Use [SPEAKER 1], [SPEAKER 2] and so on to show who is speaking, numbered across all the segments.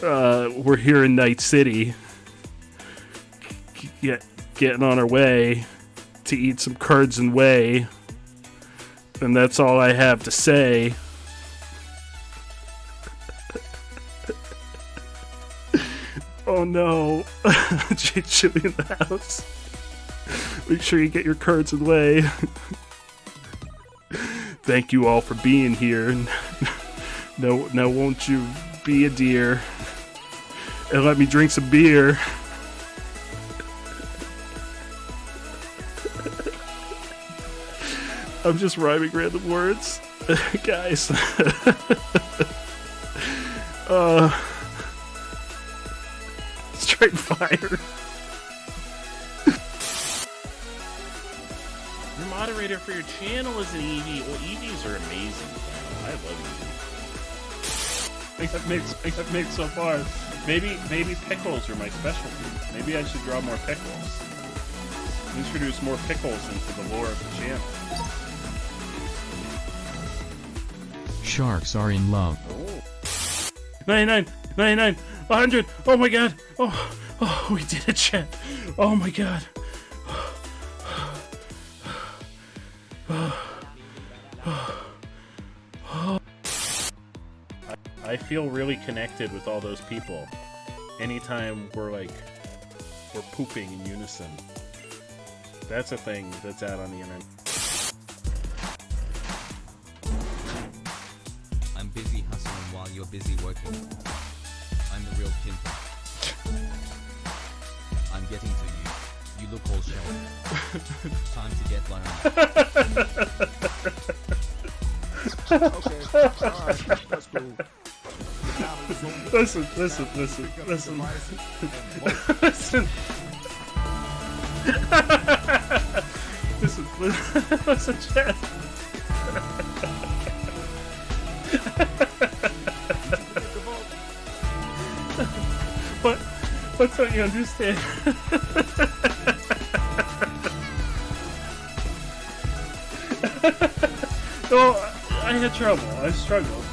[SPEAKER 1] We're here in Night City, getting on our way to eat some curds and whey, and that's all I have to say. Oh no, Jay Chili in the house. Make sure you get your curds and whey. Thank you all for being here. Now won't you be a dear and let me drink some beer? I'm just rhyming random words. Guys. Straight fire.
[SPEAKER 2] Your moderator for your channel is an Eevee. Well, Eevees are amazing. I love Eevees. I've made so far. Maybe pickles are my specialty. Maybe I should draw more pickles. Introduce more pickles into the lore of the channel.
[SPEAKER 3] Sharks are in love.
[SPEAKER 2] Oh.
[SPEAKER 1] 99, 99, 100. Oh my god. Oh, we did it, chat. Oh my god.
[SPEAKER 2] I feel really connected with all those people. Anytime we're pooping in unison. That's a thing that's out on the internet.
[SPEAKER 4] I'm busy hustling while you're busy working. I'm the real pimp. I'm getting to you. You look all sheltered. Time to get low.
[SPEAKER 5] Okay, alright, that's cool.
[SPEAKER 1] Listen. Listen, chat. What don't you understand? No, I had trouble. I struggled.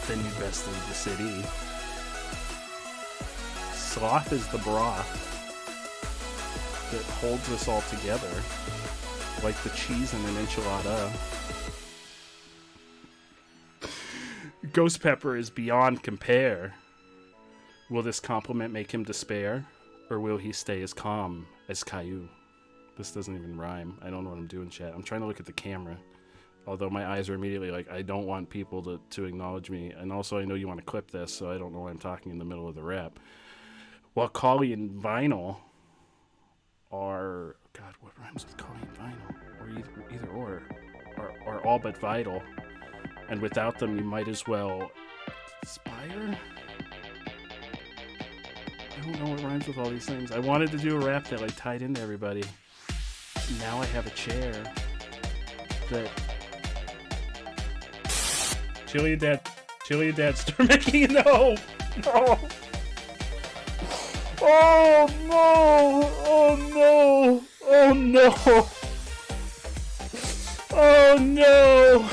[SPEAKER 1] Then you best leave the city. Sloth is the broth that holds us all together, like the cheese in an enchilada. Ghost Pepper is beyond compare. Will this compliment make him despair, or will he stay as calm as Caillou? This doesn't even rhyme. I don't know what I'm doing, chat. I'm trying to look at the camera. Although my eyes are immediately like, I don't want people to acknowledge me. And also I know you want to clip this, so I don't know why I'm talking in the middle of the rap. While Collie and Vinyl are... God, what rhymes with Collie and Vinyl? Or either or. Are all but vital. And without them, you might as well... Aspire? I don't know what rhymes with all these things. I wanted to do a rap that tied into everybody. Now I have a chair that... Chili and Dad start making it. No! Oh no! Oh no! Oh no! Oh no!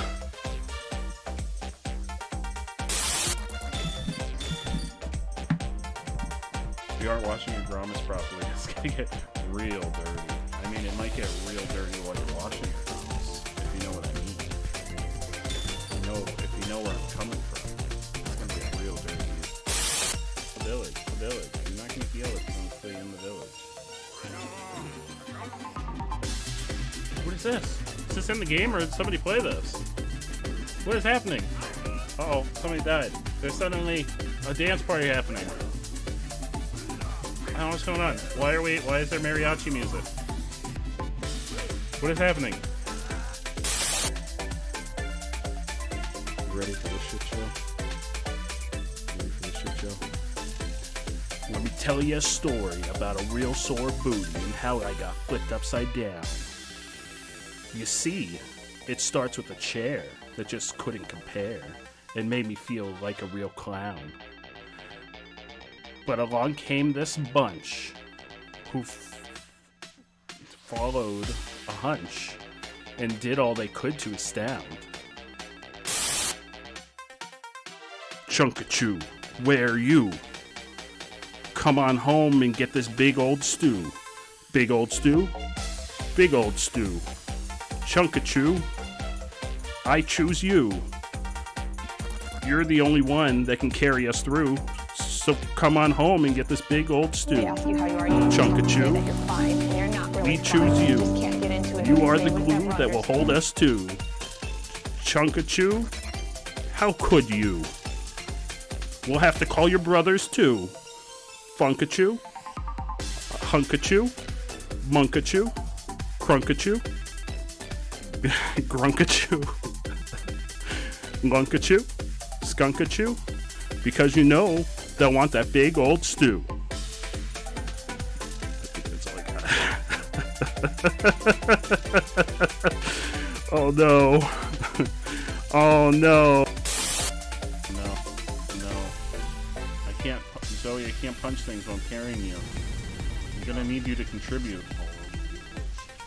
[SPEAKER 2] If you aren't washing your grommets properly, it's gonna get real dirty. I mean, it might get real dirty while you're washing your grommets, if you know what I mean. If you know where I'm coming from, it's gonna get real dirty. The village. You're not gonna feel it until you're in the village.
[SPEAKER 1] What is this? Is this in the game or did somebody play this? What is happening? Uh-oh, somebody died. There's suddenly a dance party happening. I don't know what's going on. Why is there mariachi music? What is happening?
[SPEAKER 2] You ready for this shit show? Ready for this shit show?
[SPEAKER 1] Let me tell you a story about a real sore booty and how I got flipped upside down. You see, it starts with a chair that just couldn't compare and made me feel like a real clown. But along came this bunch who followed a hunch and did all they could to astound. Chunkachu, where are you? Come on home and get this big old stew. Big old stew? Big old stew. Chunkachu, I choose you. You're the only one that can carry us through. So come on home and get this big old stew.
[SPEAKER 3] They ask you how you are, you say
[SPEAKER 1] Chunkachu,
[SPEAKER 3] that you're fine, and you're not really
[SPEAKER 1] we
[SPEAKER 3] fine.
[SPEAKER 1] choose you.
[SPEAKER 3] just can't get into it
[SPEAKER 1] You
[SPEAKER 3] every
[SPEAKER 1] are
[SPEAKER 3] day
[SPEAKER 1] the
[SPEAKER 3] with their
[SPEAKER 1] glue that will
[SPEAKER 3] brothers.
[SPEAKER 1] hold us to. Chunkachu, how could you? We'll have to call your brothers too. Funkachu, Hunkachu, Munkachu, Crunkachu, Grunkachu, Lunkachu, Skunkachu, because you know they'll want that big old stew. I think that's all I got. Oh no. Oh no.
[SPEAKER 2] No. I can't, Zoe, I can't punch things while I'm carrying you. I'm gonna need you to contribute.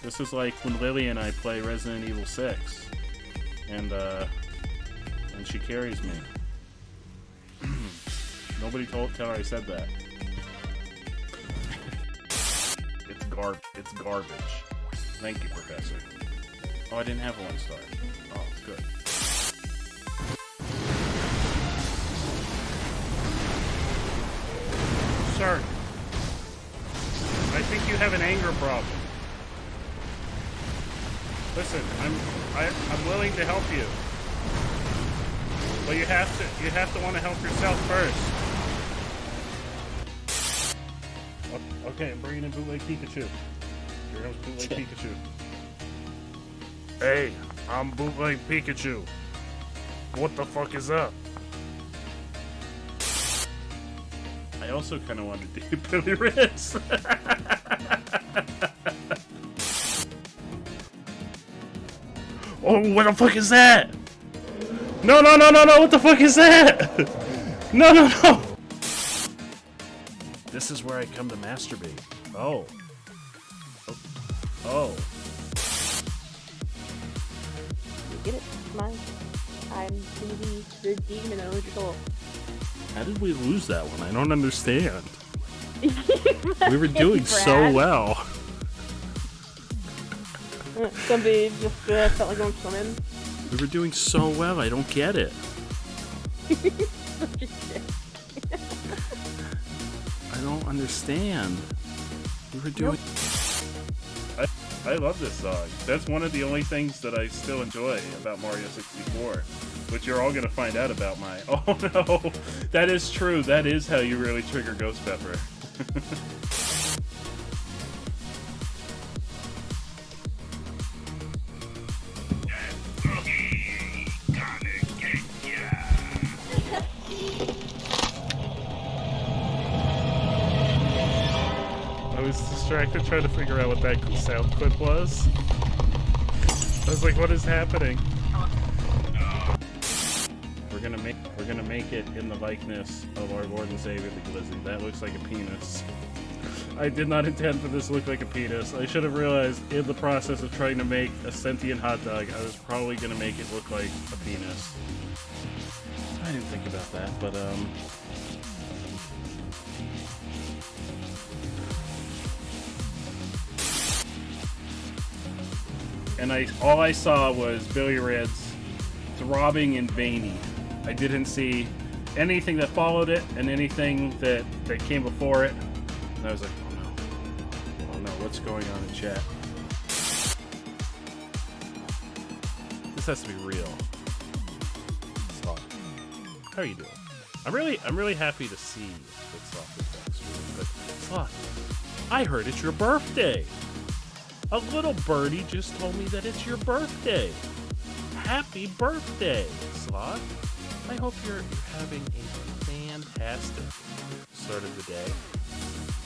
[SPEAKER 2] This is like when Lily and I play Resident Evil 6. And she carries me. Nobody tell her I said that. It's garbage. Thank you, Professor. Oh, I didn't have a 1 star. Oh, good.
[SPEAKER 1] Sir, I think you have an anger problem. Listen, I'm willing to help you. But you have to want to help yourself first. Okay, I'm bringing in Bootleg Pikachu. Here comes Bootleg Pikachu. Hey, I'm Bootleg Pikachu. What the fuck is up?
[SPEAKER 2] I also kind of wanted to do Billy Ritz.
[SPEAKER 1] Oh, what the fuck is that? No, what the fuck is that? No. This is where I come to masturbate. Oh.
[SPEAKER 6] Get it? Come on. I'm Susie, the demon that owns your soul.
[SPEAKER 1] How did we lose that one? I don't understand. We were doing so
[SPEAKER 6] Brad.
[SPEAKER 1] well.
[SPEAKER 6] Somebody just felt like going swimming.
[SPEAKER 1] We were doing so well. I don't get it. I don't understand. We were doing.
[SPEAKER 2] I love this song. That's one of the only things that I still enjoy about Mario 64, which you're all gonna find out about my. Oh no, that is true. That is how you really trigger Ghost Pepper.
[SPEAKER 1] I was distracted trying to figure out what that sound clip was. I was like, what is happening?
[SPEAKER 2] We're gonna make it in the likeness of our Lord and Savior the Glizzy. That looks like a penis.
[SPEAKER 1] I did not intend for this to look like a penis. I should have realized in the process of trying to make a sentient hot dog, I was probably going to make it look like a penis. I didn't think about that, but
[SPEAKER 2] And all I saw was Billy Ritz throbbing and veiny. I didn't see anything that followed it and anything that came before it. And I was like, oh no, what's going on in chat? This has to be real. Sloth, how are you doing? I'm really happy to see that Sloth is back streaming. But Sloth, I heard it's your birthday. A little birdie just told me that it's your birthday. Happy birthday, Sloth. I hope you're having a fantastic start of the day.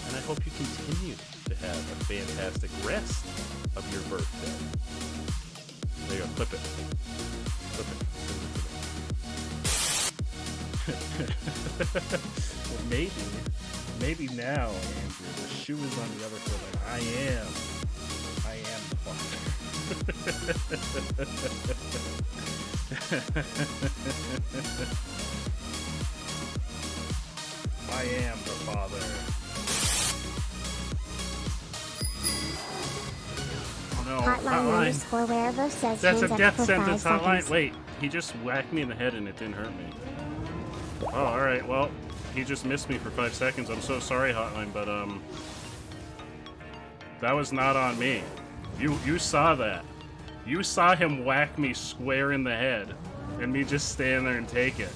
[SPEAKER 2] And I hope you continue to have a fantastic rest of your birthday. There you go, clip it. Well, maybe now, Andrew, the shoe is on the other foot. Like, I am the father.
[SPEAKER 1] I am the father. Oh no,
[SPEAKER 7] Hotline underscore wherever says
[SPEAKER 1] That's a
[SPEAKER 7] hands up
[SPEAKER 1] death
[SPEAKER 7] for
[SPEAKER 1] sentence
[SPEAKER 7] 5
[SPEAKER 1] hotline.
[SPEAKER 7] seconds.
[SPEAKER 1] Wait, he just whacked me in the head and it didn't hurt me. Oh, alright, well, he just missed me for 5 seconds. I'm so sorry, hotline, but, that was not on me. You saw that. You saw him whack me square in the head, and me just stand there and take it.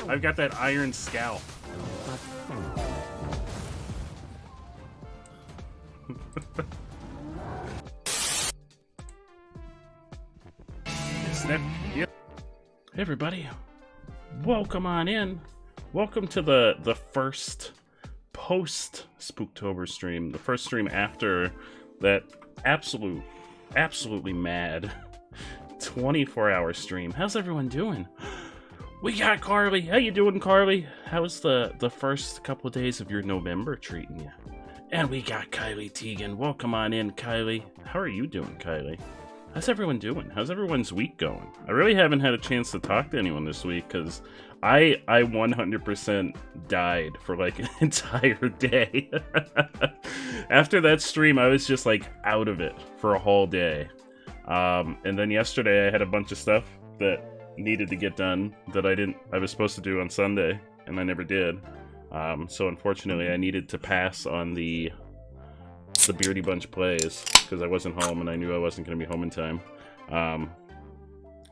[SPEAKER 1] I've got that iron scalp. Snip. Yep. Hey everybody, welcome on in. Welcome to the first post Spooktober stream, the first stream after that absolutely mad 24-hour stream. How's everyone doing? We got Carly. How you doing, Carly? How's the first couple of days of your November treating you? And we got Kylie Teagan. Welcome on in, Kylie. How are you doing, Kylie? How's everyone doing? How's everyone's week going? I really haven't had a chance to talk to anyone this week because I 100% died for like an entire day. After that stream, I was just like out of it for a whole day. And then yesterday I had a bunch of stuff that needed to get done that I was supposed to do on Sunday, and I never did. So unfortunately I needed to pass on the Beardy Bunch plays because I wasn't home and I knew I wasn't going to be home in time.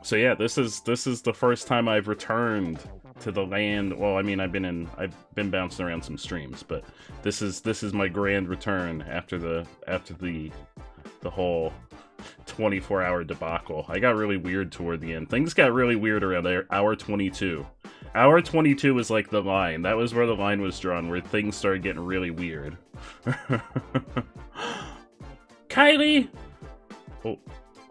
[SPEAKER 1] So yeah, this is the first time I've returned to the land. Well, I mean, I've been bouncing around some streams, but this is my grand return after the whole 24-hour debacle. I got really weird toward the end. Things got really weird around there. Hour 22. Hour 22 was like the line. That was where the line was drawn, where things started getting really weird. Kylie! Oh,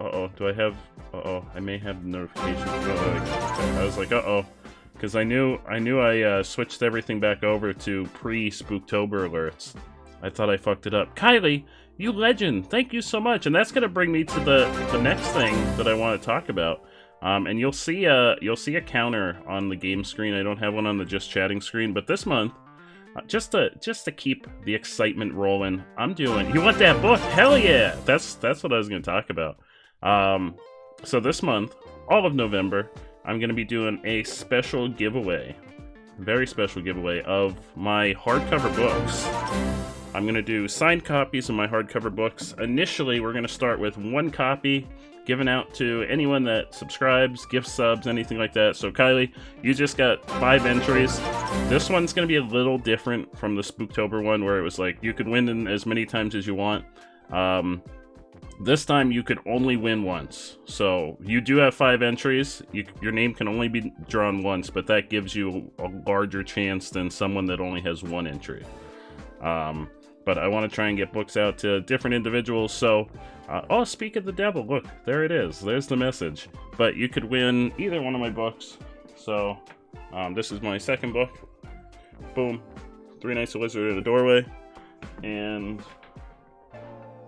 [SPEAKER 1] uh-oh. Do I have... Uh-oh. I may have the notification. I was like, uh-oh. Because I knew I switched everything back over to pre-Spooktober alerts. I thought I fucked it up. Kylie, you legend! Thank you so much! And that's going to bring me to the next thing that I want to talk about. And you'll see a counter on the game screen. I don't have one on the just chatting screen, but this month, just to keep the excitement rolling, I'm doing. You want that book? Hell yeah! That's what I was going to talk about. So this month, all of November, I'm going to be doing a special giveaway, very special giveaway of my hardcover books. I'm going to do signed copies of my hardcover books. Initially, we're going to start with one copy given out to anyone that subscribes, gift subs, anything like that. So Kylie, you just got 5 entries. This one's going to be a little different from the Spooktober one where it was like you could win in as many times as you want. This time you could only win once. So you do have 5 entries. Your name can only be drawn once, but that gives you a larger chance than someone that only has 1 entry. But I want to try and get books out to different individuals, so... oh, speak of the devil, look, there it is. There's the message. But you could win either one of my books. So, this is my second book. Boom. 3 Nights a Lizard in a Doorway. And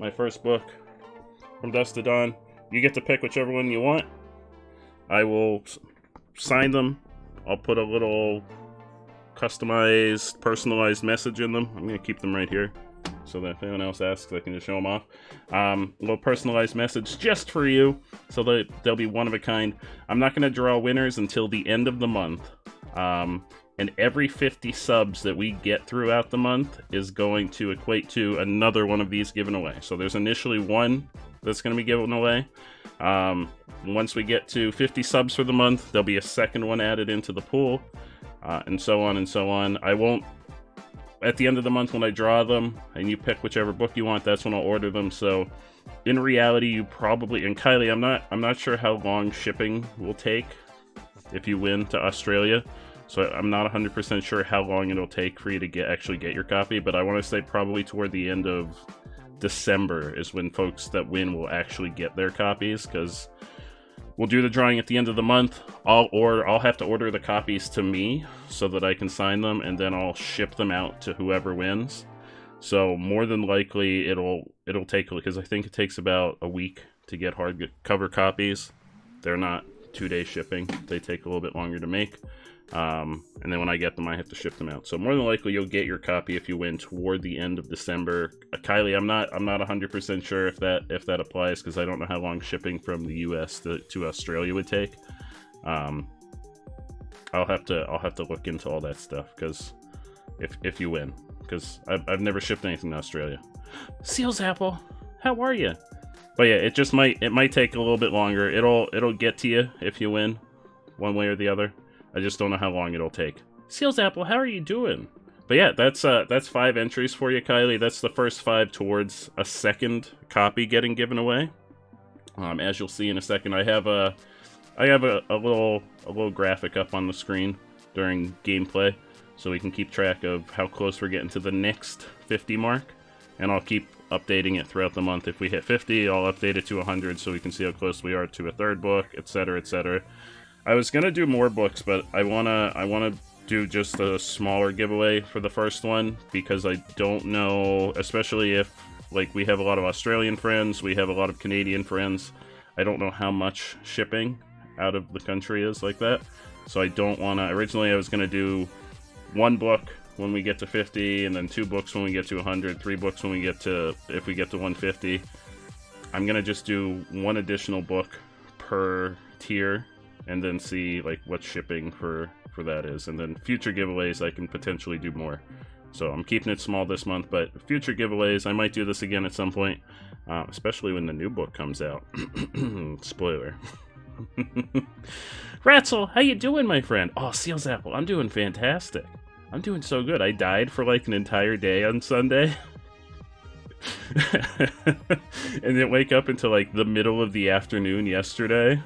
[SPEAKER 1] my first book, From Dusk to Dawn. You get to pick whichever one you want. I will sign them. I'll put a little customized, personalized message in them. I'm going to keep them right here, so that if anyone else asks, I can just show them off. A little personalized message just for you, so that they'll be one of a kind. I'm not going to draw winners until the end of the month. And every 50 subs that we get throughout the month is going to equate to another one of these given away. So there's initially one that's going to be given away. Once we get to 50 subs for the month, there'll be a second one added into the pool, and so on and so on. I won't... At the end of the month when I draw them, and you pick whichever book you want, that's when I'll order them. So, in reality, you probably... And Kylie, I'm not sure how long shipping will take if you win to Australia. So I'm not 100% sure how long it'll take for you to actually get your copy. But I want to say probably toward the end of December is when folks that win will actually get their copies, because we'll do the drawing at the end of the month. I'll have to order the copies to me so that I can sign them, and then I'll ship them out to whoever wins. So more than likely it'll take, because I think it takes about a week to get hardcover copies. They're not 2-day shipping. They take a little bit longer to make. And then when I get them, I have to ship them out. So more than likely, you'll get your copy if you win toward the end of December. Kylie, I'm not 100% sure if that applies, because I don't know how long shipping from the U.S. to Australia would take. I'll have to look into all that stuff, because if you win, because I've never shipped anything to Australia. Seals Apple, how are you? But yeah, it might take a little bit longer. It'll get to you if you win, one way or the other. I just don't know how long it'll take. Seals Apple, how are you doing? But yeah, that's 5 entries for you, Kylie. That's the first 5 towards a second copy getting given away. As you'll see in a second, I have a little graphic up on the screen during gameplay, so we can keep track of how close we're getting to the next 50 mark. And I'll keep updating it throughout the month. If we hit 50, I'll update it to 100 so we can see how close we are to a 3rd book, etc., etc. I was gonna do more books, but I wanna do just a smaller giveaway for the first one, because I don't know, especially if, like, we have a lot of Australian friends, we have a lot of Canadian friends. I don't know how much shipping out of the country is like that. So I don't wanna, originally I was gonna do 1 book when we get to 50, and then 2 books when we get to 100, 3 books when we get to, if we get to 150. I'm gonna just do 1 additional book per tier, and then see like what shipping for that is, and then future giveaways I can potentially do more. So I'm keeping it small this month, but future giveaways I might do this again at some point, especially when the new book comes out. Spoiler. Ratzel, how you doing, my friend? Oh, Seals Apple, I'm doing fantastic. I'm doing so good. I died for like an entire day on Sunday. And didn't wake up until like the middle of the afternoon yesterday.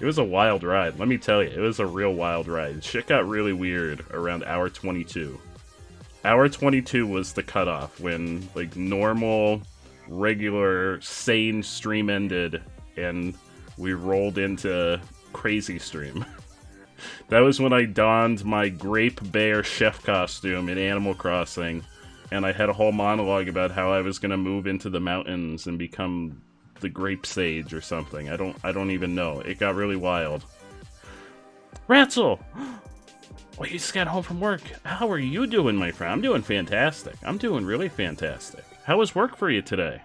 [SPEAKER 1] It was a wild ride, let me tell you. It was a real wild ride. Shit got really weird around hour 22. Hour 22 was the cutoff when, like, normal, regular, sane stream ended, and we rolled into crazy stream. That was when I donned my Grape Bear chef costume in Animal Crossing, and I had a whole monologue about how I was gonna move into the mountains and become the Grape Sage or something. I don't even know. It got really wild. Ratzel! Well, you just got home from work. How are you doing, my friend? I'm doing fantastic. I'm doing really fantastic. How was work for you today?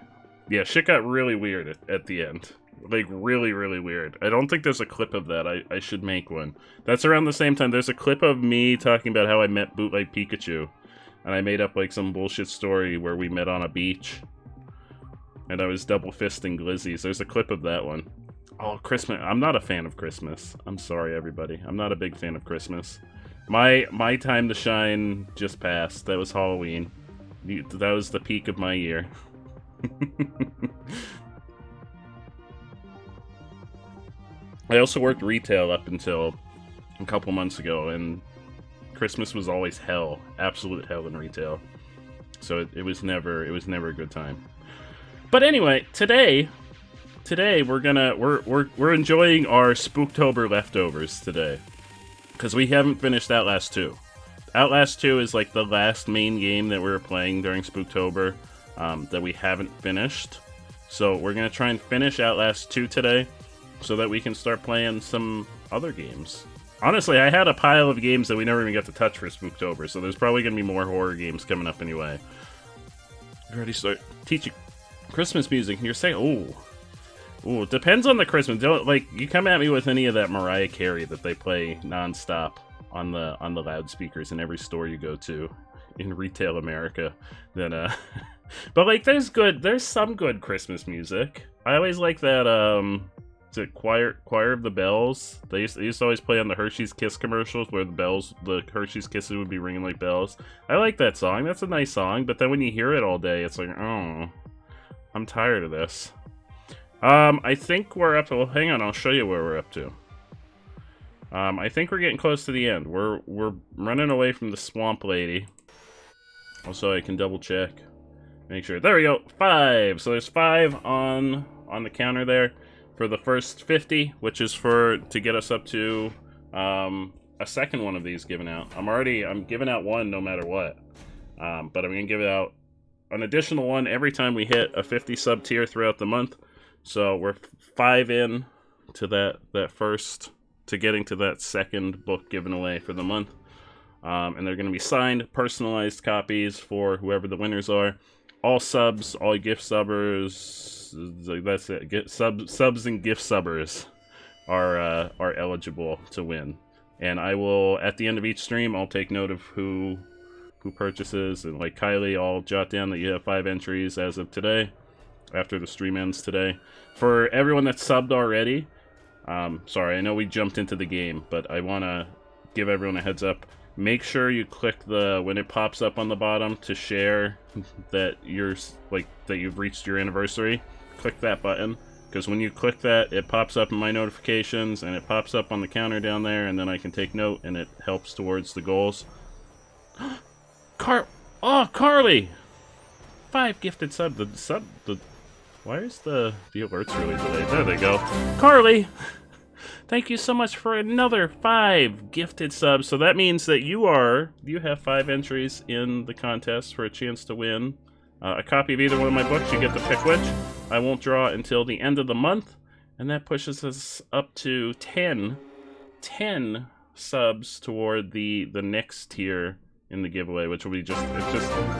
[SPEAKER 1] Yeah, shit got really weird at the end. Like, really, really weird. I don't think there's a clip of that. I should make one. That's around the same time. There's a clip of me talking about how I met Bootleg Pikachu. And I made up, like, some bullshit story where we met on a beach. And I was double fisting glizzies. There's a clip of that one. Oh, Christmas. I'm not a fan of Christmas. I'm sorry, everybody. I'm not a big fan of Christmas. My time to shine just passed. That was Halloween. That was the peak of my year. I also worked retail up until a couple months ago, and Christmas was always hell. Absolute hell in retail. So it was never a good time. But anyway, today we're enjoying our Spooktober leftovers today, because we haven't finished Outlast 2. Outlast 2 is like the last main game that we were playing during Spooktober that we haven't finished. So we're gonna try and finish Outlast 2 today, so that we can start playing some other games. Honestly, I had a pile of games that we never even got to touch for Spooktober, so there's probably gonna be more horror games coming up anyway. I already start teaching Christmas music, and you're saying, ooh, it depends on the Christmas. Don't, like, you come at me with any of that Mariah Carey that they play nonstop on the loudspeakers in every store you go to in retail America, then but like there's some good Christmas music. I always like that is it Choir of the Bells? They used to always play on the Hershey's Kiss commercials where the Hershey's Kisses would be ringing like bells. I like that song. That's a nice song, but then when you hear it all day, it's like, oh, I'm tired of this. I think we're up to, well, hang on, I'll show you where we're up to. I think we're getting close to the end. We're running away from the swamp lady. Also, I can double check. Make sure. There we go. 5. So there's 5 on the counter there for the first 50, which is to get us up to a second one of these given out. I'm giving out one no matter what. But I'm going to give out an additional one every time we hit a 50 sub tier throughout the month. So we're 5 in to getting to that second book given away for the month. And they're going to be signed, personalized copies for whoever the winners are. All subs, all gift subbers, that's it. Subs and gift subbers are eligible to win. And I will, at the end of each stream, I'll take note of who purchases. And like Kylie, I'll jot down that you have 5 entries as of today, after the stream ends today. For everyone that's subbed already, sorry, I know we jumped into the game, but I want to give everyone a heads up. Make sure you click when it pops up on the bottom to share that that you've reached your anniversary. Click that button, because when you click that, it pops up in my notifications and it pops up on the counter down there, and then I can take note and it helps towards the goals. Carly! 5 gifted sub. Why is the alerts really delayed? There they go. Carly! Thank you so much for another 5 gifted subs. So that means that you have 5 entries in the contest for a chance to win a copy of either one of my books. You get to pick which. I won't draw until the end of the month, and that pushes us up to 10 subs toward the next tier in the giveaway, which will be just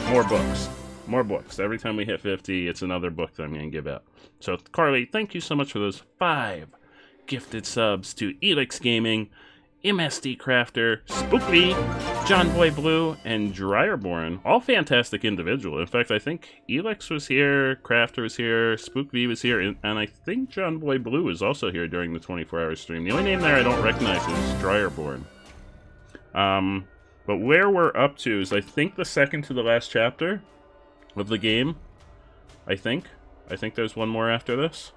[SPEAKER 1] more books. More books. Every time we hit 50, it's another book that I'm going to give out. So, Carly, thank you so much for those 5 gifted subs to Elix Gaming, MSD Crafter, Spookly, John Boy Blue, and Dryerborn. All fantastic individuals. In fact, I think Elix was here, Crafter was here, Spookly was here, and I think John Boy Blue was also here during the 24-hour stream. The only name there I don't recognize is Dryerborn. But where we're up to is, I think, the second to the last chapter of the game. I think there's one more after this.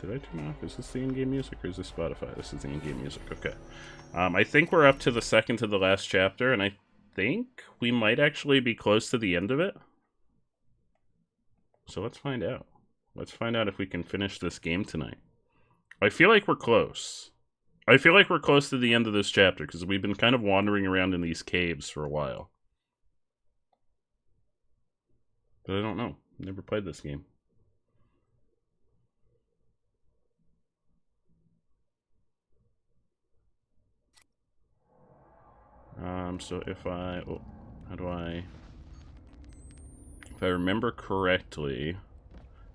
[SPEAKER 1] Did I turn off? Is this the in-game music or is this Spotify? This is the in-game music. Okay. I think we're up to the second to the last chapter, and I think we might actually be close to the end of it. So let's find out. Let's find out if we can finish this game tonight. I feel like we're close. I feel like we're close to the end of this chapter, because we've been kind of wandering around in these caves for a while. But I don't know. Never played this game. So if I remember correctly,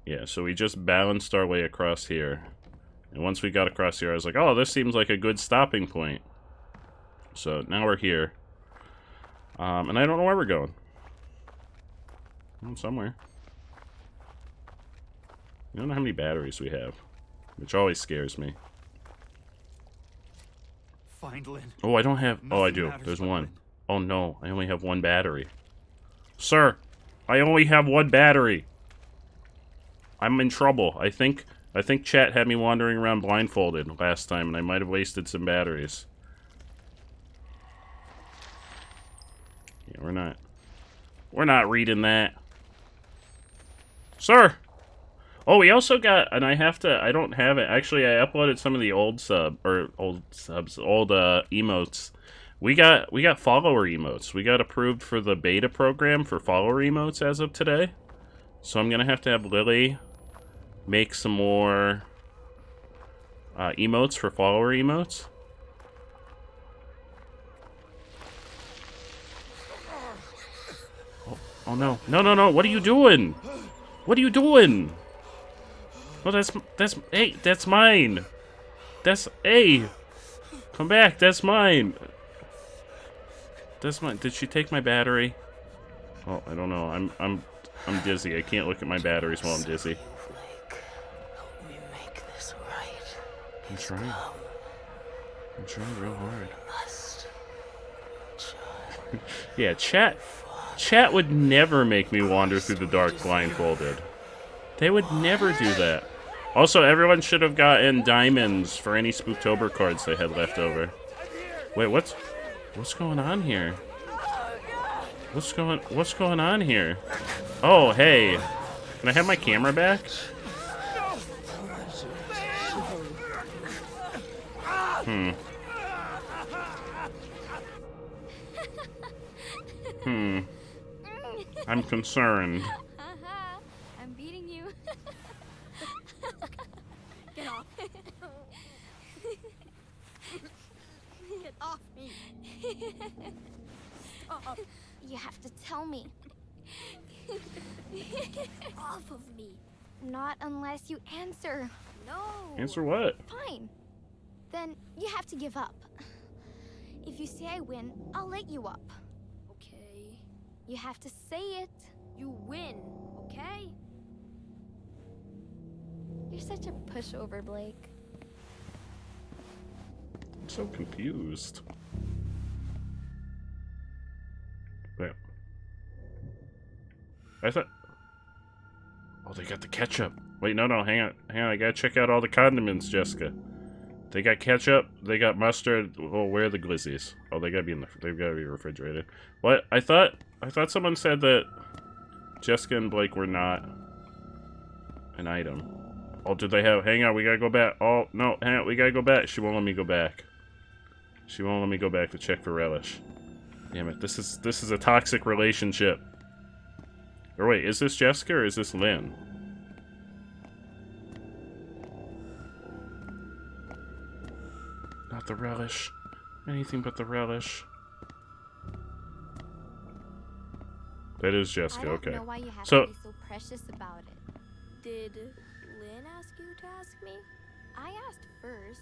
[SPEAKER 1] yeah, so we just balanced our way across here. And once we got across here, I was like, oh, this seems like a good stopping point. So now we're here. And I don't know where we're going. Somewhere. I don't know how many batteries we have, which always scares me.
[SPEAKER 5] Find Lynn.
[SPEAKER 1] Oh, I don't have... Oh, I do. There's one. Oh, no. I only have 1 battery. Sir, I only have 1 battery. I'm in trouble. I think chat had me wandering around blindfolded last time, and I might have wasted some batteries. Yeah, we're not reading that. Sir! Oh, we also got, and I don't have it. Actually, I uploaded some of the old emotes. We got follower emotes. We got approved for the beta program for follower emotes as of today. So I'm gonna have to have Lily make some more emotes for follower emotes. Oh no. No, what are you doing? What are you doing? Oh, hey, that's mine. Hey, come back, that's mine. That's mine. Did she take my battery? Oh, I don't know. I'm dizzy. I can't look at my batteries while I'm dizzy.
[SPEAKER 8] Help me make this right.
[SPEAKER 1] I'm trying. I'm trying real hard. Yeah, chat would never make me wander through the dark blindfolded. They would never do that. Also, everyone should have gotten diamonds for any Spooktober cards they had left over. Wait, what's going on here? What's going on here? Oh, hey. Can I have my camera back? I'm concerned.
[SPEAKER 9] I'm beating you. Get off
[SPEAKER 7] You have to tell me.
[SPEAKER 9] Off of me.
[SPEAKER 7] Not unless you answer.
[SPEAKER 9] No.
[SPEAKER 1] Answer what?
[SPEAKER 7] Fine. Then you have to give up. If you say I win, I'll let you up.
[SPEAKER 9] Okay.
[SPEAKER 7] You have to say it.
[SPEAKER 9] You win, okay?
[SPEAKER 7] You're such a pushover, Blake.
[SPEAKER 1] I'm so confused. Wait. I thought... Oh, they got the ketchup. Wait, no, hang on. I gotta check out all the condiments, Jessica. They got ketchup, they got mustard. Oh, where are the glizzies? Oh, they've gotta be refrigerated. What? I thought someone said that Jessica and Blake were not an item. Oh, did they have... Hang on, we gotta go back. Oh, no, hang on, we gotta go back. She won't let me go back. She won't let me go back to check for relish. Damn it, this is a toxic relationship. Or wait, is this Jessica or is this Lynn? Not the relish. Anything but the relish. That is Jessica,
[SPEAKER 7] I don't
[SPEAKER 1] okay.
[SPEAKER 7] know why you have
[SPEAKER 1] So-
[SPEAKER 7] to be so precious about it.
[SPEAKER 9] Did Lynn ask you to ask me?
[SPEAKER 7] I asked first.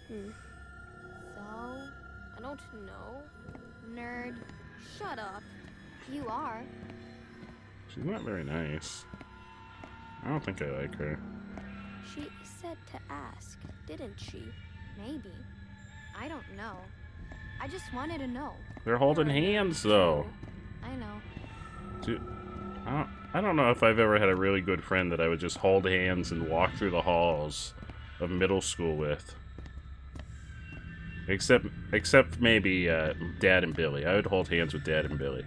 [SPEAKER 7] So,
[SPEAKER 9] I don't know.
[SPEAKER 7] nerd,
[SPEAKER 9] Shut up.
[SPEAKER 7] you are.
[SPEAKER 1] She's not very nice. I don't think I like her.
[SPEAKER 9] She said to ask, didn't she?
[SPEAKER 7] Maybe. I don't know. I just wanted to know.
[SPEAKER 1] They're holding hands, though.
[SPEAKER 7] I know.
[SPEAKER 1] Dude, I don't know if I've ever had a really good friend that I would just hold hands and walk through the halls of middle school with. Except maybe Dad and Billy. I would hold hands with Dad and Billy.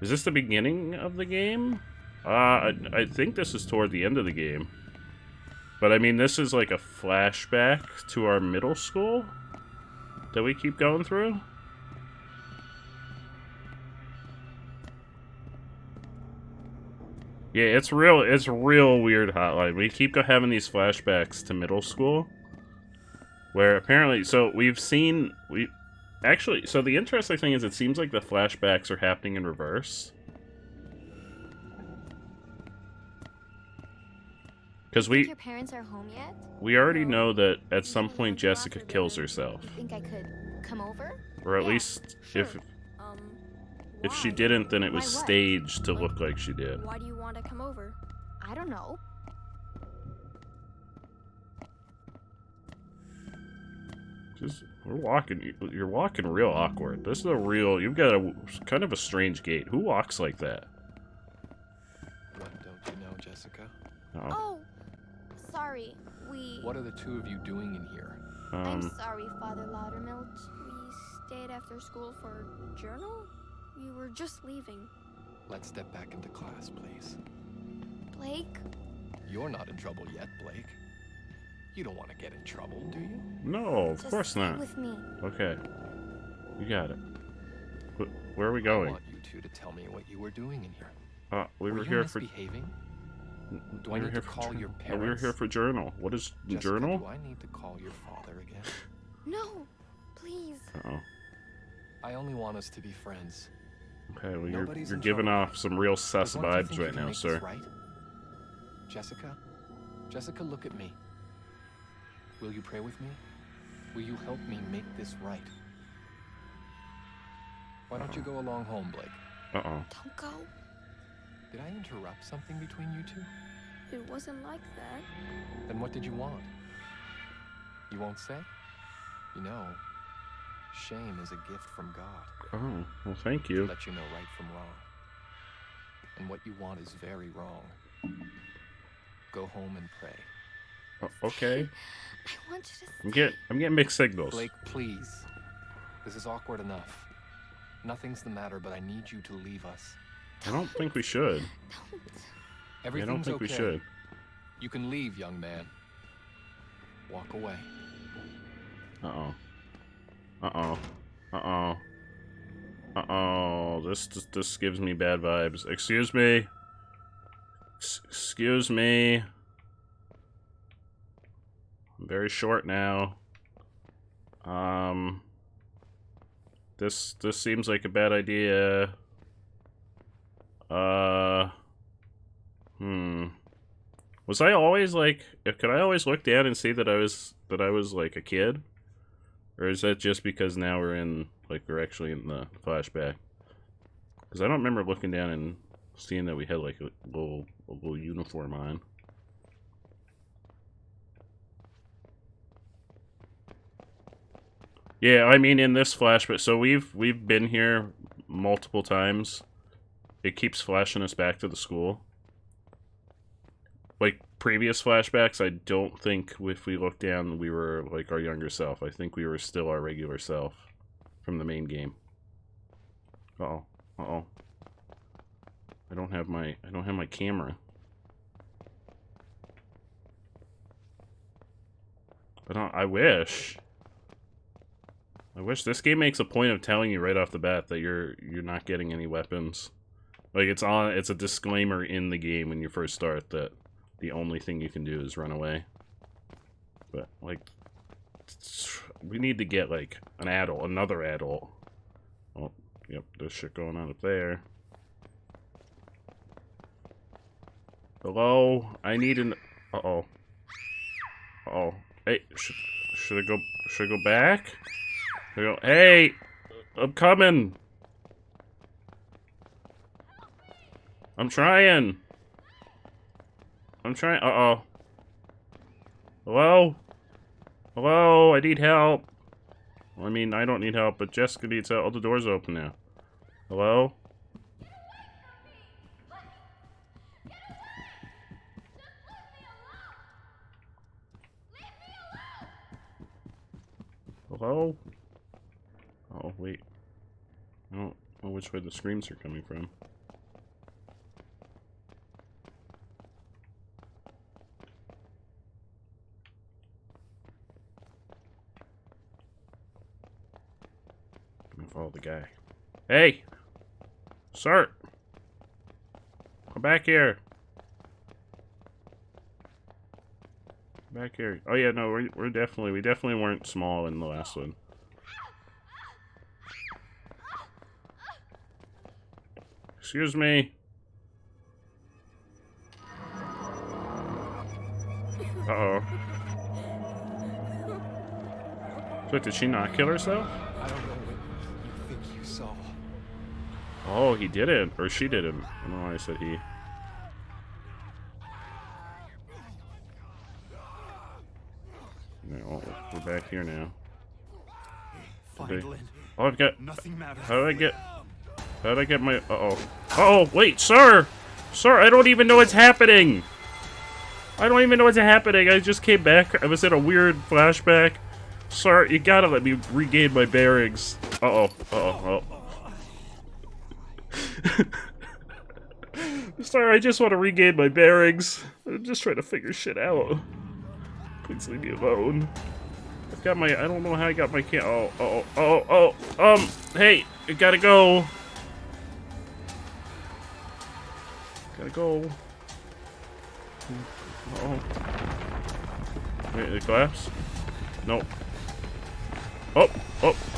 [SPEAKER 1] Is this the beginning of the game? I think this is toward the end of the game. But I mean, this is like a flashback to our middle school that we keep going through. Yeah, it's real weird hotline. We keep having these flashbacks to middle school. Where apparently, so so the interesting thing is it seems like the flashbacks are happening in reverse. Because
[SPEAKER 7] Think your parents are home yet?
[SPEAKER 1] we already know that at some
[SPEAKER 7] You
[SPEAKER 1] point
[SPEAKER 7] want to go out
[SPEAKER 1] Jessica
[SPEAKER 7] for
[SPEAKER 1] kills
[SPEAKER 7] dinner?
[SPEAKER 1] herself.
[SPEAKER 7] You think I could come over?
[SPEAKER 1] Or at
[SPEAKER 7] Yeah,
[SPEAKER 1] least
[SPEAKER 9] Sure.
[SPEAKER 1] if she
[SPEAKER 9] Why?
[SPEAKER 1] didn't, then it was
[SPEAKER 7] Why what?
[SPEAKER 1] staged to look like she did.
[SPEAKER 9] Why do you want to come over?
[SPEAKER 7] I don't know.
[SPEAKER 1] You're walking real awkward. This is you've got a kind of a strange gait. Who walks like that?
[SPEAKER 5] What don't you know, Jessica?
[SPEAKER 1] Oh.
[SPEAKER 7] Oh, sorry.
[SPEAKER 5] What are the two of you doing in here?
[SPEAKER 7] I'm sorry, Father Loudermilk.
[SPEAKER 9] We stayed after school for journal? We were just leaving.
[SPEAKER 5] Let's step back into class, please.
[SPEAKER 7] Blake?
[SPEAKER 5] You're not in trouble yet, Blake. You don't want to get in trouble, do you?
[SPEAKER 1] No, of
[SPEAKER 7] Just
[SPEAKER 1] course
[SPEAKER 7] stay
[SPEAKER 1] not.
[SPEAKER 7] with me.
[SPEAKER 1] Okay. You got it. Where are we
[SPEAKER 5] I
[SPEAKER 1] going?
[SPEAKER 5] want you two to tell me what you were doing in here.
[SPEAKER 1] We were
[SPEAKER 5] you
[SPEAKER 1] here for...
[SPEAKER 5] misbehaving? Do
[SPEAKER 1] we
[SPEAKER 5] I
[SPEAKER 1] were
[SPEAKER 5] need
[SPEAKER 1] here
[SPEAKER 5] to
[SPEAKER 1] for
[SPEAKER 5] call
[SPEAKER 1] journal.
[SPEAKER 5] your
[SPEAKER 1] No, we were
[SPEAKER 5] parents?
[SPEAKER 1] here for journal. What is
[SPEAKER 5] Jessica,
[SPEAKER 1] journal?
[SPEAKER 5] do I need to call your father again?
[SPEAKER 7] No, please.
[SPEAKER 1] Uh-oh.
[SPEAKER 5] I only want us to be friends.
[SPEAKER 1] Okay, well,
[SPEAKER 5] Nobody's
[SPEAKER 1] you're
[SPEAKER 5] in
[SPEAKER 1] giving
[SPEAKER 5] trouble.
[SPEAKER 1] off some real sus
[SPEAKER 5] As long as you
[SPEAKER 1] vibes
[SPEAKER 5] think you
[SPEAKER 1] right
[SPEAKER 5] can
[SPEAKER 1] now,
[SPEAKER 5] make
[SPEAKER 1] sir.
[SPEAKER 5] this right? Jessica? Jessica, look at me. Will you pray with me? Will you help me make this right? Why don't you go along home, Blake?
[SPEAKER 1] Uh-oh.
[SPEAKER 7] Don't go.
[SPEAKER 5] Did I interrupt something between you two?
[SPEAKER 9] It wasn't like that.
[SPEAKER 5] Then what did you want? You won't say? You know, shame is a gift from God.
[SPEAKER 1] Oh, well, thank
[SPEAKER 5] To
[SPEAKER 1] you.
[SPEAKER 5] let you know right from wrong. And what you want is very wrong. Go home and pray.
[SPEAKER 1] Okay.
[SPEAKER 7] I want you to
[SPEAKER 1] I'm getting mixed signals.
[SPEAKER 5] Blake, please. This is awkward enough. Nothing's the matter, but I need you to leave us.
[SPEAKER 1] I don't think we should.
[SPEAKER 7] don't.
[SPEAKER 1] I
[SPEAKER 5] Everything's
[SPEAKER 1] don't think
[SPEAKER 5] okay.
[SPEAKER 1] we should.
[SPEAKER 5] You can leave, young man. Walk away.
[SPEAKER 1] Uh-oh. Uh-oh. Uh-oh. Uh-oh. This gives me bad vibes. Excuse me. Excuse me. I'm very short now. This seems like a bad idea. Was I always like? Could I always look down and see that I was like a kid, or is that just because now we're actually in the flashback? Because I don't remember looking down and seeing that we had like a little uniform on. Yeah, I mean in this flashback, so we've been here multiple times. It keeps flashing us back to the school. Like previous flashbacks, I don't think if we look down we were like our younger self. I think we were still our regular self from the main game. Uh-oh. Uh-oh. I don't have my camera. I wish this game makes a point of telling you right off the bat that you're not getting any weapons. Like it's a disclaimer in the game when you first start that the only thing you can do is run away. But like we need to get like another adult. Oh, yep, there's shit going on up there. Hello? I need an uh-oh. Uh-oh. Hey, should I go back? Hey! I'm coming! I'm trying! Uh-oh. Hello? Hello? I need help. Well, I mean, I don't need help, but Jessica needs help. All the doors are open now. Hello? Hello? Oh, wait. I don't know which way the screams are coming from. I'm gonna follow the guy. Hey! Sir! Come back here! Back here. Oh yeah, no, we definitely weren't small in the last one. Excuse me. Uh-oh. So did she not kill herself?
[SPEAKER 5] I don't know what you think you saw.
[SPEAKER 1] Oh, he didn't. Or she didn't. I don't know why I said he. No, we're back here now.
[SPEAKER 5] Find Lynn.
[SPEAKER 1] Oh, I've got...
[SPEAKER 5] Nothing matters.
[SPEAKER 1] How did I get my... Uh-oh. Uh-oh, wait, sir! Sir, I don't even know what's happening! I don't even know what's happening. I just came back. I was in a weird flashback. Sir, you gotta let me regain my bearings. Uh-oh. Uh-oh. Sir, I just want to regain my bearings. I'm just trying to figure shit out. Please leave me alone. I've got my... I don't know how I got my hey, I gotta go. Gotta go. Uh-oh. Wait, the collapse? Nope. Oh,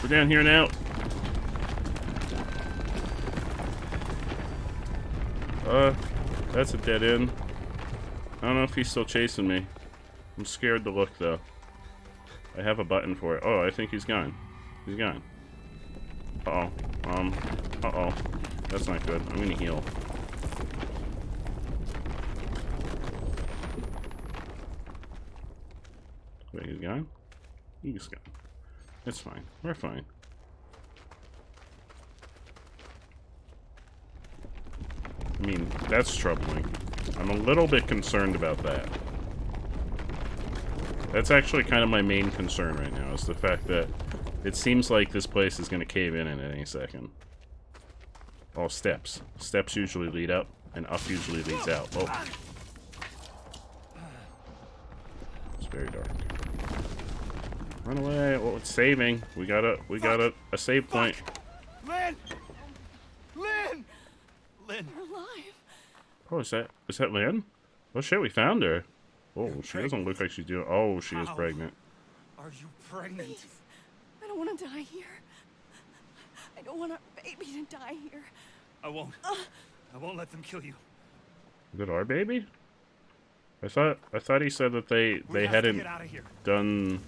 [SPEAKER 1] we're down here now. That's a dead end. I don't know if he's still chasing me. I'm scared to look, though. I have a button for it. Oh, I think he's gone. He's gone. Uh-oh. Uh-oh. That's not good. I'm gonna heal. Wait, he's gone? He's gone. It's fine. We're fine. I mean, that's troubling. I'm a little bit concerned about that. That's actually kind of my main concern right now, is the fact that it seems like this place is going to cave in at any second. Oh, steps. Steps usually lead up, and up usually leads out. Oh. It's very dark. Run away. Oh, it's saving. We got a save point.
[SPEAKER 5] Lynn! Lynn! Lynn!
[SPEAKER 9] We're alive.
[SPEAKER 1] Oh, is that Lynn? Oh shit, we found her. Oh, she doesn't look like she's doing... Oh, she is pregnant.
[SPEAKER 5] Are you pregnant?
[SPEAKER 9] Please. I don't want to die here.
[SPEAKER 10] I don't want our baby to die here.
[SPEAKER 11] I won't let them kill you.
[SPEAKER 1] Is it our baby? I thought he said that they hadn't done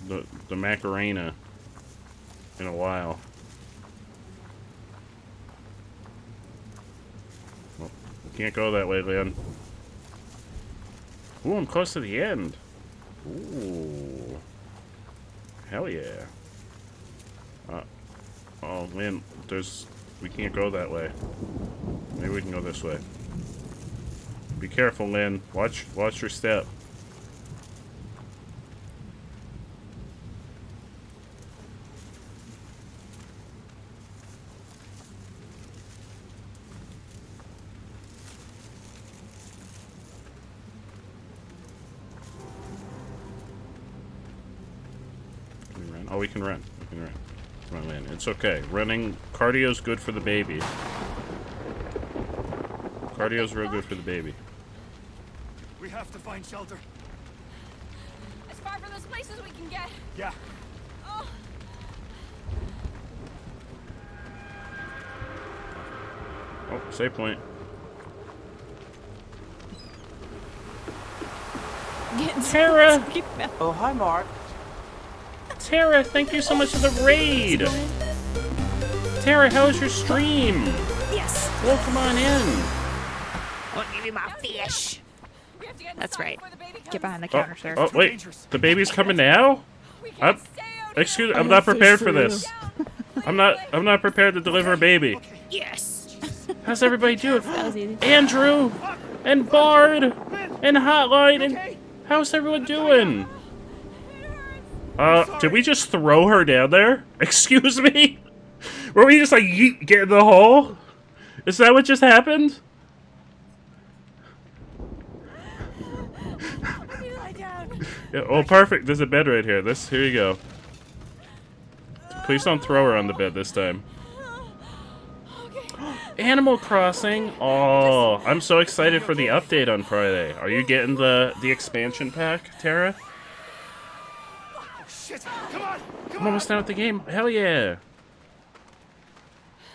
[SPEAKER 1] the Macarena in a while. Well, we can't go that way, Lynn. Ooh, I'm close to the end. Ooh. Hell yeah. Oh, Lynn, we can't go that way. Maybe we can go this way. Be careful, Lynn. Watch your step. Can we run? Oh, we can run. We can run. Come on, Lynn. It's okay. Running, cardio's good for the baby. Cardio's real good for the baby.
[SPEAKER 11] We have to find shelter.
[SPEAKER 9] As far from this place as we can get.
[SPEAKER 11] Yeah.
[SPEAKER 9] Oh.
[SPEAKER 1] Oh, save point. Tara!
[SPEAKER 8] Oh, hi, Mark.
[SPEAKER 1] Tara, thank you so much for the raid! Tara, how was your stream?
[SPEAKER 10] Yes.
[SPEAKER 1] Welcome on in.
[SPEAKER 10] I'll give you my fish. That's right. Get behind the
[SPEAKER 1] Oh,
[SPEAKER 10] counter, sir.
[SPEAKER 1] oh, wait. The baby's coming now? Excuse me, I'm not prepared for this. I'm not prepared to deliver a baby.
[SPEAKER 10] Yes.
[SPEAKER 1] How's everybody doing? Andrew and Bard and Hotline and how's everyone doing? Did we just throw her down there? Excuse me? Were we just like yeet, get in the hole? Is that what just happened? Yeah, oh, perfect. There's a bed right here. Here you go. Please don't throw her on the bed this time. Animal Crossing. Oh, I'm so excited for the update on Friday. Are you getting the expansion pack, Tara?
[SPEAKER 11] Oh, shit. Come on.
[SPEAKER 1] I'm almost done with the game. Hell yeah.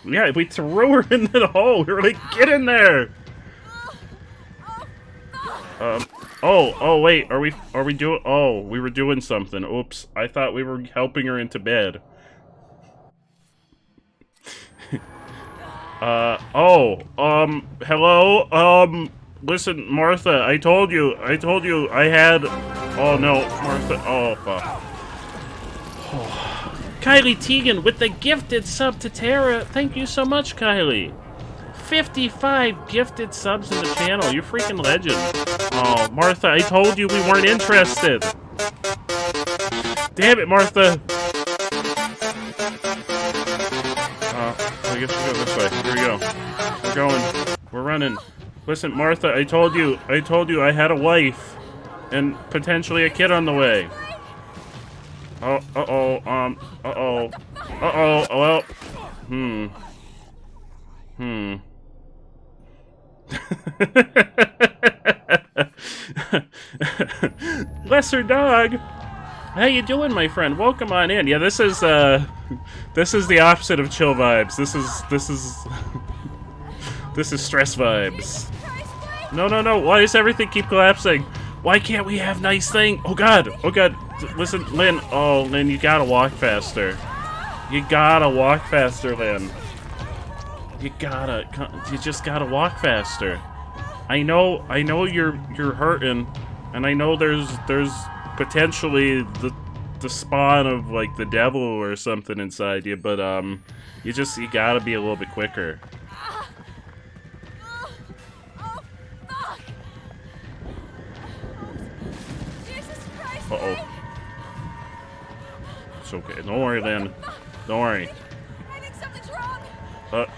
[SPEAKER 1] Yeah, we threw her into the hole. We were like, get in there. Oh, wait. Are we doing? Oh, we were doing something. Oops. I thought we were helping her into bed. Hello? Listen, Martha, I told you I had... Oh, no, Martha, oh, fuck. Oh. Kylie Teagan with the gifted sub to Tara. Thank you so much, Kylie. 55 gifted subs in the channel. You're freaking legend. Oh, Martha, I told you we weren't interested. Damn it, Martha. I guess we go this way. Here we go. We're going. We're running. Listen, Martha, I told you I had a wife and potentially a kid on the way. Oh, well. Lesser Dog. How you doing, my friend? Welcome on in. Yeah, this is the opposite of chill vibes. This is stress vibes. No. Why does everything keep collapsing? Why can't we have nice things? Oh god. Listen, Lynn. Oh, Lynn, you gotta walk faster. You gotta walk faster, Lynn. You just gotta walk faster. I know you're hurting, and I know there's potentially the spawn of like the devil or something inside you, but you gotta be a little bit quicker. Uh-oh. It's okay. Don't worry, Lynn. Don't worry.
[SPEAKER 9] I think something's wrong.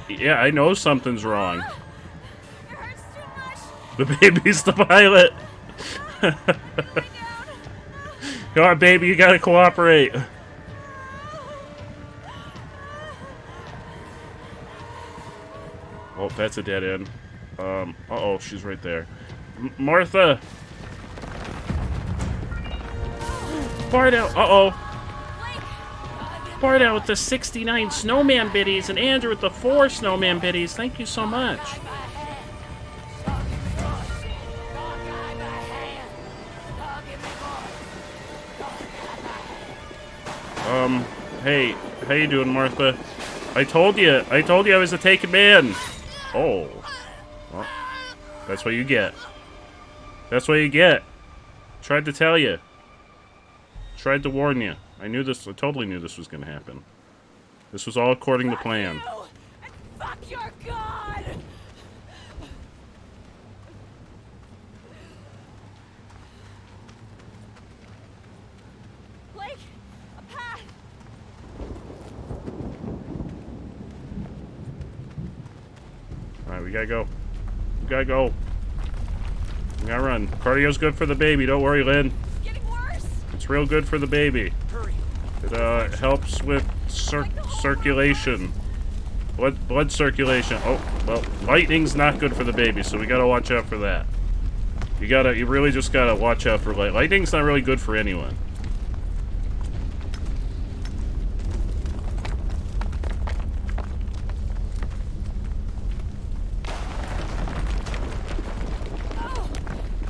[SPEAKER 1] Yeah, I know something's wrong.
[SPEAKER 9] It hurts too much.
[SPEAKER 1] The baby's the pilot. Come on, baby, you gotta cooperate. Oh, that's a dead end. Uh-oh, she's right there. Martha! Bard out! Uh-oh! Barda with the 69 snowman biddies and Andrew with the 4 snowman biddies. Thank you so much. Hey, how you doing, Martha? I told you I was a taken man. Oh. Well, that's what you get. That's what you get. Tried to tell you. Tried to warn you. I totally knew this was gonna happen. This was all according to plan.
[SPEAKER 12] Fuck your god! Blake, a path!
[SPEAKER 1] Alright, we gotta go. We gotta go. We gotta run. Cardio's good for the baby, don't worry, Lynn.
[SPEAKER 12] It's getting worse!
[SPEAKER 1] It's real good for the baby.
[SPEAKER 11] Hurry.
[SPEAKER 1] It helps with circulation. Blood circulation. Oh, well, lightning's not good for the baby, so we gotta watch out for that. You really just gotta watch out for lightning's not really good for anyone.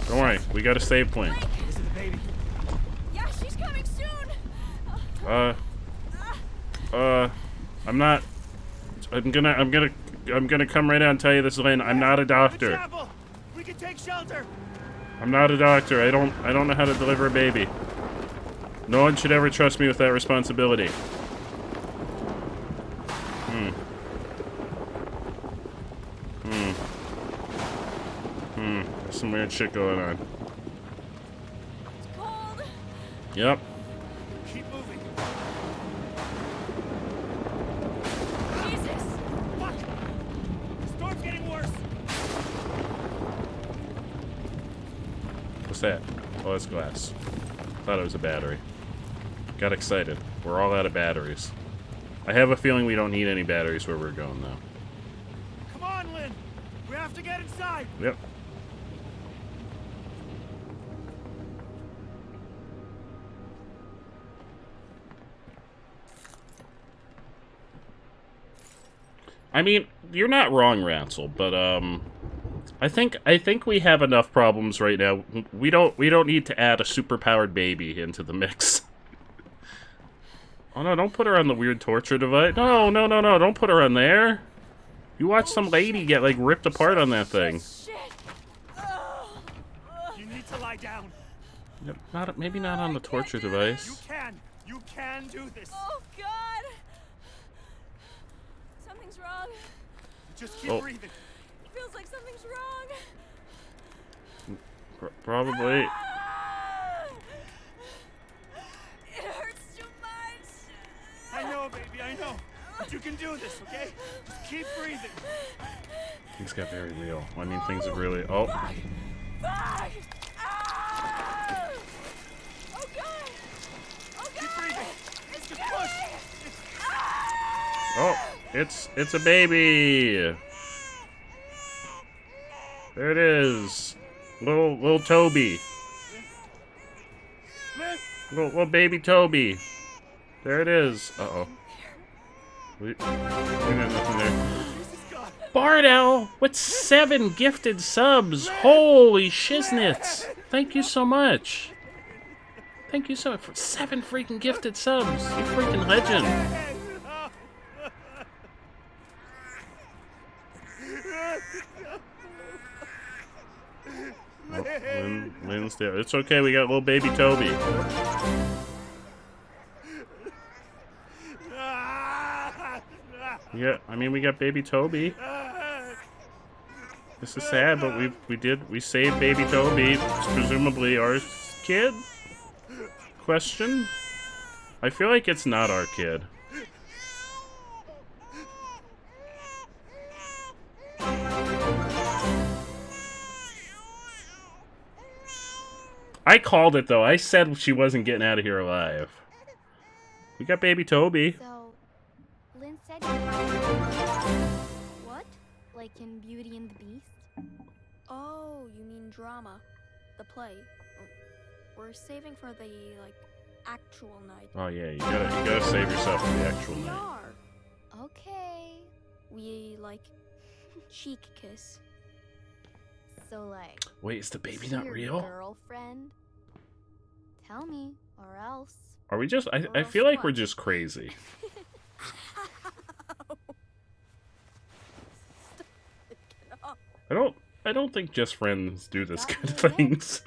[SPEAKER 1] Don't worry, we got a save point.
[SPEAKER 11] Is it the baby?
[SPEAKER 12] Yeah, she's coming soon!
[SPEAKER 1] I'm gonna come right out and tell you this, Lynn. I'm not a
[SPEAKER 11] The
[SPEAKER 1] doctor.
[SPEAKER 11] chapel! We can take shelter!
[SPEAKER 1] I'm not a doctor. I don't know how to deliver a baby. No one should ever trust me with that responsibility. There's some weird shit going on.
[SPEAKER 12] It's cold!
[SPEAKER 1] Yep.
[SPEAKER 11] Keep moving.
[SPEAKER 12] Jesus!
[SPEAKER 11] Fuck! The storm's getting worse!
[SPEAKER 1] What's that? Oh, that's glass. Thought it was a battery. Got excited. We're all out of batteries. I have a feeling we don't need any batteries where we're going, though.
[SPEAKER 11] Come on, Lynn! We have to get inside!
[SPEAKER 1] Yep. I mean, you're not wrong, Ransel, but I think we have enough problems right now. We don't need to add a superpowered baby into the mix. Oh no, don't put her on the weird torture device. No, don't put her on there. You watch some lady get like ripped apart on that thing.
[SPEAKER 11] You need to lie down.
[SPEAKER 1] Maybe not on the torture device.
[SPEAKER 11] You can do this.
[SPEAKER 12] Oh god! Something's wrong.
[SPEAKER 11] Just keep breathing.
[SPEAKER 12] It feels like something's wrong.
[SPEAKER 1] Probably.
[SPEAKER 12] It hurts too much.
[SPEAKER 11] I know, baby, I know. But you can do this, okay? Just keep breathing.
[SPEAKER 1] Things got very real. I mean, things have really... Oh.
[SPEAKER 12] Fuck! Ah! Oh god! Oh god!
[SPEAKER 11] Keep breathing.
[SPEAKER 12] It's
[SPEAKER 11] Just push.
[SPEAKER 1] Oh, it's a baby. There it is. Little Toby. Little baby Toby. There it is. Uh-oh. We got nothing there. Bardell with 7 gifted subs. Holy shiznits. Thank you so much. Thank you so much for 7 freaking gifted subs. You freaking legend. Oh, Lynn's there. It's okay, we got little baby Toby. Yeah, I mean we got baby Toby. This is sad, but we saved baby Toby. It's presumably our kid? Question? I feel like it's not our kid. I called it though. I said she wasn't getting out of here alive. We got baby Toby.
[SPEAKER 7] So, Lynn said what? Like in Beauty and the Beast?
[SPEAKER 9] Oh, you mean drama. The play. We're saving for the, actual night.
[SPEAKER 1] Oh yeah, you gotta save yourself for the actual
[SPEAKER 9] We
[SPEAKER 1] night.
[SPEAKER 9] are. Okay. We like cheek kiss.
[SPEAKER 7] So, like,
[SPEAKER 1] Wait, is the baby
[SPEAKER 7] is
[SPEAKER 1] not
[SPEAKER 7] your
[SPEAKER 1] real?
[SPEAKER 7] girlfriend? Tell me, or else.
[SPEAKER 1] Are we just? I
[SPEAKER 7] Or
[SPEAKER 1] feel
[SPEAKER 7] else
[SPEAKER 1] like we're
[SPEAKER 7] what?
[SPEAKER 1] just crazy. I don't think just friends do this kind of things.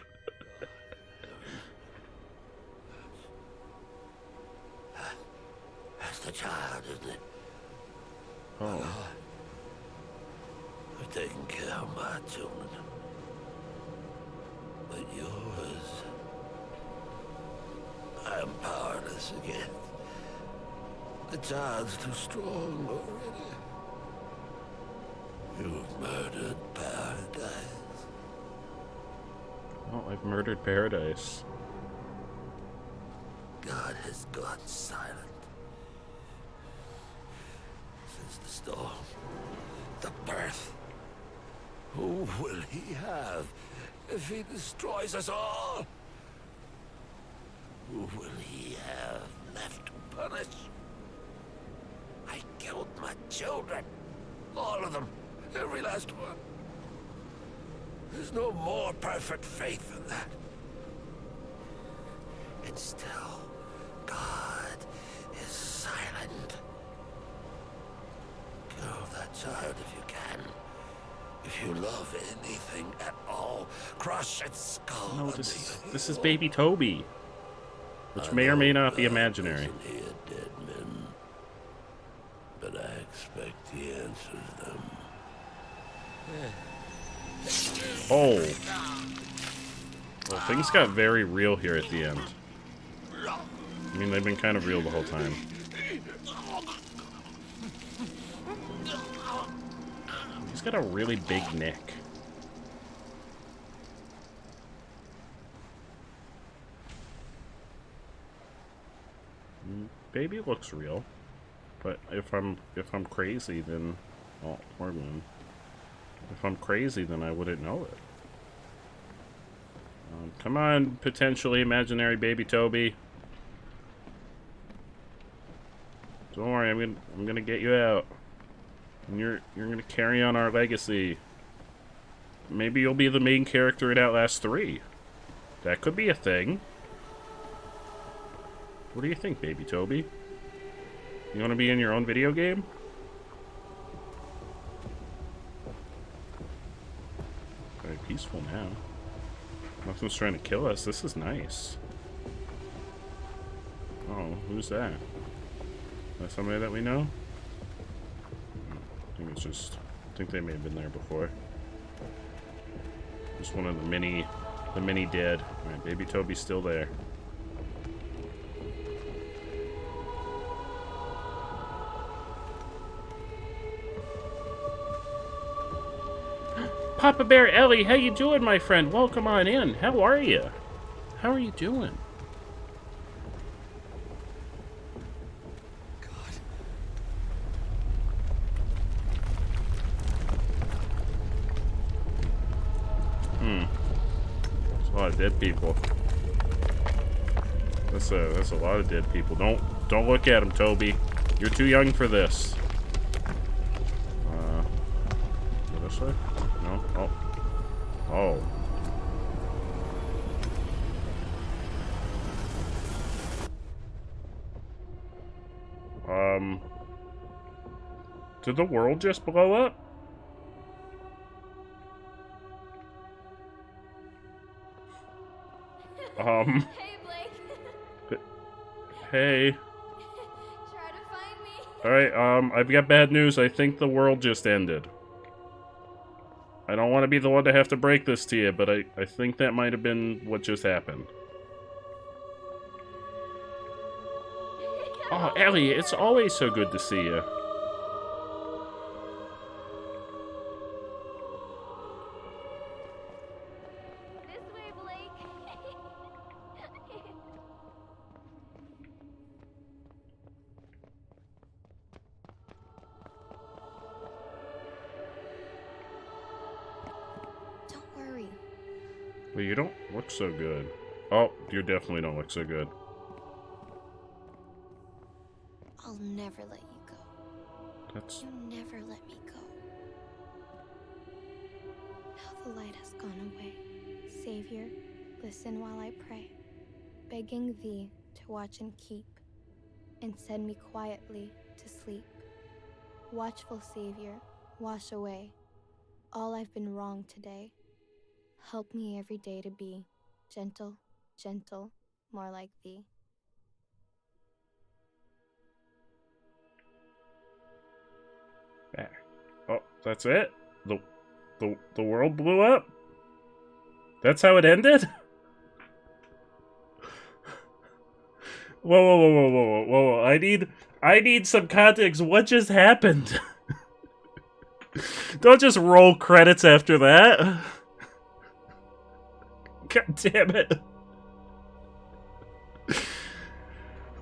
[SPEAKER 13] That's the child, isn't it?
[SPEAKER 1] Oh.
[SPEAKER 13] I've taken care of my children. But yours... I am powerless again. The child's too strong already. You've murdered paradise.
[SPEAKER 1] Oh, I've murdered paradise.
[SPEAKER 13] God has gone silent. Since the storm, the birth. Who will he have if he destroys us all? Who will he have left to punish? I killed my children. All of them. Every last one. There's no more perfect faith than that. And still, God is silent. Kill that child if you can. If you love anything at all, crush its skull.
[SPEAKER 1] No, this is baby Toby. Which may or may not be imaginary.
[SPEAKER 13] Here, dead men. But I expect he answers them.
[SPEAKER 1] Oh. Well, things got very real here at the end. I mean, they've been kind of real the whole time. He's got a really big neck. Baby looks real, but if I'm crazy, then if I'm crazy, then I wouldn't know it. Come on, potentially imaginary baby Toby. Don't worry, I'm gonna get you out, and you're gonna carry on our legacy. Maybe you'll be the main character in Outlast 3. That could be a thing. What do you think, baby Toby? You want to be in your own video game? Very peaceful now. Nothing's trying to kill us. This is nice. Oh, who's that? Is that somebody that we know? I think it's just... I think they may have been there before. Just one of the mini dead. Alright, baby Toby's still there. Papa Bear Ellie, how you doing, my friend? Welcome on in. How are you? How are you doing? There's a lot of dead people. That's a lot of dead people. Don't look at him, Toby. You're too young for this. Go this way? No? Oh. Oh. Did the world just blow up?
[SPEAKER 12] Hey, Blake.
[SPEAKER 1] Hey.
[SPEAKER 12] Try to find me.
[SPEAKER 1] Alright, I've got bad news. I think the world just ended. I don't want to be the one to have to break this to you, but I think that might have been what just happened. Oh, Ellie, it's always so good to see you.
[SPEAKER 12] This way, Blake.
[SPEAKER 7] Don't worry.
[SPEAKER 1] Well, you don't look so good. Oh, you definitely don't look so good.
[SPEAKER 9] I'll never let you go.
[SPEAKER 1] That's...
[SPEAKER 9] You never let me go. Now the light has gone away. Savior, listen while I pray, begging thee to watch and keep, and send me quietly to sleep. Watchful Savior, wash away all I've been wrong today. Help me every day to be gentle, gentle, more like thee.
[SPEAKER 1] There. Oh, that's it? The world blew up? That's how it ended? Whoa. I need some context. What just happened? Don't just roll credits after that. God damn it.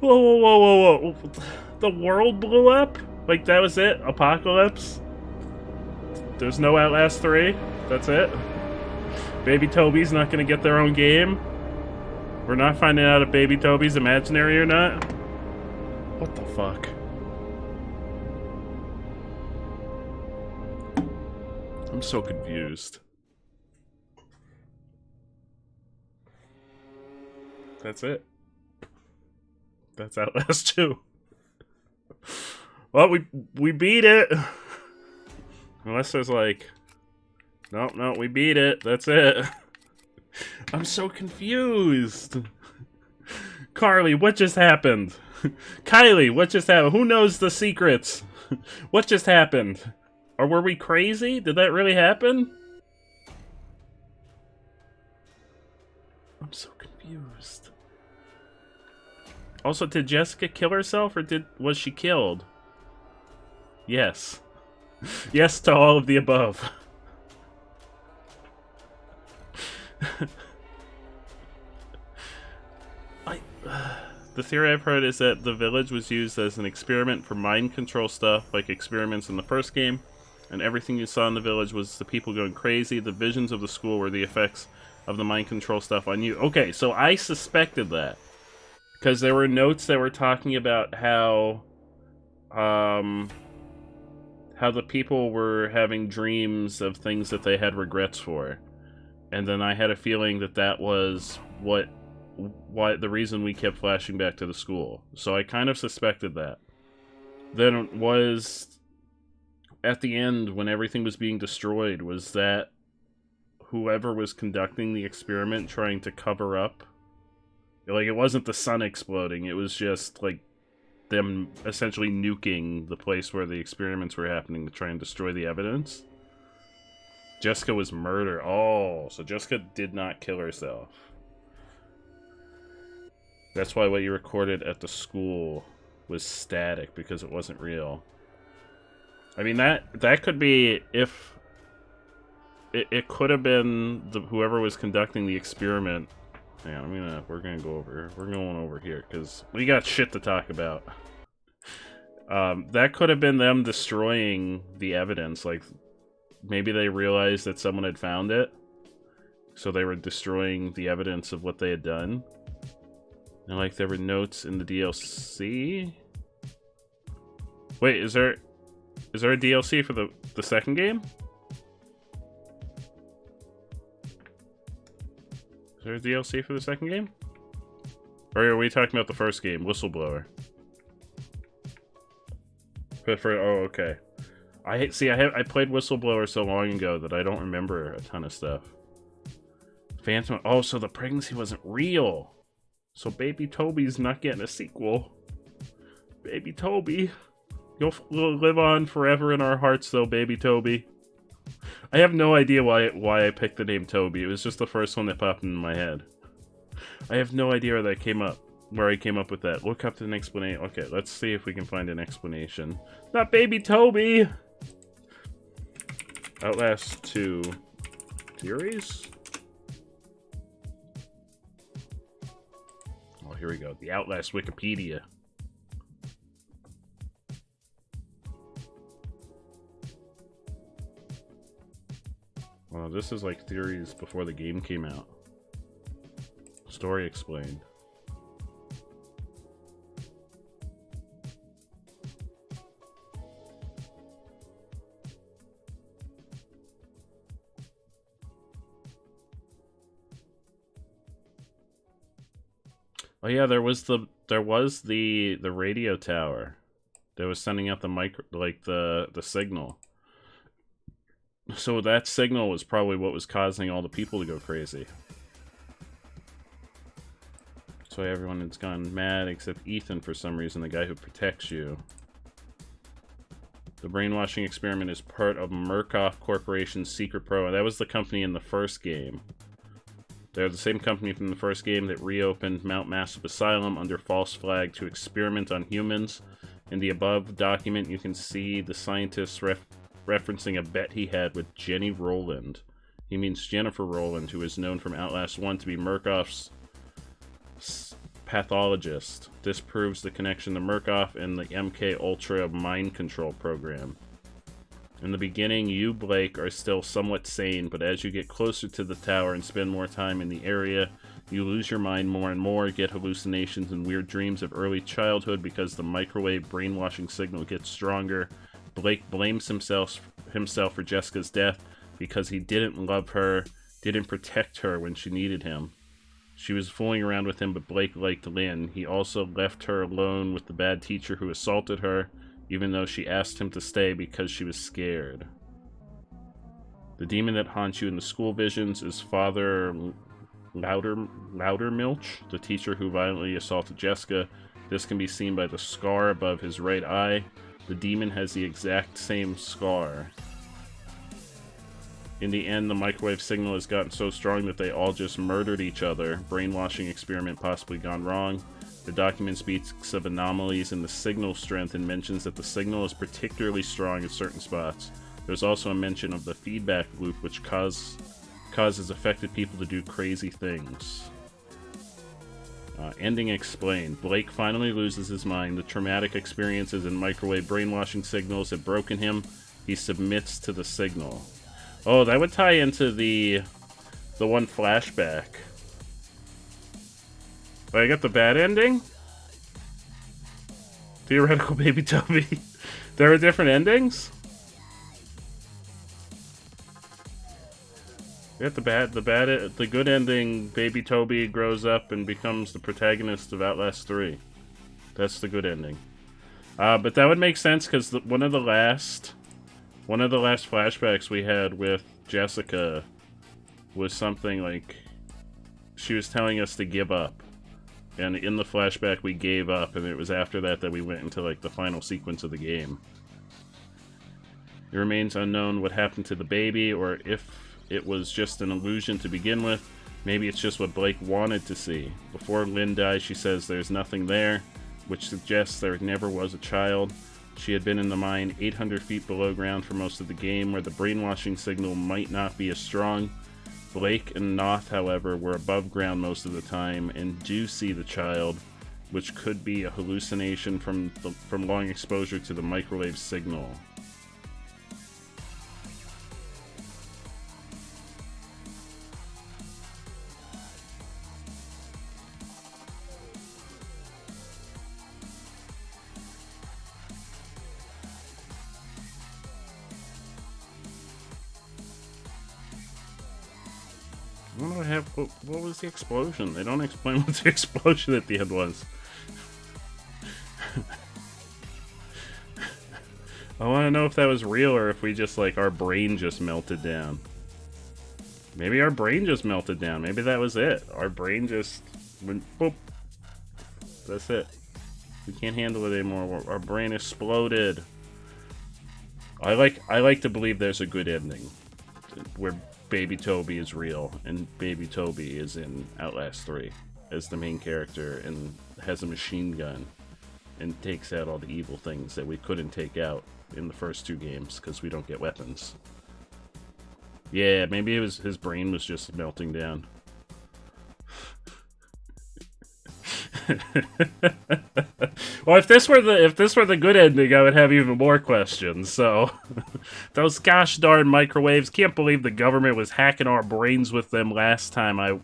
[SPEAKER 1] Whoa. The world blew up? Like, that was it? Apocalypse? There's no Outlast 3? That's it? Baby Toby's not gonna get their own game? We're not finding out if Baby Toby's imaginary or not? What the fuck? I'm so confused. That's it. That's Outlast 2. Well, we beat it. Unless there's like... No, we beat it. That's it. I'm so confused. Carly, what just happened? Kylie, what just happened? Who knows the secrets? What just happened? Or were we crazy? Did that really happen? I'm so confused. Also, did Jessica kill herself or was she killed? Yes. Yes to all of the above. The theory I've heard is that the village was used as an experiment for mind control stuff, like experiments in the first game, and everything you saw in the village was the people going crazy. The visions of the school were the effects of the mind control stuff on you. Okay, so I suspected that. Because there were notes that were talking about how the people were having dreams of things that they had regrets for. And then I had a feeling that that was why the reason we kept flashing back to the school. So I kind of suspected that. Then it was at the end when everything was being destroyed, was that whoever was conducting the experiment trying to cover up. Like, it wasn't the sun exploding, it was just like them essentially nuking the place where the experiments were happening to try and destroy the evidence. Jessica was murdered. Oh, so Jessica did not kill herself. That's why what you recorded at the school was static, because it wasn't real. I mean, that could be if... It could have been whoever was conducting the experiment. Yeah, we're going over here, because we got shit to talk about. That could have been them destroying the evidence, like... Maybe they realized that someone had found it, so they were destroying the evidence of what they had done. And like there were notes in the DLC. Wait, is there a DLC for the second game? Is there a DLC for the second game? Or are we talking about the first game, Whistleblower? Oh, okay. I played Whistleblower so long ago that I don't remember a ton of stuff. Phantom. Oh, so the pregnancy wasn't real. So Baby Toby's not getting a sequel. Baby Toby, you'll live on forever in our hearts, though, Baby Toby. I have no idea why I picked the name Toby. It was just the first one that popped into my head. I have no idea where that came up. Where I came up with that. Look up an explanation. Okay, let's see if we can find an explanation. Not Baby Toby! Outlast 2 theories? Oh, here we go. The Outlast Wikipedia. Well, this is like theories before the game came out. Story explained. Oh yeah, there was the radio tower that was sending out the signal. So that signal was probably what was causing all the people to go crazy. So everyone has gone mad except Ethan for some reason, the guy who protects you. The brainwashing experiment is part of Murkoff Corporation's Secret Pro. That was the company in the first game. They're the same company from the first game that reopened Mount Massive Asylum under false flag to experiment on humans. In the above document, you can see the scientists referencing a bet he had with Jenny Rowland. He means Jennifer Rowland, who is known from Outlast 1 to be Murkoff's pathologist. This proves the connection to Murkoff and the MK Ultra mind control program. In the beginning, you, Blake, are still somewhat sane, but as you get closer to the tower and spend more time in the area, you lose your mind more and more, get hallucinations and weird dreams of early childhood because the microwave brainwashing signal gets stronger. Blake blames himself for Jessica's death because he didn't love her, didn't protect her when she needed him. She was fooling around with him, but Blake liked Lynn. He also left her alone with the bad teacher who assaulted her, even though she asked him to stay because she was scared. The demon that haunts you in the school visions is Father Loudermilch, the teacher who violently assaulted Jessica. This can be seen by the scar above his right eye. The demon has the exact same scar. In the end, the microwave signal has gotten so strong that they all just murdered each other. Brainwashing experiment possibly gone wrong. The document speaks of anomalies in the signal strength and mentions that the signal is particularly strong at certain spots. There's also a mention of the feedback loop, which causes affected people to do crazy things. Ending explained. Blake finally loses his mind. The traumatic experiences and microwave brainwashing signals have broken him. He submits to the signal. Oh, that would tie into the one flashback. Oh, I got the bad ending? Theoretical Baby Toby. There are different endings? We got the good ending. Baby Toby grows up and becomes the protagonist of Outlast 3. That's the good ending. But that would make sense because one of the last flashbacks we had with Jessica was something like she was telling us to give up, and in the flashback we gave up, and it was after that we went into like the final sequence of the game. It remains unknown what happened to the baby, or if it was just an illusion to begin with. Maybe it's just what Blake wanted to see. Before Lynn dies, she says there's nothing there, which suggests there never was a child. She had been in the mine 800 feet below ground for most of the game, where the brainwashing signal might not be as strong. Blake and Noth, however, were above ground most of the time and do see the child, which could be a hallucination from long exposure to the microwave signal. What was the explosion? They don't explain what the explosion at the end was. I want to know if that was real or if we just, like, our brain just melted down. Maybe our brain just melted down. Maybe that was it. Our brain just went boop. That's it. We can't handle it anymore. Our brain exploded. I like to believe there's a good ending where Baby Toby is real, and Baby Toby is in Outlast 3 as the main character and has a machine gun and takes out all the evil things that we couldn't take out in the first two games because we don't get weapons. Yeah, maybe it was his brain was just melting down. Well, if this were the good ending, I would have even more questions. So, those gosh darn microwaves! Can't believe the government was hacking our brains with them last time I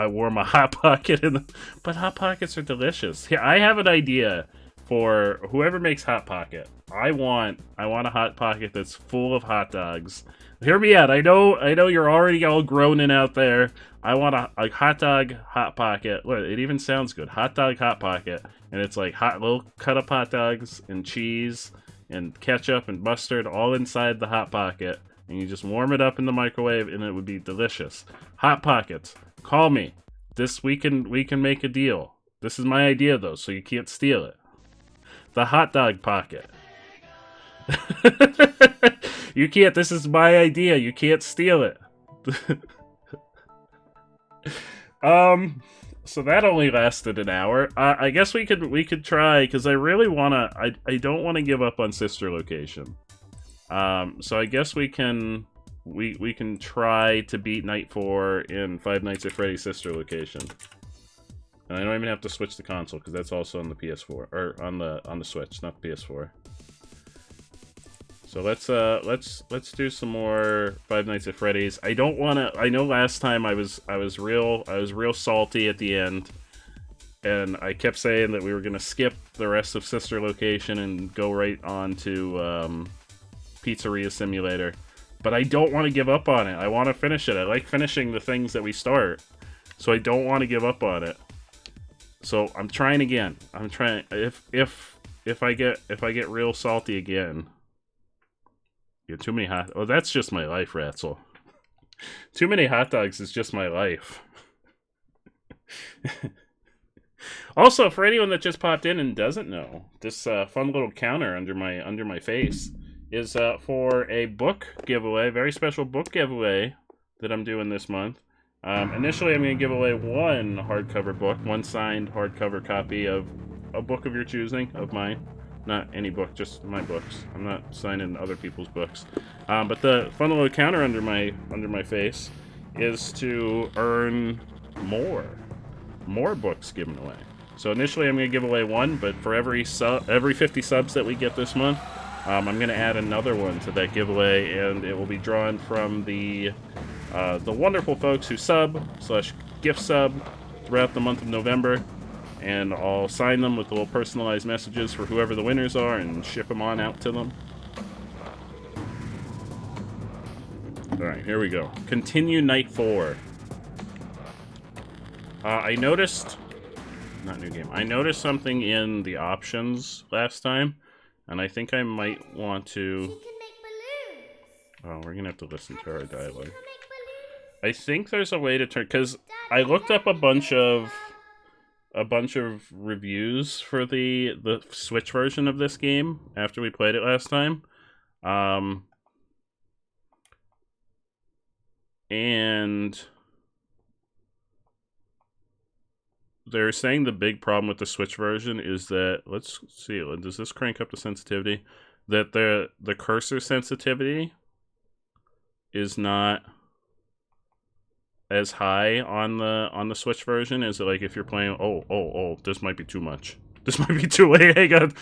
[SPEAKER 1] wore my Hot Pocket in them. But Hot Pockets are delicious. Yeah, I have an idea for whoever makes Hot Pocket. I want a Hot Pocket that's full of hot dogs. Hear me out. I know you're already all groaning out there. I want a hot dog hot pocket. Look, it even sounds good. Hot dog hot pocket, and it's like little cut up hot dogs and cheese and ketchup and mustard all inside the hot pocket, and you just warm it up in the microwave, and it would be delicious. Hot Pockets, call me. We can make a deal. This is my idea though, so you can't steal it. The hot dog pocket. You can't. This is my idea. You can't steal it. So that only lasted an hour. I guess we could try, because I really wanna. I don't want to give up on Sister Location. So I guess we can try to beat Night 4 in Five Nights at Freddy's Sister Location. And I don't even have to switch the console, because that's also on the PS4 or on the Switch, not the PS4. So let's do some more Five Nights at Freddy's. I don't want to. I know last time I was real salty at the end, and I kept saying that we were gonna skip the rest of Sister Location and go right on to Pizzeria Simulator. But I don't want to give up on it. I want to finish it. I like finishing the things that we start, so I don't want to give up on it. So I'm trying again. I'm trying. If I get real salty again. Yeah, too many hot... Oh, that's just my life, Ratzel. Too many hot dogs is just my life. Also, for anyone that just popped in and doesn't know, this fun little counter under my face is for a book giveaway, very special book giveaway that I'm doing this month. Initially, I'm going to give away one hardcover book, one signed hardcover copy of a book of your choosing, of mine. Not any book, just my books. I'm not signing other people's books. But the fun little counter under my face is to earn more books given away. So initially I'm going to give away one, but for every 50 subs that we get this month, I'm going to add another one to that giveaway, and it will be drawn from the wonderful folks who sub/gift sub throughout the month of November. And I'll sign them with little personalized messages for whoever the winners are and ship them on out to them. Alright, here we go. Continue Night 4. I noticed... Not new game. I noticed something in the options last time, and I think I might want to... Oh, we're gonna have to listen to our dialogue. I think there's a way to turn... Because I looked up a bunch of reviews for the Switch version of this game after we played it last time. And they're saying the big problem with the Switch version is that, let's see, does this crank up the sensitivity? That the cursor sensitivity is not as high on the Switch version as like if you're playing. Oh, this might be too much. This might be too late. Hang on.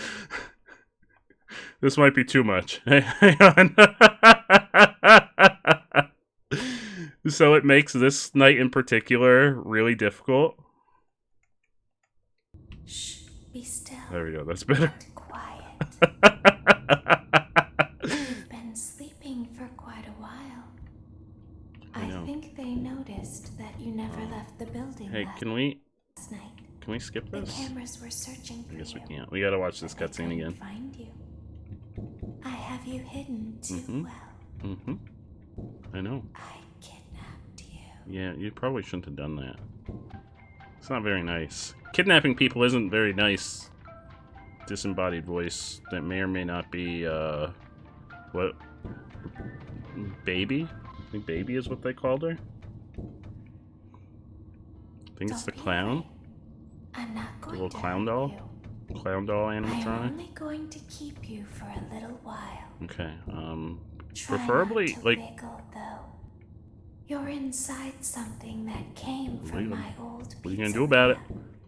[SPEAKER 1] This might be too much. Hang on. So it makes this night in particular really difficult.
[SPEAKER 14] Shh, be still.
[SPEAKER 1] There we go. That's better.
[SPEAKER 14] Quiet. You've been sleeping for quite a while. I think they noticed that you never left the building.
[SPEAKER 1] Hey,
[SPEAKER 14] last
[SPEAKER 1] can we skip
[SPEAKER 14] The
[SPEAKER 1] this?
[SPEAKER 14] cameras were searching for
[SPEAKER 1] I guess we
[SPEAKER 14] you,
[SPEAKER 1] can't. We gotta watch this cutscene again.
[SPEAKER 14] find you. I have you hidden too well.
[SPEAKER 1] I know.
[SPEAKER 14] I kidnapped you.
[SPEAKER 1] Yeah, you probably shouldn't have done that. It's not very nice. Kidnapping people isn't very nice. Disembodied voice that may or may not be, what? Baby? I think Baby is what they called her. I think it's the clown.
[SPEAKER 14] I'm not going
[SPEAKER 1] The little
[SPEAKER 14] to
[SPEAKER 1] clown
[SPEAKER 14] hurt
[SPEAKER 1] doll.
[SPEAKER 14] you.
[SPEAKER 1] Clown doll
[SPEAKER 14] I'm
[SPEAKER 1] animatronic.
[SPEAKER 14] only going to keep you for a little while.
[SPEAKER 1] Okay.
[SPEAKER 14] Try
[SPEAKER 1] Preferably
[SPEAKER 14] not to
[SPEAKER 1] like.
[SPEAKER 14] wiggle, though. You're inside something that came from my old
[SPEAKER 1] What are you gonna do about it?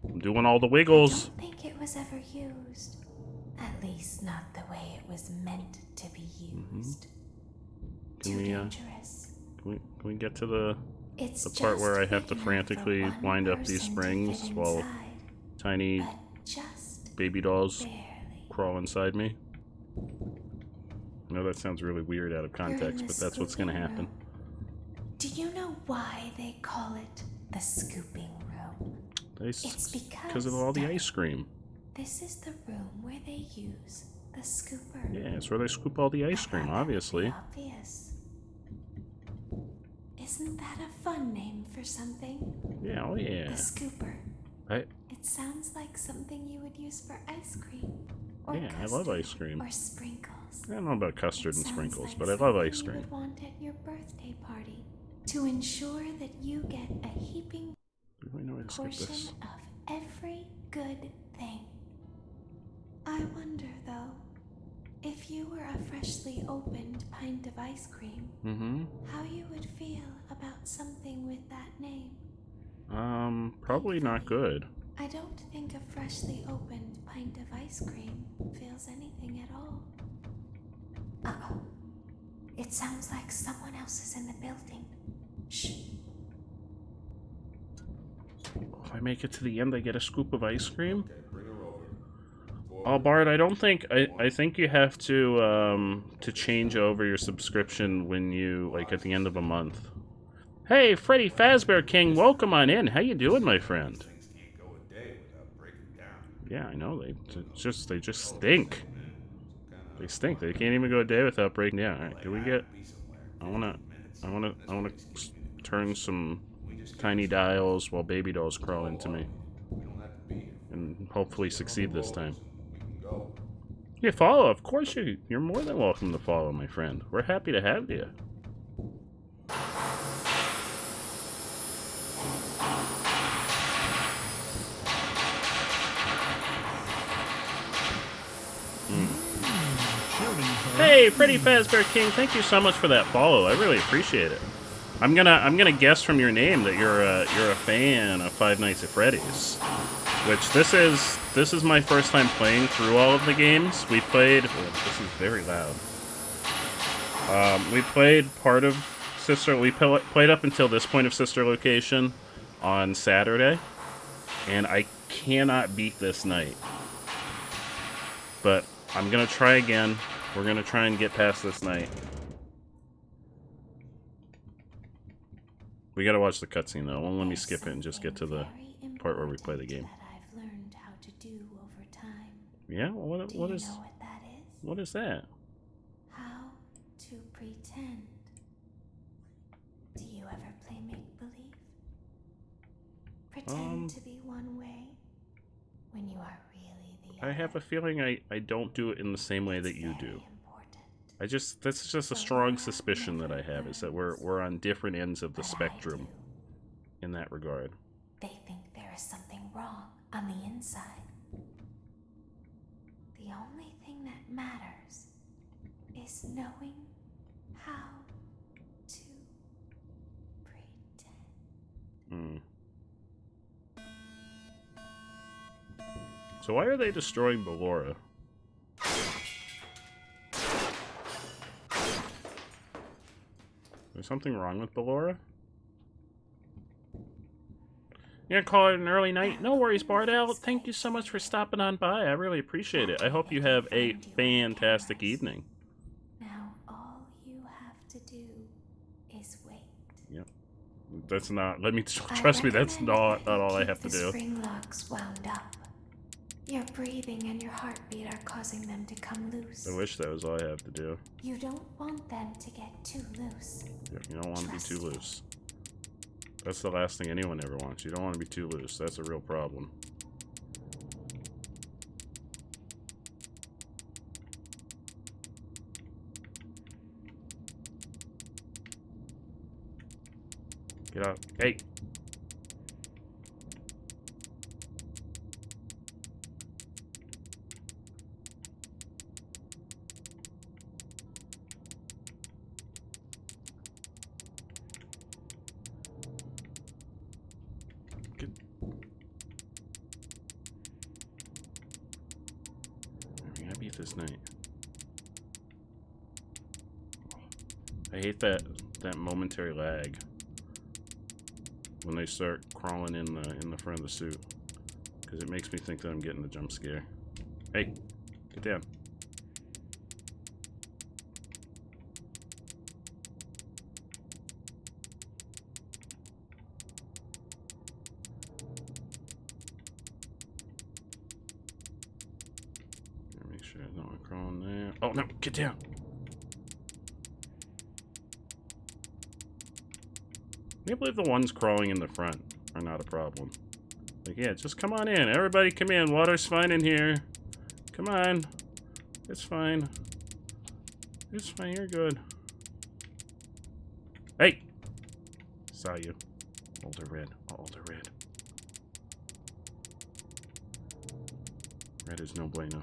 [SPEAKER 1] I'm doing all the wiggles.
[SPEAKER 14] I don't think it was ever used. At least not the way it was meant to be used.
[SPEAKER 1] Can we
[SPEAKER 14] dangerous.
[SPEAKER 1] Can we get to the
[SPEAKER 14] It's
[SPEAKER 1] part where I
[SPEAKER 14] just
[SPEAKER 1] have to
[SPEAKER 14] big enough
[SPEAKER 1] frantically
[SPEAKER 14] for one
[SPEAKER 1] wind up these
[SPEAKER 14] person to
[SPEAKER 1] springs
[SPEAKER 14] fit
[SPEAKER 1] while
[SPEAKER 14] inside,
[SPEAKER 1] tiny
[SPEAKER 14] just
[SPEAKER 1] baby dolls crawl inside me? I know that sounds really weird out of context, but that's what's gonna happen.
[SPEAKER 14] Do you know why they call it the scooping room? It's
[SPEAKER 1] because of all the ice cream.
[SPEAKER 14] This is the room where they use the scooper.
[SPEAKER 1] Yeah, it's where they scoop all the ice cream, obviously.
[SPEAKER 14] Obvious. Isn't that a fun name for something?
[SPEAKER 1] Yeah, oh yeah.
[SPEAKER 14] The scooper.
[SPEAKER 1] Right?
[SPEAKER 14] It sounds like something you would use for ice cream. Or
[SPEAKER 1] Yeah, I love ice cream.
[SPEAKER 14] Or sprinkles.
[SPEAKER 1] I don't know about custard and sprinkles,
[SPEAKER 14] Like
[SPEAKER 1] but I love ice
[SPEAKER 14] something
[SPEAKER 1] cream.
[SPEAKER 14] You would want at your birthday party to ensure that you get a heaping portion of every good thing. I wonder though, if you were a freshly opened pint of ice cream, how you would feel about something with that name.
[SPEAKER 1] Probably not good.
[SPEAKER 14] I don't think a freshly opened pint of ice cream feels anything at all. Uh-oh. It sounds like someone else is in the building. Shh.
[SPEAKER 1] If I make it to the end, I get a scoop of ice cream? Oh, Bart, I don't think... I think you have to change over your subscription when you... like, at the end of a month. Hey, Freddy Fazbear King, welcome on in. How you doing, my friend? Yeah, I know. They just stink. They stink. They can't even go a day without breaking down. All right, can we get? I wanna turn some tiny dials while baby dolls crawl into me, and hopefully succeed this time. Yeah, follow. Of course you're more than welcome to follow, my friend. We're happy to have you. Hey, Freddy Fazbear King, thank you so much for that follow. I really appreciate it. I'm gonna guess from your name that you're a fan of Five Nights at Freddy's, which this is my first time playing through all of the games. We played. Oh, this is very loud. We played part of Sister. We played up until this point of Sister Location on Saturday, and I cannot beat this night. But I'm gonna try again. We're gonna try and get past this night. We gotta watch the cutscene though. Won't let me skip it and just get to the part where we play the game.
[SPEAKER 14] I've learned how to do over time.
[SPEAKER 1] Yeah? Well, what is?
[SPEAKER 14] Know what that is?
[SPEAKER 1] What is that?
[SPEAKER 14] How to pretend. Do you ever play make-believe? Pretend to be one way when you are really the other.
[SPEAKER 1] I have a feeling I don't do it in the same way that you do. That's just a strong suspicion that I have, is that we're on different ends of the spectrum in that regard.
[SPEAKER 14] They think there is something wrong on the inside. The only thing that matters is knowing how to pretend.
[SPEAKER 1] So why are they destroying Ballora? Is something wrong with Ballora? You're gonna call it an early night? No worries, Bardell. Thank you so much for stopping on by. I really appreciate it. I hope you have a fantastic evening.
[SPEAKER 14] Now all you have to do is wait.
[SPEAKER 1] Yep. That's not. Let me trust me. That's not all I have to do.
[SPEAKER 14] The spring locks wound up. Your breathing and your heartbeat are causing them to come loose.
[SPEAKER 1] I wish that was all I have to do.
[SPEAKER 14] You don't want them to get too loose.
[SPEAKER 1] Yeah, you don't want to be too loose. That's the last thing anyone ever wants. You don't want to be too loose. That's a real problem. Get out. Hey! This night. I hate that momentary lag when they start crawling in the front of the suit, because it makes me think that I'm getting a jump scare. Hey, get down. Sure, no one crawling there. Oh no, get down. I can't believe the ones crawling in the front are not a problem. Like, yeah, just come on in. Everybody come in. Water's fine in here. Come on. It's fine. It's fine. You're good. Hey! Saw you. Oh, they're red. Oh, they're red. Red is no bueno.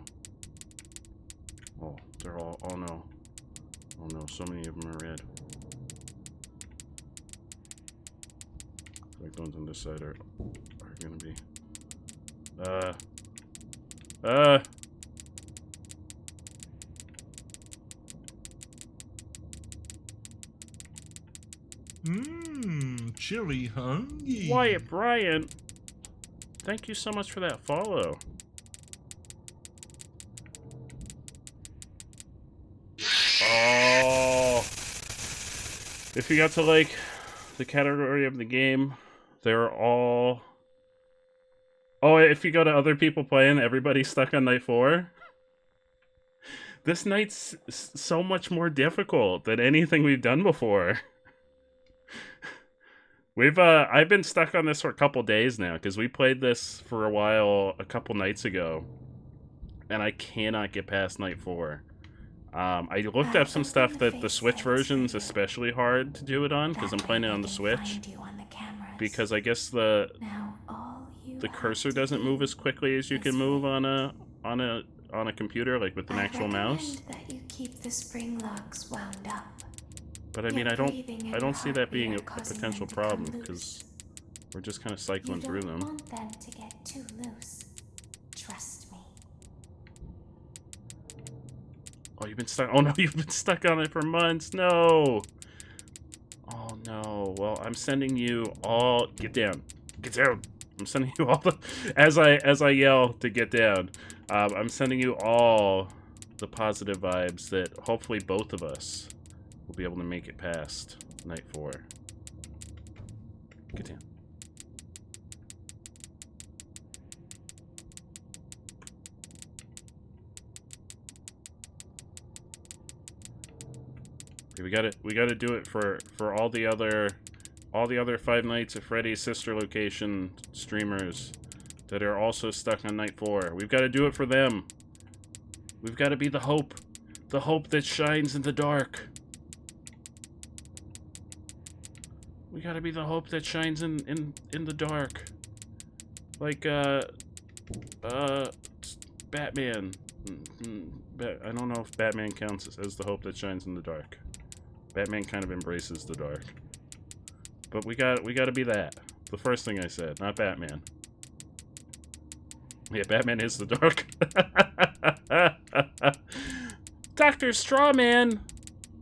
[SPEAKER 1] Oh, they're all... Oh, no. Oh, no. So many of them are red. Like, the ones on this side are gonna be...
[SPEAKER 15] Chili hungry.
[SPEAKER 1] Wyatt Bryant, thank you so much for that follow. Oh, if you got to like the category of the game, they're all... Oh, if you go to other people playing, everybody's stuck on night 4. This night's so much more difficult than anything we've done before. I've been stuck on this for a couple days now, because we played this for a while a couple nights ago, and I cannot get past night 4. I looked up some stuff that the Switch version's especially hard to do it on, because I'm playing it on the Switch. Because I guess the cursor doesn't move as quickly as you can move on a computer, like with an actual mouse.
[SPEAKER 14] That you keep the spring locks wound up.
[SPEAKER 1] But I mean, I don't see that being a potential problem, because we're just kind of cycling through them.
[SPEAKER 14] You don't want them to get too loose. Trust me.
[SPEAKER 1] Oh, you've been stuck. Oh no, you've been stuck on it for months. No. Oh no. Well, I'm sending you all. Get down. Get down. I'm sending you all the. As I yell to get down, I'm sending you all the positive vibes that hopefully both of us will be able to make it past night 4. Get down. We gotta do it for all the other Five Nights at Freddy's sister location streamers that are also stuck on night 4. We've got to do it for them. We've got to be the hope that shines in the dark. We gotta be the hope that shines in the dark. Like, Batman. I don't know if Batman counts as the hope that shines in the dark. Batman kind of embraces the dark. But we gotta be that. The first thing I said, not Batman. Yeah, Batman is the dark. Dr. Strawman!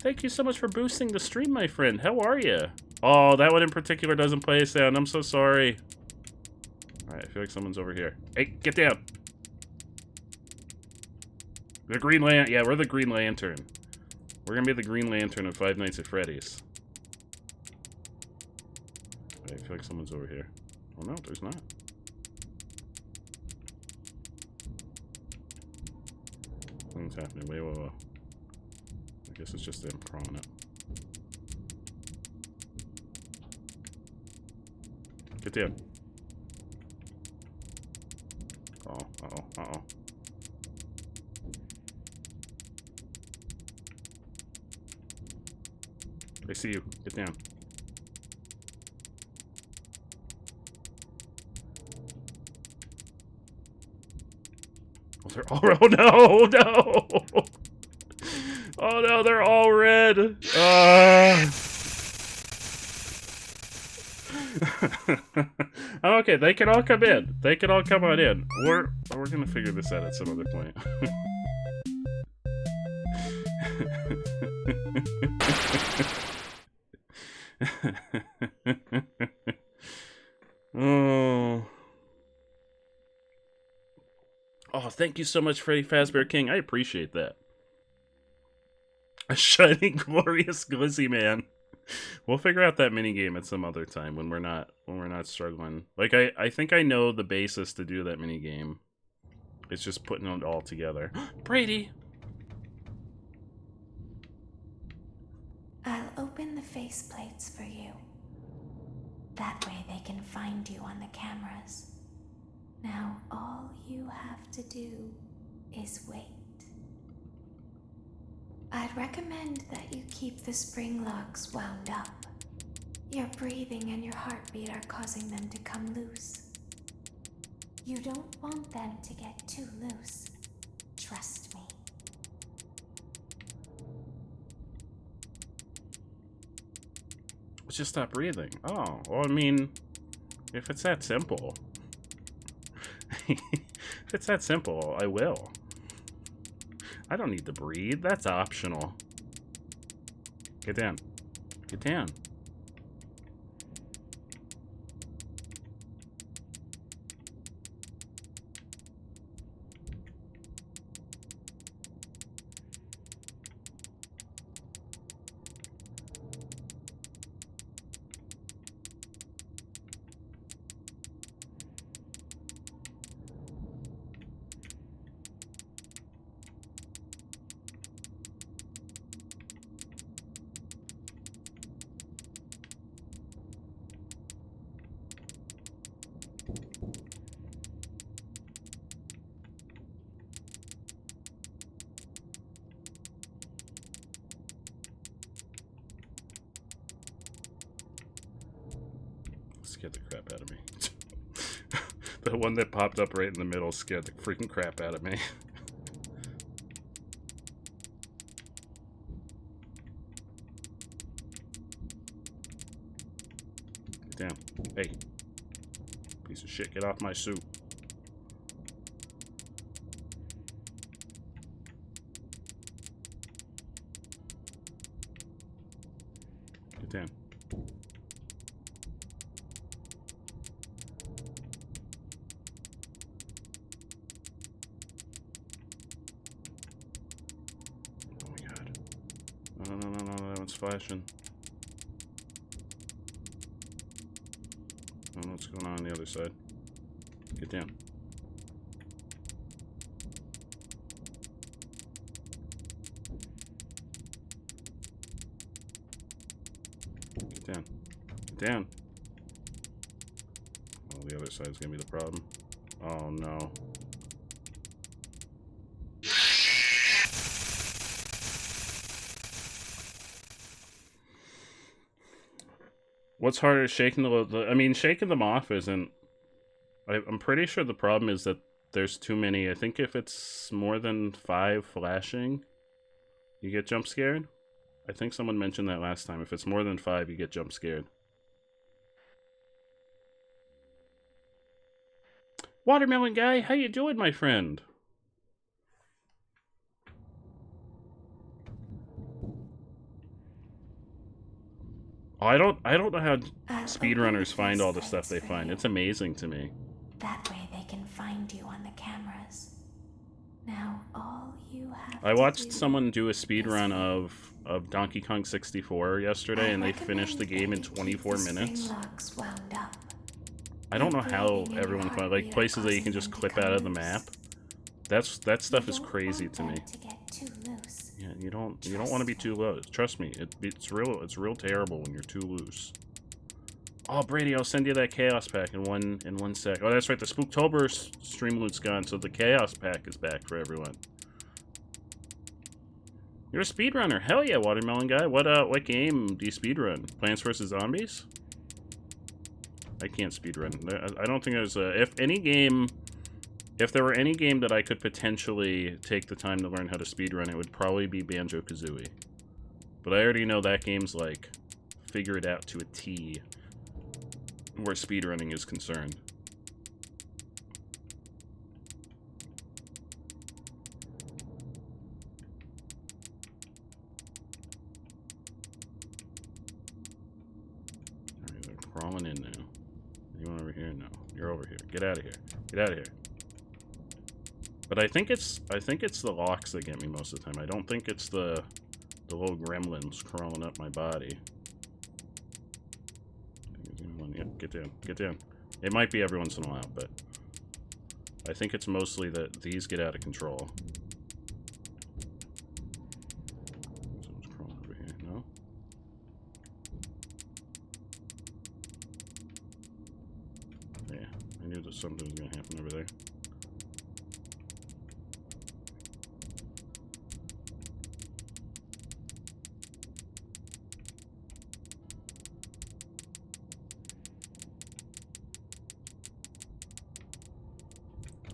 [SPEAKER 1] Thank you so much for boosting the stream, my friend. How are you? Oh, that one in particular doesn't play sound. I'm so sorry. Alright, I feel like someone's over here. Hey, get down! The Green Lantern. Yeah, we're the Green Lantern. We're gonna be the Green Lantern of Five Nights at Freddy's. Alright, I feel like someone's over here. Oh no, there's not. Something's happening. Wait, whoa, whoa. I guess it's just them crawling up. Get down. Uh-oh. I see you. Get down. Oh, they're all... Oh, no! Oh, no, they're all red! I'm okay, they can all come in. They can all come on in. We're gonna figure this out at some other point. Oh, thank you so much, Freddy Fazbear King. I appreciate that. A shining, glorious glizzy man. We'll figure out that minigame at some other time when we're not struggling. Like I think I know the basis to do that minigame. It's just putting it all together. Brady!
[SPEAKER 14] I'll open the faceplates for you. That way they can find you on the cameras. Now all you have to do is wait. I'd recommend that you keep the spring locks wound up. Your breathing and your heartbeat are causing them to come loose. You don't want them to get too loose. Trust me.
[SPEAKER 1] Just stop breathing. Oh, well, I mean, if it's that simple. If it's that simple, I will. I don't need to breathe. That's optional. Get down. Get down. Scared the crap out of me. The one that popped up right in the middle scared the freaking crap out of me. Get down. Hey. Piece of shit, get off my suit. Get down. Flashing. I don't know what's going on the other side. Get down. Get down. Get down. Oh, the other side's gonna be the problem. Oh no. What's harder, shaking I mean, shaking them off isn't... I'm pretty sure the problem is that there's too many. I think if it's more than 5 flashing, you get jump scared. I think someone mentioned that last time. If it's more than 5, you get jump scared. Watermelon guy, how you doing, my friend? I don't know how speedrunners find all the stuff they find. It's amazing to me.
[SPEAKER 14] That way they can find you on the cameras. Now all you have
[SPEAKER 1] I watched someone do a speedrun of Donkey Kong 64 yesterday, and they finished the game in 24 minutes. I don't know how everyone finds, like, places that you can just clip out of the map. That stuff is crazy to me. Yeah, you don't want to be too loose. Trust me, it's real terrible when you're too loose. Oh, Brady, I'll send you that Chaos Pack in one sec. Oh, that's right, the Spooktober stream loot's gone, so the Chaos Pack is back for everyone. You're a speedrunner. Hell yeah, Watermelon guy. What game do you speedrun? Plants vs. Zombies? I can't speedrun. I don't think there's if there were any game that I could potentially take the time to learn how to speedrun, it would probably be Banjo-Kazooie. But I already know that game's, like, figured out to a T where speedrunning is concerned. Alright, they're crawling in now. Anyone over here? No. You're over here. Get out of here. Get out of here. But I think it's the locks that get me most of the time. I don't think it's the little gremlins crawling up my body. Yep, get down. Get down. It might be every once in a while, but I think it's mostly that these get out of control. Someone's crawling over here. No? Yeah, I knew that something was going to happen over there.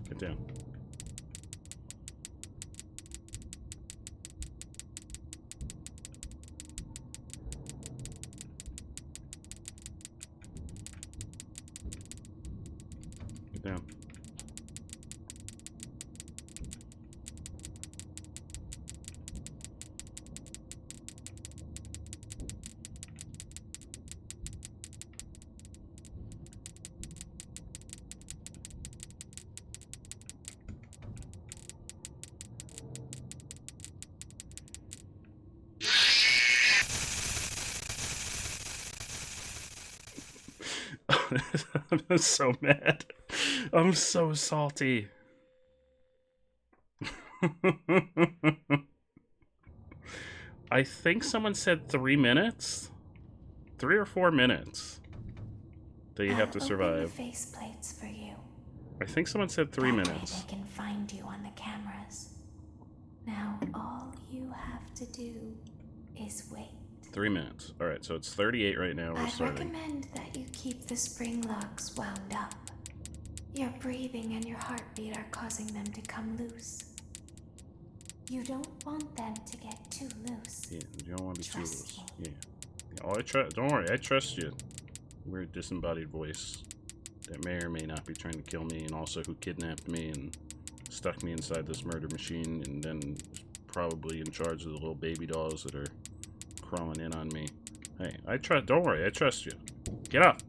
[SPEAKER 1] Get down. Get down. I'm so mad. I'm so salty. I think someone said 3 minutes? 3 or 4 minutes that you have to survive.
[SPEAKER 14] Faceplates for you.
[SPEAKER 1] I think someone said 3 minutes.
[SPEAKER 14] They can find you on the cameras. Now all you have to do is wait.
[SPEAKER 1] 3 minutes. Alright, so it's 38 right now. We're
[SPEAKER 14] I'd
[SPEAKER 1] starting.
[SPEAKER 14] recommend that you keep the spring locks wound up. Your breathing and your heartbeat are causing them to come loose. You don't want them to get too loose.
[SPEAKER 1] Yeah, you don't want to be too loose. Yeah. Oh, don't worry, I trust you. Weird disembodied voice that may or may not be trying to kill me, and also who kidnapped me and stuck me inside this murder machine, and then is probably in charge of the little baby dolls that are crawling in on me. Hey, don't worry, I trust you. Get up.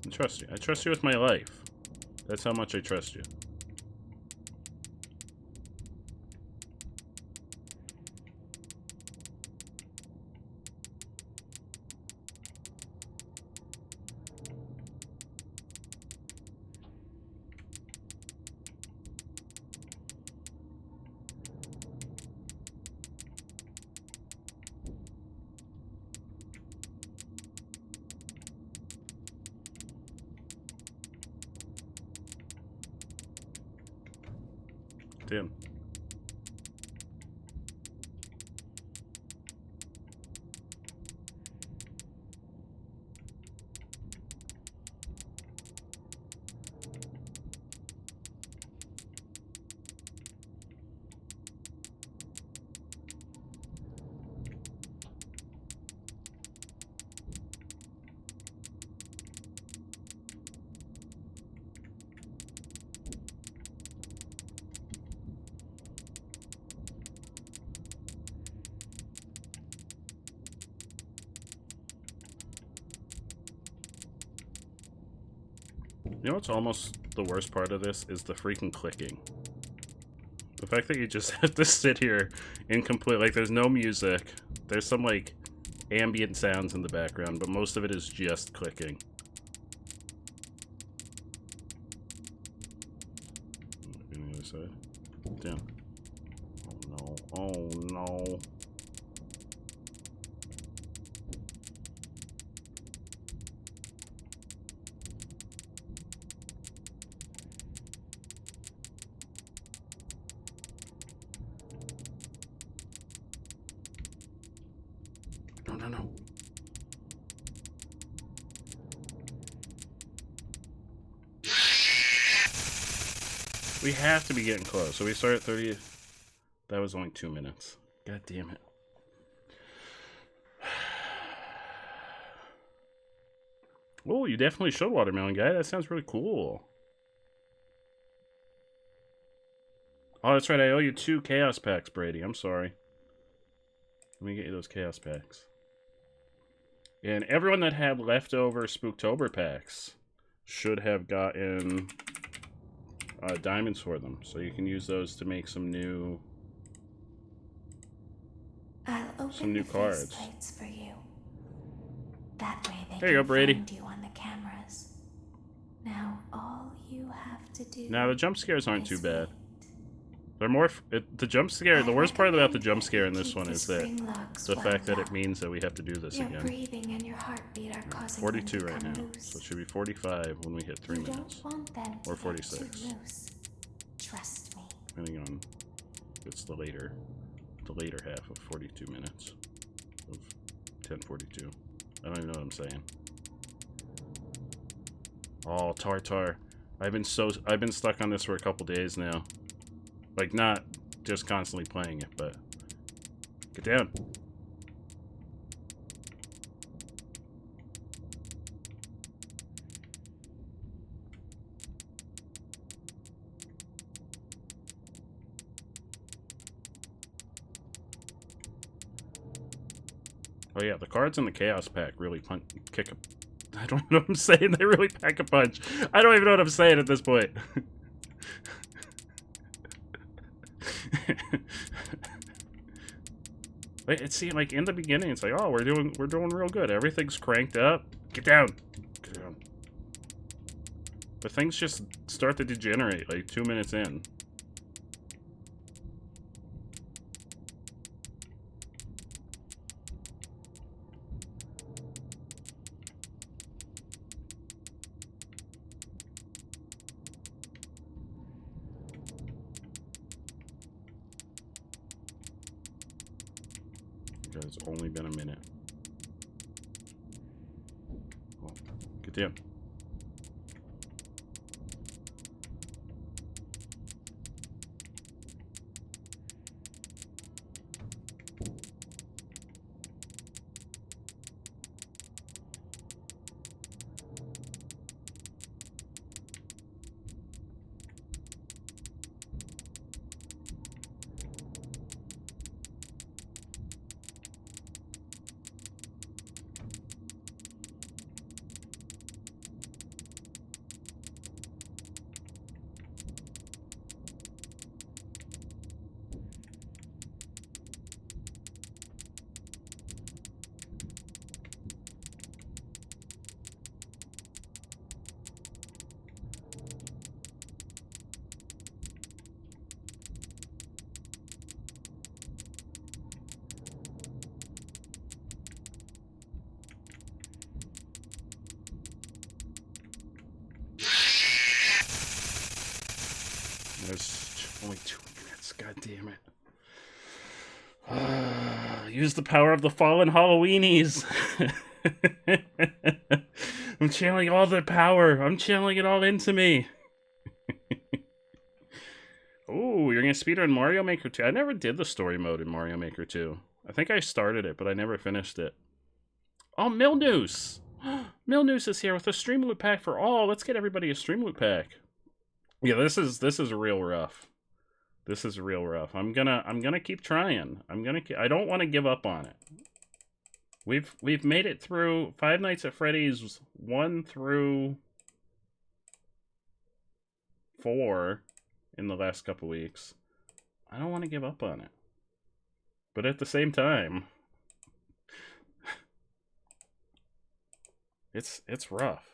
[SPEAKER 1] I trust you. I trust you with my life. That's how much I trust you. Damn. You know what's almost the worst part of this is the freaking clicking. The fact that you just have to sit here incomplete, like there's no music, there's some like ambient sounds in the background, but most of it is just clicking. On the other side. Damn. Oh no. Oh no. No. We have to be getting close. So we start at 30. That was only 2 minutes. God damn it. Oh, you definitely should, Watermelon Guy. That sounds really cool. Oh, that's right. I owe you 2 Chaos Packs, Brady. I'm sorry. Let me get you those Chaos Packs. And everyone that had leftover Spooktober packs should have gotten diamonds for them. So you can use those to make some new cards.
[SPEAKER 14] For you. That way they
[SPEAKER 1] there you go, Brady.
[SPEAKER 14] find you on the cameras. Now all you have to to do.
[SPEAKER 1] Now the jump scares aren't too bad. They're more the jump scare. The worst part about the jump scare in this one is that the fact that it means that we have to do this
[SPEAKER 14] Your
[SPEAKER 1] again.
[SPEAKER 14] breathing and your heartbeat are causing
[SPEAKER 1] 42
[SPEAKER 14] them to
[SPEAKER 1] right
[SPEAKER 14] come
[SPEAKER 1] now,
[SPEAKER 14] loose.
[SPEAKER 1] so it should be 45 when we hit 3
[SPEAKER 14] You
[SPEAKER 1] minutes,
[SPEAKER 14] don't want them to
[SPEAKER 1] or
[SPEAKER 14] get
[SPEAKER 1] 46,
[SPEAKER 14] too loose. Trust me.
[SPEAKER 1] depending on if it's the later half of 42 minutes of 10:42. I don't even know what I'm saying. Oh, Tartar. I've been stuck on this for a couple days now. Like, not just constantly playing it, but get down. Oh yeah, the cards in the Chaos Pack really kick a... I don't know what I'm saying. They really pack a punch. I don't even know what I'm saying at this point. It seemed like in the beginning, it's like, oh, we're doing real good. Everything's cranked up. Get down. Get down. But things just start to degenerate like 2 minutes in. It's only been a minute. Oh, get down. There's only 2 minutes. God damn it. Use the power of the fallen Halloweenies. I'm channeling all their power. I'm channeling it all into me. Oh, you're going to speedrun Mario Maker 2. I never did the story mode in Mario Maker 2. I think I started it, but I never finished it. Oh, Milnoose. Milnoose is here with a stream loot pack for all. Let's get everybody a stream loot pack. Yeah, this is real rough. This is real rough. I'm gonna keep trying. I don't want to give up on it. We've made it through Five Nights at Freddy's 1 through 4 in the last couple weeks. I don't want to give up on it. But at the same time, it's rough.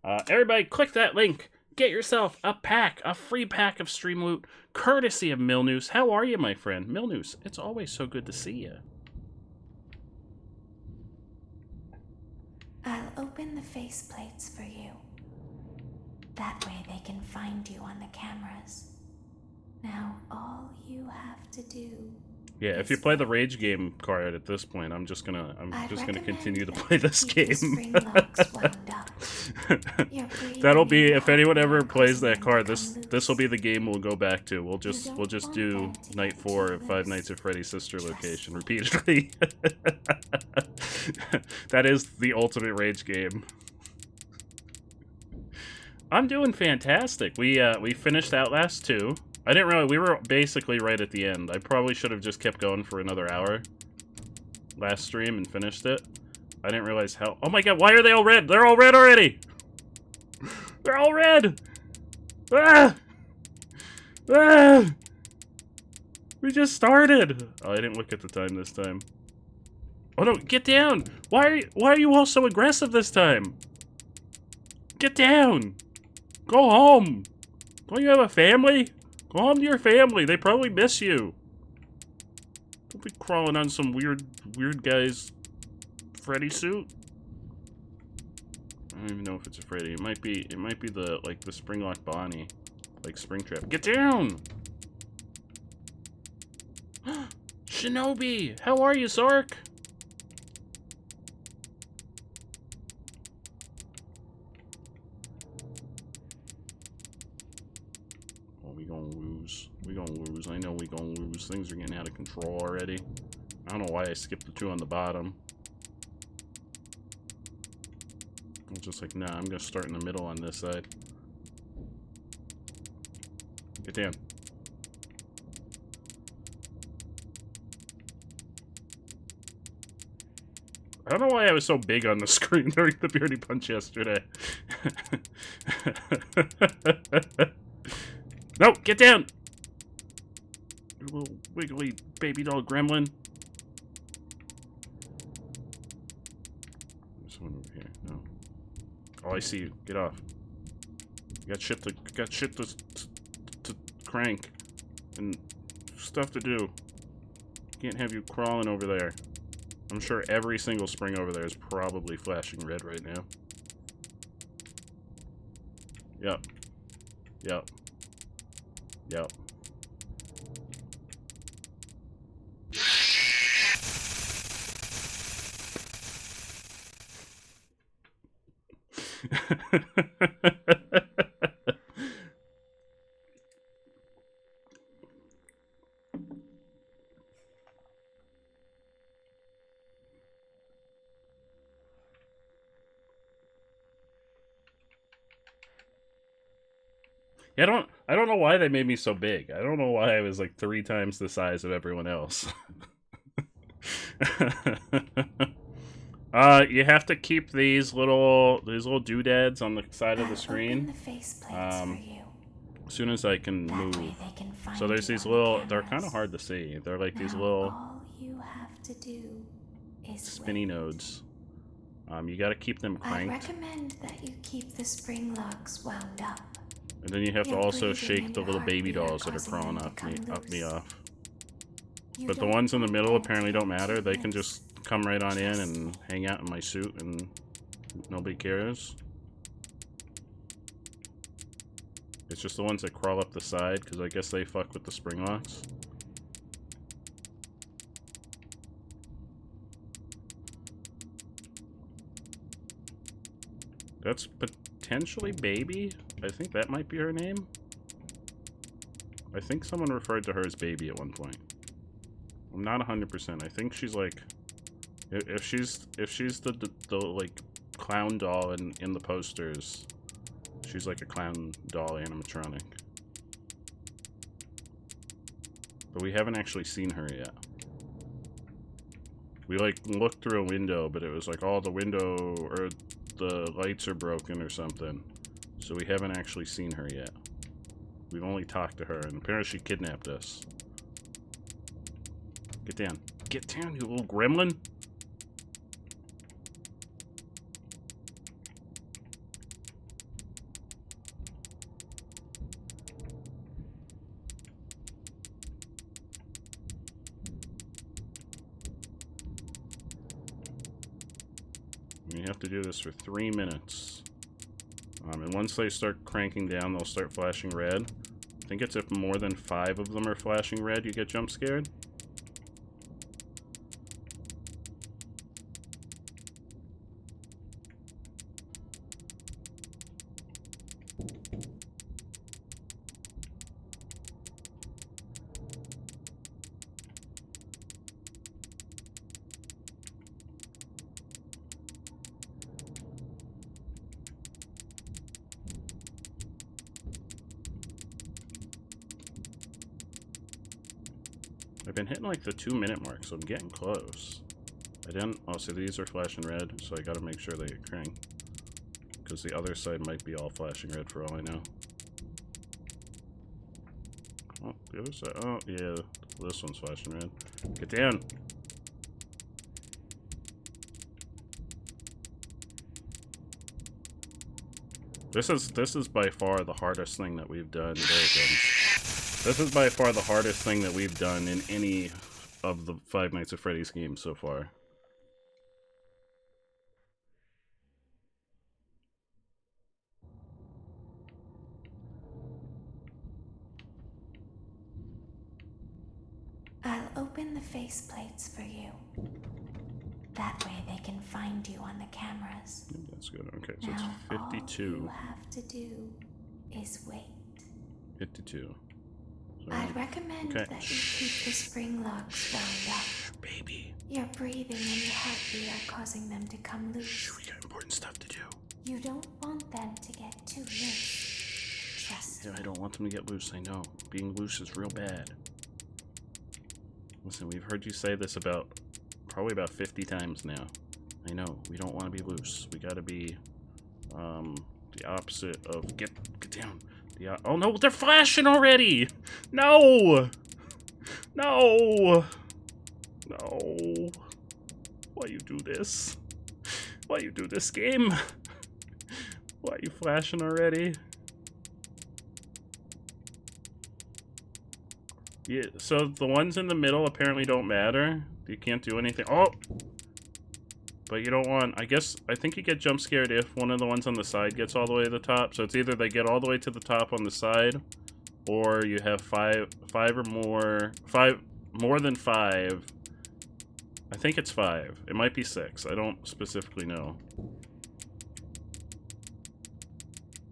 [SPEAKER 1] Everybody click that link. Get yourself a pack, a free pack of stream loot, courtesy of Milnoose. How are you, my friend? Milnoose, it's always so good to see you.
[SPEAKER 14] I'll open the faceplates for you. That way they can find you on the cameras. Now all you have to do...
[SPEAKER 1] Yeah, if you play the Rage game card at this point, I'm just gonna continue to play this game. That'll be, if anyone ever plays that card, this will be the game we'll go back to. We'll just do Night 4 of Five Nights at Freddy's sister location repeatedly. That is the ultimate Rage game. I'm doing fantastic. We finished Outlast 2. I didn't realize we were basically right at the end. I probably should have just kept going for another hour last stream and finished it. I didn't realize how... Oh my god, why are they all red? They're all red already! They're all red! Ah! Ah! We just started! Oh, I didn't look at the time this time. Oh no, get down! Why are you all so aggressive this time? Get down! Go home! Don't you have a family? Go home to your family. They probably miss you. Don't be crawling on some weird guy's Freddy suit. I don't even know if it's a Freddy. It might be the, like, the Springlock Bonnie. Like Springtrap. Get down! Shinobi! How are you, Sark? Oh, we gonna lose. We gonna lose. I know we gonna lose. Things are getting out of control already. I don't know why I skipped the two on the bottom. I was just like, nah, I'm gonna start in the middle on this side. Get down. I don't know why I was so big on the screen during the Beardy Punch yesterday. No, get down! You little wiggly baby doll gremlin. There's one over here. No. Oh, I see you. Get off. You got shit to crank and stuff to do. Can't have you crawling over there. I'm sure every single spring over there is probably flashing red right now. Yep. Yep. Yep. Yeah, I don't know why they made me so big. I don't know why I was like 3 times the size of everyone else. You have to keep these little doodads on the side of the screen. As soon as I can move. So there's these little, they're kind of hard to see. They're like these little spinny nodes. You got to keep them cranked.
[SPEAKER 14] I recommend that you keep the spring locks wound up.
[SPEAKER 1] And then you have to also shake the little baby dolls that are crawling up me off. But the ones in the middle apparently don't matter. They can just come right on in and hang out in my suit and nobody cares. It's just the ones that crawl up the side, because I guess they fuck with the spring locks. That's potentially Baby. I think that might be her name. I think someone referred to her as Baby at one point. I'm not 100%. I think she's like, if she's the like clown doll in the posters, she's like a clown doll animatronic. But we haven't actually seen her yet. We like looked through a window, but it was like, oh, the window or the lights are broken or something. So we haven't actually seen her yet. We've only talked to her, and apparently she kidnapped us. Get down. Get down, you little gremlin. You have to do this for 3 minutes. And once they start cranking down, they'll start flashing red. I think it's if more than 5 of them are flashing red, you get jump scared. I've been hitting like the 2-minute mark, so I'm getting close. I didn't. Oh, so these are flashing red, so I gotta make sure they get cranked. Because the other side might be all flashing red for all I know. Oh, the other side. Oh, yeah. This one's flashing red. Get down! This is by far the hardest thing that we've done. There it comes. This is by far the hardest thing that we've done in any of the Five Nights at Freddy's games so far.
[SPEAKER 14] I'll open the faceplates for you. That way they can find you on the cameras.
[SPEAKER 1] That's good. Okay, so
[SPEAKER 14] now,
[SPEAKER 1] it's 52.
[SPEAKER 14] All you have to do is wait.
[SPEAKER 1] 52. So,
[SPEAKER 14] I'd recommend that you keep the spring locks wound up.
[SPEAKER 1] Baby.
[SPEAKER 14] Your breathing and your heartbeat are causing them to come loose.
[SPEAKER 1] We got important stuff to do.
[SPEAKER 14] You don't want them to get too loose. Trust me.
[SPEAKER 1] I don't want them to get loose, I know. Being loose is real bad. Listen, we've heard you say this probably about 50 times now. I know, we don't want to be loose. We gotta be, the opposite of, get down. Oh no, they're flashing already! No! No! No! Why you do this? Why you do this game? Why are you flashing already? Yeah, so the ones in the middle apparently don't matter. You can't do anything. Oh! But you don't want... I think you get jump scared if one of the ones on the side gets all the way to the top. So it's either they get all the way to the top on the side, or you have more than 5. I think it's 5. It might be 6. I don't specifically know.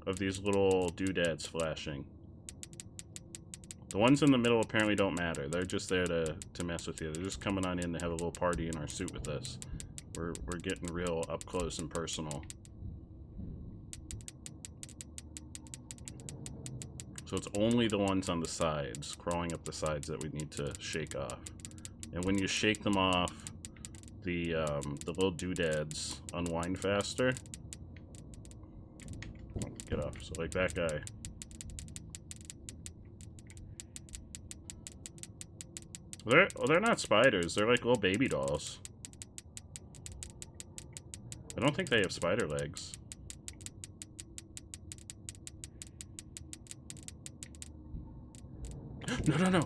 [SPEAKER 1] Of these little doodads flashing. The ones in the middle apparently don't matter. They're just there to mess with you. They're just coming on in to have a little party in our suit with us. We're getting real up close and personal. So it's only the ones on the sides, crawling up the sides, that we need to shake off. And when you shake them off, the little doodads unwind faster. Get off. So like that guy. They're not spiders. They're like little baby dolls. I don't think they have spider legs. No.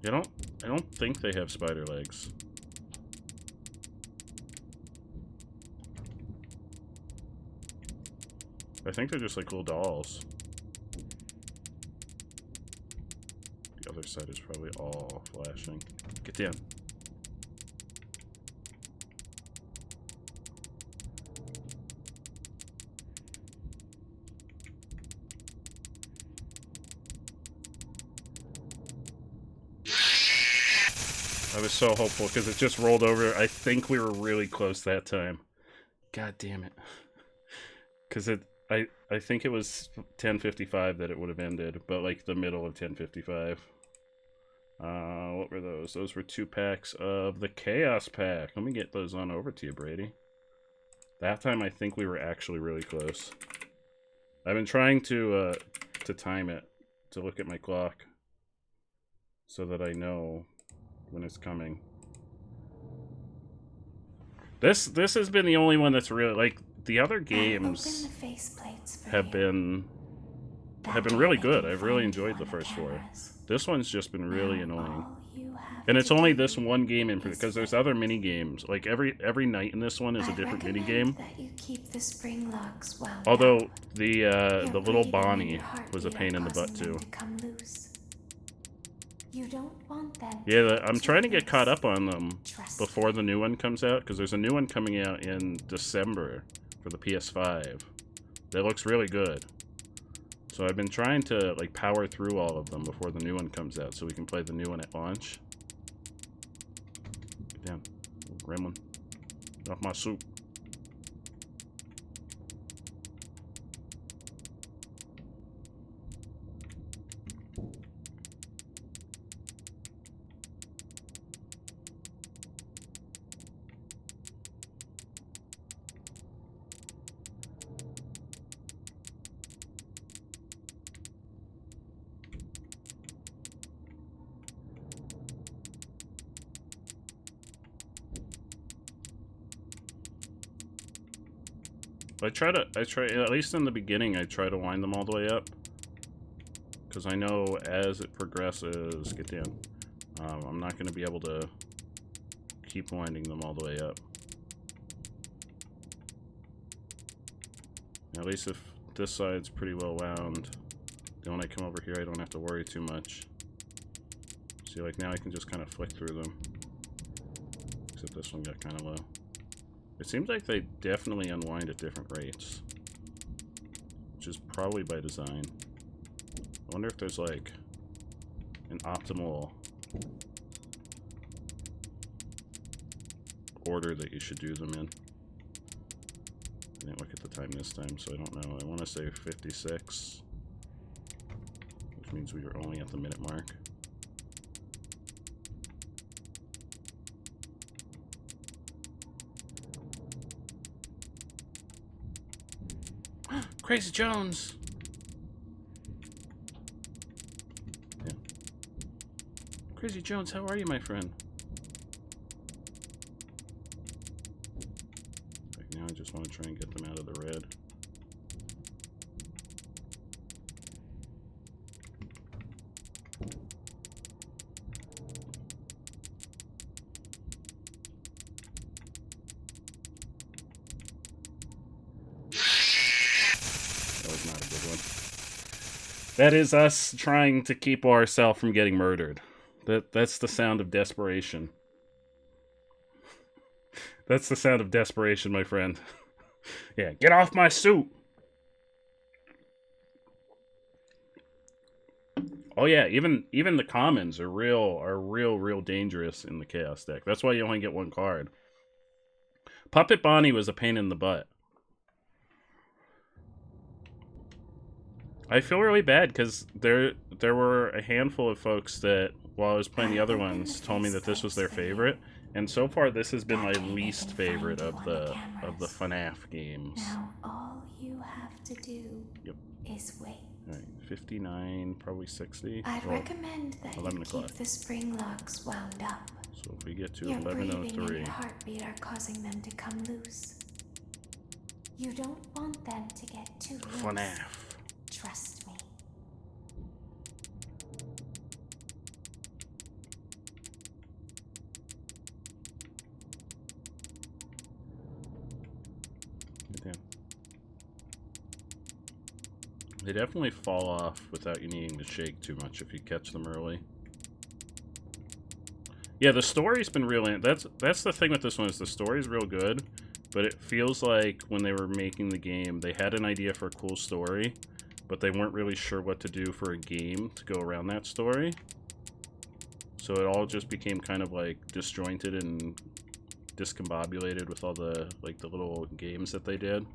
[SPEAKER 1] I don't think they have spider legs. I think they're just like little dolls. The other side is probably all flashing. Get down. I was so hopeful because it just rolled over. I think we were really close that time. God damn it. Because I think it was 10:55 that it would have ended, but like the middle of 10:55. What were those? Those were 2 packs of the Chaos Pack. Let me get those on over to you, Brady. That time I think we were actually really close. I've been trying to time it, to look at my clock, so that I know when it's coming. This has been the only one that's really, like, the other games have been really good. I've really enjoyed the first 4. This one's just been really annoying. And it's only this one game in because there's other mini games. Like every night in this one is a different mini game. Although the little Bonnie was a pain in the butt too.
[SPEAKER 14] You don't want them.
[SPEAKER 1] Yeah, I'm trying to get caught up on them before the new one comes out, because there's a new one coming out in December for the PS5 that looks really good. So I've been trying to like power through all of them before the new one comes out, so we can play the new one at launch. Get down, gremlin. Get off my soup. I try, at least in the beginning, I try to wind them all the way up. Because I know as it progresses, get down, I'm not going to be able to keep winding them all the way up. At least if this side's pretty well wound, then when I come over here I don't have to worry too much. See, like now I can just kind of flick through them. Except this one got kind of low. It seems like they definitely unwind at different rates. Which is probably by design. I wonder if there's like an optimal order that you should do them in. I didn't look at the time this time, so I don't know. I want to say 56, which means we were only at the minute mark. Crazy Jones! Yeah. Crazy Jones, how are you, my friend? Right now I just want to try and get them out of the red. That is us trying to keep ourselves from getting murdered. That's the sound of desperation. That's the sound of desperation, my friend. Yeah, get off my suit! Oh yeah, even the commons are real dangerous in the Chaos deck. That's why you only get one card. Puppet Bonnie was a pain in the butt. I feel really bad because there were a handful of folks that, while I was playing the other ones, told me that this was their favorite, and so far this has been my least favorite of the FNAF games.
[SPEAKER 14] Now all you have to do is wait.
[SPEAKER 1] All right, 59, probably 60.
[SPEAKER 14] I'd recommend that you
[SPEAKER 1] o'clock.
[SPEAKER 14] keep the spring locks wound up.
[SPEAKER 1] So if we get to
[SPEAKER 14] Your breathing and
[SPEAKER 1] 11:03,
[SPEAKER 14] your heartbeat are causing them to come loose. You don't want them to get too loose.
[SPEAKER 1] FNAF.
[SPEAKER 14] Trust me.
[SPEAKER 1] Damn. They definitely fall off without you needing to shake too much if you catch them early. Yeah, the story's been really... That's the thing with this one, is the story's real good, but it feels like when they were making the game, they had an idea for a cool story, but they weren't really sure what to do for a game to go around that story. So it all just became kind of like disjointed and discombobulated with all the the little games that they did.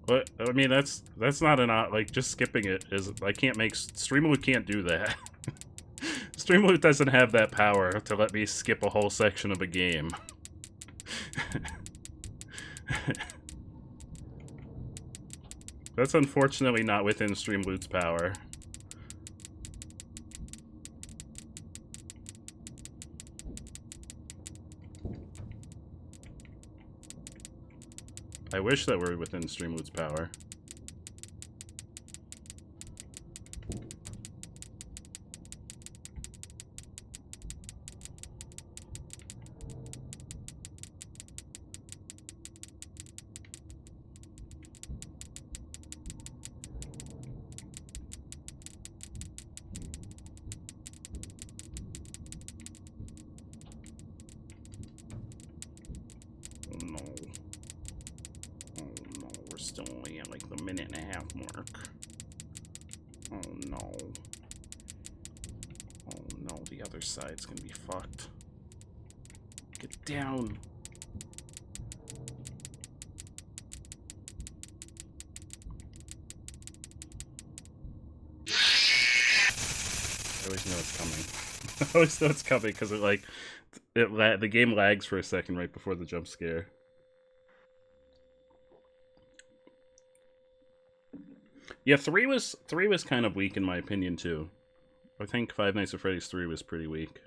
[SPEAKER 1] But I mean, that's not an just skipping it is. I can't make Streamloot can't do that. Streamloot doesn't have that power to let me skip a whole section of a game. That's unfortunately not within Streamloot's power. I wish that were within Streamloot's power. Side's gonna be fucked. Get down. I always know it's coming. I always know it's coming because the game lags for a second right before the jump scare. Yeah, 3 was kind of weak in my opinion too. I think Five Nights at Freddy's 3 was pretty weak.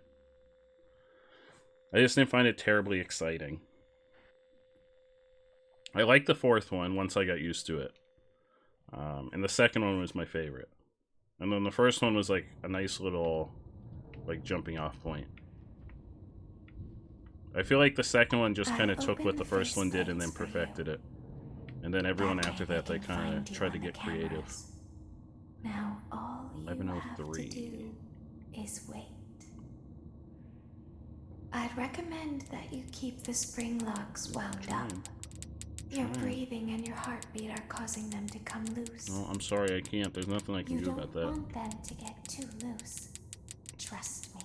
[SPEAKER 1] I just didn't find it terribly exciting. I liked the 4th one once I got used to it. And the 2nd one was my favorite. And then the 1st one was like a nice little like jumping off point. I feel like the 2nd one just kind of took what the 1st one did and then perfected it. And then everyone after that, they kind of tried to get creative.
[SPEAKER 14] Now all you have to
[SPEAKER 1] 1103.
[SPEAKER 14] do is wait. I'd recommend that you keep the spring locks wound up. Your breathing and your heartbeat are causing them to come loose.
[SPEAKER 1] No, I'm sorry, I can't. There's nothing I can do about that.
[SPEAKER 14] You don't want them to get too loose. Trust me.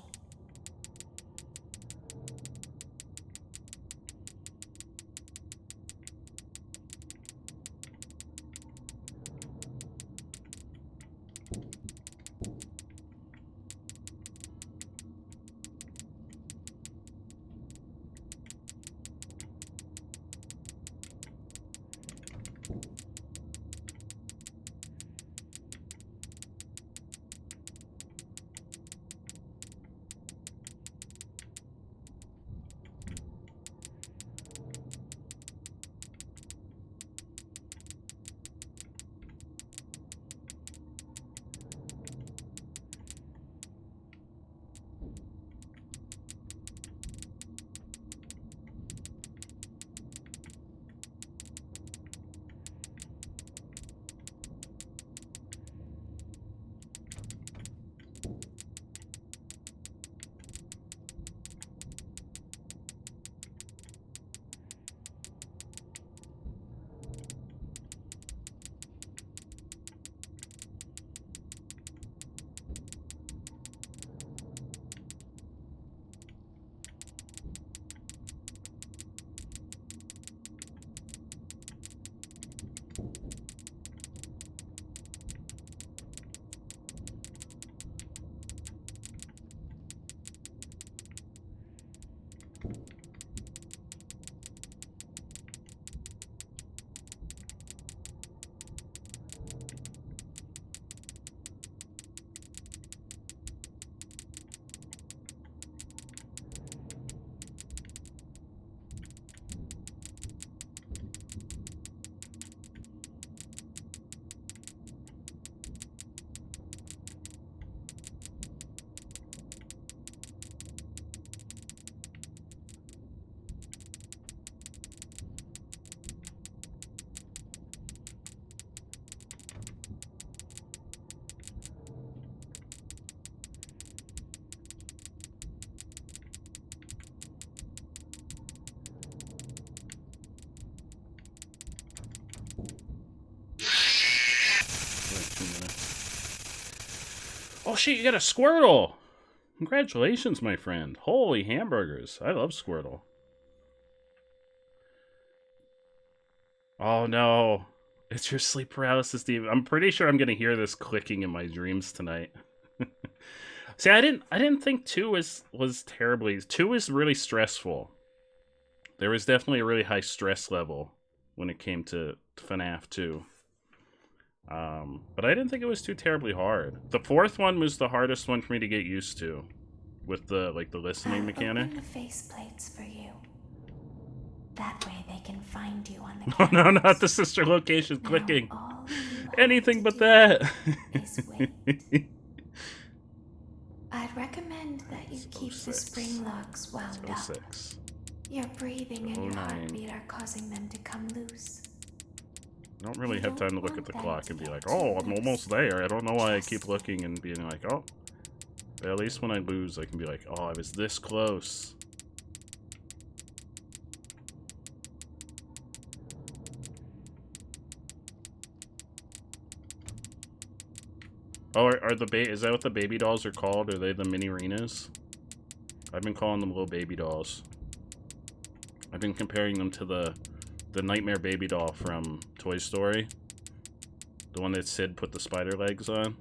[SPEAKER 1] Oh shit, you got a Squirtle! Congratulations, my friend. Holy hamburgers. I love Squirtle. Oh no. It's your sleep paralysis, Steve. I'm pretty sure I'm gonna hear this clicking in my dreams tonight. See, I didn't think 2 was terribly... 2 is really stressful. There was definitely a really high stress level when it came to FNAF 2. But I didn't think it was too terribly hard. The 4th one was the hardest one for me to get used to, with the listening mechanic.
[SPEAKER 14] Open the faceplates for you. That way they can find you on the
[SPEAKER 1] Oh no, not the sister location clicking. Anything but that.
[SPEAKER 14] I'd recommend that you keep the spring locks wound up.
[SPEAKER 1] 06.
[SPEAKER 14] Your breathing and your
[SPEAKER 1] 09.
[SPEAKER 14] heartbeat are causing them to come loose.
[SPEAKER 1] I don't really have time to look at the clock and be like, oh, I'm almost there. I don't know why I keep looking and being like, oh. But at least when I lose, I can be like, oh, I was this close. Oh, is that what the baby dolls are called? Are they the mini arenas? I've been calling them little baby dolls. I've been comparing them to the Nightmare Baby doll from Toy Story. The one that Sid put the spider legs on.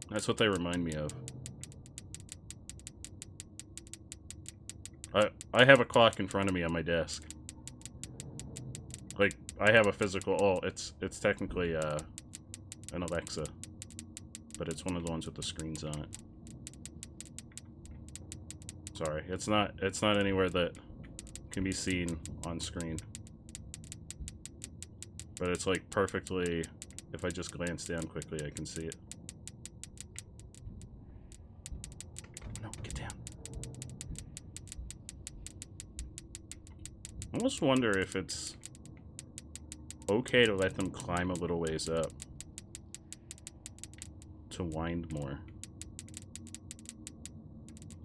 [SPEAKER 1] That's what they remind me of. I have a clock in front of me on my desk. Like, I have a physical... Oh, it's technically an Alexa. But it's one of the ones with the screens on it. Sorry, it's not anywhere that can be seen on screen. But it's like perfectly... If I just glance down quickly, I can see it. No, get down. I almost wonder if it's okay to let them climb a little ways up to wind more.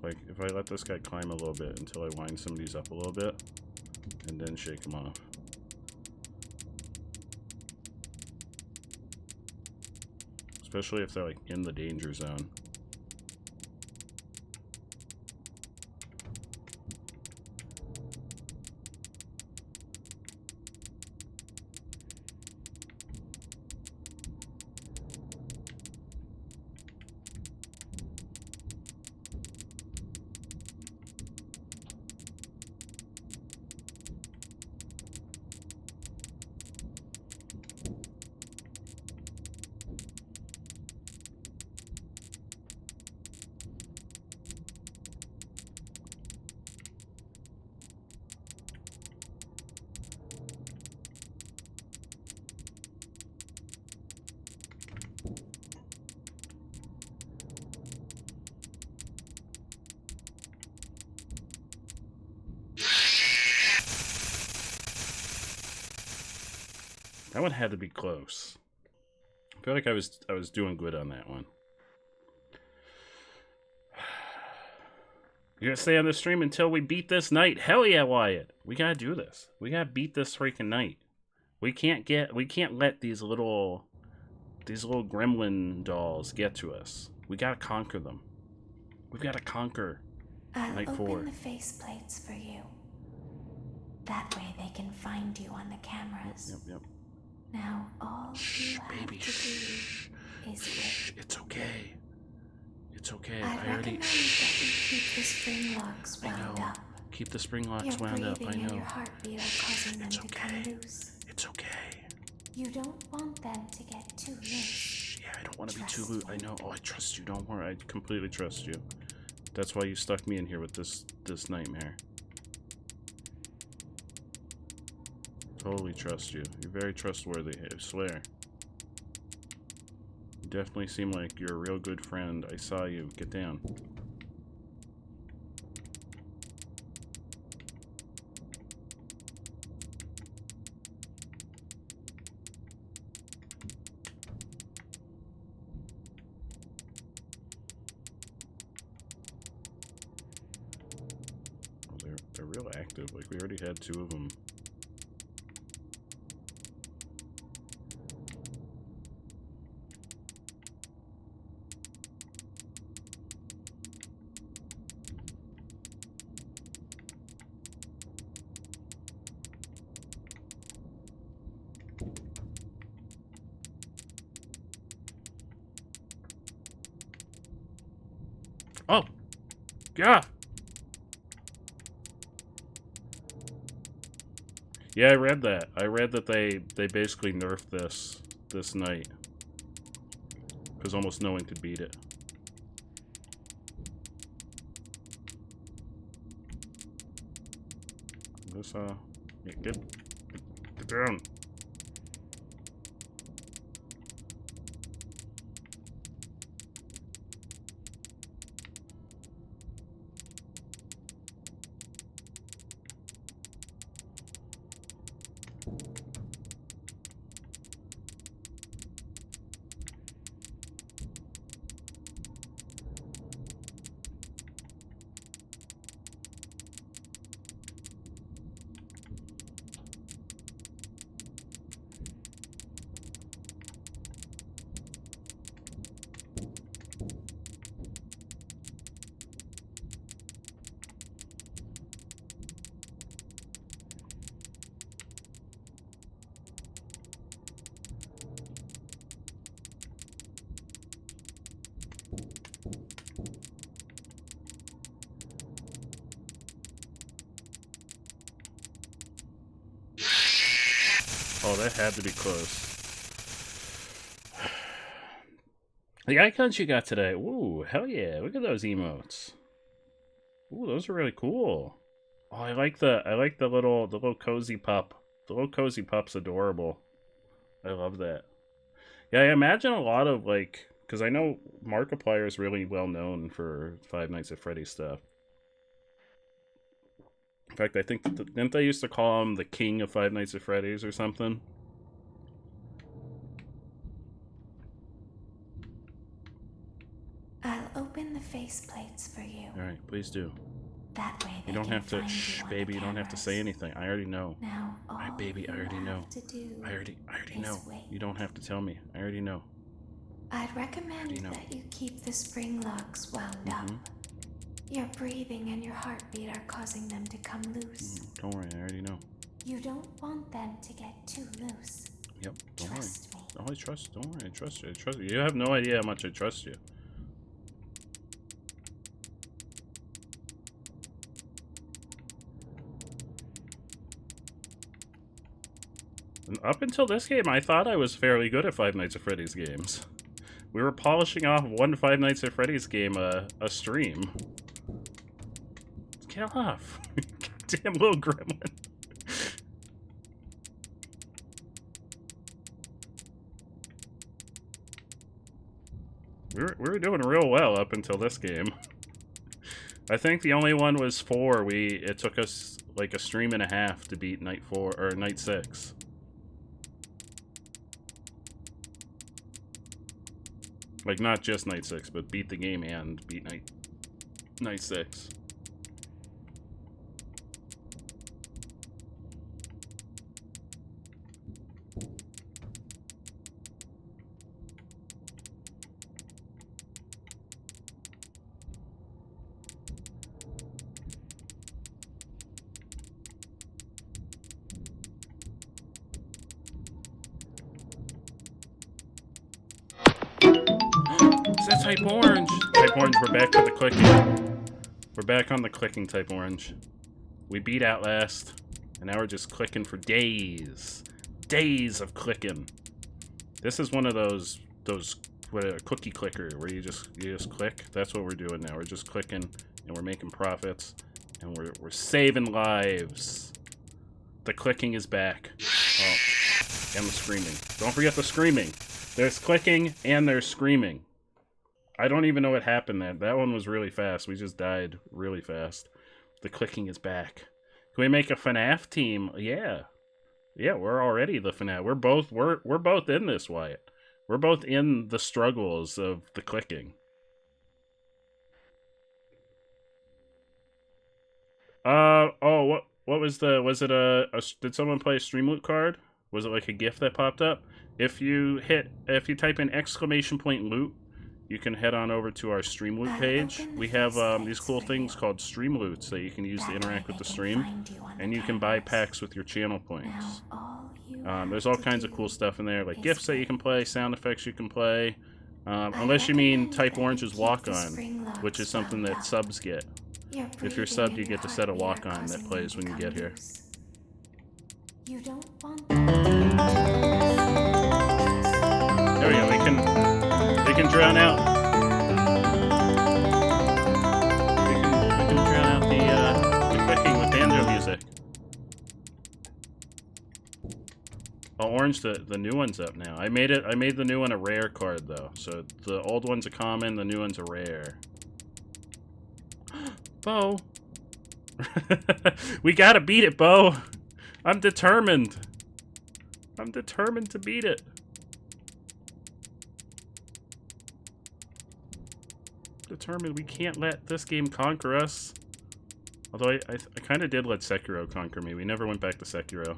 [SPEAKER 1] Like, if I let this guy climb a little bit until I wind some of these up a little bit, and then shake them off. Especially if they're, like, in the danger zone. That one had to be close. I feel like I was doing good on that one. You're gonna stay on the stream until we beat this night? Hell yeah, Wyatt. We gotta do this. We gotta beat this freaking night. We can't let these little gremlin dolls get to us. We gotta conquer them. We've gotta conquer night 4.
[SPEAKER 14] I'll open the faceplates for you. That way they can find you on the cameras.
[SPEAKER 1] Yep.
[SPEAKER 14] Now all you have to do is wait.
[SPEAKER 1] It's okay. It's okay.
[SPEAKER 14] I recommend that you keep the spring locks wound up.
[SPEAKER 1] Keep the spring locks wound up. I know.
[SPEAKER 14] And your heartbeat are causing them to come loose.
[SPEAKER 1] It's okay.
[SPEAKER 14] You don't want them to get too loose.
[SPEAKER 1] Yeah, I don't want to be too loose. I know. Oh, I trust you. Don't worry. I completely trust you. That's why you stuck me in here with this nightmare. Totally trust you. You're very trustworthy, I swear. You definitely seem like you're a real good friend. I saw you. Get down. Oh, they're real active. Like, we already had 2 of them. Oh! Yeah! Yeah, I read that. I read that they basically nerfed this night. Because almost no one could beat it. This, yeah, get down. Oh, that had to be close. The icons you got today. Ooh, hell yeah. Look at those emotes. Ooh, those are really cool. Oh, I like the little cozy pup. The little cozy pup's adorable. I love that. Yeah, I imagine a lot of, like, because I know Markiplier is really well known for Five Nights at Freddy's stuff. In fact, I think, didn't they used to call him the king of Five Nights at Freddy's or something?
[SPEAKER 14] I'll open the faceplates for you.
[SPEAKER 1] Alright, please do.
[SPEAKER 14] That way
[SPEAKER 1] you don't have to, shh, baby, you don't have to say anything. I already know.
[SPEAKER 14] Now,
[SPEAKER 1] my baby, I already know. I already know. You don't have to tell me. I already know.
[SPEAKER 14] I'd recommend that you keep the spring locks wound up. Your breathing and your heartbeat are causing them to come loose.
[SPEAKER 1] Don't worry, I already know.
[SPEAKER 14] You don't want them to get too loose.
[SPEAKER 1] Yep, don't
[SPEAKER 14] Trust
[SPEAKER 1] worry. Oh, don't worry, I trust you. I trust you. You have no idea how much I trust you. And up until this game, I thought I was fairly good at Five Nights at Freddy's games. We were polishing off one Five Nights at Freddy's game a stream. Get off. Goddamn little gremlin. We were doing real well up until this game. I think the only one was 4. It took us like a stream and a half to beat night 4 or night 6. Like, not just night 6, but beat the game and beat night 6. Is that Type Orange? Type Orange, we're back to the clicking. We're back on the clicking, Type Orange. We beat Outlast, and now we're just clicking for days. Days of clicking. This is one of those cookie clicker where you just click. That's what we're doing now. We're just clicking, and we're making profits, and we're saving lives. The clicking is back. Oh, and the screaming. Don't forget the screaming. There's clicking and there's screaming. I don't even know what happened there. That one was really fast. We just died really fast. The clicking is back. Can we make a FNAF team? Yeah. Yeah, we're already the FNAF. We're both in this, Wyatt. We're both in the struggles of the clicking. Oh, what was did someone play a Stream Loot card? Was it like a GIF that popped up? If you type in !loot, you can head on over to our Stream Loot page. We have these cool things called Stream Loots that you can use to interact with the stream, and you can buy packs with your channel points. There's all kinds of cool stuff in there, like GIFs that you can play, sound effects you can play, unless you mean Type Orange's Walk-On, which is something that subs get. If you're subbed, you get to set a Walk-On that plays when you get here.
[SPEAKER 14] You don't want
[SPEAKER 1] There we go, we can drown out. We can drown out the clicking with banjo music. Oh, Orange, the new one's up now. I made the new one a rare card though. So the old one's a common, the new one's a rare. Bo. We gotta beat it, Bo. I'm determined. I'm determined to beat it. Determined. We can't let this game conquer us. Although I kind of did let Sekiro conquer me. We never went back to Sekiro.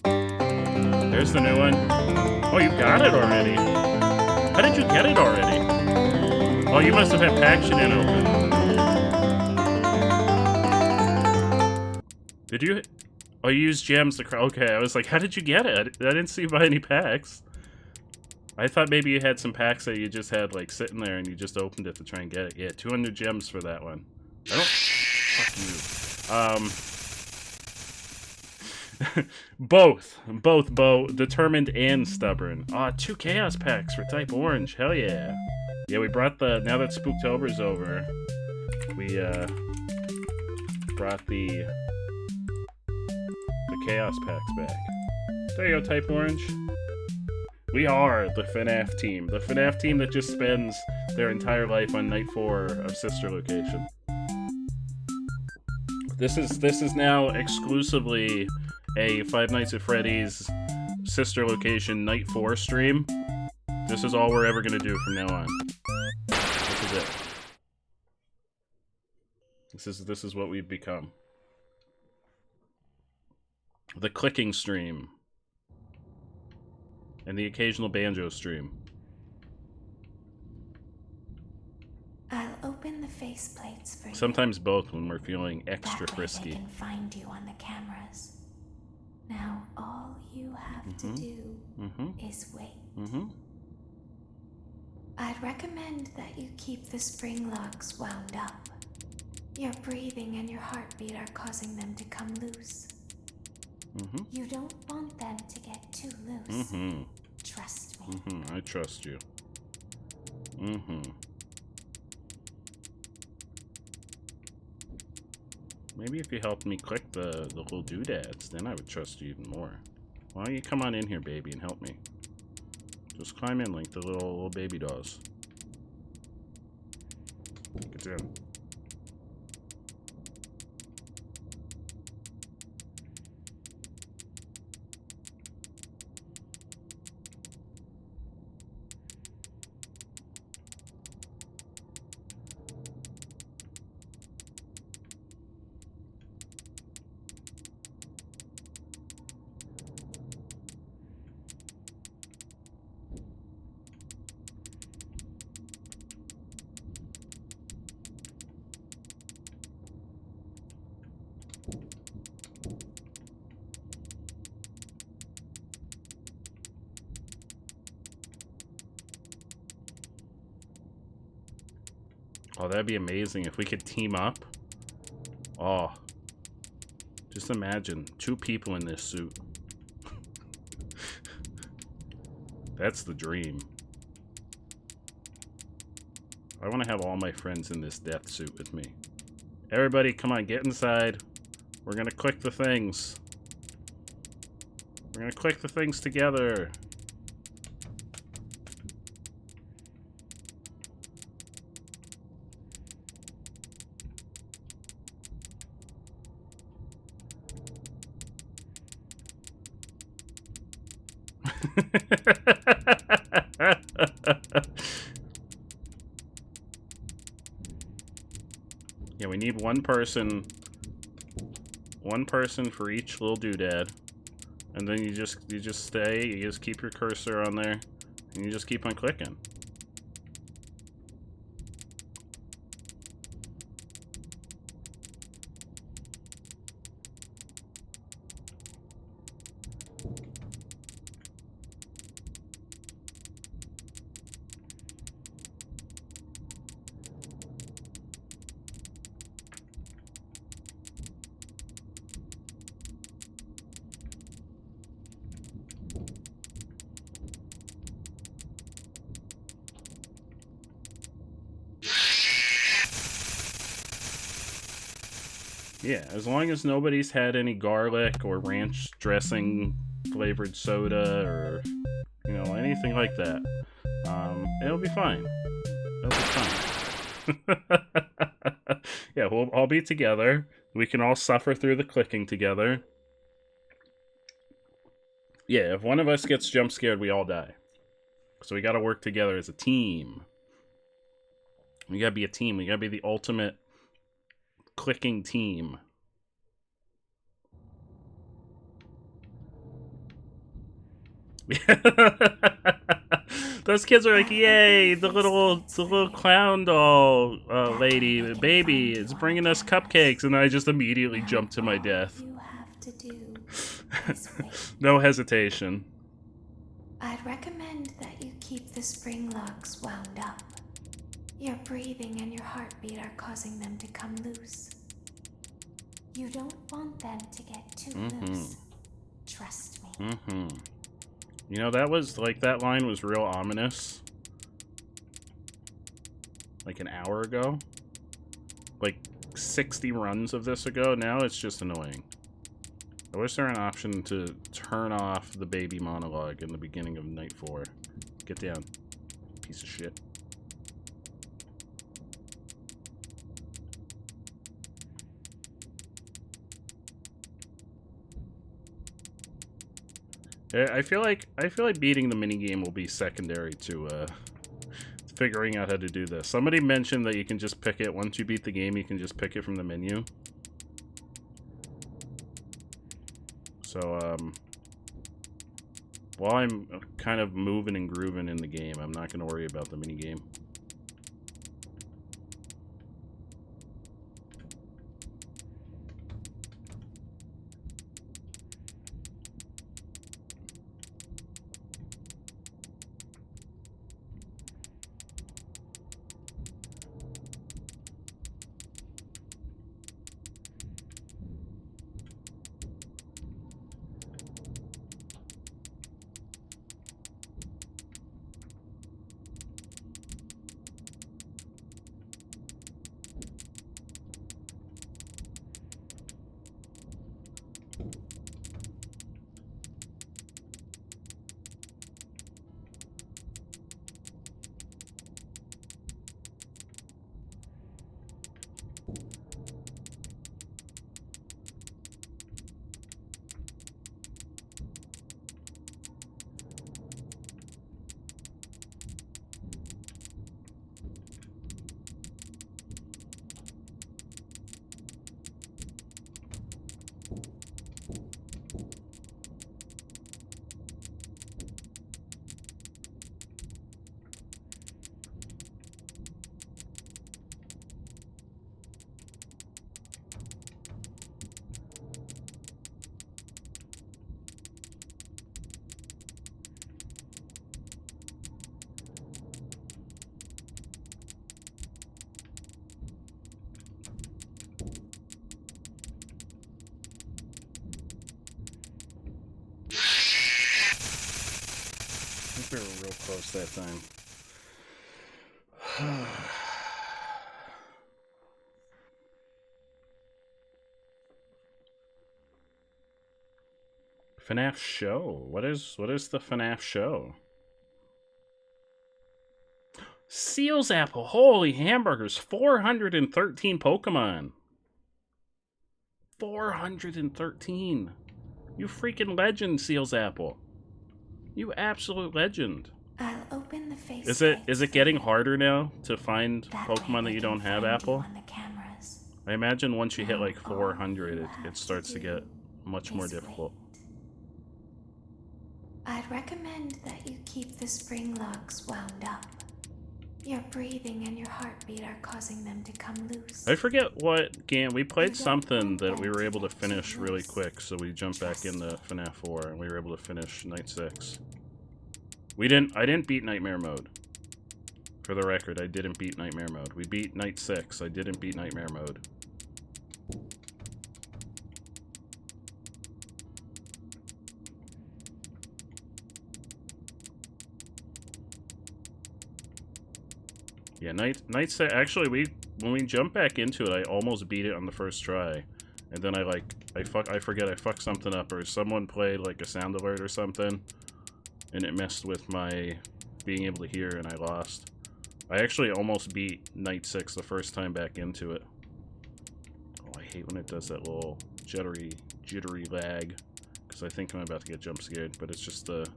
[SPEAKER 1] There's the new one. Oh, you got it already. How did you get it already? Oh, you must have had Paction open. Did you? Oh, you used gems to... Okay, I was like, how did you get it? I didn't see you buy any packs. I thought maybe you had some packs that you just had, like, sitting there and you just opened it to try and get it. Yeah, 200 gems for that one. Fuck you. Both, determined and stubborn. Ah, 2 chaos packs for type orange. Hell yeah. Yeah, we brought now that Spooktober's over, we brought the chaos packs back. There you go, type orange. We are the FNAF team. The FNAF team that just spends their entire life on night 4 of Sister Location. This is now exclusively a Five Nights at Freddy's Sister Location night 4 stream. This is all we're ever gonna do from now on. This is it. This is what we've become. The clicking stream. And the occasional banjo stream.
[SPEAKER 14] I'll open the faceplates for you.
[SPEAKER 1] Sometimes both when we're feeling extra frisky.
[SPEAKER 14] They can find you on the cameras. Now all you have to do is wait. I'd recommend that you keep the spring locks wound up. Your breathing and your heartbeat are causing them to come loose. You don't want them to get too loose. Trust me.
[SPEAKER 1] I trust you. Maybe if you helped me click the little doodads, then I would trust you even more. Why don't you come on in here, baby, and help me? Just climb in like the little baby dolls. Get down. Oh, that'd be amazing if we could team up. Oh. Just imagine 2 people in this suit. That's the dream. I want to have all my friends in this death suit with me. Everybody, come on, get inside. We're gonna click the things. We're gonna click the things together. Yeah, we need one person for each little doodad, and then you just stay. You just keep your cursor on there, and you just keep on clicking. Yeah, as long as nobody's had any garlic or ranch dressing flavored soda or, you know, anything like that, it'll be fine. It'll be fine. Yeah, we'll all be together. We can all suffer through the clicking together. Yeah, if one of us gets jump scared, we all die. So we gotta work together as a team. We gotta be a team. We gotta be the ultimate clicking team. Those kids are like, yay, the little clown doll lady, baby, is bringing us cupcakes, and I just immediately jump to my death.
[SPEAKER 14] You have to do is wait.
[SPEAKER 1] No hesitation.
[SPEAKER 14] I'd recommend that you keep the spring locks wound up. Your breathing and your heartbeat are causing them to come loose. You don't want them to get too loose. Trust me.
[SPEAKER 1] You know, that was, like, that line was real ominous. Like an hour ago. Like 60 runs of this ago. Now it's just annoying. I wish there were an option to turn off the baby monologue in the beginning of Night 4. Get down, piece of shit. I feel like beating the minigame will be secondary to figuring out how to do this. Somebody mentioned that you can just pick it once you beat the game. You can just pick it from the menu. So while I'm kind of moving and grooving in the game, I'm not going to worry about the minigame. We were real close that time. FNAF show. What is the FNAF show? Seals Apple. Holy hamburgers. 413 Pokemon. 413. You freaking legend, Seals Apple. You absolute legend.
[SPEAKER 14] I'll open the face.
[SPEAKER 1] Is it getting harder now to find Pokemon that you don't have, Apple? I imagine once you hit like 400, it starts to get much more difficult.
[SPEAKER 14] I'd recommend that you keep the spring locks wound up. Your breathing and your heartbeat are causing them to come loose.
[SPEAKER 1] I forget what game we played. Something that we were able to finish really quick, so we jumped back into FNAF 4 and we were able to finish Night 6. I didn't beat Nightmare Mode. For the record, I didn't beat Nightmare Mode. We beat Night 6. I didn't beat Nightmare Mode. Yeah, Night 6. Actually, when we jumped back into it, I almost beat it on the first try, and then I forget I fucked something up, or someone played like a sound alert or something, and it messed with my being able to hear, and I lost. I actually almost beat Night 6 the first time back into it. Oh, I hate when it does that little jittery lag, because I think I'm about to get jump scared, but it's just the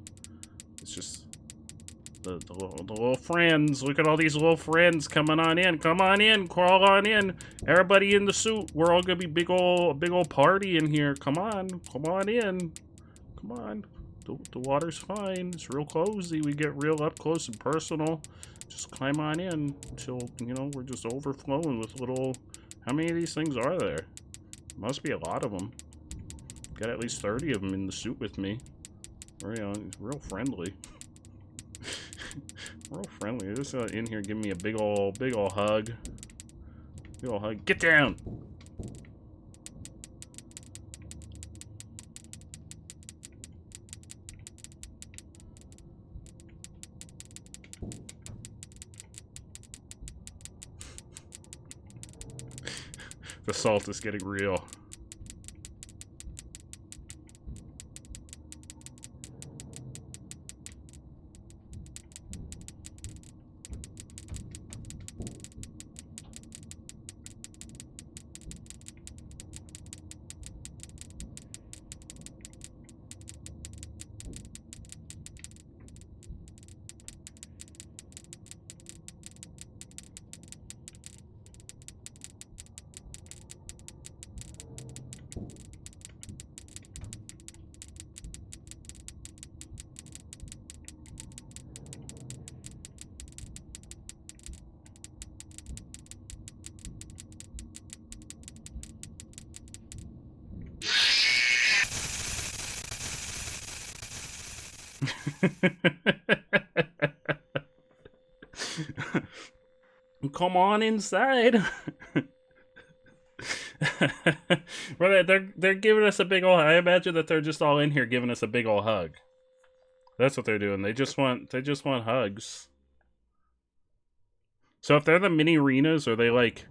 [SPEAKER 1] little friends. Look at all these little friends coming on in. Come on in, crawl on in. Everybody in the suit. We're all gonna be big old party in here. Come on in. Come on. The water's fine. It's real cozy. We get real up close and personal. Just climb on in until, you know, we're just overflowing with little... How many of these things are there? Must be a lot of them. Got at least 30 of them in the suit with me. Real friendly. Real friendly. They're just in here giving me a big ol' hug. Big ol' hug. Get down! The salt is getting real. Come on inside. Well, they're giving us a big ol'. I imagine that they're just all in here giving us a big ol' hug. That's what they're doing. They just want hugs. So if they're the mini Renas, are they like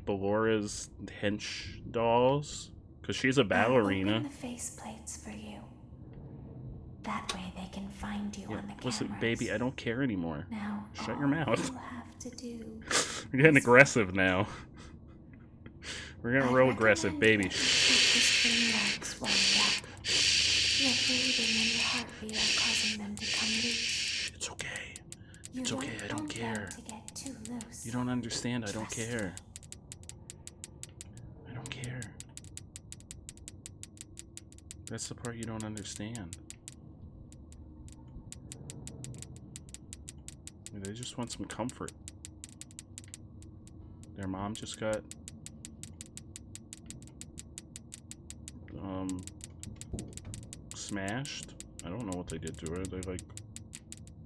[SPEAKER 1] Bellora's hench dolls? Because she's a ballerina.
[SPEAKER 14] I'll open the faceplates for you. That way they can find you on the
[SPEAKER 1] Listen,
[SPEAKER 14] cameras.
[SPEAKER 1] baby, I don't care anymore.
[SPEAKER 14] Now,
[SPEAKER 1] shut your mouth.
[SPEAKER 14] You have to do
[SPEAKER 1] We're getting aggressive now. We're getting real aggressive, baby.
[SPEAKER 14] Your breathing and your heartbeat are causing them to come loose.
[SPEAKER 1] It's okay. It's okay, I don't care. You don't understand, I don't care. I don't care. That's the part you don't understand. They just want some comfort. Their mom just got smashed. I don't know what they did to her. They like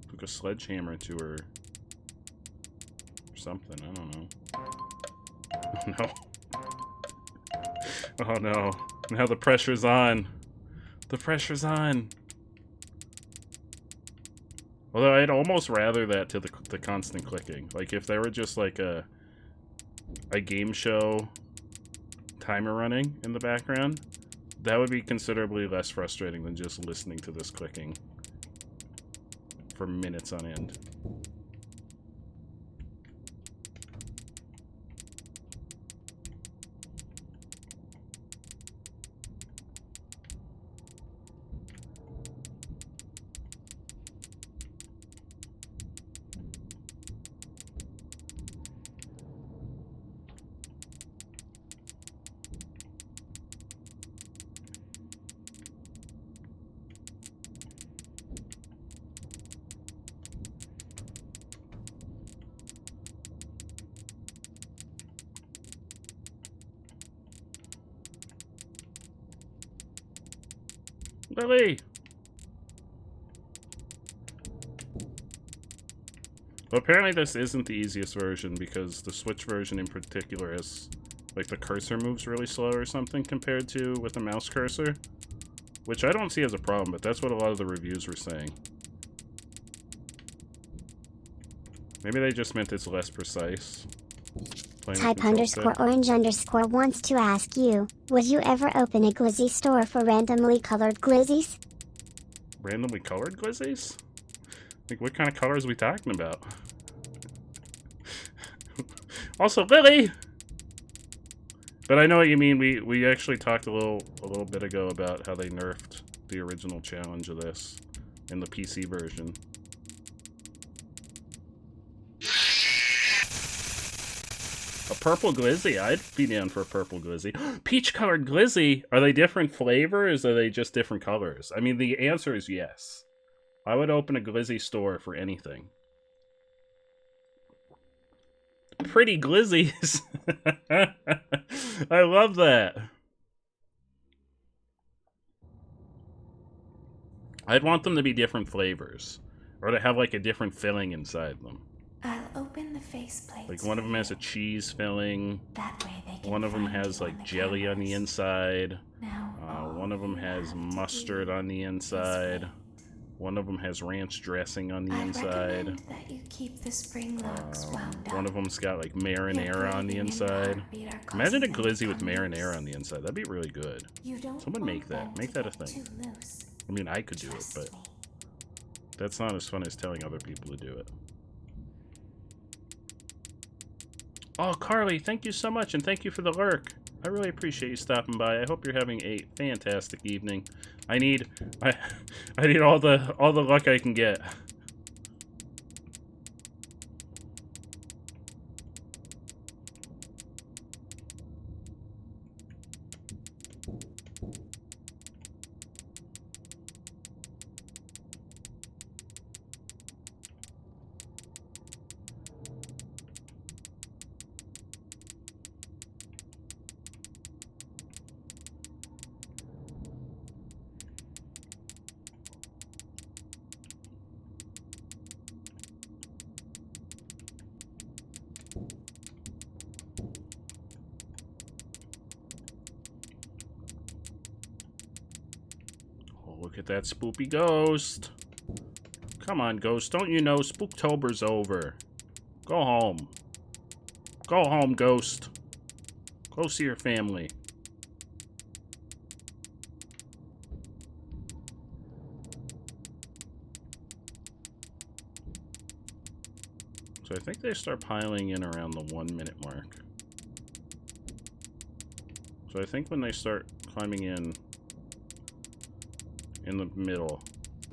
[SPEAKER 1] took a sledgehammer to her or something. I don't know. Oh no. Oh no. Now the pressure's on. The pressure's on. Although I'd almost rather that to the constant clicking. Like if there were just like a game show timer running in the background, that would be considerably less frustrating than just listening to this clicking for minutes on end. Lily! Well, apparently this isn't the easiest version because the Switch version in particular has, like, the cursor moves really slow or something compared to with the mouse cursor. Which I don't see as a problem, but that's what a lot of the reviews were saying. Maybe they just meant it's less precise.
[SPEAKER 15] Type_orange_ wants to ask you, would you ever open a glizzy store for randomly colored glizzies?
[SPEAKER 1] Randomly colored glizzies? Like, what kind of colors are we talking about? Also, Lily! But I know what you mean. We actually talked a little bit ago about how they nerfed the original challenge of this in the PC version. A purple glizzy? I'd be down for a purple glizzy. Peach-colored glizzy? Are they different flavors, or are they just different colors? I mean, the answer is yes. I would open a glizzy store for anything. Pretty glizzies. I love that. I'd want them to be different flavors, or to have like a different filling inside them.
[SPEAKER 14] I'll open the faceplate.
[SPEAKER 1] Like one of them has a cheese filling.
[SPEAKER 14] That way they can
[SPEAKER 1] one of them
[SPEAKER 14] find
[SPEAKER 1] has
[SPEAKER 14] you
[SPEAKER 1] like
[SPEAKER 14] on the
[SPEAKER 1] jelly
[SPEAKER 14] cameras.
[SPEAKER 1] on the inside.
[SPEAKER 14] Now,
[SPEAKER 1] One of them has mustard on the inside. One of them has ranch dressing on the
[SPEAKER 14] I
[SPEAKER 1] inside.
[SPEAKER 14] recommend that you keep the spring locks wound up.
[SPEAKER 1] One of them's got like marinara on the inside. Imagine a glizzy with marinara on the inside. That'd be really good. Someone make that. Make that a thing. I mean, I could do it, but that's not as fun as telling other people to do it. Oh, Carly, thank you so much, and thank you for the lurk. I really appreciate you stopping by. I hope you're having a fantastic evening. I need all the luck I can get. Look at that spoopy ghost. Come on, ghost. Don't you know Spooktober's over? Go home. Go home, ghost. Go see your family. So I think they start piling in around the 1 minute mark. So I think when they start climbing in the middle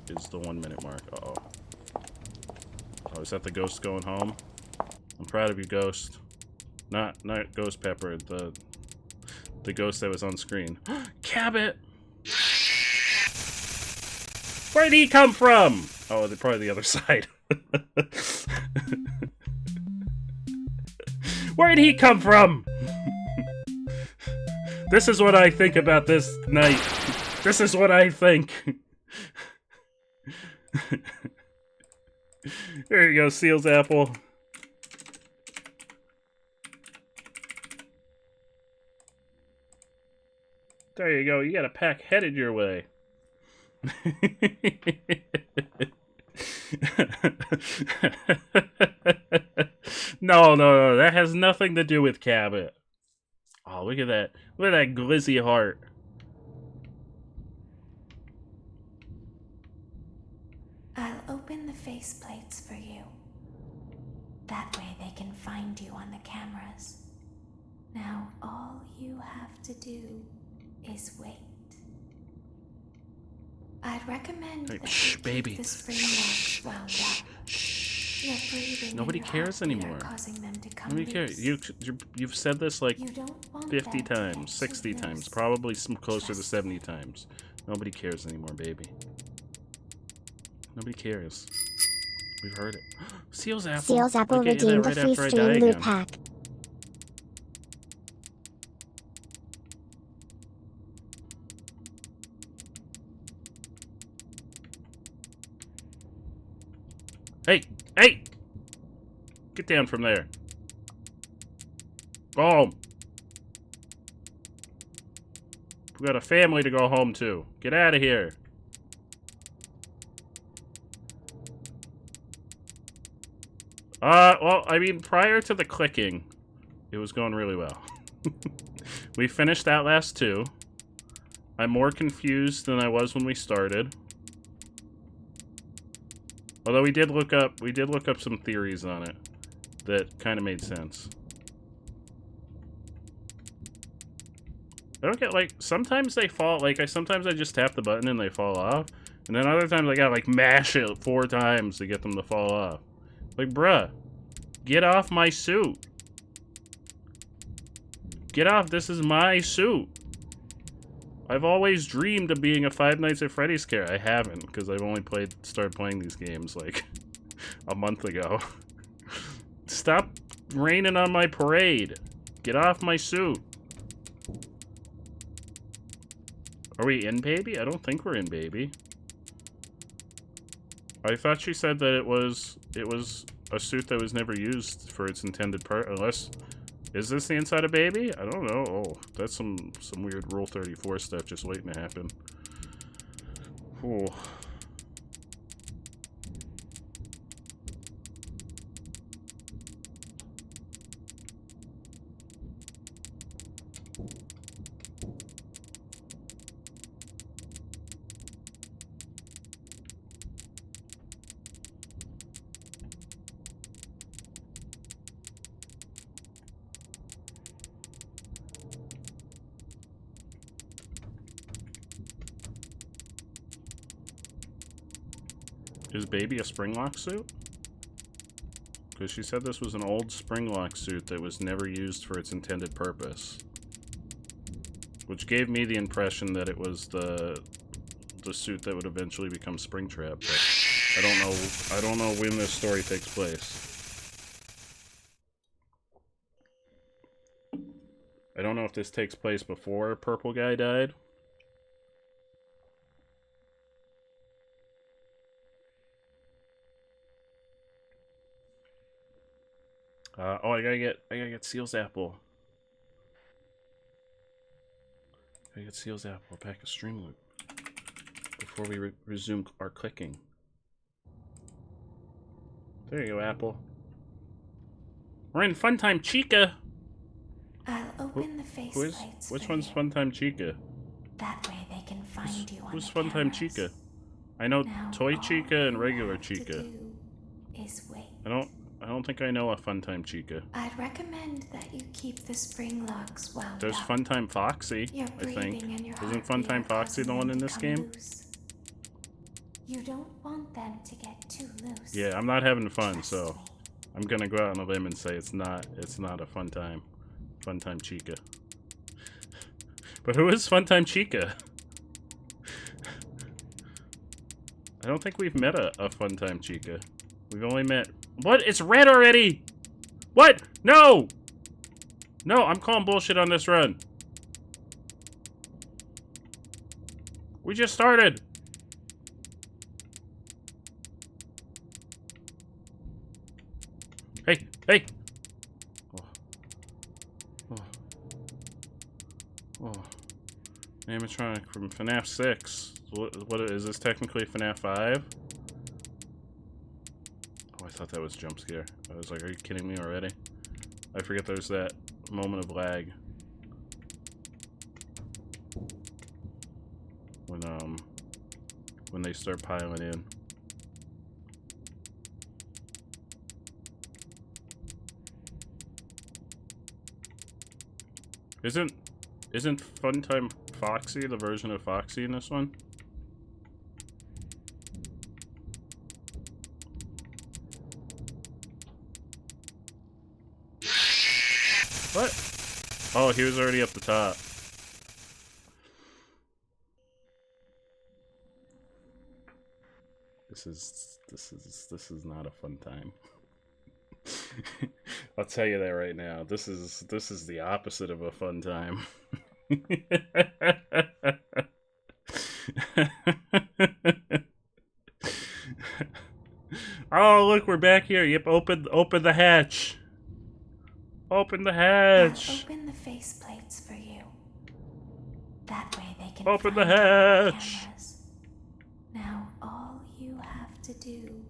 [SPEAKER 1] is the 1 minute mark. Uh-oh. Oh, is that the ghost going home? I'm proud of you, ghost. Not Ghost Pepper, the ghost that was on screen. Cabot! Where'd he come from? Oh, probably the other side. Where'd he come from? This is what I think about this night. This is what I think. There you go, Seal's apple. There you go, you got a pack headed your way. No, that has nothing to do with Cabot. Oh, look at that. Look at that glizzy heart.
[SPEAKER 14] I'll open the faceplates for you. That way they can find you on the cameras. Now all you have to do is wait. I'd recommend that you keep the spring locks wound up. Your breathing
[SPEAKER 1] Nobody
[SPEAKER 14] and your
[SPEAKER 1] cares
[SPEAKER 14] heartbeat
[SPEAKER 1] anymore.
[SPEAKER 14] are causing them to come
[SPEAKER 1] Nobody cares.
[SPEAKER 14] loose.
[SPEAKER 1] You've said this like
[SPEAKER 14] You don't want
[SPEAKER 1] 50
[SPEAKER 14] them to
[SPEAKER 1] times,
[SPEAKER 14] get
[SPEAKER 1] 60
[SPEAKER 14] too
[SPEAKER 1] times,
[SPEAKER 14] loose.
[SPEAKER 1] probably some closer to 70 times. Nobody cares anymore, baby. Nobody cares. We've heard it. Seal's apple.
[SPEAKER 15] Seal's apple
[SPEAKER 1] I'll get you
[SPEAKER 15] redeemed
[SPEAKER 1] that
[SPEAKER 15] the
[SPEAKER 1] right
[SPEAKER 15] free
[SPEAKER 1] after I die
[SPEAKER 15] stream loot
[SPEAKER 1] again.
[SPEAKER 15] pack.
[SPEAKER 1] Hey! Get down from there. Go home. We got a family to go home to. Get out of here. Well, I mean, prior to the clicking, it was going really well. We finished Outlast 2. I'm more confused than I was when we started. Although we did look up some theories on it that kind of made sense. I don't get, like, sometimes they fall, like, sometimes I just tap the button and they fall off. And then other times I gotta, like, mash it 4 times to get them to fall off. Like, bruh, get off my suit. Get off, this is my suit. I've always dreamed of being a Five Nights at Freddy's character. I haven't, because I've only started playing these games, like, a month ago. Stop raining on my parade. Get off my suit. Are we in Baby? I don't think we're in Baby. I thought she said that it was a suit that was never used for its intended unless... Is this the inside of Baby? I don't know. Oh, that's some weird Rule 34 stuff just waiting to happen. Oh. Is Baby a Springlock suit? Because she said this was an old Springlock suit that was never used for its intended purpose. Which gave me the impression that it was the suit that would eventually become Springtrap, but I don't know when this story takes place. I don't know if this takes place before Purple Guy died. Oh, I gotta get Seal's apple. I gotta get Seal's apple, a pack of stream loot before we resume our clicking. There you go, Apple. We're in Funtime Chica.
[SPEAKER 14] I'll open the faceplates.
[SPEAKER 1] Which one's Funtime Chica?
[SPEAKER 14] That way they can find you on
[SPEAKER 1] Who's
[SPEAKER 14] the
[SPEAKER 1] Funtime
[SPEAKER 14] cameras.
[SPEAKER 1] Chica? I know
[SPEAKER 14] Now
[SPEAKER 1] Toy
[SPEAKER 14] all
[SPEAKER 1] Chica and
[SPEAKER 14] you
[SPEAKER 1] regular
[SPEAKER 14] have to
[SPEAKER 1] Chica.
[SPEAKER 14] do is wait.
[SPEAKER 1] I don't think I know a Funtime Chica.
[SPEAKER 14] I'd recommend that you keep the spring locks wound
[SPEAKER 1] There's
[SPEAKER 14] up.
[SPEAKER 1] Funtime Foxy,
[SPEAKER 14] Your
[SPEAKER 1] I think.
[SPEAKER 14] breathing and your
[SPEAKER 1] Isn't
[SPEAKER 14] heartbeat
[SPEAKER 1] Funtime
[SPEAKER 14] are
[SPEAKER 1] Foxy the
[SPEAKER 14] causing
[SPEAKER 1] one
[SPEAKER 14] them
[SPEAKER 1] in
[SPEAKER 14] to
[SPEAKER 1] this
[SPEAKER 14] come
[SPEAKER 1] game?
[SPEAKER 14] loose. You don't want them to get too loose.
[SPEAKER 1] Yeah, I'm not having fun, so I'm gonna go out on a limb and say it's not a Funtime Chica. But who is Funtime Chica? I don't think we've met a Funtime Chica. We've only met... What? It's red already! What? No! No, I'm calling bullshit on this run. We just started. Hey, hey! Oh. Animatronic from FNAF 6. What is this technically FNAF 5? Oh, I thought that was jump scare. I was like, are you kidding me already? I forget there's that moment of lag. When they start piling in. Isn't Funtime Foxy the version of Foxy in this one? What? Oh, he was already up the top. This is not a fun time. I'll tell you that right now. This is the opposite of a fun time. Oh, look, we're back here. Yep, open the hatch. Open the hatch.
[SPEAKER 14] I'll open the faceplates for you. That way they can
[SPEAKER 1] open the
[SPEAKER 14] find you on the
[SPEAKER 1] hatch.
[SPEAKER 14] cameras. Now all you have to do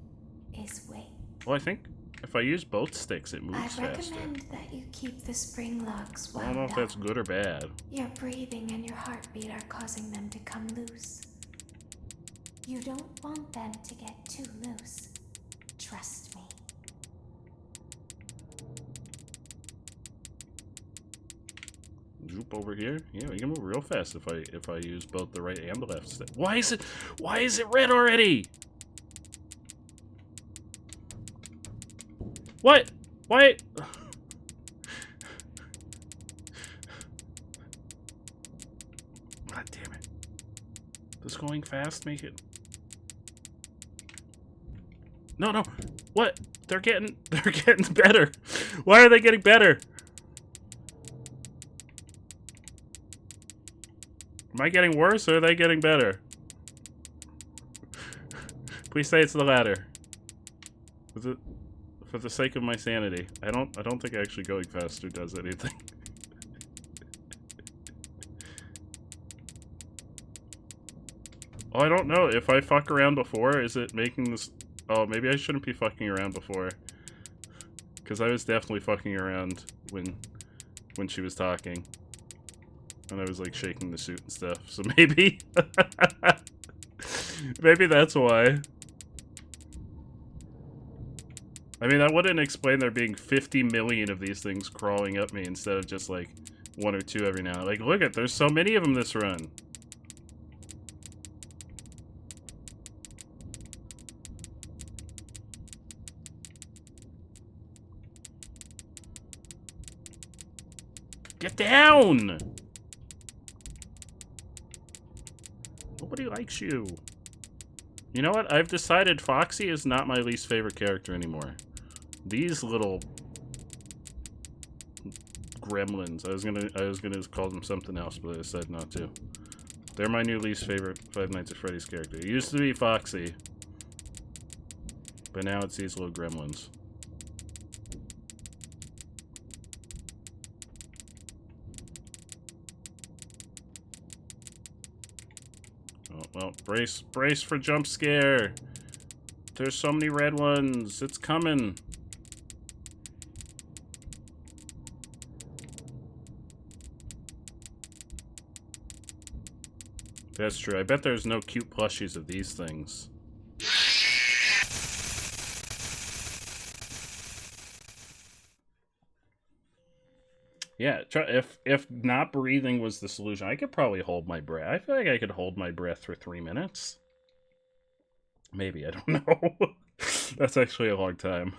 [SPEAKER 14] is wait.
[SPEAKER 1] Well, I think if I use both sticks, it moves
[SPEAKER 14] I'd
[SPEAKER 1] faster.
[SPEAKER 14] recommend that you keep the spring locks
[SPEAKER 1] I
[SPEAKER 14] wound
[SPEAKER 1] don't know if
[SPEAKER 14] up.
[SPEAKER 1] that's good or bad.
[SPEAKER 14] Your breathing and your heartbeat are causing them to come loose. You don't want them to get too loose. Trust me.
[SPEAKER 1] Zoop over here. Yeah, you can move real fast if I use both the right and the left stick. Why is it red already? What? Why? God damn it. Does going fast make it? No. What? They're getting better. Why are they getting better? Am I getting worse or are they getting better? Please say it's the latter. For the sake of my sanity. I don't think actually going faster does anything. Oh, I don't know. If I fuck around before, is it making this... Oh, maybe I shouldn't be fucking around before. Because I was definitely fucking around when she was talking. And I was like shaking the suit and stuff. So maybe... maybe that's why. I mean, that wouldn't explain there being 50 million of these things crawling up me instead of just like 1 or 2 every now. Like, look at, there's so many of them this run. Get down! Nobody likes you. You know what? I've decided Foxy is not my least favorite character anymore. These little gremlins. I was gonna call them something else, but I decided not to. They're my new least favorite Five Nights at Freddy's character. It used to be Foxy, but now it's these little gremlins. Oh, well, brace for jump scare. There's so many red ones. It's coming. That's true. I bet there's no cute plushies of these things. Yeah, if not breathing was the solution, I could probably hold my breath. I feel like I could hold my breath for 3 minutes. Maybe, I don't know. That's actually a long time.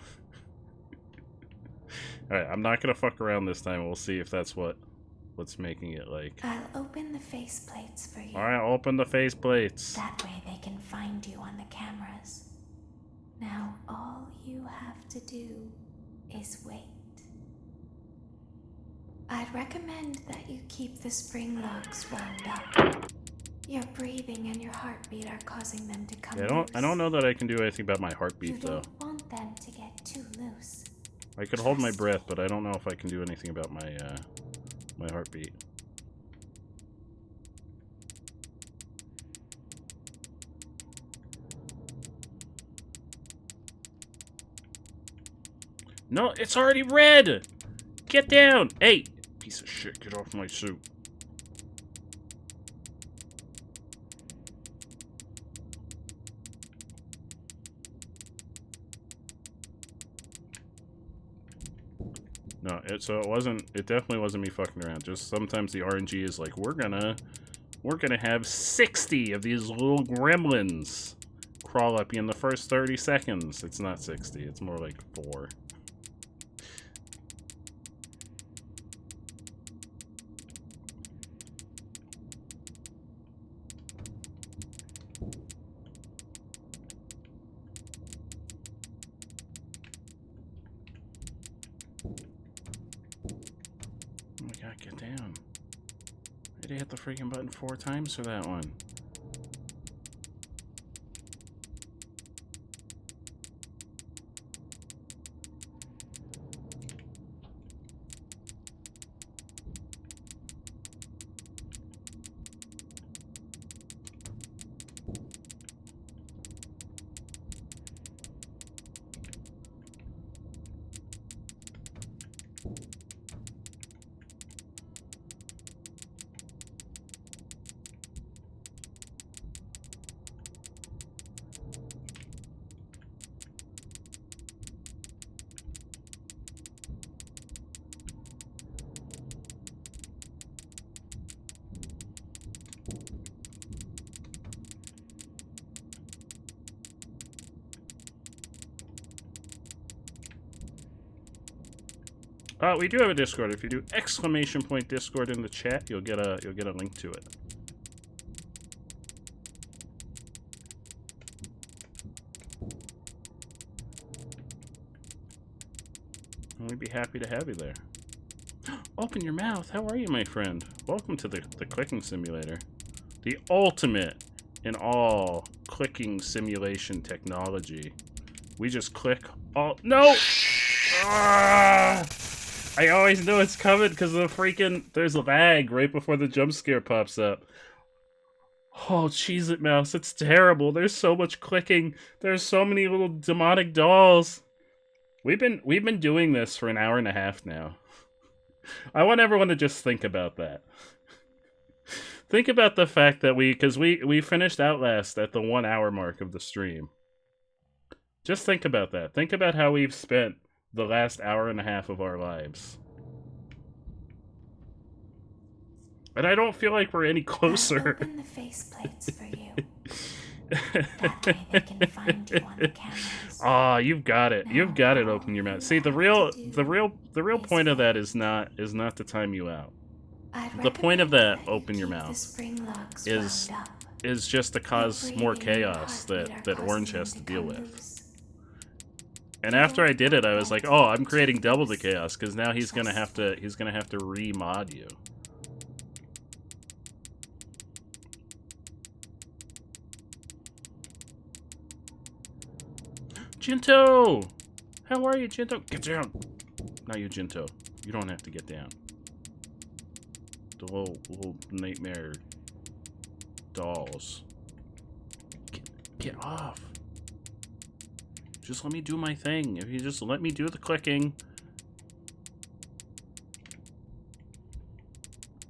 [SPEAKER 1] Alright, I'm not gonna fuck around this time. We'll see if that's what's making it like.
[SPEAKER 14] I'll open the faceplates for you.
[SPEAKER 1] Alright, open the faceplates.
[SPEAKER 14] That way they can find you on the cameras. Now all you have to do is wait. I'd recommend that you keep the spring locks wound up. Your breathing and your heartbeat are causing them to come loose.
[SPEAKER 1] I don't know that I can do anything about my heartbeat,
[SPEAKER 14] You
[SPEAKER 1] though.
[SPEAKER 14] don't want them to get too loose.
[SPEAKER 1] I could hold my breath, but I don't know if I can do anything about my my heartbeat. No, it's already red! Get down! Hey! Piece of shit, get off my suit. No, it definitely wasn't me fucking around. Just sometimes the RNG is like, we're gonna have 60 of these little gremlins crawl up you in the first 30 seconds. It's not 60, it's more like 4. Oh my god, get down. I did hit the freaking button 4 times for that one. We do have a Discord. If you do ! Discord in the chat, you'll get a link to it. We'd be happy to have you there. Open your mouth. How are you, my friend? Welcome to the clicking simulator. The ultimate in all clicking simulation technology. We just click all... No! Ah! I always know it's coming because of the freaking... There's a lag right before the jump scare pops up. Oh, Cheez-It Mouse, it's terrible. There's so much clicking. There's so many little demonic dolls. We've been doing this for an hour and a half now. I want everyone to just think about that. Think about the fact that we finished Outlast at the 1 hour mark of the stream. Just think about that. Think about how we've spent the last hour and a half of our lives. And I don't feel like we're any closer.
[SPEAKER 14] I'll open the faceplates for you. They can find you on the cameras.
[SPEAKER 1] Ah, you've got it. You've got it. Open your mouth. See, the real point of that is not to time you out. The point of that open your mouth is just to cause more chaos that Orange has to deal with. And after I did it, I was like, oh, I'm creating double the chaos because now he's gonna have to re-mod you. Jinto! How are you, Jinto? Get down! Not you, Jinto. You don't have to get down. The little nightmare dolls. Get off. Just let me do my thing. If you just let me do the clicking.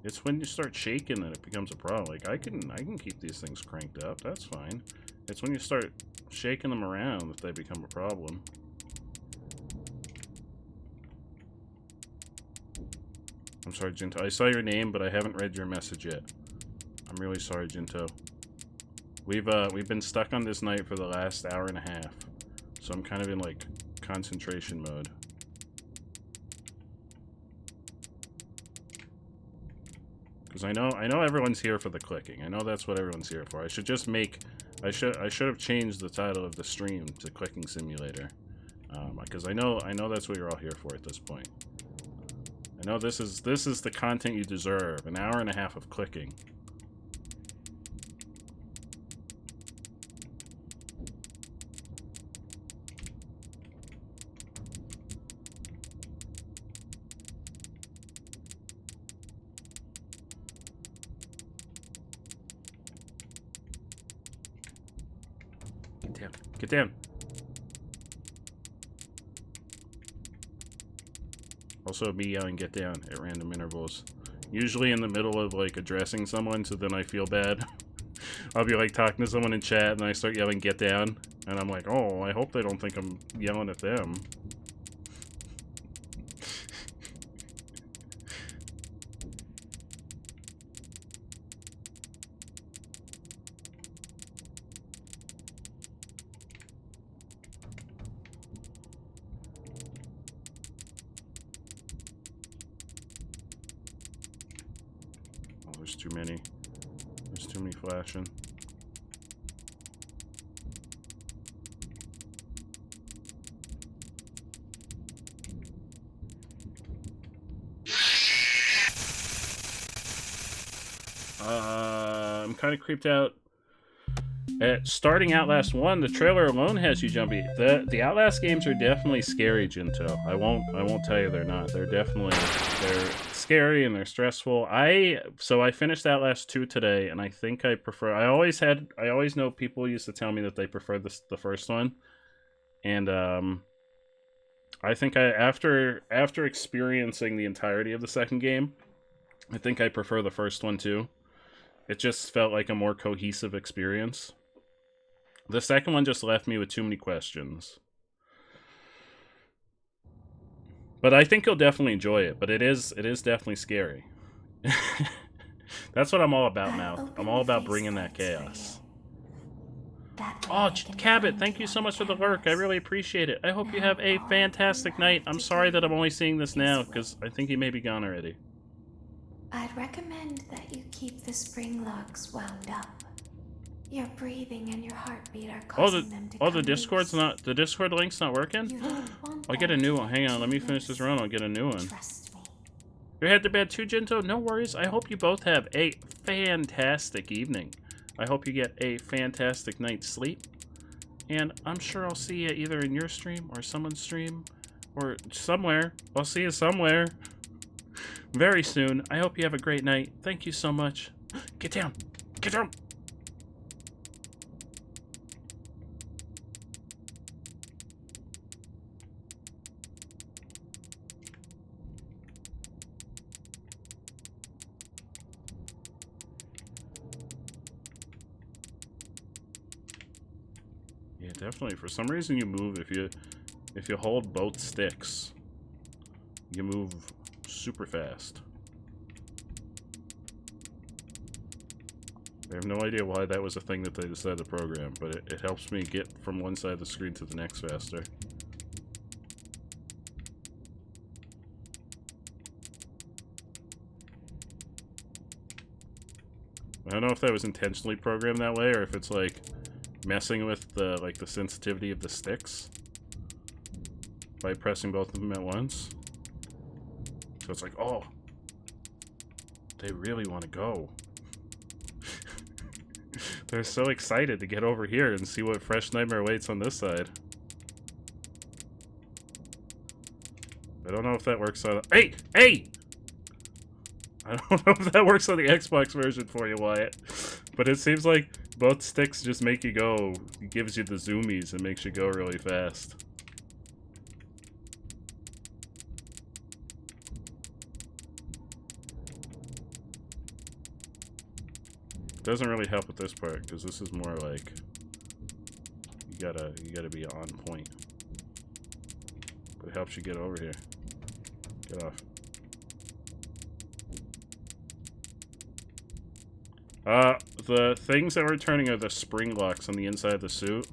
[SPEAKER 1] It's when you start shaking that it becomes a problem. Like I can keep these things cranked up. That's fine. It's when you start shaking them around that they become a problem. I'm sorry, Jinto. I saw your name, but I haven't read your message yet. I'm really sorry, Jinto. We've been stuck on this night for the last hour and a half, so I'm kind of in like concentration mode. Because I know everyone's here for the clicking. I know that's what everyone's here for. I should just make. I should have changed the title of the stream to Clicking Simulator, because I know that's what you're all here for at this point. I know this is the content you deserve. An hour and a half of clicking. Get down. Also, me yelling "get down" at random intervals. Usually in the middle of like addressing someone, so then I feel bad. I'll be like talking to someone in chat and I start yelling "get down," and I'm like, oh, I hope they don't think I'm yelling at them. There's too many. There's too many flashing. I'm kind of creeped out at starting Outlast 1. The trailer alone has you jumpy. The Outlast games are definitely scary, Jinto. I won't tell you they're not. They're scary and they're stressful. So I finished Outlast 2 today, and I think I prefer. I always know people used to tell me that they prefer the first one, and I think after experiencing the entirety of the second game, I think I prefer the first one too. It just felt like a more cohesive experience. The second one just left me with too many questions. But I think you'll definitely enjoy it. But it is definitely scary. That's what I'm all about now. I'm all about bringing that chaos. Oh, Cabot, thank you so much for the lurk. I really appreciate it. I hope you have a fantastic night. I'm sorry that I'm only seeing this now, because I think he may be gone already.
[SPEAKER 14] I'd recommend that you keep the spring locks wound up. Your breathing and your heartbeat are causing them to come
[SPEAKER 1] the Discord's
[SPEAKER 14] loose.
[SPEAKER 1] not. The Discord link's not working. I'll get a new one. Hang on, let me finish this run. I'll get a new one.
[SPEAKER 14] Trust me.
[SPEAKER 1] Your head to bed too, Jinto? No worries. I hope you both have a fantastic evening. I hope you get a fantastic night's sleep. And I'm sure I'll see you either in your stream or someone's stream or somewhere. I'll see you somewhere very soon. I hope you have a great night. Thank you so much. Get down. Get down. Yeah, definitely. For some reason you move if you hold both sticks. You move super fast. I have no idea why that was a thing that they decided to program, but it helps me get from one side of the screen to the next faster. I don't know if that was intentionally programmed that way, or if it's like messing with the the sensitivity of the sticks by pressing both of them at once. So it's like, oh, they really want to go. They're so excited to get over here and see what fresh nightmare waits on this side. I don't know if that works on... Hey! Hey! I don't know if that works on the Xbox version for you, Wyatt. But it seems like both sticks just make you go. It gives you the zoomies and makes you go really fast. Doesn't really help with this part, because this is more like you gotta be on point. But it helps you get over here. Get off. The things that we're turning are the spring locks on the inside of the suit.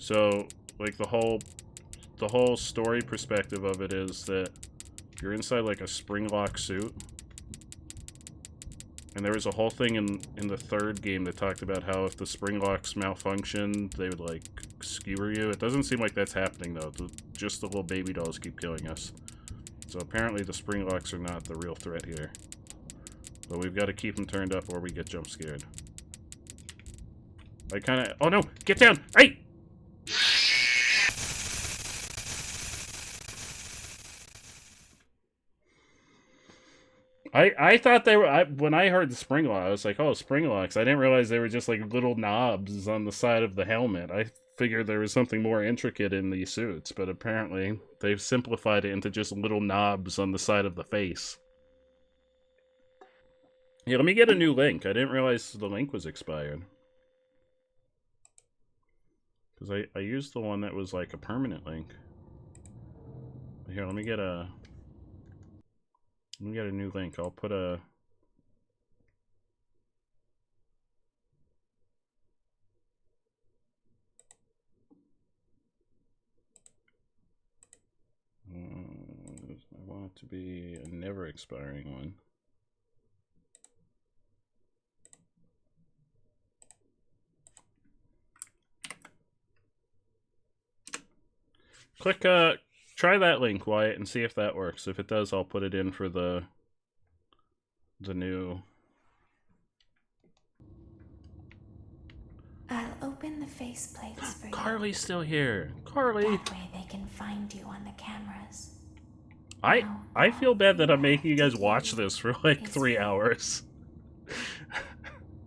[SPEAKER 1] So, like, the whole story perspective of it is that you're inside, like, a spring lock suit. And there was a whole thing in the third game that talked about how if the spring locks malfunction, they would, like, skewer you. It doesn't seem like that's happening, though. Just the little baby dolls keep killing us. So apparently the spring locks are not the real threat here. But we've got to keep them turned up or we get jump scared. I kind of... Oh, no! Get down! Hey! I thought they were... when I heard the spring lock, I was like, oh, spring locks. I didn't realize they were just like little knobs on the side of the helmet. I figured there was something more intricate in these suits, but apparently they've simplified it into just little knobs on the side of the face. Yeah, let me get a new link. I didn't realize the link was expired. Because I used the one that was like a permanent link. Here, let me get a new link. I'll put a... I want it to be a never expiring one. Click, try that link, Wyatt, and see if that works. If it does, I'll put it in for the new...
[SPEAKER 14] I'll open the faceplates for you.
[SPEAKER 1] Carly's still here. Carly!
[SPEAKER 14] That way they can find you on the cameras.
[SPEAKER 1] I feel bad that I'm making you guys watch this for like 3 hours.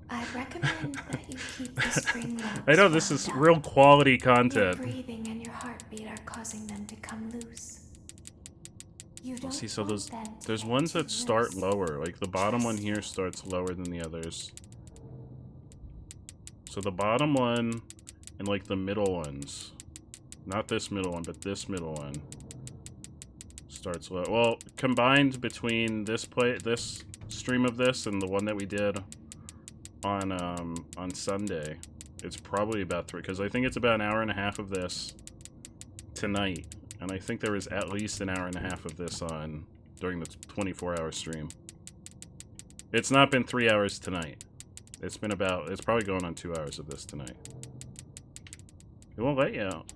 [SPEAKER 14] I'd recommend that you keep the spring locks.
[SPEAKER 1] I know this is real quality content.
[SPEAKER 14] Your breathing and your heartbeat are causing them to come loose. You don't
[SPEAKER 1] see, so
[SPEAKER 14] want them to
[SPEAKER 1] there's
[SPEAKER 14] get
[SPEAKER 1] ones
[SPEAKER 14] too
[SPEAKER 1] that start
[SPEAKER 14] loose.
[SPEAKER 1] lower. Like the bottom one here starts lower than the others. So the bottom one and like the middle ones, not this middle one, but this middle one starts low. Well, combined between this stream of this and the one that we did on Sunday, it's probably about 3, because I think it's about an hour and a half of this tonight, and I think there was at least an hour and a half of this on during the 24-hour stream. It's not been 3 hours tonight. It's been about, it's probably going on 2 hours of this tonight. It won't let you out.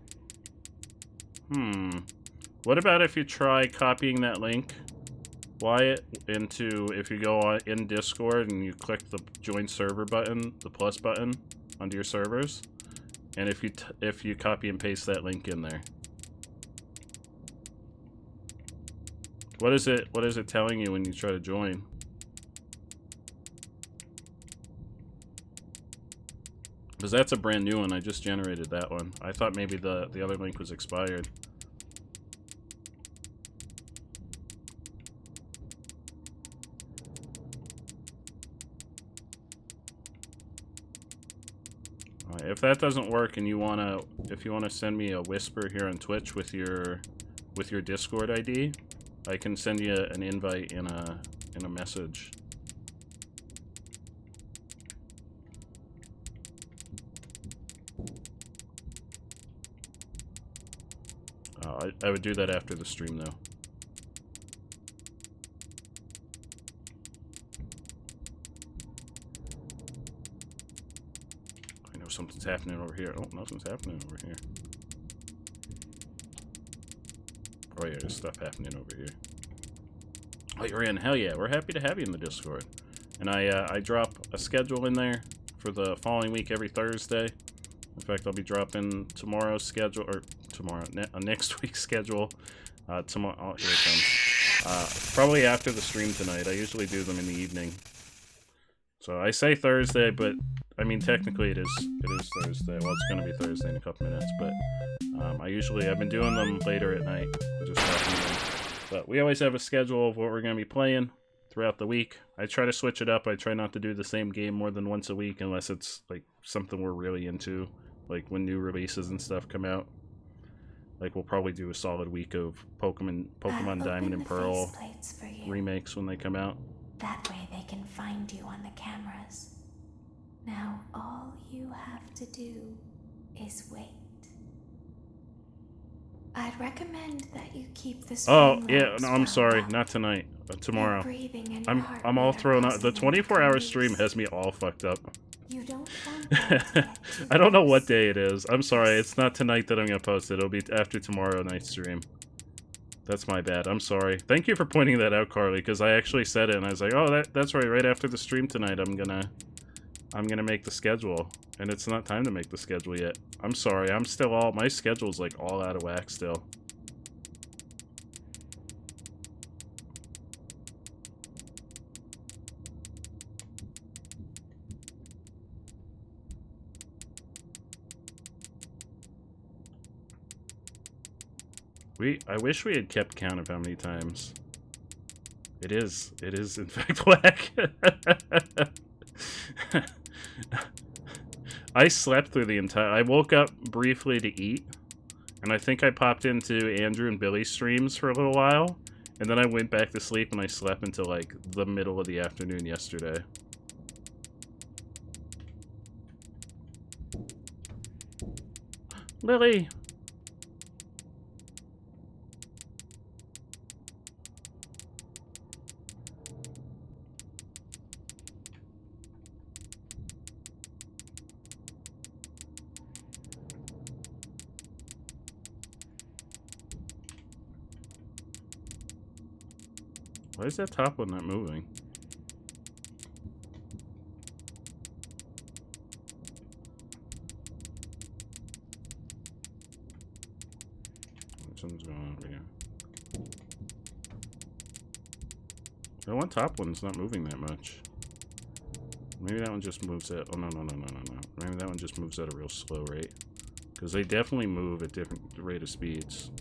[SPEAKER 1] What about if you try copying that link, Wyatt, into, if you go on in Discord and you click the join server button, the plus button onto your servers, and if you copy and paste that link in there. What is it telling you when you try to join? Because that's a brand new one. I just generated that one. I thought maybe the other link was expired. If that doesn't work and if you wanna send me a whisper here on Twitch with your Discord ID, I can send you an invite in a message. I would do that after the stream, though. I know something's happening over here. Oh, nothing's happening over here. Oh yeah, there's stuff happening over here. Oh, you're in. Hell yeah, we're happy to have you in the Discord. And I drop a schedule in there for the following week every Thursday. In fact, I'll be dropping tomorrow's schedule, or next week's schedule. Tomorrow, oh, here it comes. Probably after the stream tonight. I usually do them in the evening. So I say Thursday, but I mean technically it is Thursday. Well, it's gonna be Thursday in a couple minutes, but I've been doing them later at night. Just but we always have a schedule of what we're gonna be playing throughout the week. I try to switch it up. I try not to do the same game more than once a week unless it's like something we're really into, like when new releases and stuff come out. Like we'll probably do a solid week of Pokemon Diamond and Pearl remakes when they come out.
[SPEAKER 14] That way they can find you on the cameras. Now all you have to do is wait. I'd recommend that you keep this.
[SPEAKER 1] Oh yeah, no, I'm sorry, not tonight. Tomorrow. I'm all thrown out. The 24-hour stream has me all fucked up.
[SPEAKER 14] You don't want
[SPEAKER 1] I don't know what day it is. I'm sorry, it's not tonight that I'm gonna post it. It'll be after tomorrow night's stream. That's my bad. I'm sorry. Thank you for pointing that out, Carly, because I actually said it and I was like, oh, that's right. Right after the stream tonight, I'm gonna make the schedule, and it's not time to make the schedule yet. I'm sorry. I'm still my schedule's like all out of whack still. I wish we had kept count of how many times. It is in fact whack. I slept through the entire... I woke up briefly to eat, and I think I popped into Andrew and Billy's streams for a little while, and then I went back to sleep and I slept until like the middle of the afternoon yesterday. Lily! Why is that top one not moving? Something's going on over here. The one top one's not moving that much. Maybe that one just moves at... Oh, no. Maybe that one just moves at a real slow rate. Because they definitely move at different rate of speeds.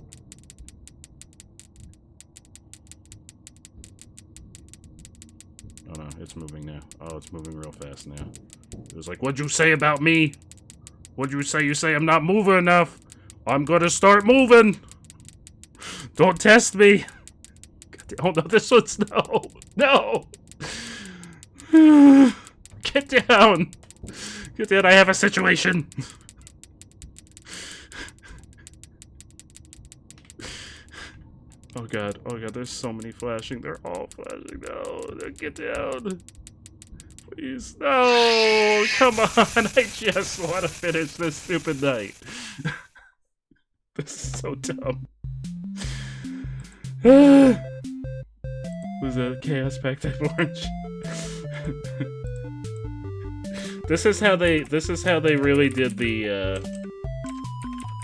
[SPEAKER 1] Oh no, it's moving now. Oh, it's moving real fast now. It was like, what'd you say about me? What'd you say? You say I'm not moving enough. I'm gonna start moving. Don't test me. Oh no, this one's no. No. Get down. Get down. I have a situation. Oh god, there's so many flashing. They're all flashing. No, get down. Please. No, come on. I just want to finish this stupid night. This is so dumb. Was a Chaos Pack type orange. This is how they really did the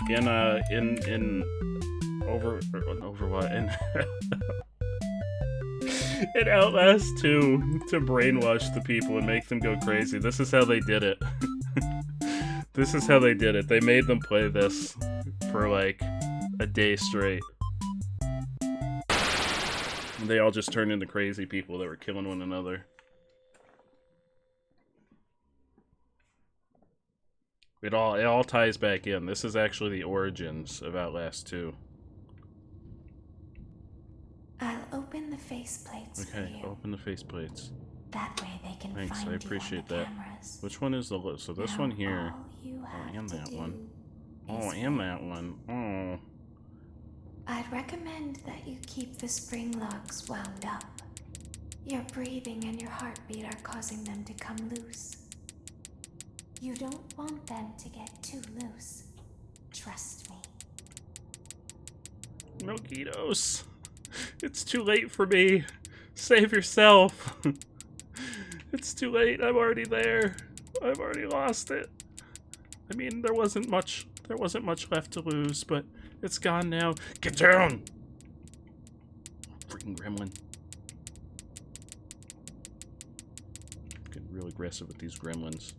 [SPEAKER 1] in Overwatch and in Outlast 2 to brainwash the people and make them go crazy. This is how they did it. This is how they did it. They made them play this for like a day straight. And they all just turned into crazy people that were killing one another. It all ties back in. This is actually the origins of Outlast 2.
[SPEAKER 14] I'll open the faceplates for
[SPEAKER 1] Okay,
[SPEAKER 14] you.
[SPEAKER 1] open the faceplates.
[SPEAKER 14] That way they can
[SPEAKER 1] Thanks,
[SPEAKER 14] find
[SPEAKER 1] I appreciate
[SPEAKER 14] you on the
[SPEAKER 1] that.
[SPEAKER 14] cameras.
[SPEAKER 1] Which one is the list? So this
[SPEAKER 14] Now
[SPEAKER 1] one here.
[SPEAKER 14] all you
[SPEAKER 1] Oh,
[SPEAKER 14] have
[SPEAKER 1] and
[SPEAKER 14] to
[SPEAKER 1] that
[SPEAKER 14] do
[SPEAKER 1] one.
[SPEAKER 14] is
[SPEAKER 1] Oh, and that one. Oh.
[SPEAKER 14] I'd recommend that you keep the spring locks wound up. Your breathing and your heartbeat are causing them to come loose. You don't want them to get too loose. Trust me.
[SPEAKER 1] Milkitos. It's too late for me. Save yourself. It's too late. I'm already there. I've already lost it. I mean, there wasn't much left to lose, but it's gone now. Get down! Freaking gremlin. Getting real aggressive with these gremlins.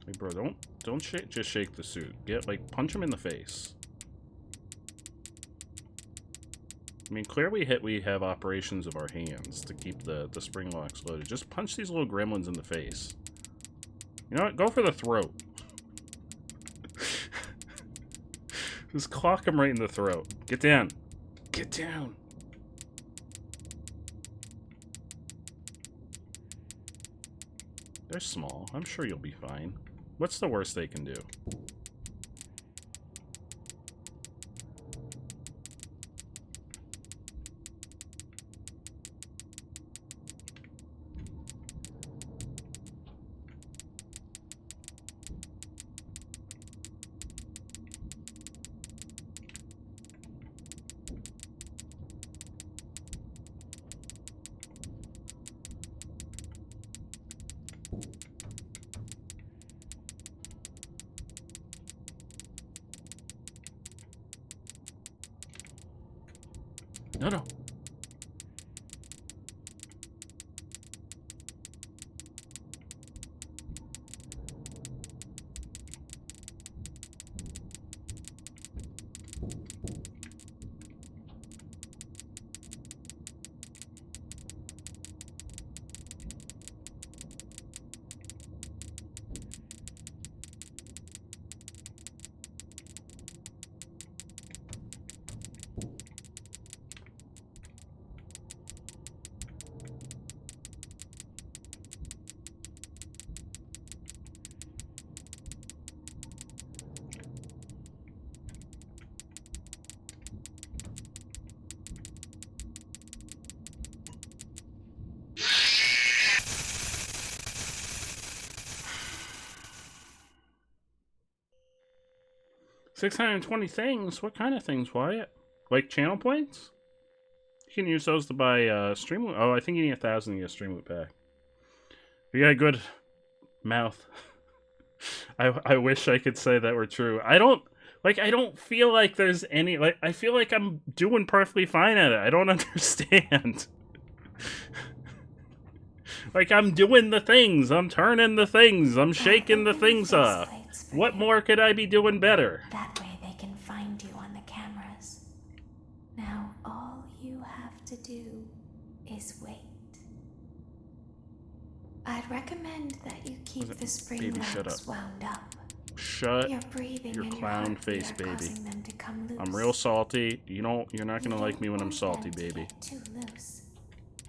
[SPEAKER 1] Hey, bro, don't just shake the suit. Punch him in the face. I mean, clearly we have operations of our hands to keep the spring locks loaded. Just punch these little gremlins in the face. You know what? Go for the throat. Just clock him right in the throat. Get down. Get down. They're small. I'm sure you'll be fine. What's the worst they can do? No. $620 things? What kind of things, Wyatt? Like channel points? You can use those to buy Streamloot. Oh, I think you need 1,000 to get a Streamloot pack. You got a good mouth. I wish I could say that were true. I don't feel like there's any... I feel like I'm doing perfectly fine at it. I don't understand. I'm doing the things. I'm turning the things. I'm shaking the things up. What more could I be doing better?
[SPEAKER 14] That way they can find you on the cameras. Now all you have to do is wait. I'd recommend that you keep the spring locks wound up.
[SPEAKER 1] Shut your clown face, baby. I'm real salty. You're not gonna like me when I'm salty, baby.
[SPEAKER 14] Too loose.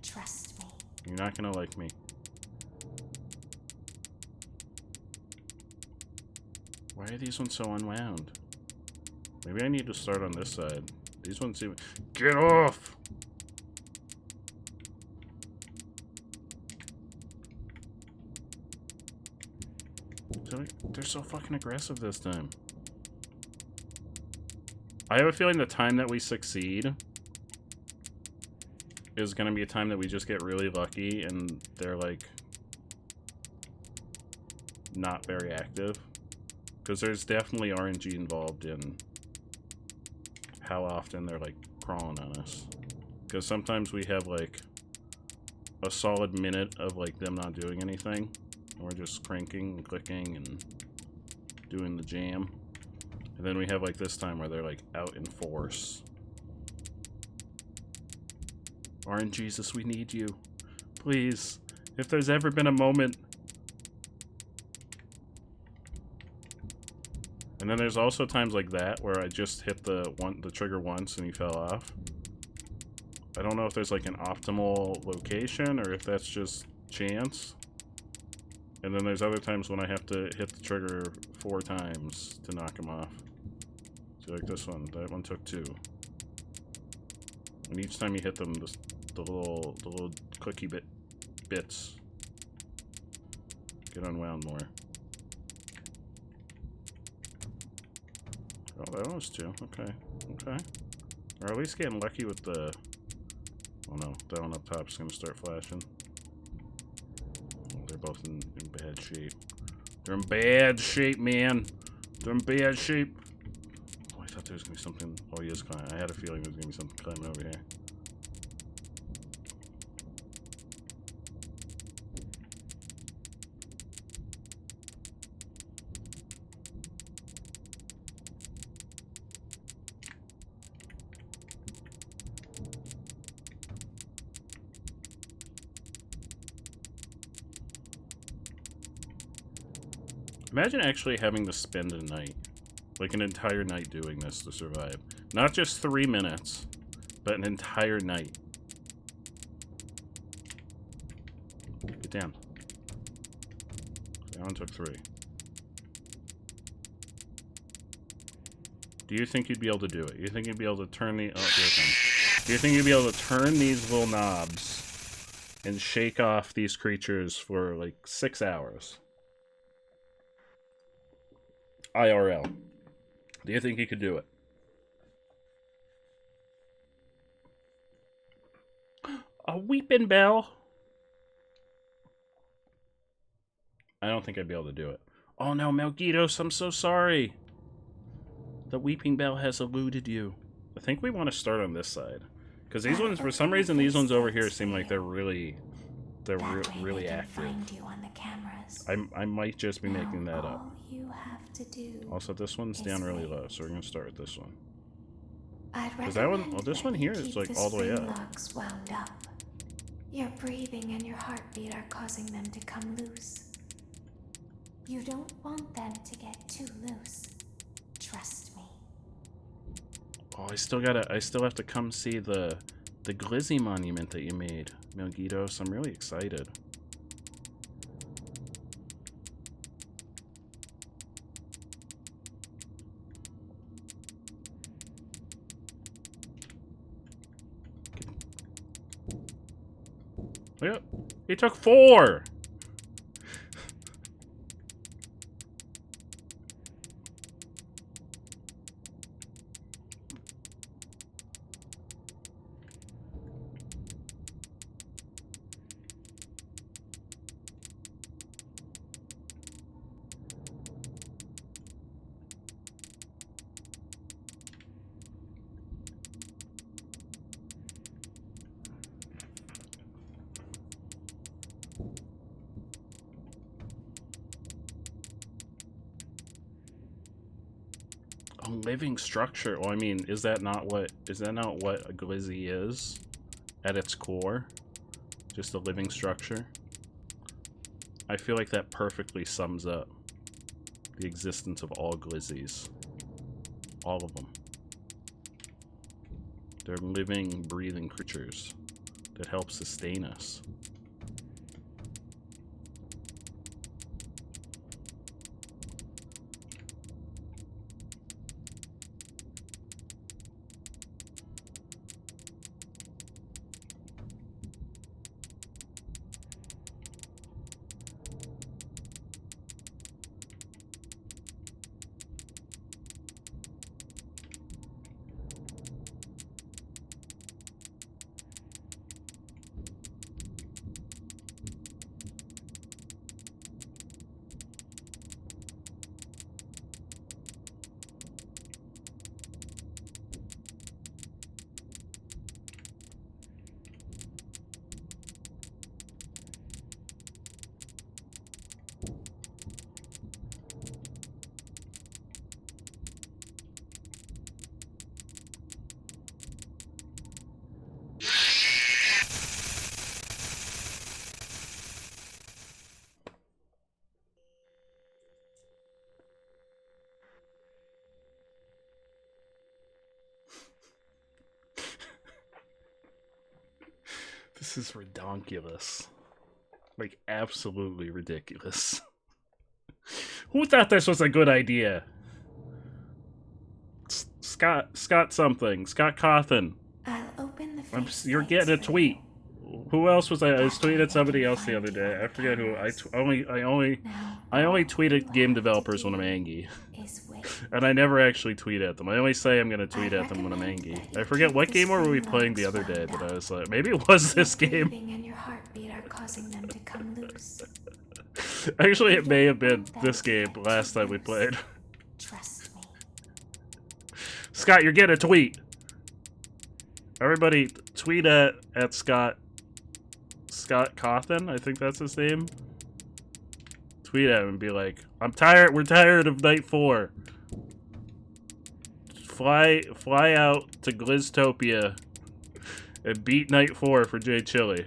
[SPEAKER 14] Trust me.
[SPEAKER 1] You're not gonna like me. Why are these ones so unwound? Maybe I need to start on this side. These ones even... Get off! They're so fucking aggressive this time. I have a feeling the time that we succeed is gonna be a time that we just get really lucky and they're not very active. Because there's definitely RNG involved in how often they're crawling on us. Because sometimes we have a solid minute of them not doing anything. And we're just cranking and clicking and doing the jam. And then we have this time where they're out in force. RNGesus, we need you. Please. If there's ever been a moment. And then there's also times like that where I just hit the trigger once and he fell off. I don't know if there's an optimal location or if that's just chance. And then there's other times when I have to hit the trigger 4 times to knock him off. So like this one, that one took 2. And each time you hit them, the little clicky bits get unwound more. Oh, that was 2. Okay, okay. Or at least getting lucky with the... Oh no, that one up top is going to start flashing. Oh, they're both in bad shape. They're in bad shape, man. They're in bad shape. Oh, I thought there was going to be something... Oh, he is climbing. I had a feeling there was going to be something climbing over here. Imagine actually having to spend a night, like an entire night doing this to survive. Not just 3 minutes, but an entire night. Get down. That one took 3. Do you think you'd be able to do it? You think you'd be able to turn the... Oh, here it comes. Do you think you'd be able to turn these little knobs and shake off these creatures for like 6 hours? IRL. Do you think he could do it? A weeping bell. I don't think I'd be able to do it. Oh no, Melgitos, I'm so sorry. The weeping bell has eluded you. I think we want to start on this side. Because these ones, for some reason, these ones over here seem like they're really active. I might just be making that up. Also, this one's down really low, so we're going to start with this one. Because that one, well, this one here is like all the way up.
[SPEAKER 14] Your breathing and your heartbeat are causing them to come loose. You don't want them to get too loose. Trust me.
[SPEAKER 1] Oh, I still have to come see the Glizzy monument that you made, Melgitos. I'm really excited. Yep, he took 4. Living structure. Well, I mean, is that not what a Glizzy is at its core? Just a living structure? I feel like that perfectly sums up the existence of all Glizzies. All of them. They're living, breathing creatures that help sustain us. This is redonkulous. Like, absolutely ridiculous. Who thought this was a good idea? Scott something. Scott Cawthon.
[SPEAKER 14] I'll open the
[SPEAKER 1] You're getting a tweet. Who else was I was tweeted somebody else the other day. I forget who. I only tweet at game developers when I'm angry. And I never actually tweet at them. I only say I'm gonna tweet at them when I'm angry. I forget what game were we playing the other day, but I was like, maybe it was this game.
[SPEAKER 14] And your heartbeat are causing them to come loose.
[SPEAKER 1] Actually, it may have been this game last time we played.
[SPEAKER 14] Trust me.
[SPEAKER 1] Scott, you're getting a tweet. Everybody, tweet at Scott Cawthon, I think that's his name. Tweet at him and be like, we're tired of Night 4. Fly out to Gliztopia and beat Night 4 for Jay Chili.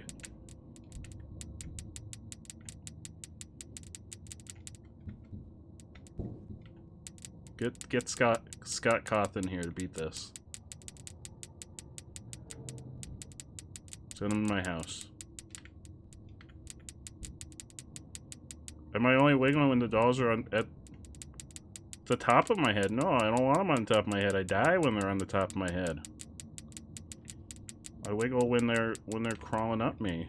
[SPEAKER 1] Get Scott Cawthon here to beat this. Send him to my house. Am I only wiggling when the dolls are at the top of my head? No, I don't want them on the top of my head. I die when they're on the top of my head. I wiggle when they're crawling up me.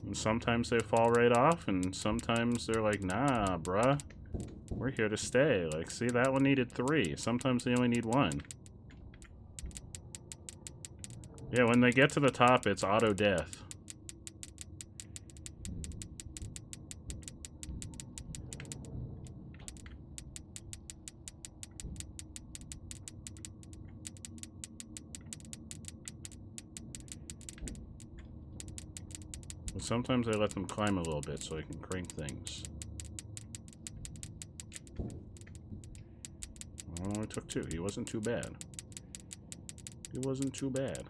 [SPEAKER 1] And sometimes they fall right off, and sometimes they're like, nah, bruh. We're here to stay. Like, see, that one needed 3. Sometimes they only need 1. Yeah, when they get to the top, it's auto death. But sometimes I let them climb a little bit so I can crank things. I only took 2. He wasn't too bad. He wasn't too bad.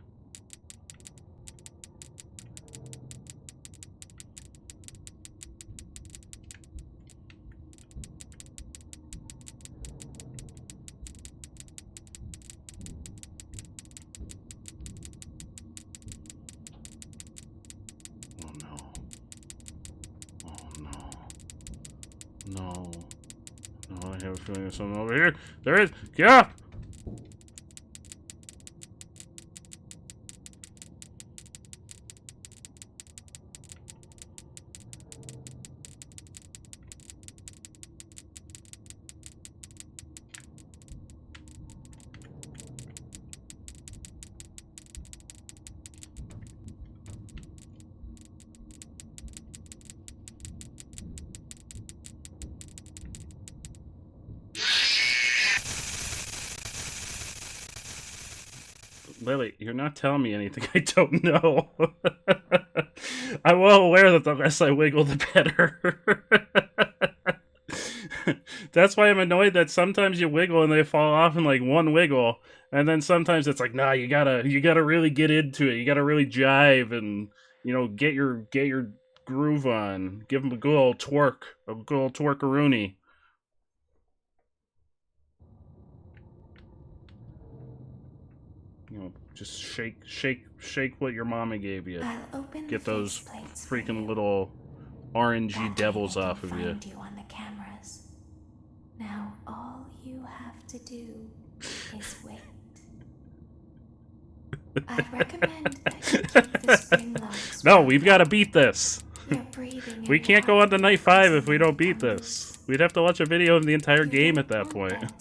[SPEAKER 1] No, I have a feeling there's something over here. There is. Yeah. Lily, you're not telling me anything I don't know. I'm well aware that the less I wiggle, the better. That's why I'm annoyed that sometimes you wiggle and they fall off in like one wiggle, and then sometimes it's like, nah, you gotta really get into it. You gotta really jive and, you know, get your groove on. Give them a good old twerk, a good old twerkaroonie. You know, just shake what your mama gave you. Get those freaking little orangey devils off of you.
[SPEAKER 14] On the cameras. Now all you have to do is wait. I'd recommend that you keep the spring logs.
[SPEAKER 1] No, we've got to beat this. We can't
[SPEAKER 14] and
[SPEAKER 1] go on to night 5 if we don't beat this. We'd have to watch a video of the entire game at that point.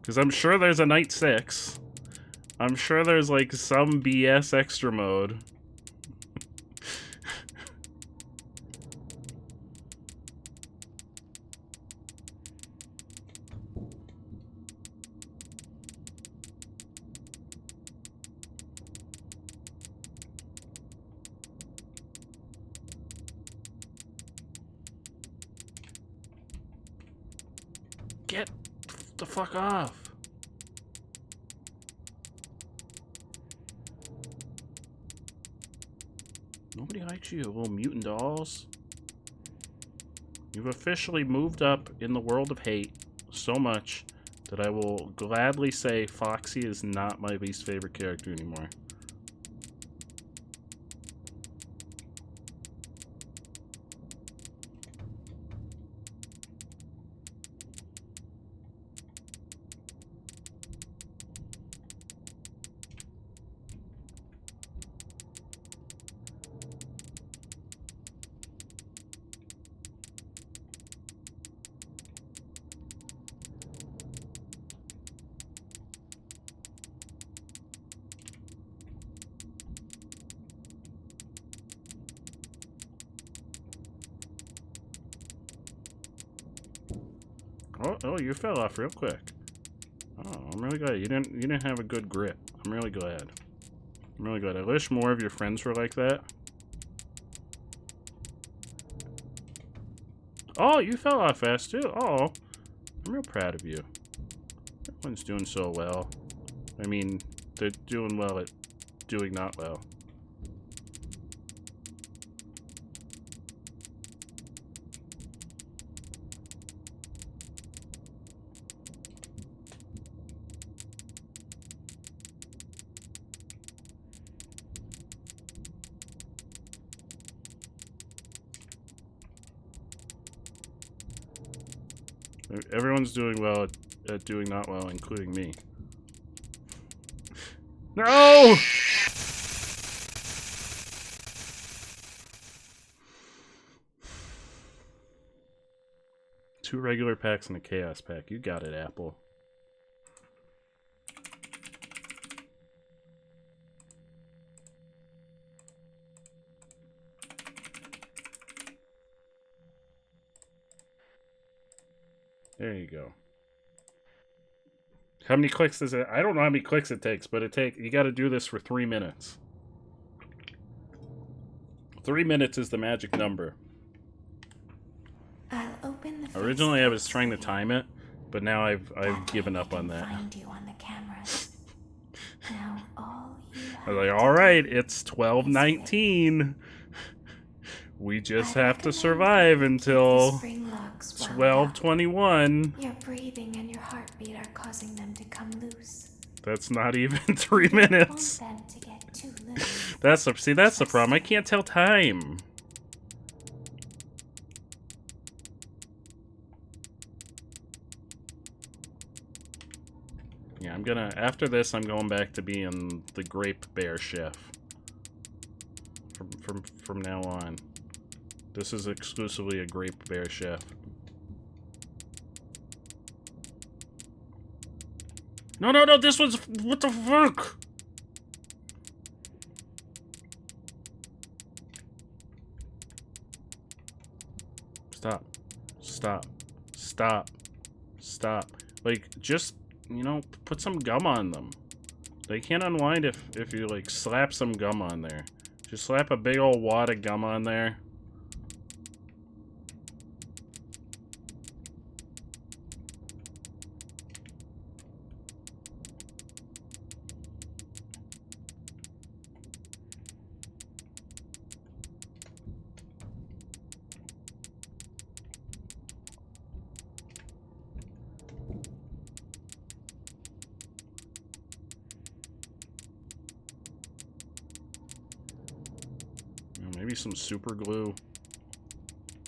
[SPEAKER 1] Because I'm sure there's a night 6. I'm sure there's like some BS extra mode. Get the fuck off. Nobody likes you, little mutant dolls. You've officially moved up in the world of hate so much that I will gladly say Foxy is not my least favorite character anymore. Oh, you fell off real quick. Oh, I'm really glad. You didn't have a good grip. I'm really glad. I'm really glad. I wish more of your friends were like that. Oh, you fell off fast too. Oh, I'm real proud of you. Everyone's doing so well. I mean, they're doing well at doing not well. Everyone's doing well at doing not well, including me. No! Two regular packs and a chaos pack. You got it, Apple. There you go. How many clicks does it? I don't know how many clicks it takes, but you got to do this for 3 minutes. 3 minutes is the magic number.
[SPEAKER 14] I'll open the
[SPEAKER 1] Originally, I was trying to time it, but now I've given up on that.
[SPEAKER 14] find you on the cameras. Now all you
[SPEAKER 1] I was like, all right, it's 12:19. We just have to survive until 12:21.
[SPEAKER 14] Your breathing and your heartbeat are causing them to come loose.
[SPEAKER 1] That's not even 3 minutes.
[SPEAKER 14] Want them to get too loose.
[SPEAKER 1] That's the problem. I can't tell time. Yeah, after this, I'm going back to being the Grape Bear Chef. From now on. This is exclusively a Grape Bear Chef. No, this one's... What the fuck? Stop. Like, just, put some gum on them. They can't unwind if you, like, slap some gum on there. Just slap a big old wad of gum on there. Maybe some super glue.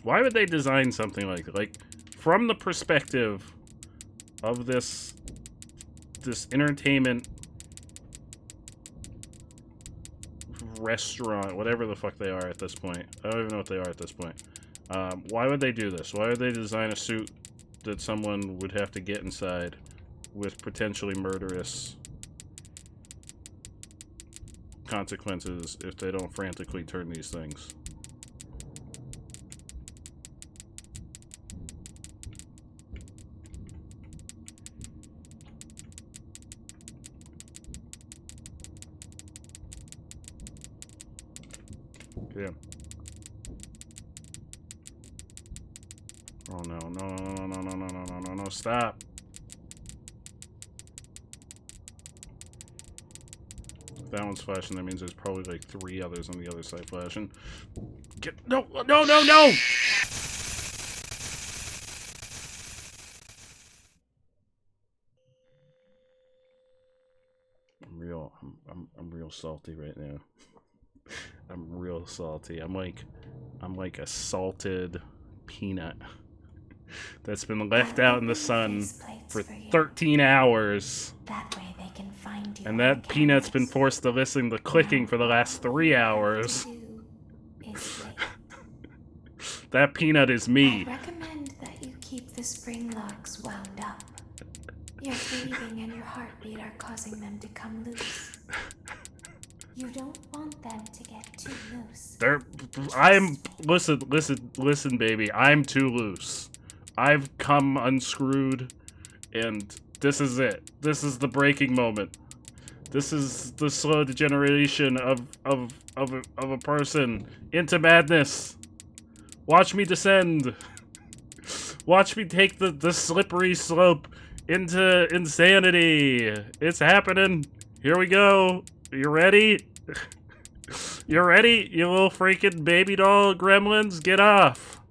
[SPEAKER 1] Why would they design something like that? Like, from the perspective of this entertainment restaurant, whatever the fuck they are at this point. I don't even know what they are at this point. Why would they do this? Why would they design a suit that someone would have to get inside with potentially murderous consequences if they don't frantically turn these things? Yeah. Oh no, stop. If that one's flashing, that means there's probably like 3 others on the other side flashing. No! I'm real salty right now. I'm real salty. I'm like a salted peanut that's been left out in the sun for 13 hours.
[SPEAKER 14] That way they can find you.
[SPEAKER 1] And that peanut's been forced to listen to clicking for the last 3 hours. That peanut is me.
[SPEAKER 14] I recommend that you keep the spring locks wound up. Your breathing and your heartbeat are causing them to come loose. You don't want them to get too loose.
[SPEAKER 1] Listen, baby. I'm too loose. I've come unscrewed, and this is it. This is the breaking moment. This is the slow degeneration of a person into madness. Watch me descend. Watch me take the slippery slope into insanity. It's happening. Here we go. You ready? You ready, you little freaking baby doll gremlins? Get off.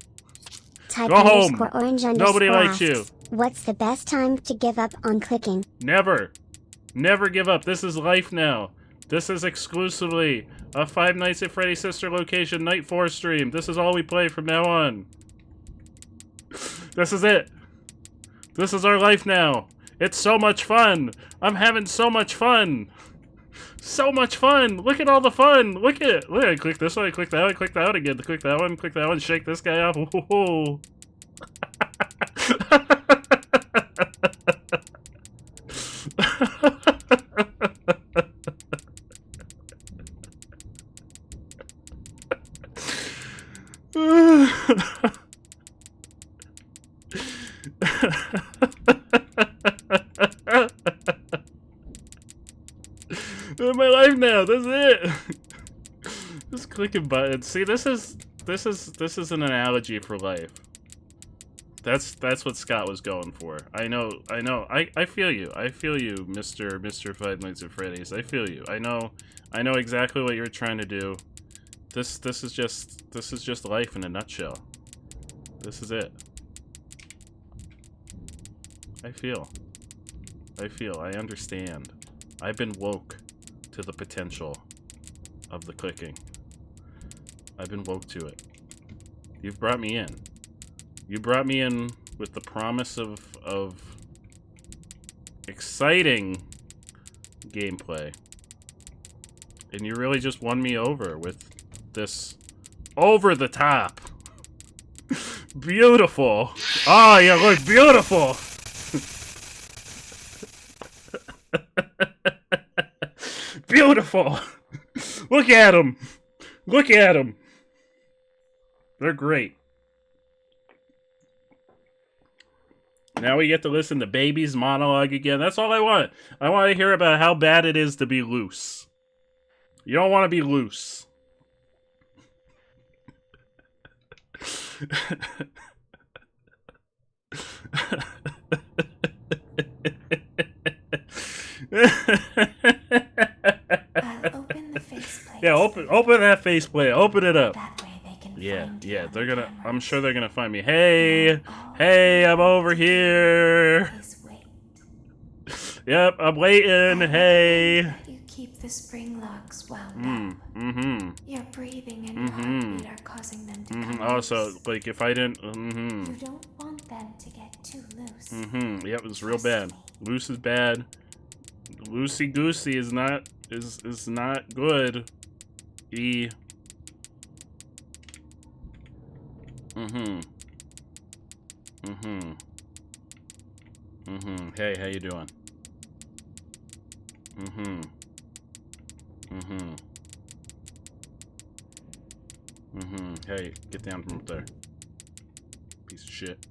[SPEAKER 15] Type
[SPEAKER 1] Go home.
[SPEAKER 15] _orange
[SPEAKER 1] Nobody likes
[SPEAKER 15] asks,
[SPEAKER 1] you.
[SPEAKER 15] What's the best time to give up on clicking?
[SPEAKER 1] Never. Never give up. This is life now. This is exclusively a Five Nights at Freddy's Sister Location Night 4 stream. This is all we play from now on. This is it. This is our life now. It's so much fun. I'm having so much fun. So much fun. Look at all the fun. Look at it. Look, I click this one, click that one, click that one again, click that one, shake this guy off. Ooh. My life now. That's it. Just clicking buttons. See, this is an analogy for life. That's what Scott was going for. I know. I feel you. I feel you, Mr. Five Nights at Freddy's. I feel you. I know exactly what you're trying to do. This is just life in a nutshell. This is it. I feel. I understand. I've been woke to the potential of the clicking. I've been woke to it. You've brought me in. You brought me in with the promise of exciting gameplay. And you really just won me over with this over the top. Beautiful. Oh, you look beautiful. Beautiful. Look at them. Look at them. They're great. Now we get to listen to Baby's monologue again. That's all I want. I want to hear about how bad it is to be loose. You don't want to be loose.
[SPEAKER 14] I'll open the faceplate.
[SPEAKER 1] Yeah, open that faceplate. Open it up.
[SPEAKER 14] That way they can
[SPEAKER 1] Yeah, they're gonna. I'm sure they're gonna find me. Hey, I'm over here. Yep, I'm waiting. Hey.
[SPEAKER 14] You keep the spring locks wound up. Your breathing and your heartbeat are causing them to come
[SPEAKER 1] Also,
[SPEAKER 14] loose.
[SPEAKER 1] like if I didn't.
[SPEAKER 14] You don't want them to get too loose.
[SPEAKER 1] Yep, it's real bad. Loose is bad. Loosey goosey is not good. E. Hey, how you doing? Hey, get down from up there. Piece of shit.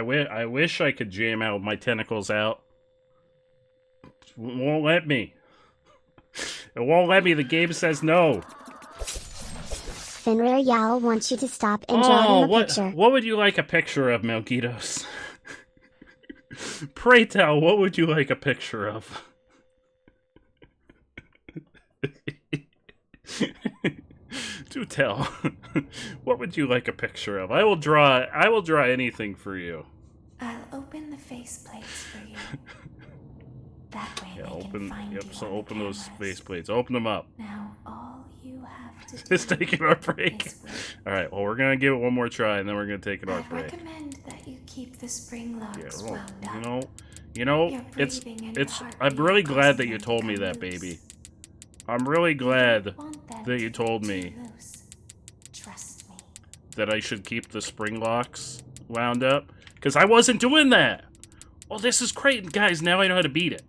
[SPEAKER 1] I wish I could jam out my tentacles out. It won't let me. It won't let me. The game says no.
[SPEAKER 15] Fenrir Yal wants you to stop and draw him a picture.
[SPEAKER 1] What would you like a picture of, Melgitos? Pray tell, what would you like a picture of? Do tell. What would you like a picture of? I will draw anything for you.
[SPEAKER 14] I'll open the faceplates for you. That way
[SPEAKER 1] Yeah,
[SPEAKER 14] they can find you
[SPEAKER 1] so
[SPEAKER 14] on
[SPEAKER 1] open
[SPEAKER 14] the
[SPEAKER 1] those
[SPEAKER 14] cameras.
[SPEAKER 1] faceplates. Open them up.
[SPEAKER 14] Now all you have to do
[SPEAKER 1] Just taking our break. Alright, well we're gonna give it one more try and then we're gonna take it our
[SPEAKER 14] I
[SPEAKER 1] break.
[SPEAKER 14] recommend that you keep the spring locks
[SPEAKER 1] Yeah, well,
[SPEAKER 14] wound up.
[SPEAKER 1] you know,
[SPEAKER 14] Your
[SPEAKER 1] it's
[SPEAKER 14] breathing and your
[SPEAKER 1] I'm really glad that you told me that,
[SPEAKER 14] loose.
[SPEAKER 1] baby. I'm really glad
[SPEAKER 14] Want them
[SPEAKER 1] that you
[SPEAKER 14] to
[SPEAKER 1] told
[SPEAKER 14] get
[SPEAKER 1] me
[SPEAKER 14] too loose. Trust me.
[SPEAKER 1] that I should keep the spring locks wound up. Because I wasn't doing that! Well, this is great, guys, now I know how to beat it.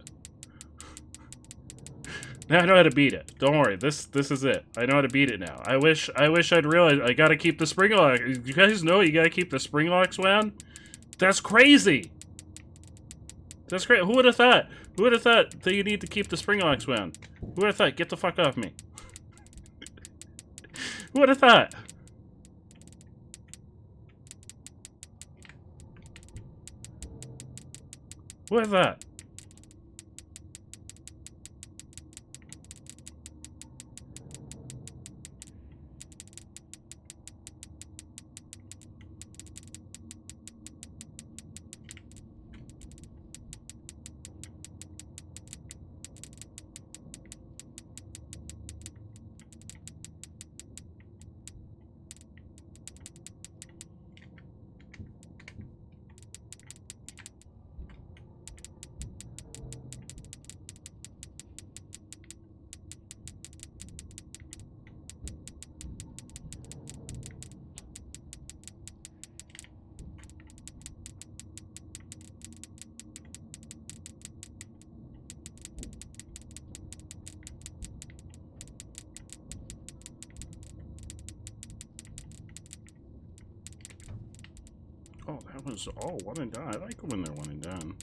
[SPEAKER 1] Now I know how to beat it. Don't worry, this is it. I know how to beat it now. I wish I'd realized I gotta keep the spring locks. You guys know you gotta keep the spring locks wound? That's crazy! That's great. Who would have thought? Who would have thought that you need to keep the spring locks wound? Who would have thought? Get the fuck off me. Who would have thought? Who would have thought? Oh, that was all one and done. I like when they're one and done.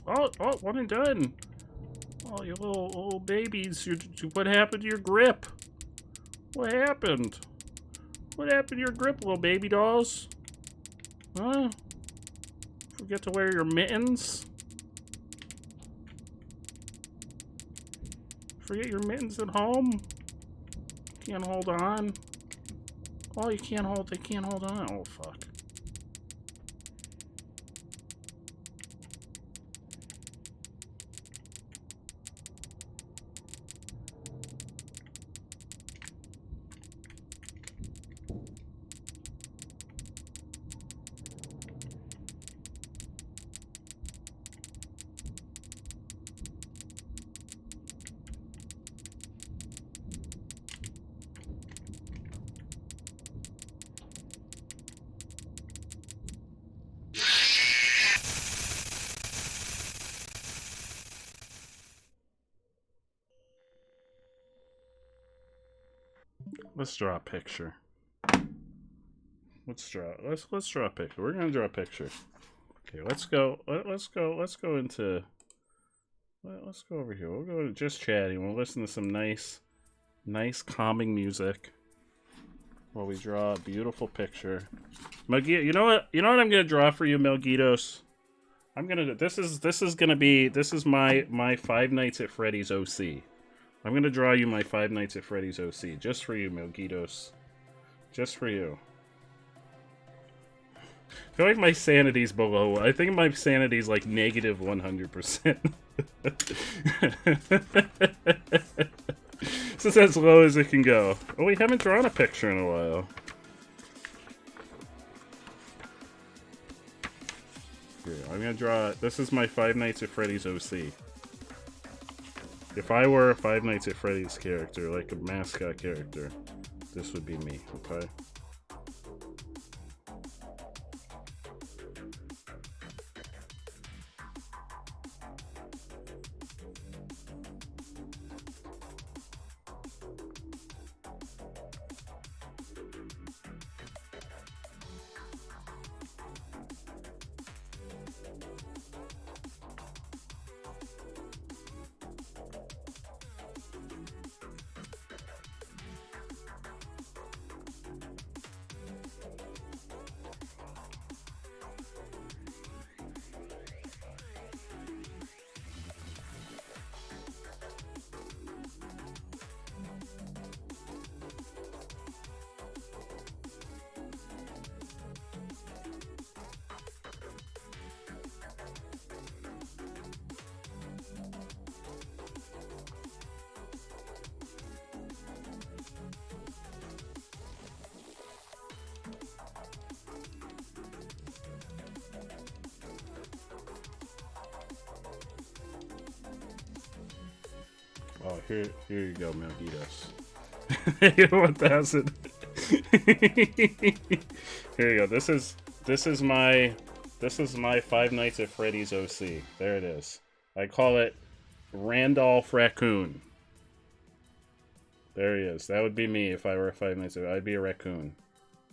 [SPEAKER 1] Oh, one and done. Oh, you little babies. What happened to your grip? What happened? What happened to your grip, little baby dolls? Huh? Forget to wear your mittens? Forget your mittens at home? Can't hold on? Oh, they can't hold on. Oh, fuck. Let's draw a picture. Let's draw a picture. We're gonna draw a picture. Okay, let's go into let's go over here. We'll go to just chatting. We'll listen to some nice calming music while we draw a beautiful picture. You know what I'm gonna draw for you, Melgitos? This is my Five Nights at Freddy's OC. I'm gonna draw you my Five Nights at Freddy's OC, just for you, Melgitos. Just for you. I feel like my sanity's below. I think my sanity's like negative 100%. This is as low as it can go. Oh, we haven't drawn a picture in a while. Here, I'm gonna draw. This is my Five Nights at Freddy's OC. If I were a Five Nights at Freddy's character, like a mascot character, this would be me, okay? Oh, here you go, Malditos. 1000. Here you go. This is my Five Nights at Freddy's OC. There it is. I call it Randolph Raccoon. There he is. That would be me if I were a Five Nights at. I'd be a raccoon.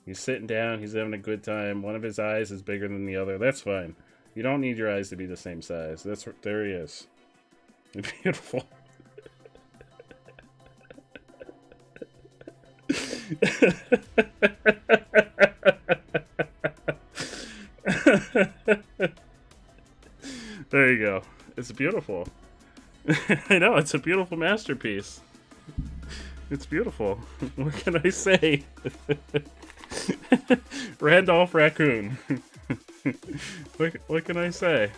[SPEAKER 1] He's sitting down. He's having a good time. One of his eyes is bigger than the other. That's fine. You don't need your eyes to be the same size. There he is. Beautiful. There you go. It's beautiful. I know, it's a beautiful masterpiece. It's beautiful. What can I say? Randolph Raccoon. What can I say?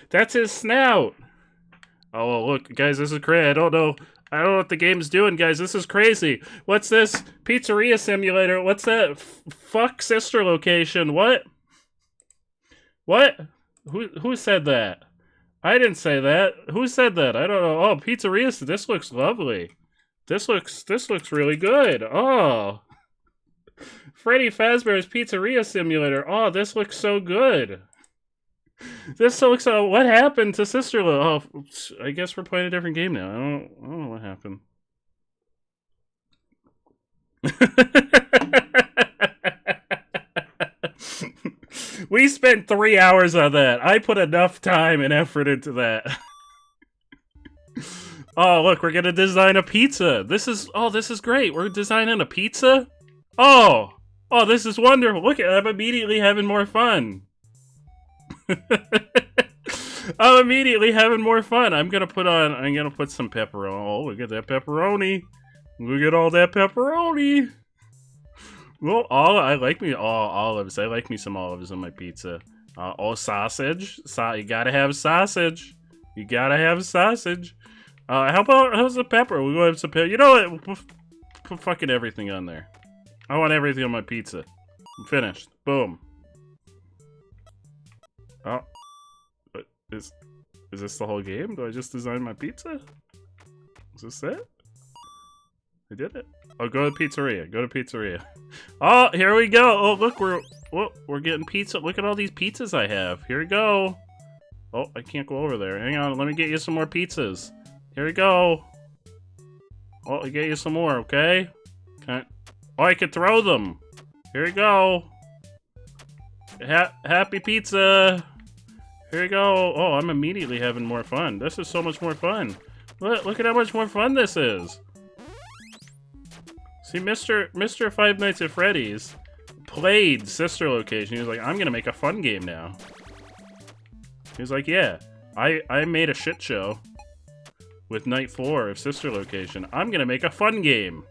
[SPEAKER 1] That's his snout. Oh, look, guys, this is crazy. I don't know what the game's doing, guys. This is crazy. What's this? Pizzeria Simulator. What's that? Fuck sister location. What? What? Who said that? I didn't say that. Who said that? I don't know. Oh, Pizzeria. This looks lovely. This looks really good. Oh. Freddy Fazbear's Pizzeria Simulator. Oh, this looks so good. This looks so. What happened to Sister Lo? Oh, I guess we're playing a different game now. I don't know what happened. We spent 3 hours on that. I put enough time and effort into that. Oh, look, we're gonna design a pizza. This is great. We're designing a pizza. Oh, this is wonderful. Look, I'm immediately having more fun. I'm immediately having more fun. I'm gonna put some pepperoni. Oh, look at that pepperoni. Look at all that pepperoni. Well, I like me olives. I like me some olives on my pizza. Sausage. You gotta have sausage. You gotta have sausage. How's the pepper? We'll go have some pepper. You know what? Put fucking everything on there. I want everything on my pizza. I'm finished. Boom. Oh. Is this the whole game? Do I just design my pizza? Is this it? I did it. Oh, go to pizzeria. Go to pizzeria. Oh, here we go. Oh, look, we're getting pizza. Look at all these pizzas I have. Here we go. Oh, I can't go over there. Hang on. Let me get you some more pizzas. Here we go. Oh, I get you some more, okay? Oh, I can throw them. Here we go. Happy pizza. Here we go. Oh, I'm immediately having more fun. This is so much more fun. Look at how much more fun this is. See, Mr. Five Nights at Freddy's played Sister Location. He was like, I'm gonna make a fun game now. He was like, yeah, I made a shit show with Night 4 of Sister Location. I'm gonna make a fun game.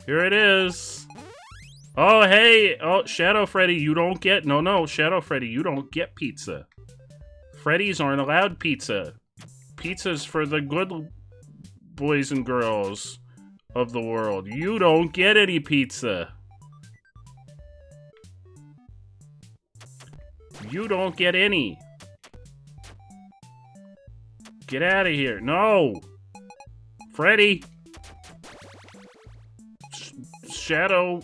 [SPEAKER 1] Here it is. Oh, hey! Oh, Shadow Freddy, you don't get... No, Shadow Freddy, you don't get pizza. Freddy's aren't allowed pizza. Pizza's for the good boys and girls of the world. You don't get any pizza. You don't get any. Get out of here. No! Freddy! Shadow...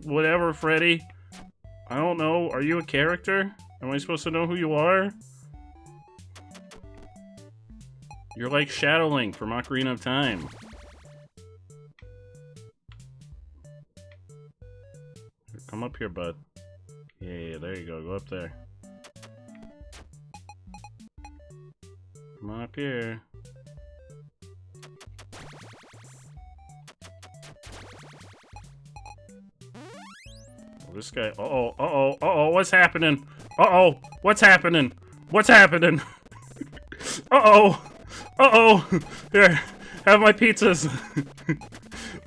[SPEAKER 1] Whatever, Freddy. I don't know. Are you a character? Am I supposed to know who you are? You're like Shadow Link from Ocarina of Time. Come up here, bud. Yeah, there you go. Go up there. Come on up here. This guy, uh-oh, what's happening? Uh-oh, what's happening? What's happening? Uh-oh, here, have my pizzas.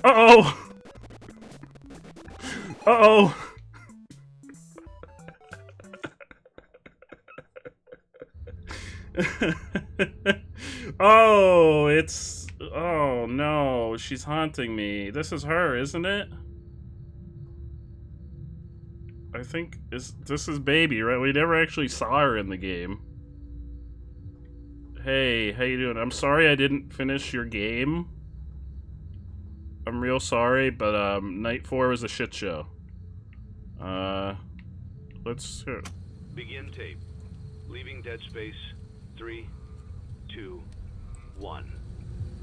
[SPEAKER 1] Uh-oh. Oh no, she's haunting me. This is her, isn't it? I think this is Baby, right? We never actually saw her in the game. Hey, how you doing? I'm sorry I didn't finish your game. I'm real sorry, but Night 4 was a shit show. Let's
[SPEAKER 16] begin tape. Leaving Dead Space. 3, 2, 1.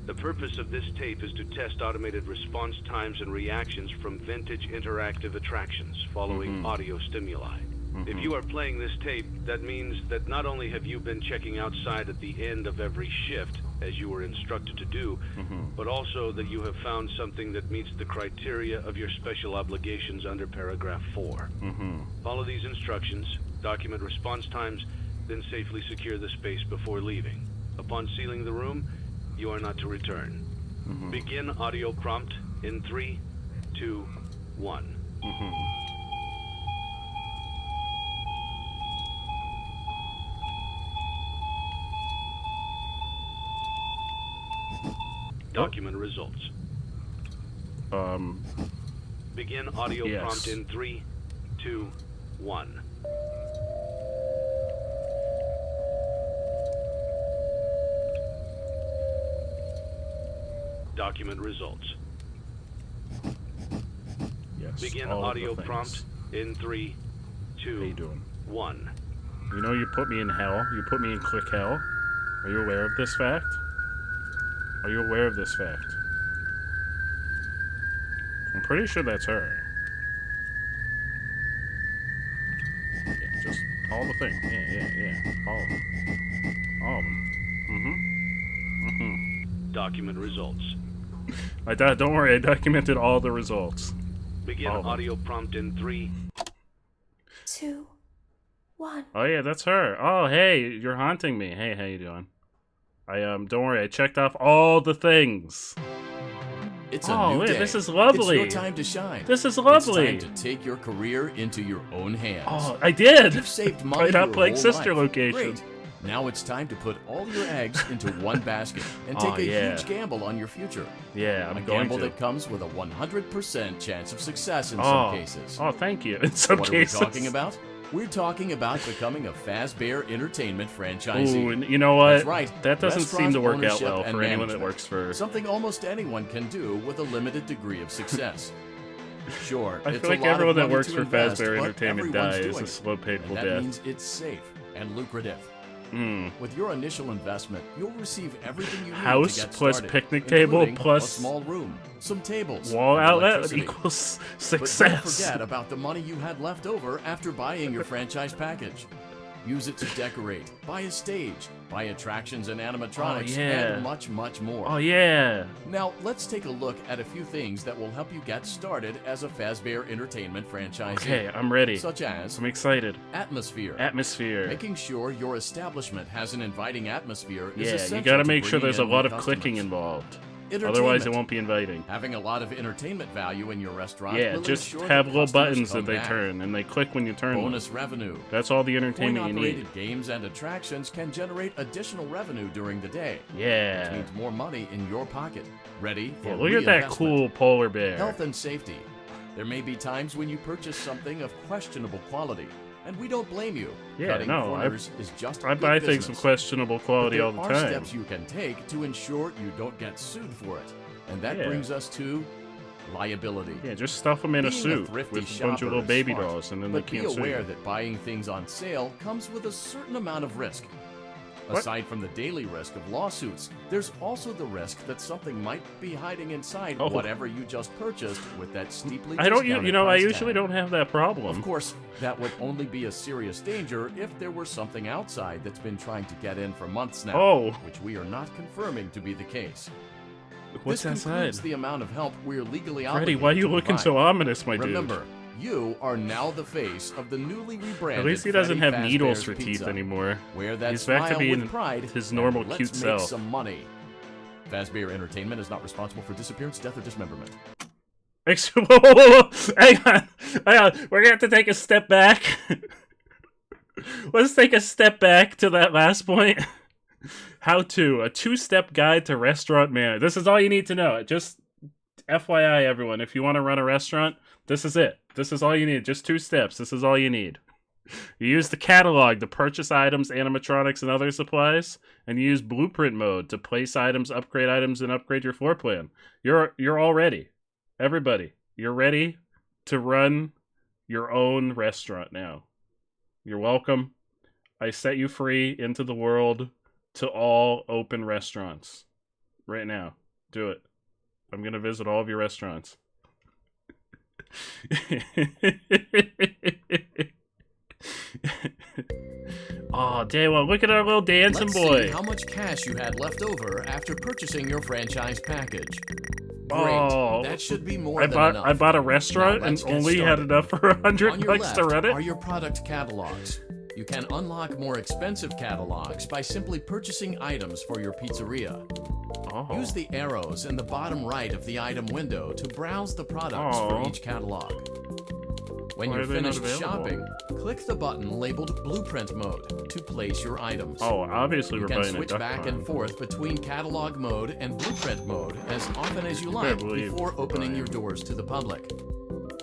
[SPEAKER 16] The purpose of this tape is to test automated response times and reactions from vintage interactive attractions following audio stimuli. If you are playing this tape, that means that not only have you been checking outside at the end of every shift, as you were instructed to do, but also that you have found something that meets the criteria of your special obligations under paragraph 4. Follow these instructions, document response times, then safely secure the space before leaving. Upon sealing the room, you are not to return. Begin audio prompt in 3, 2, 1. Document results. Begin audio prompt in 3, 2, 1. Document results.
[SPEAKER 1] Yes.
[SPEAKER 16] Begin
[SPEAKER 1] all of
[SPEAKER 16] audio
[SPEAKER 1] the
[SPEAKER 16] prompt in 3, 2, 1.
[SPEAKER 1] You know you put me in hell. You put me in click hell. Are you aware of this fact? Are you aware of this fact? I'm pretty sure that's her. Yeah, just all the things. Yeah. All of them. All of them.
[SPEAKER 16] Document results.
[SPEAKER 1] Don't worry, I documented all the results.
[SPEAKER 16] Begin audio prompt in 3,
[SPEAKER 14] 2, 1.
[SPEAKER 1] Oh yeah, that's her. Oh hey, you're haunting me. Hey, how you doing? Don't worry, I checked off all the things.
[SPEAKER 17] It's a new day.
[SPEAKER 1] This is lovely.
[SPEAKER 17] It's your time to shine.
[SPEAKER 1] This is lovely.
[SPEAKER 17] It's time to take your career into your own hands.
[SPEAKER 1] Oh, I did.
[SPEAKER 17] You've saved money
[SPEAKER 1] Right up
[SPEAKER 17] your
[SPEAKER 1] like
[SPEAKER 17] whole
[SPEAKER 1] Sister
[SPEAKER 17] life.
[SPEAKER 1] Location.
[SPEAKER 17] Great. Now it's time to put all your eggs into one basket and take a huge gamble on your future.
[SPEAKER 1] Yeah, I'm
[SPEAKER 17] a
[SPEAKER 1] going
[SPEAKER 17] gamble
[SPEAKER 1] to.
[SPEAKER 17] that comes with a 100% chance of success in some cases.
[SPEAKER 1] Oh, thank you. In some cases.
[SPEAKER 17] What are we talking about? We're talking about becoming a Fazbear Entertainment franchisee.
[SPEAKER 1] Ooh, and you know what?
[SPEAKER 17] That's right.
[SPEAKER 1] That doesn't seem to work out
[SPEAKER 17] Restaurant
[SPEAKER 1] well
[SPEAKER 17] ownership
[SPEAKER 1] for
[SPEAKER 17] and
[SPEAKER 1] anyone that
[SPEAKER 17] management.
[SPEAKER 1] works for...
[SPEAKER 17] Something almost anyone can do with a limited degree of success. Sure,
[SPEAKER 1] I
[SPEAKER 17] it's
[SPEAKER 1] feel like
[SPEAKER 17] a lot
[SPEAKER 1] everyone
[SPEAKER 17] of
[SPEAKER 1] that
[SPEAKER 17] money
[SPEAKER 1] works
[SPEAKER 17] to
[SPEAKER 1] for
[SPEAKER 17] invest,
[SPEAKER 1] Fazbear
[SPEAKER 17] but
[SPEAKER 1] Entertainment
[SPEAKER 17] everyone's
[SPEAKER 1] dies
[SPEAKER 17] doing
[SPEAKER 1] a
[SPEAKER 17] it.
[SPEAKER 1] slow, painful
[SPEAKER 17] And that
[SPEAKER 1] death.
[SPEAKER 17] means it's safe and lucrative. With your initial investment, you'll receive everything you need
[SPEAKER 1] House
[SPEAKER 17] to get
[SPEAKER 1] plus
[SPEAKER 17] started,
[SPEAKER 1] picnic table
[SPEAKER 17] including
[SPEAKER 1] plus
[SPEAKER 17] a small room, some tables,
[SPEAKER 1] wall
[SPEAKER 17] and
[SPEAKER 1] outlet
[SPEAKER 17] electricity.
[SPEAKER 1] equals
[SPEAKER 17] But don't
[SPEAKER 1] success.
[SPEAKER 17] forget about the money you had left over after buying your franchise package. Use it to decorate, buy a stage, buy attractions and animatronics, and much, much more.
[SPEAKER 1] Oh, yeah.
[SPEAKER 17] Now, let's take a look at a few things that will help you get started as a Fazbear Entertainment franchisee.
[SPEAKER 1] Okay, I'm ready.
[SPEAKER 17] Such as
[SPEAKER 1] I'm excited.
[SPEAKER 17] Atmosphere.
[SPEAKER 1] Atmosphere.
[SPEAKER 17] Making sure your establishment has an inviting atmosphere is
[SPEAKER 1] Yeah,
[SPEAKER 17] essential
[SPEAKER 1] you gotta
[SPEAKER 17] to
[SPEAKER 1] make sure
[SPEAKER 17] bringing
[SPEAKER 1] there's a
[SPEAKER 17] in
[SPEAKER 1] lot
[SPEAKER 17] new
[SPEAKER 1] of clicking
[SPEAKER 17] customers.
[SPEAKER 1] involved.
[SPEAKER 17] Entertainment.
[SPEAKER 1] Otherwise, it won't be inviting.
[SPEAKER 17] Having a lot of entertainment value in your restaurant
[SPEAKER 1] Yeah,
[SPEAKER 17] will
[SPEAKER 1] just
[SPEAKER 17] ensure
[SPEAKER 1] have
[SPEAKER 17] that
[SPEAKER 1] little
[SPEAKER 17] customers
[SPEAKER 1] buttons
[SPEAKER 17] come
[SPEAKER 1] that they
[SPEAKER 17] back.
[SPEAKER 1] turn, and they click when you turn them.
[SPEAKER 17] Bonus revenue.
[SPEAKER 1] That's all the entertainment you need.
[SPEAKER 17] Coin-operated games and attractions can generate additional revenue during the day.
[SPEAKER 1] Yeah.
[SPEAKER 17] Which means more money in your pocket. Ready for
[SPEAKER 1] Yeah, look at that
[SPEAKER 17] reinvestment.
[SPEAKER 1] cool polar bear.
[SPEAKER 17] Health and safety. There may be times when you purchase something of questionable quality, and we don't blame you.
[SPEAKER 1] Yeah,
[SPEAKER 17] Cutting
[SPEAKER 1] no,
[SPEAKER 17] corners is just
[SPEAKER 1] I
[SPEAKER 17] good
[SPEAKER 1] buy things of
[SPEAKER 17] business.
[SPEAKER 1] questionable quality
[SPEAKER 17] But
[SPEAKER 1] all the
[SPEAKER 17] there
[SPEAKER 1] time.
[SPEAKER 17] are steps you can take to ensure you don't get sued for it. And that
[SPEAKER 1] Yeah.
[SPEAKER 17] brings us to liability.
[SPEAKER 1] Yeah, just stuff them in a
[SPEAKER 17] Being
[SPEAKER 1] suit
[SPEAKER 17] thrifty
[SPEAKER 1] with a bunch
[SPEAKER 17] shopper
[SPEAKER 1] of little
[SPEAKER 17] is
[SPEAKER 1] baby
[SPEAKER 17] smart,
[SPEAKER 1] dolls, and then
[SPEAKER 17] but
[SPEAKER 1] they can't
[SPEAKER 17] be
[SPEAKER 1] sue
[SPEAKER 17] aware
[SPEAKER 1] you.
[SPEAKER 17] that buying things on sale comes with a certain amount of risk.
[SPEAKER 1] What?
[SPEAKER 17] Aside from the daily risk of lawsuits, there's also the risk that something might be hiding inside whatever you just purchased with that steeply
[SPEAKER 1] I don't,
[SPEAKER 17] discounted
[SPEAKER 1] you know, I
[SPEAKER 17] price
[SPEAKER 1] usually
[SPEAKER 17] tag.
[SPEAKER 1] don't have that problem.
[SPEAKER 17] Of course, that would only be a serious danger if there were something outside that's been trying to get in for months now,
[SPEAKER 1] Oh.
[SPEAKER 17] which we are not confirming to be the case.
[SPEAKER 1] What's
[SPEAKER 17] this concludes
[SPEAKER 1] outside?
[SPEAKER 17] the amount of help we're legally
[SPEAKER 1] Freddy,
[SPEAKER 17] obligated
[SPEAKER 1] why are you
[SPEAKER 17] to
[SPEAKER 1] looking
[SPEAKER 17] provide.
[SPEAKER 1] so ominous, my dude?
[SPEAKER 17] Remember, you are now the face of the newly rebranded
[SPEAKER 1] At least he doesn't
[SPEAKER 17] Freddy
[SPEAKER 1] have needles
[SPEAKER 17] Fazbear's
[SPEAKER 1] for teeth
[SPEAKER 17] Pizza.
[SPEAKER 1] anymore.
[SPEAKER 17] Wear that
[SPEAKER 1] He's back to
[SPEAKER 17] smile
[SPEAKER 1] being
[SPEAKER 17] with pride
[SPEAKER 1] his normal,
[SPEAKER 17] and
[SPEAKER 1] cute
[SPEAKER 17] let's
[SPEAKER 1] self.
[SPEAKER 17] make some money. Fazbear Entertainment is not responsible for disappearance, death, or dismemberment.
[SPEAKER 1] Whoa. Hang on. We're gonna have to take a step back. Let's take a step back to that last point. How to, a 2-step guide to restaurant management. This is all you need to know. Just FYI, everyone, if you want to run a restaurant, this is it. This is all you need. Just 2 steps. This is all you need. You use the catalog to purchase items, animatronics, and other supplies, and you use blueprint mode to place items, and upgrade your floor plan. You're all ready. Everybody, you're ready to run your own restaurant now. You're welcome. I set you free into the world to all open restaurants. Right now. Do it. I'm going to visit all of your restaurants. Oh, Daewon, look at our little dancing boy.
[SPEAKER 17] Let's see how much cash you had left over after purchasing your franchise package. Great.
[SPEAKER 1] Oh,
[SPEAKER 17] that should be more than enough.
[SPEAKER 1] I bought a restaurant and only had enough for $100 to run it.
[SPEAKER 17] Are your product catalogs. You can unlock more expensive catalogs by simply purchasing items for your pizzeria.
[SPEAKER 1] Oh.
[SPEAKER 17] Use the arrows in the bottom right of the item window to browse the products for each catalog. When you're finished shopping, click the button labeled Blueprint Mode to place your items.
[SPEAKER 1] Oh, obviously we're buying a
[SPEAKER 17] You can switch back and forth between Catalog Mode and Blueprint Mode as often as you like before opening your doors to the public.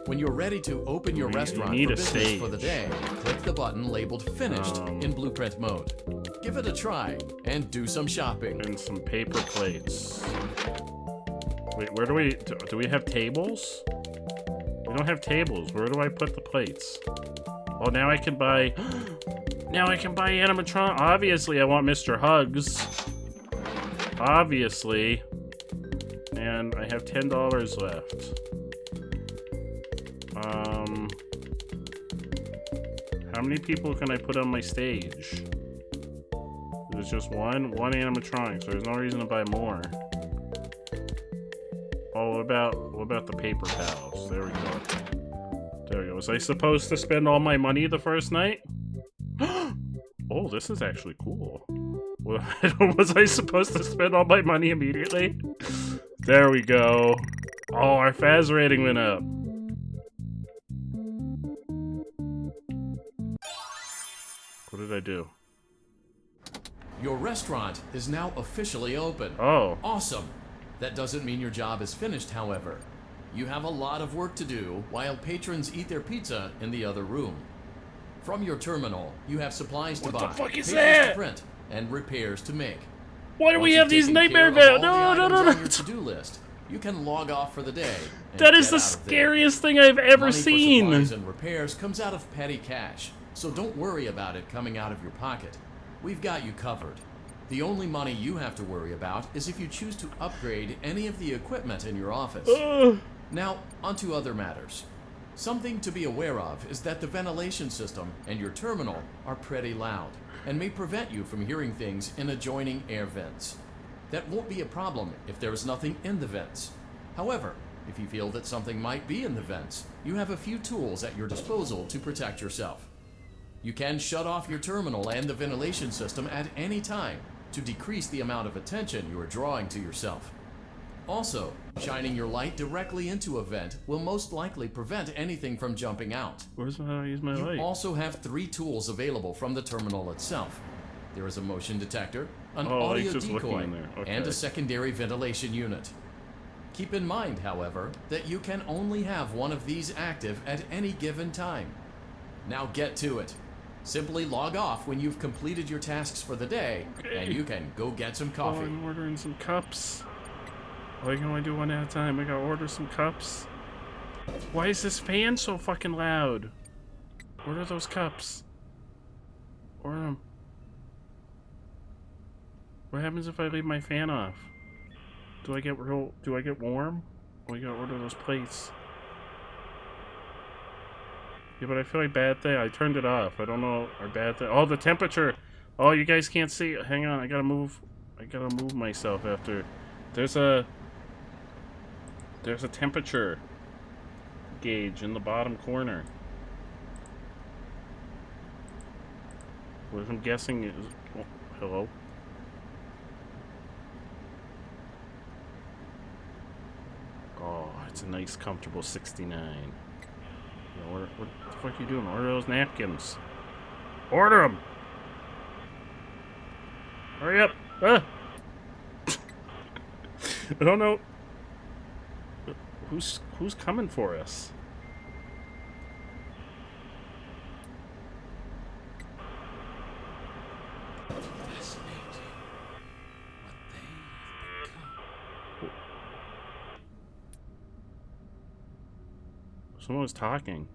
[SPEAKER 17] When you're ready to open your restaurant for business for the day, click the button labeled Finished in Blueprint Mode. Give it a try and do some shopping.
[SPEAKER 1] And some paper plates. Wait, where do we have tables? We don't have tables. Where do I put the plates? Oh, now I can buy... Now I can buy animatron. Obviously, I want Mr. Hugs. Obviously. And I have $10 left. How many people can I put on my stage? There's just one animatronic, so there's no reason to buy more. Oh, what about the paper pals? There we go. There we go. Was I supposed to spend all my money the first night? Oh, this is actually cool. Was I supposed to spend all my money immediately? There we go. Oh, our Faz rating went up. What did I do?
[SPEAKER 17] Your restaurant is now officially open.
[SPEAKER 1] Oh.
[SPEAKER 17] Awesome. That doesn't mean your job is finished, however. You have a lot of work to do while patrons eat their pizza in the other room. From your terminal, you have supplies to buy,
[SPEAKER 1] what the fuck is
[SPEAKER 17] papers
[SPEAKER 1] that?
[SPEAKER 17] to print, and repairs to make.
[SPEAKER 1] Why do we have these nightmare
[SPEAKER 17] valves?
[SPEAKER 1] No.
[SPEAKER 17] On your to-do list. You can log off for the day.
[SPEAKER 1] That is the scariest thing I've ever seen.
[SPEAKER 17] Money for supplies and repairs comes out of petty cash, so don't worry about it coming out of your pocket. We've got you covered. The only money you have to worry about is if you choose to upgrade any of the equipment in your office. Now, onto other matters. Something to be aware of is that the ventilation system and your terminal are pretty loud and may prevent you from hearing things in adjoining air vents. That won't be a problem if there is nothing in the vents. However, if you feel that something might be in the vents, you have a few tools at your disposal to protect yourself. You can shut off your terminal and the ventilation system at any time to decrease the amount of attention you are drawing to yourself. Also, shining your light directly into a vent will most likely prevent anything from jumping out.
[SPEAKER 1] Where's how I use my light?
[SPEAKER 17] You also have 3 tools available from the terminal itself. There is a motion detector, an audio decoy, and a secondary ventilation unit. Keep in mind, however, that you can only have one of these active at any given time. Now get to it. Simply log off when you've completed your tasks for the day, and you can go get some coffee.
[SPEAKER 1] Oh, I'm ordering some cups. Why can I do one at a time? I gotta order some cups. Why is this fan so fucking loud? Order those cups. Order them. What happens if I leave my fan off? Do I get warm? Oh, I gotta order those plates. Yeah, but I feel like bad thing. I turned it off. I don't know. Or bad thing. Oh, the temperature. Oh, you guys can't see. Hang on. I gotta move myself after. There's a temperature gauge in the bottom corner. What I'm guessing is. Oh, hello. Oh, it's a nice, comfortable 69. What the fuck are you doing? Order those napkins. Order them! Hurry up! Ah! I don't know. Who's coming for us? Someone was talking.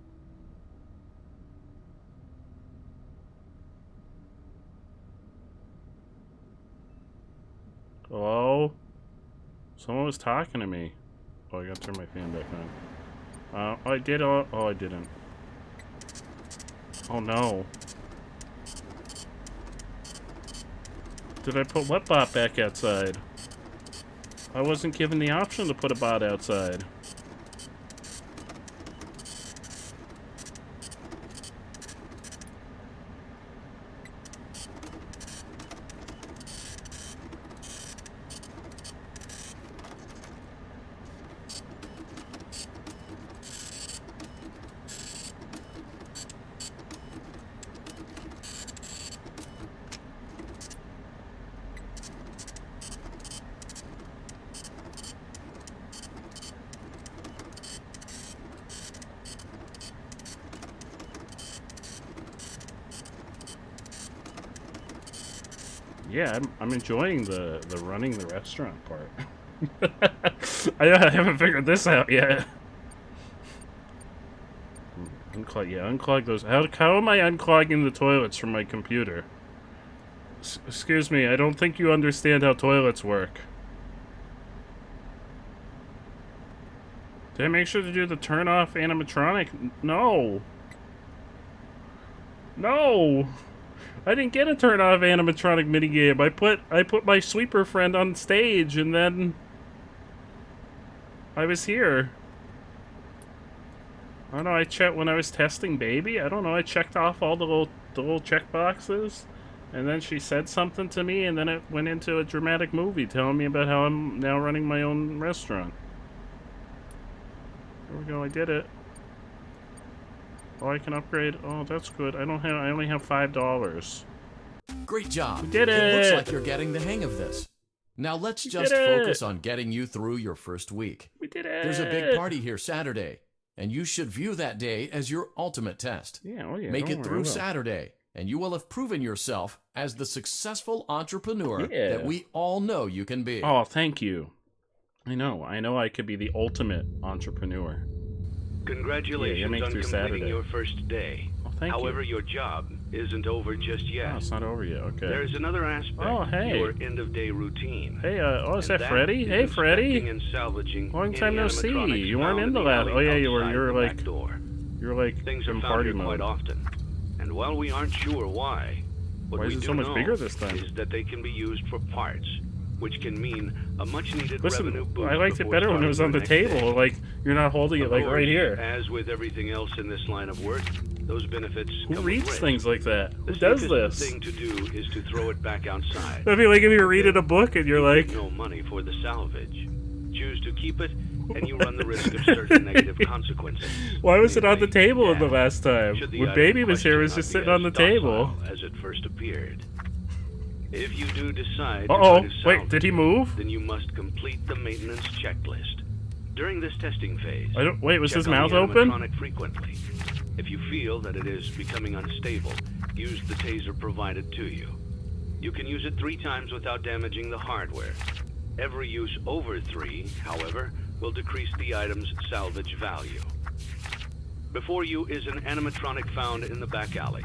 [SPEAKER 1] Hello? Someone was talking to me. Oh, I gotta turn my fan back on. I did. Oh, I didn't. Oh no. Did I put what bot back outside? I wasn't given the option to put a bot outside. Yeah, I'm enjoying the running the restaurant part. I haven't figured this out yet. Unclog those. How am I unclogging the toilets from my computer? Excuse me, I don't think you understand how toilets work. Did I make sure to do the turn off animatronic? No. No. I didn't get a turn off animatronic minigame. I put my sweeper friend on stage and then I was here. I don't know, I checked when I was testing Baby. I don't know, I checked off all the little check boxes and then she said something to me and then it went into a dramatic movie telling me about how I'm now running my own restaurant. There we go, I did it. Oh, I can upgrade. Oh, that's good. I only have $5.
[SPEAKER 17] Great job.
[SPEAKER 1] We did it.
[SPEAKER 17] It looks like you're getting the hang of this. Now let's just focus on getting you through your first week.
[SPEAKER 1] We did it.
[SPEAKER 17] There's a big party here Saturday, and you should view that day as your ultimate test.
[SPEAKER 1] Yeah, oh yeah.
[SPEAKER 17] Make it through Saturday, and you will have proven yourself as the successful entrepreneur that we all know you can be.
[SPEAKER 1] Oh, thank you. I know I could be the ultimate entrepreneur.
[SPEAKER 16] Congratulations on completing
[SPEAKER 1] Saturday.
[SPEAKER 16] your first day.
[SPEAKER 1] Oh, thank
[SPEAKER 16] However,
[SPEAKER 1] you.
[SPEAKER 16] your job isn't over just yet.
[SPEAKER 1] Oh, it's not over yet. Okay.
[SPEAKER 16] There is another aspect.
[SPEAKER 1] Oh, hey.
[SPEAKER 16] Your end-of-day routine.
[SPEAKER 1] Hey, is that
[SPEAKER 16] And
[SPEAKER 1] Freddy?
[SPEAKER 16] is
[SPEAKER 1] Hey, Freddy.
[SPEAKER 16] inspecting and salvaging
[SPEAKER 1] Long time
[SPEAKER 16] any
[SPEAKER 1] no see.
[SPEAKER 16] animatronics
[SPEAKER 1] You weren't
[SPEAKER 16] found
[SPEAKER 1] in the
[SPEAKER 16] the
[SPEAKER 1] lab.
[SPEAKER 16] alley
[SPEAKER 1] Oh yeah, you were.
[SPEAKER 16] outside
[SPEAKER 1] You were
[SPEAKER 16] the
[SPEAKER 1] like.
[SPEAKER 16] back door.
[SPEAKER 1] You were like
[SPEAKER 16] Things are
[SPEAKER 1] in
[SPEAKER 16] found
[SPEAKER 1] party
[SPEAKER 16] here quite
[SPEAKER 1] mode.
[SPEAKER 16] often, and while we aren't sure why, what
[SPEAKER 1] Why
[SPEAKER 16] we
[SPEAKER 1] is it
[SPEAKER 16] do
[SPEAKER 1] so much
[SPEAKER 16] know
[SPEAKER 1] bigger this time?
[SPEAKER 16] is that they can be used for parts, which can mean a much-needed
[SPEAKER 1] Listen,
[SPEAKER 16] revenue boost.
[SPEAKER 1] I liked it
[SPEAKER 16] before
[SPEAKER 1] better when it was on
[SPEAKER 16] starting
[SPEAKER 1] the
[SPEAKER 16] your next
[SPEAKER 1] table.
[SPEAKER 16] day.
[SPEAKER 1] Like you're not holding it
[SPEAKER 16] Of
[SPEAKER 1] like
[SPEAKER 16] course,
[SPEAKER 1] right here.
[SPEAKER 16] As with everything else in this line of work, those benefits
[SPEAKER 1] Who
[SPEAKER 16] come
[SPEAKER 1] reads
[SPEAKER 16] with risk.
[SPEAKER 1] things like that? Who
[SPEAKER 16] The
[SPEAKER 1] does
[SPEAKER 16] safest
[SPEAKER 1] this?
[SPEAKER 16] thing to do is to throw it back outside.
[SPEAKER 1] That'd be like if you're reading a book and you're like,
[SPEAKER 16] No money for the salvage. Choose to keep it, and you run the risk of certain negative consequences.
[SPEAKER 1] why was it on the table in the last time?
[SPEAKER 16] Should the
[SPEAKER 1] When
[SPEAKER 16] item
[SPEAKER 1] Baby was here, it was
[SPEAKER 16] questioned
[SPEAKER 1] just
[SPEAKER 16] not be
[SPEAKER 1] sitting on the
[SPEAKER 16] as docile
[SPEAKER 1] table.
[SPEAKER 16] as it first appeared. If you do decide to
[SPEAKER 1] Uh-oh.
[SPEAKER 16] try to
[SPEAKER 1] Wait,
[SPEAKER 16] salvage
[SPEAKER 1] did he
[SPEAKER 16] it,
[SPEAKER 1] move?
[SPEAKER 16] then you must complete the maintenance checklist. During this testing phase,
[SPEAKER 1] Wait, was
[SPEAKER 16] check
[SPEAKER 1] his
[SPEAKER 16] on the
[SPEAKER 1] mouth open?
[SPEAKER 16] animatronic frequently. If you feel that it is becoming unstable, use the taser provided to you. You can use it 3 times without damaging the hardware. Every use over 3, however, will decrease the item's salvage value. Before you is an animatronic found in the back alley.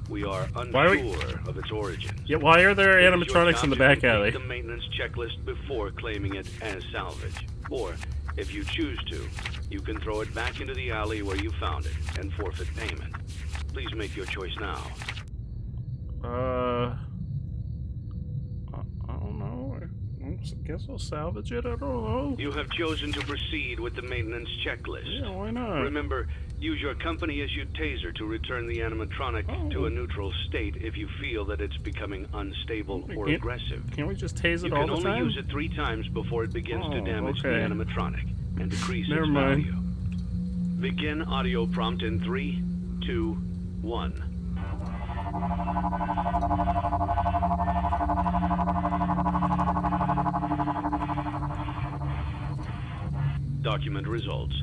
[SPEAKER 16] We are unsure of its origins.
[SPEAKER 1] Yeah, why are there
[SPEAKER 16] It is your
[SPEAKER 1] animatronics
[SPEAKER 16] job
[SPEAKER 1] in the
[SPEAKER 16] to
[SPEAKER 1] back
[SPEAKER 16] complete
[SPEAKER 1] alley?
[SPEAKER 16] the maintenance checklist before claiming it as salvage. Or, if you choose to, you can throw it back into the alley where you found it and forfeit payment. Please make your choice now.
[SPEAKER 1] I don't know. I guess I'll salvage it. I don't know.
[SPEAKER 16] You have chosen to proceed with the maintenance checklist.
[SPEAKER 1] Yeah, why not?
[SPEAKER 16] Remember, use your company-issued taser to return the animatronic to a neutral state if you feel that it's becoming unstable or aggressive.
[SPEAKER 1] Can't we just tase it
[SPEAKER 16] You
[SPEAKER 1] all
[SPEAKER 16] can
[SPEAKER 1] the
[SPEAKER 16] only
[SPEAKER 1] time?
[SPEAKER 16] use it 3 times before it begins to damage the
[SPEAKER 1] okay.
[SPEAKER 16] animatronic and decrease
[SPEAKER 1] Never
[SPEAKER 16] its
[SPEAKER 1] mind.
[SPEAKER 16] value. Begin audio prompt in 3, 2, 1. Document results.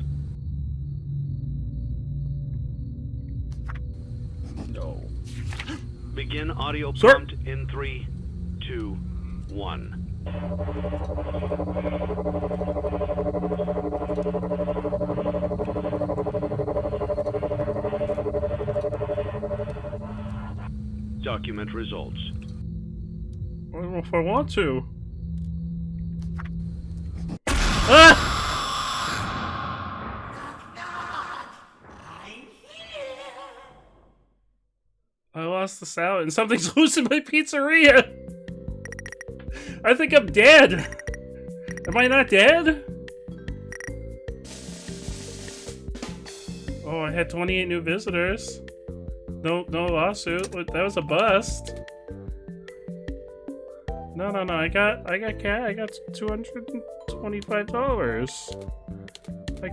[SPEAKER 2] No.
[SPEAKER 16] Begin audio
[SPEAKER 1] Sir.
[SPEAKER 16] prompt in 3, 2, 1. Document results.
[SPEAKER 1] I don't know if I want to. Ah! I lost the sound and something's loose in my pizzeria. I think I'm dead. Am I not dead? Oh, I had 28 new visitors. No lawsuit. That was a bust. No. I got $225. I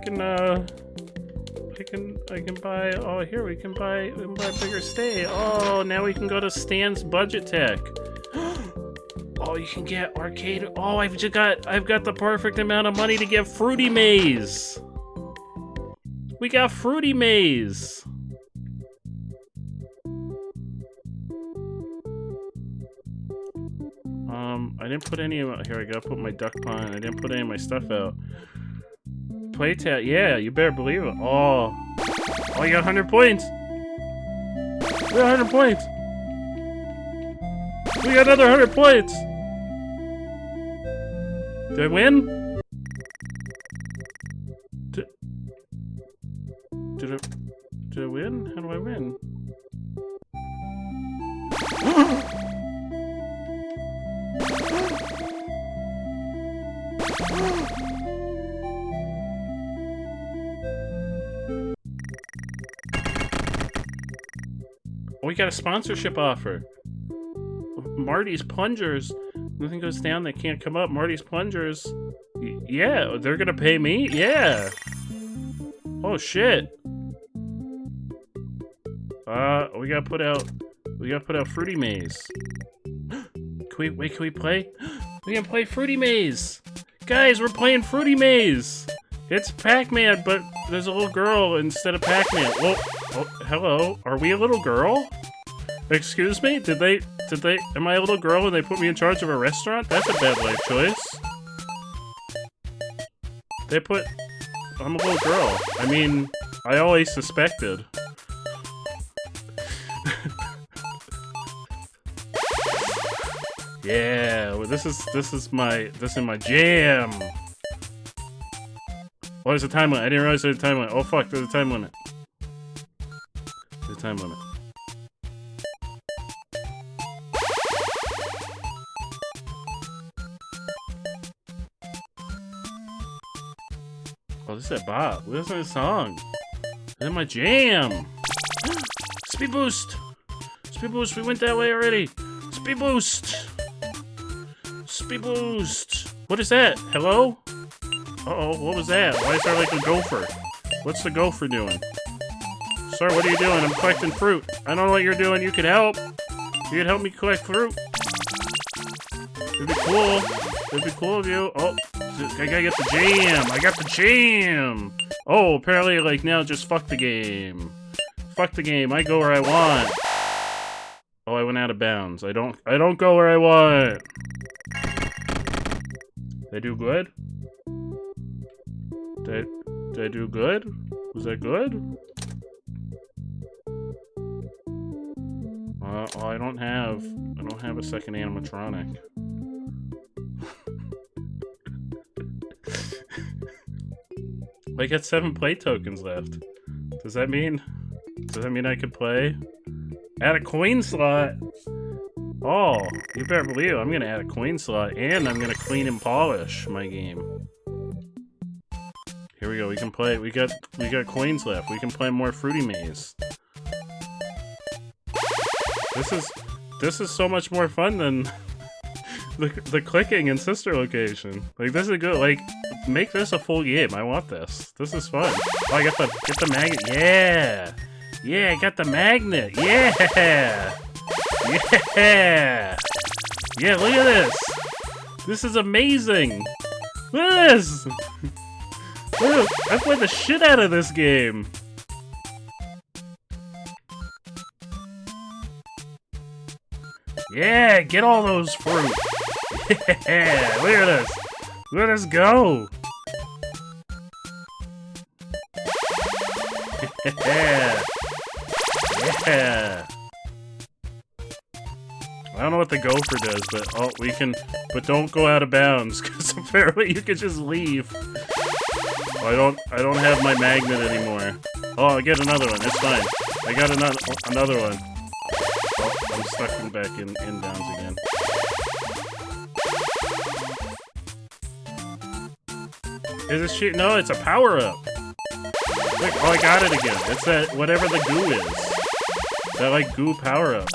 [SPEAKER 1] can buy. Oh, here we can buy a bigger stay. Oh, now we can go to Stan's Budget Tech. Oh, you can get arcade. Oh, I've got the perfect amount of money to get Fruity Maze. We got Fruity Maze. I didn't put any of here. I gotta put my duck pond. I didn't put any of my stuff out. Playtest, yeah, you better believe it. Oh, you got 100 points. We got 100 points. We got another 100 points. Did I win? Did I win? How do I win? We got a sponsorship offer. Marty's Plungers. Nothing goes down that can't come up. Marty's Plungers. Yeah, they're gonna pay me? Yeah. Oh shit. We gotta put out Fruity Maze. Can we play? We can play Fruity Maze. Guys, we're playing Fruity Maze. It's Pac-Man, but there's a little girl instead of Pac-Man. Well, oh, hello. Are we a little girl? Excuse me? Am I a little girl and they put me in charge of a restaurant? That's a bad life choice. I'm a little girl. I mean, I always suspected. Yeah, well, this is my jam. Oh, there's a time limit. I didn't realize there's a time limit. Oh fuck, there's a time limit. There's a time limit. Oh, this is a bop. Listen to the song. This is my jam. Speed boost. Speed boost. We went that way already. Speed boost. Speed boost. What is that? Hello? Uh-oh, what was that? Why is there like a gopher? What's the gopher doing? Sir, what are you doing? I'm collecting fruit. I don't know what you're doing. You could help. You could help me collect fruit. It'd be cool. It'd be cool of you. Oh, I gotta get the jam. I got the jam. Oh, apparently, like, now just fuck the game. Fuck the game. I go where I want. Oh, I went out of bounds. I don't go where I want. Did I do good? Did I do good? Was that good? Oh, I don't have a second animatronic. I got 7 play tokens left. Does that mean I could play? Add a coin slot. Oh, you better believe it. I'm gonna add a coin slot and I'm gonna clean and polish my game. Here we go. We can play. We got coins left. We can play more Fruity Maze. This is so much more fun than the clicking in Sister Location. Like, this is good. Like, make this a full game. I want this. This is fun. Oh, I got the magnet. Yeah. Yeah, I got the magnet. Yeah. Yeah. Yeah, look at this. This is amazing. Look at this. I played the shit out of this game. Yeah, get all those fruit. Yeah, look at this. Look at us go. Yeah. Yeah. I don't know what the gopher does, but we can. But don't go out of bounds, because apparently you can just leave. Oh, I don't have my magnet anymore. Oh, I get another one. It's fine. I got another one. Oh, I'm stuck back in downs again. Is this shit? No, it's a power up. Look, oh, I got it again. It's that whatever the goo is. That like goo power up.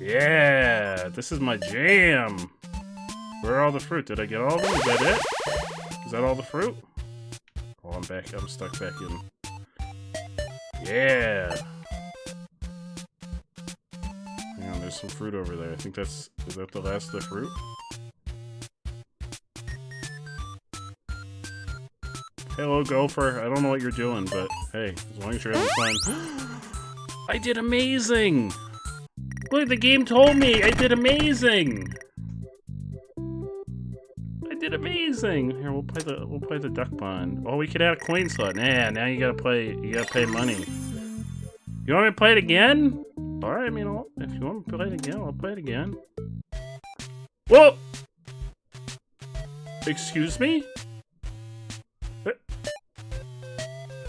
[SPEAKER 1] Yeah, this is my jam. Where are all the fruit? Did I get all of them? Is that it? Is that all the fruit? Oh, I'm back. I'm stuck back in. Yeah. Hang on, there's some fruit over there. I think is that the last of the fruit? Hello, gopher. I don't know what you're doing, but hey, as long as you're having fun. I did amazing! Look, the game told me I did amazing! I did amazing! Here, we'll play the duck pond. Oh, we could add a coin slot. Nah, now you gotta pay money. You want me to play it again? Alright, I mean, if you want me to play it again, I'll play it again. Whoa! Excuse me?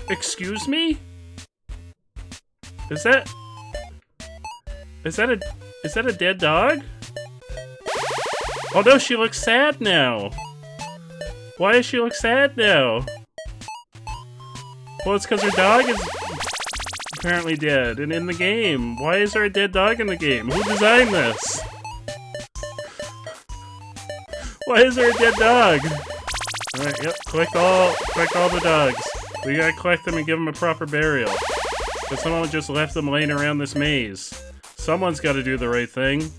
[SPEAKER 1] Excuse me? Is that a dead dog? Oh no, she looks sad now. Why does she look sad now? Well, it's because her dog is apparently dead and in the game. Why is there a dead dog in the game? Who designed this? Why is there a dead dog? Alright, yep, collect all the dogs. We gotta collect them and give them a proper burial. But someone just left them laying around this maze. Someone's gotta do the right thing.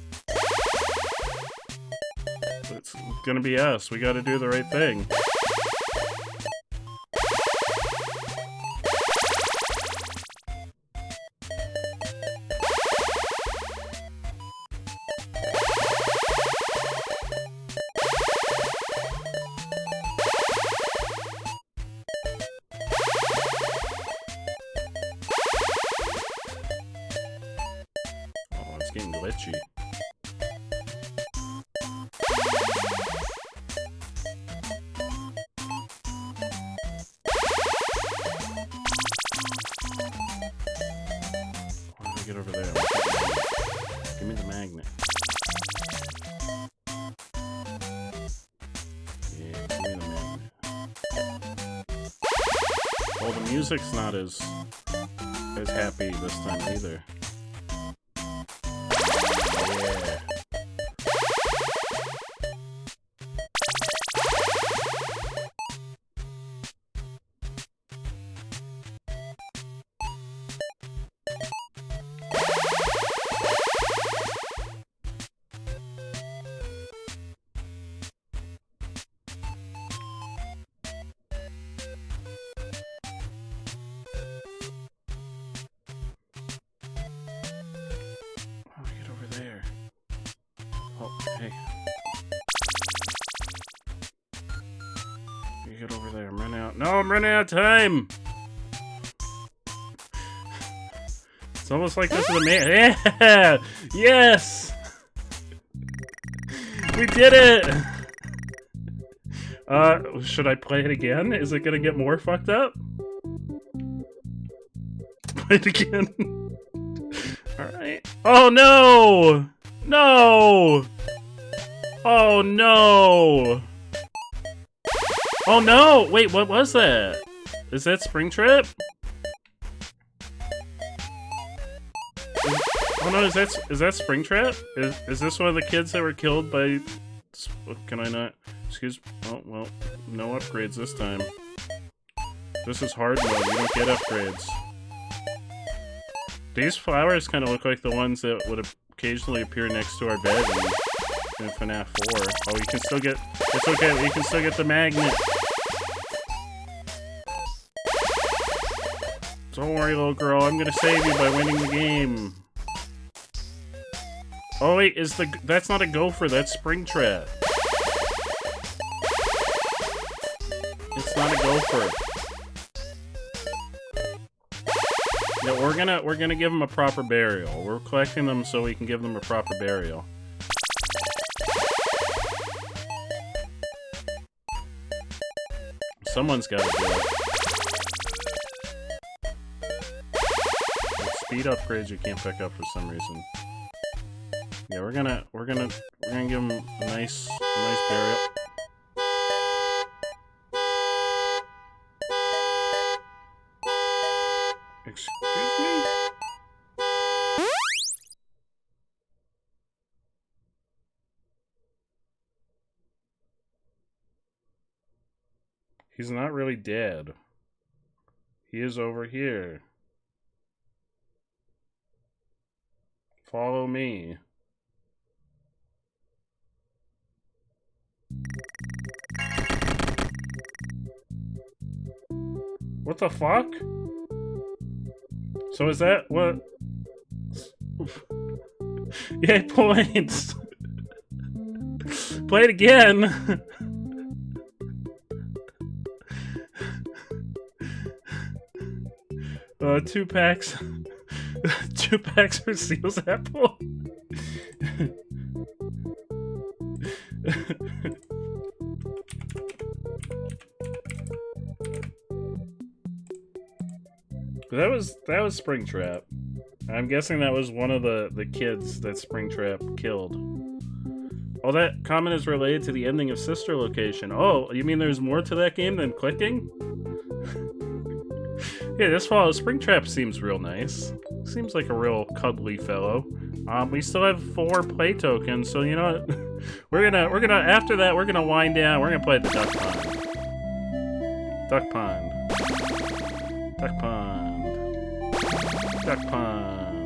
[SPEAKER 1] It's gonna be us. We gotta do the right thing. Get over there. Give me the magnet. Yeah, give me the magnet. Oh, the music's not as happy this time either. Yeah. Hey. You get over there. I'm running out. No, I'm running out of time! It's almost like this is a man. Yeah! Yes! We did it! Should I play it again? Is it gonna get more fucked up? Play it again. Alright. Oh no! No! Oh no! Oh no! Wait, what was that? Is that Springtrap? Oh no, is that Springtrap? Is this one of the kids that were killed by... Can I not... Excuse... Oh, well, no upgrades this time. This is hard mode, you don't get upgrades. These flowers kind of look like the ones that would occasionally appear next to our bed in FNAF 4. Oh, you can still get... It's okay, you can still get the magnet. Don't worry, little girl. I'm gonna save you by winning the game. Oh wait, that's not a gopher, that's Springtrap. It's not a gopher. Yeah, we're gonna give them a proper burial. We're collecting them so we can give them a proper burial. Someone's gotta do it. With speed upgrades you can't pick up for some reason. Yeah, we're gonna give him a nice burial. Excuse me? He's not really dead. He is over here. Follow me. What the fuck? So is that what? Yay, points! Play it again! 2 packs. 2 packs for Seal's Apple. That was Springtrap. I'm guessing that was one of the kids that Springtrap killed. Oh, that comment is related to the ending of Sister Location. Oh, you mean there's more to that game than clicking? Yeah, this fall Springtrap seems real nice. Seems like a real cuddly fellow. We still have 4 play tokens, so you know what? we're gonna after that we're gonna wind down. We're gonna play the Duck Pond. Duck Pond. Duck Pond. Duck Pond.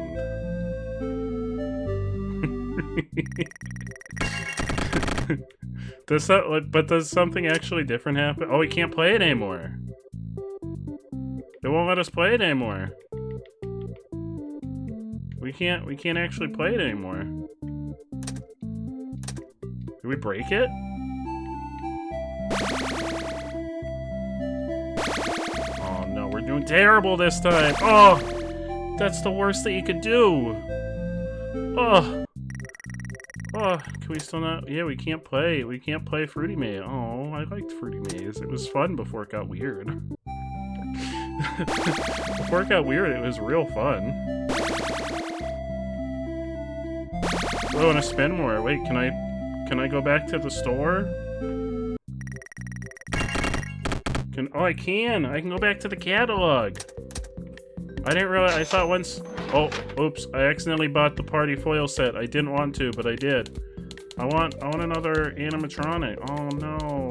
[SPEAKER 1] Does something actually different happen? Oh, we can't play it anymore. It won't let us play it anymore. We can't actually play it anymore. Did we break it? Oh no, we're doing terrible this time. Oh, that's the worst that you could do. Oh. Oh, can we still not? Yeah, we can't play. We can't play Fruity Maze. Oh, I liked Fruity Maze. It was fun before it got weird. Before it got weird, it was real fun. I want to spend more. Wait, can I go back to the store? Oh, I can. I can go back to the catalog. I didn't realize. I thought once. Oh, oops! I accidentally bought the party foil set. I didn't want to, but I did. I want another animatronic. Oh no!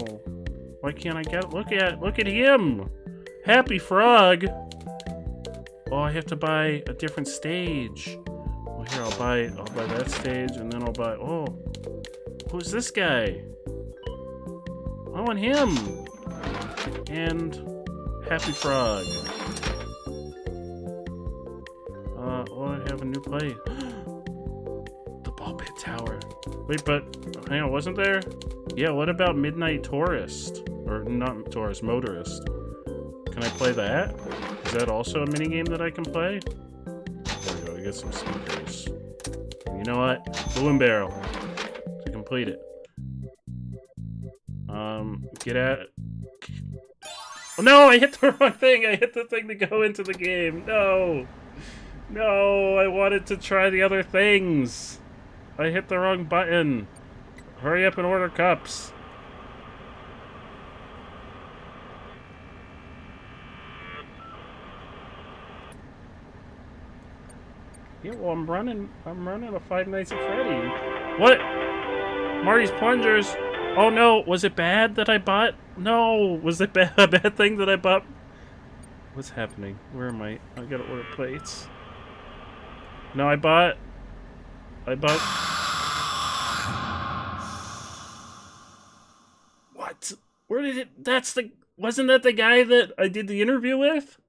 [SPEAKER 1] Why can't I get? Look at him! Happy Frog. Oh, I have to buy a different stage. Well, here I'll buy that stage, and then I'll buy. Oh, who's this guy? I want him. And Happy Frog. Well, I have a new play. The Ball Pit Tower. Wait, but hang on, wasn't there? Yeah, what about Midnight Tourist? Or not Tourist, Motorist. Can I play that? Is that also a minigame that I can play? There we go, I get some speakers. And you know what? Balloon Barrel. To complete it. Get at... Oh no, I hit the wrong thing! I hit the thing to go into the game. No! No, I wanted to try the other things. I hit the wrong button. Hurry up and order cups. Yeah, well, I'm running a Five Nights at Freddy. What? Marty's Plungers. Oh no, was it bad that I bought? No, was it a bad thing that I bought? What's happening? Where am I? I gotta order plates. No, I bought. What? Where did it? Wasn't that the guy that I did the interview with?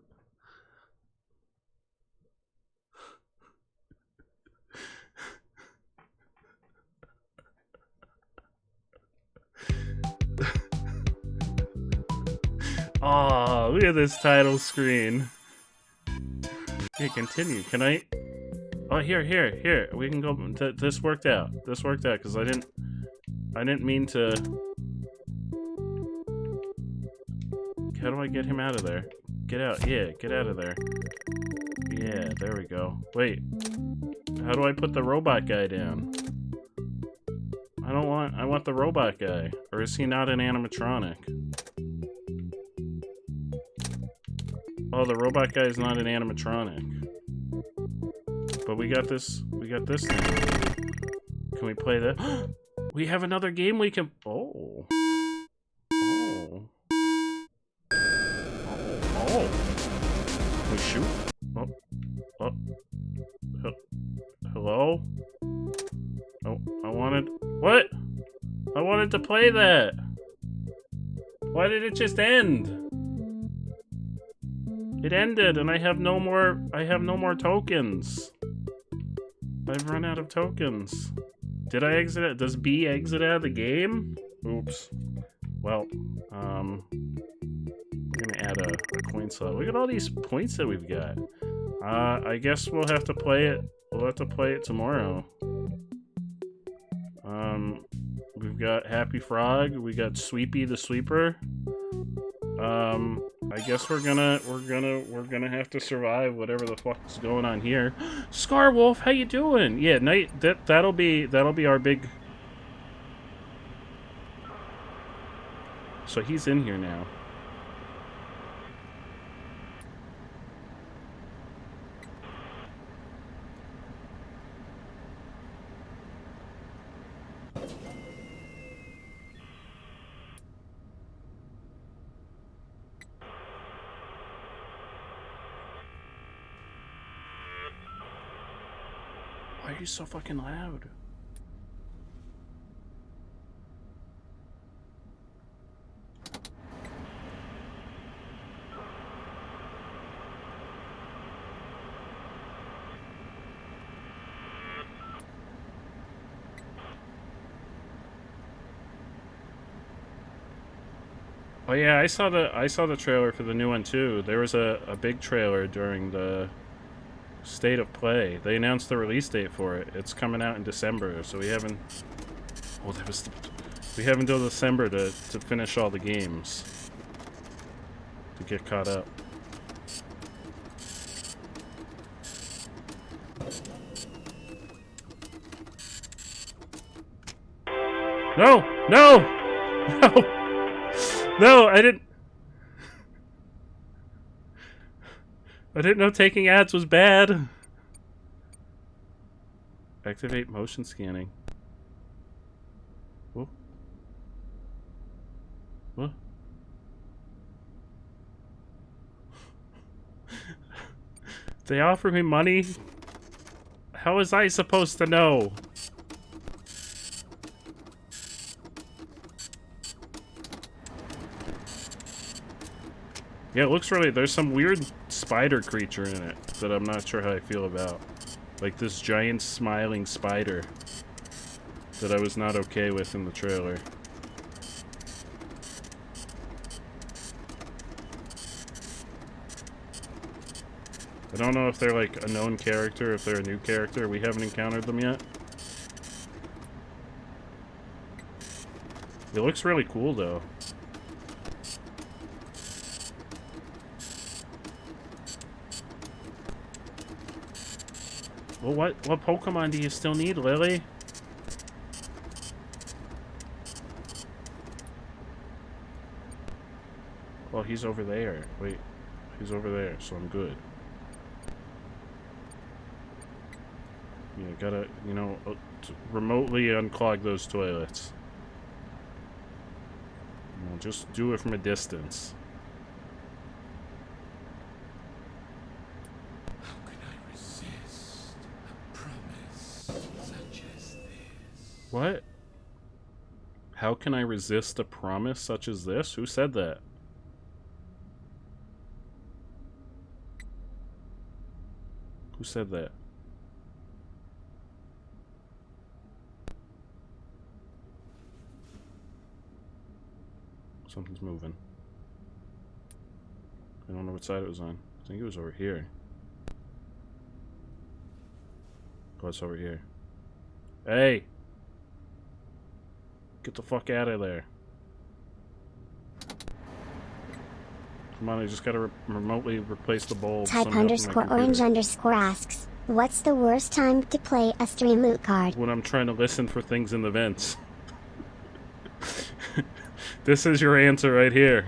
[SPEAKER 1] Oh, look at this title screen. Okay, continue. Can I? Oh, here. We can go. This worked out. This worked out because I didn't mean to. How do I get him out of there? Get out. Yeah, get out of there. Yeah, there we go. Wait. How do I put the robot guy down? I want the robot guy. Or is he not an animatronic? Oh, the robot guy is not an animatronic. But we got this thing. Can we play that? We have another game we can... Oh. Can we shoot? Hello? Oh, I wanted... What? I wanted to play that. Why did it just end? It ended and I have no more tokens. I've run out of tokens. Did I exit it? Does B exit out of the game? Oops. Well, I'm gonna add a coin slot. Look at all these points that we've got. I guess we'll have to play it. We'll have to play it tomorrow. We've got Happy Frog. We got Sweepy the Sweeper. I guess we're gonna have to survive whatever the fuck's going on here. Scarwolf, how you doing? Yeah, that'll be our big. So he's in here now. Why are you so fucking loud? Oh yeah, I saw the trailer for the new one too. There was a big trailer during the State of Play. They announced the release date for it. It's coming out in December, so we haven't until December to finish all the games. To get caught up. No! No! No! No, I didn't know taking ads was bad. Activate motion scanning. Whoa. What? They offer me money? How was I supposed to know? Yeah, it looks really... There's some weird spider creature in it that I'm not sure how I feel about. Like this giant smiling spider that I was not okay with in the trailer. I don't know if they're like a known character, if they're a new character. We haven't encountered them yet. It looks really cool though. Well, what Pokemon do you still need, Lily? Well, he's over there. Wait, he's over there, so I'm good. Yeah, gotta, you know, remotely unclog those toilets. You know, just do it from a distance. What? How can I resist a promise such as this? Who said that? Who said that? Something's moving. I don't know what side it was on. I think it was over here. Oh, it's over here. Hey! Get the fuck out of there. Come on, I just gotta remotely replace the bulbs.
[SPEAKER 15] Type underscore orange underscore asks, what's the worst time to play a stream loot card?
[SPEAKER 1] When I'm trying to listen for things in the vents. This is your answer right here.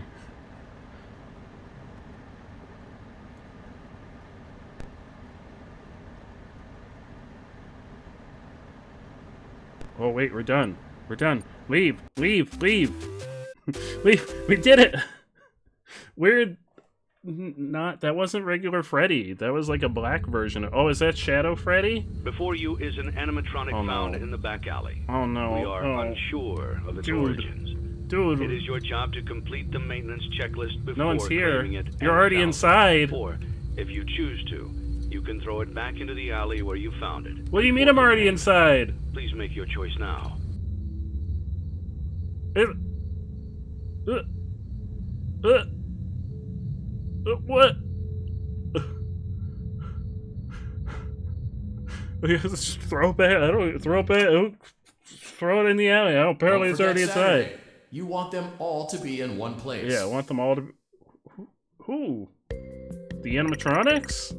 [SPEAKER 1] Oh wait, we're done. We're done. Leave! Leave! Leave! Leave! We did it! We're not... That wasn't regular Freddy. That was like a black version of... Oh, is that Shadow Freddy?
[SPEAKER 16] Before you is an animatronic found in the back alley.
[SPEAKER 1] Oh no.
[SPEAKER 16] We are unsure of its origins.
[SPEAKER 1] Dude.
[SPEAKER 16] It is your job to complete the maintenance checklist before
[SPEAKER 1] no one's here.
[SPEAKER 16] claiming it.
[SPEAKER 1] You're already inside.
[SPEAKER 16] Or, if you choose to, you can throw it back into the alley where you found it.
[SPEAKER 1] What do you mean I'm already inside?
[SPEAKER 16] Please make your choice now.
[SPEAKER 1] What? Just throw it back. I don't throw it back. Throw it in the alley. Apparently it's already inside.
[SPEAKER 17] You want them all to be in one place.
[SPEAKER 1] Yeah, I want them all to. Who? The animatronics?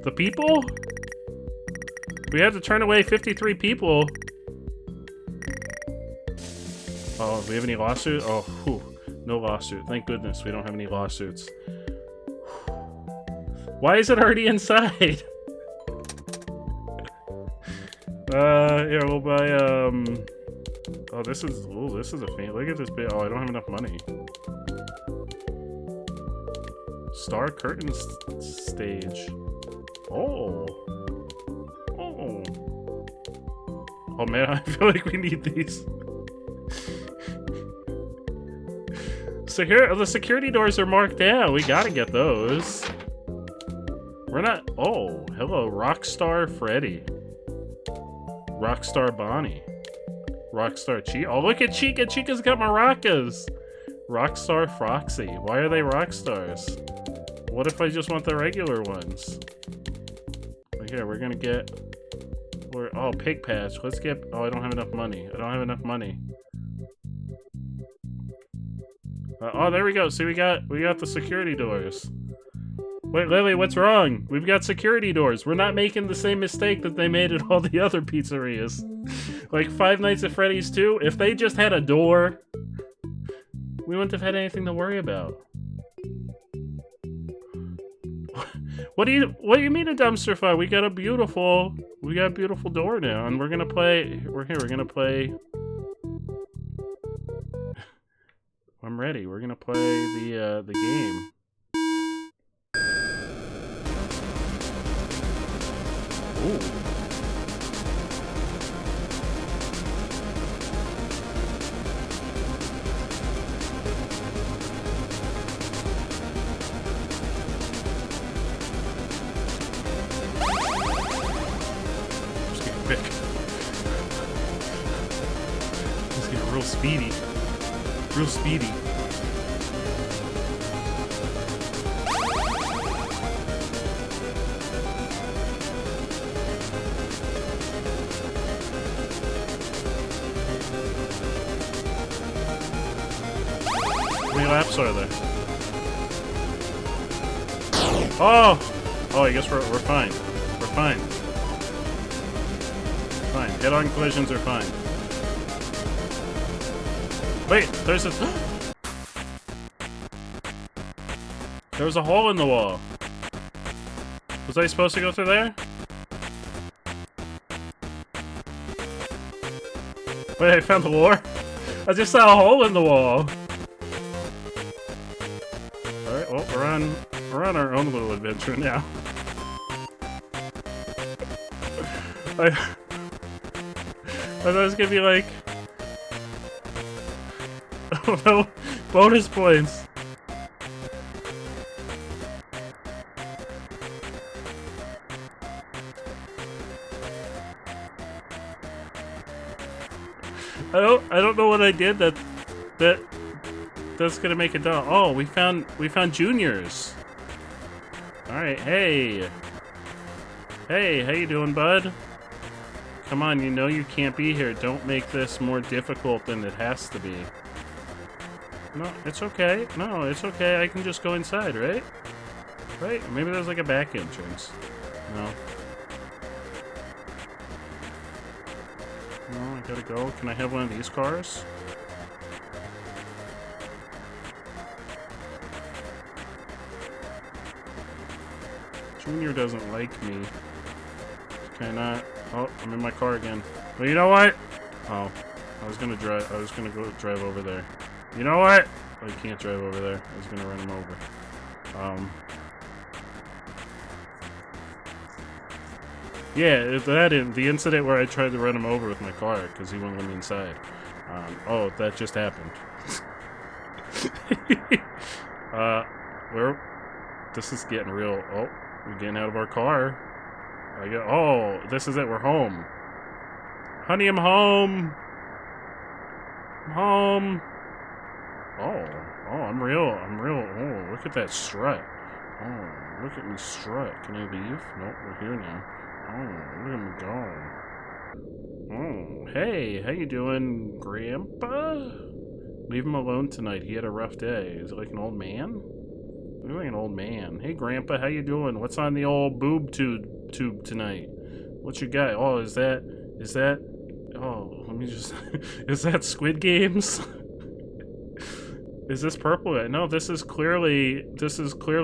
[SPEAKER 1] The people? We had to turn away 53 people. Oh, do we have any lawsuits? Oh, whew. No lawsuit. Thank goodness we don't have any lawsuits. Why is it already inside? Here, we'll buy, Oh, this is a fan. Look at this bit. Oh, I don't have enough money. Star curtain stage. Oh. Oh. Oh, man, I feel like we need these. So here, the security doors are marked down. We gotta get those. We're not... Oh, hello, Rockstar Freddy. Rockstar Bonnie. Rockstar Chica. Oh, look at Chica. Chica's got maracas. Rockstar Froxy. Why are they rock stars? What if I just want the regular ones? Here, we're gonna get... Oh, Pig Patch. Let's get... Oh, I don't have enough money. I don't have enough money. Oh, there we go. See, we got the security doors. Wait, Lily, what's wrong? We've got security doors. We're not making the same mistake that they made at all the other pizzerias. Like Five Nights at Freddy's 2, if they just had a door, we wouldn't have had anything to worry about. What do you mean a dumpster fire? We got a beautiful door now, and we're gonna play. We're gonna play. I'm ready. We're gonna play the game. Ooh. Just getting quick. Just getting real speedy. Real speedy. How many laps are there? Oh, I guess we're fine. We're fine. Fine. Head-on collisions are fine. Wait, there's a... There was a hole in the wall. Was I supposed to go through there? Wait, I found the lore? I just saw a hole in the wall. Alright, well, we're on our own little adventure now. I thought it was gonna be like... Oh no, bonus points. I don't know what I did that that's gonna make it dull. Oh, we found juniors. All right, hey, how you doing, bud? Come on, you know you can't be here. Don't make this more difficult than it has to be. No, it's okay. No, it's okay. I can just go inside, right? Right? Maybe there's like a back entrance. No. No, I gotta go. Can I have one of these cars? Junior doesn't like me. Can I not? Oh, I'm in my car again. Well, you know what? Oh, I was gonna go drive over there. You know what? I can't drive over there. I was gonna run him over. Yeah, the incident where I tried to run him over with my car because he wouldn't let me inside. Oh, that just happened. This is getting real. Oh, we're getting out of our car. Oh, this is it. We're home. Honey, I'm home. I'm home. Oh, I'm real. Oh, look at that strut. Oh, look at me strut. Can I leave? Nope, we're here now. Oh, look at me go. Oh, hey, how you doing, Grandpa? Leave him alone tonight. He had a rough day. Is it like an old man? Look like an old man. Hey, Grandpa, how you doing? What's on the old boob tube tonight? What you got? Oh, is that? Oh, let me just. Is that Squid Games? Is this purple guy? No, this is clearly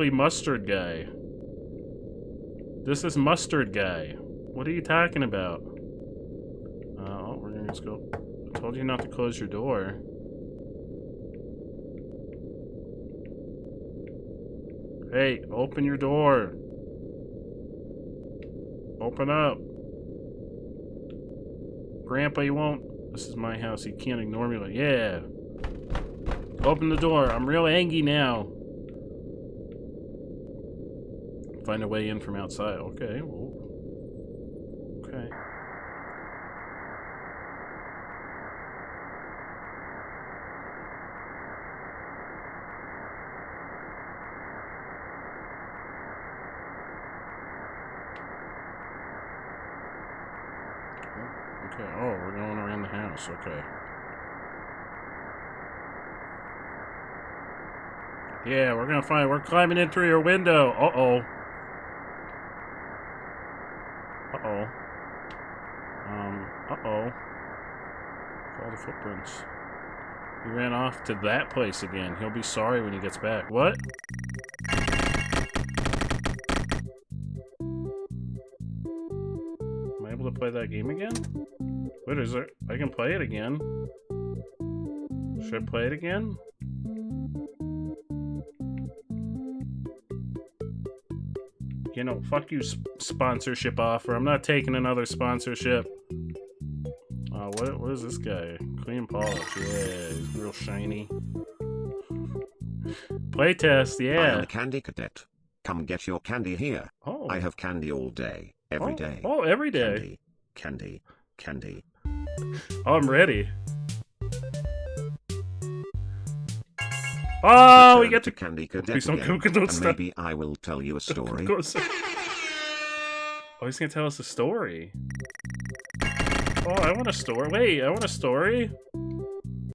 [SPEAKER 1] Mustard Guy. This is Mustard Guy. What are you talking about? Oh, we're gonna just go. I told you not to close your door. Hey, open your door. Open up. Grandpa, you won't. This is my house. You can't ignore me. Like, yeah. Open the door. I'm real angry now. Find a way in from outside. Okay. Well, okay. Okay. Oh, we're going around the house. Okay. Yeah, we're climbing in through your window. Uh-oh. Uh-oh. Uh-oh. Follow the footprints. He ran off to that place again. He'll be sorry when he gets back. What? Am I able to play that game again? What is it? I can play it again. Should I play it again? You know, fuck you, sponsorship offer. I'm not taking another sponsorship. What is this guy? Clean polish. Yeah, he's real shiny. Playtest, yeah.
[SPEAKER 18] I am a candy cadet. Come get your candy here.
[SPEAKER 1] Oh.
[SPEAKER 18] I have candy all day, every day.
[SPEAKER 1] Oh, every day.
[SPEAKER 18] Candy.
[SPEAKER 1] Oh, I'm ready. Oh, we get
[SPEAKER 18] to candy cadet
[SPEAKER 1] Please don't
[SPEAKER 18] again,
[SPEAKER 1] don't
[SPEAKER 18] and
[SPEAKER 1] stop.
[SPEAKER 18] maybe I will tell you a story.
[SPEAKER 1] Oh, he's gonna tell us a story. Oh, I want a story. Wait, I want a story.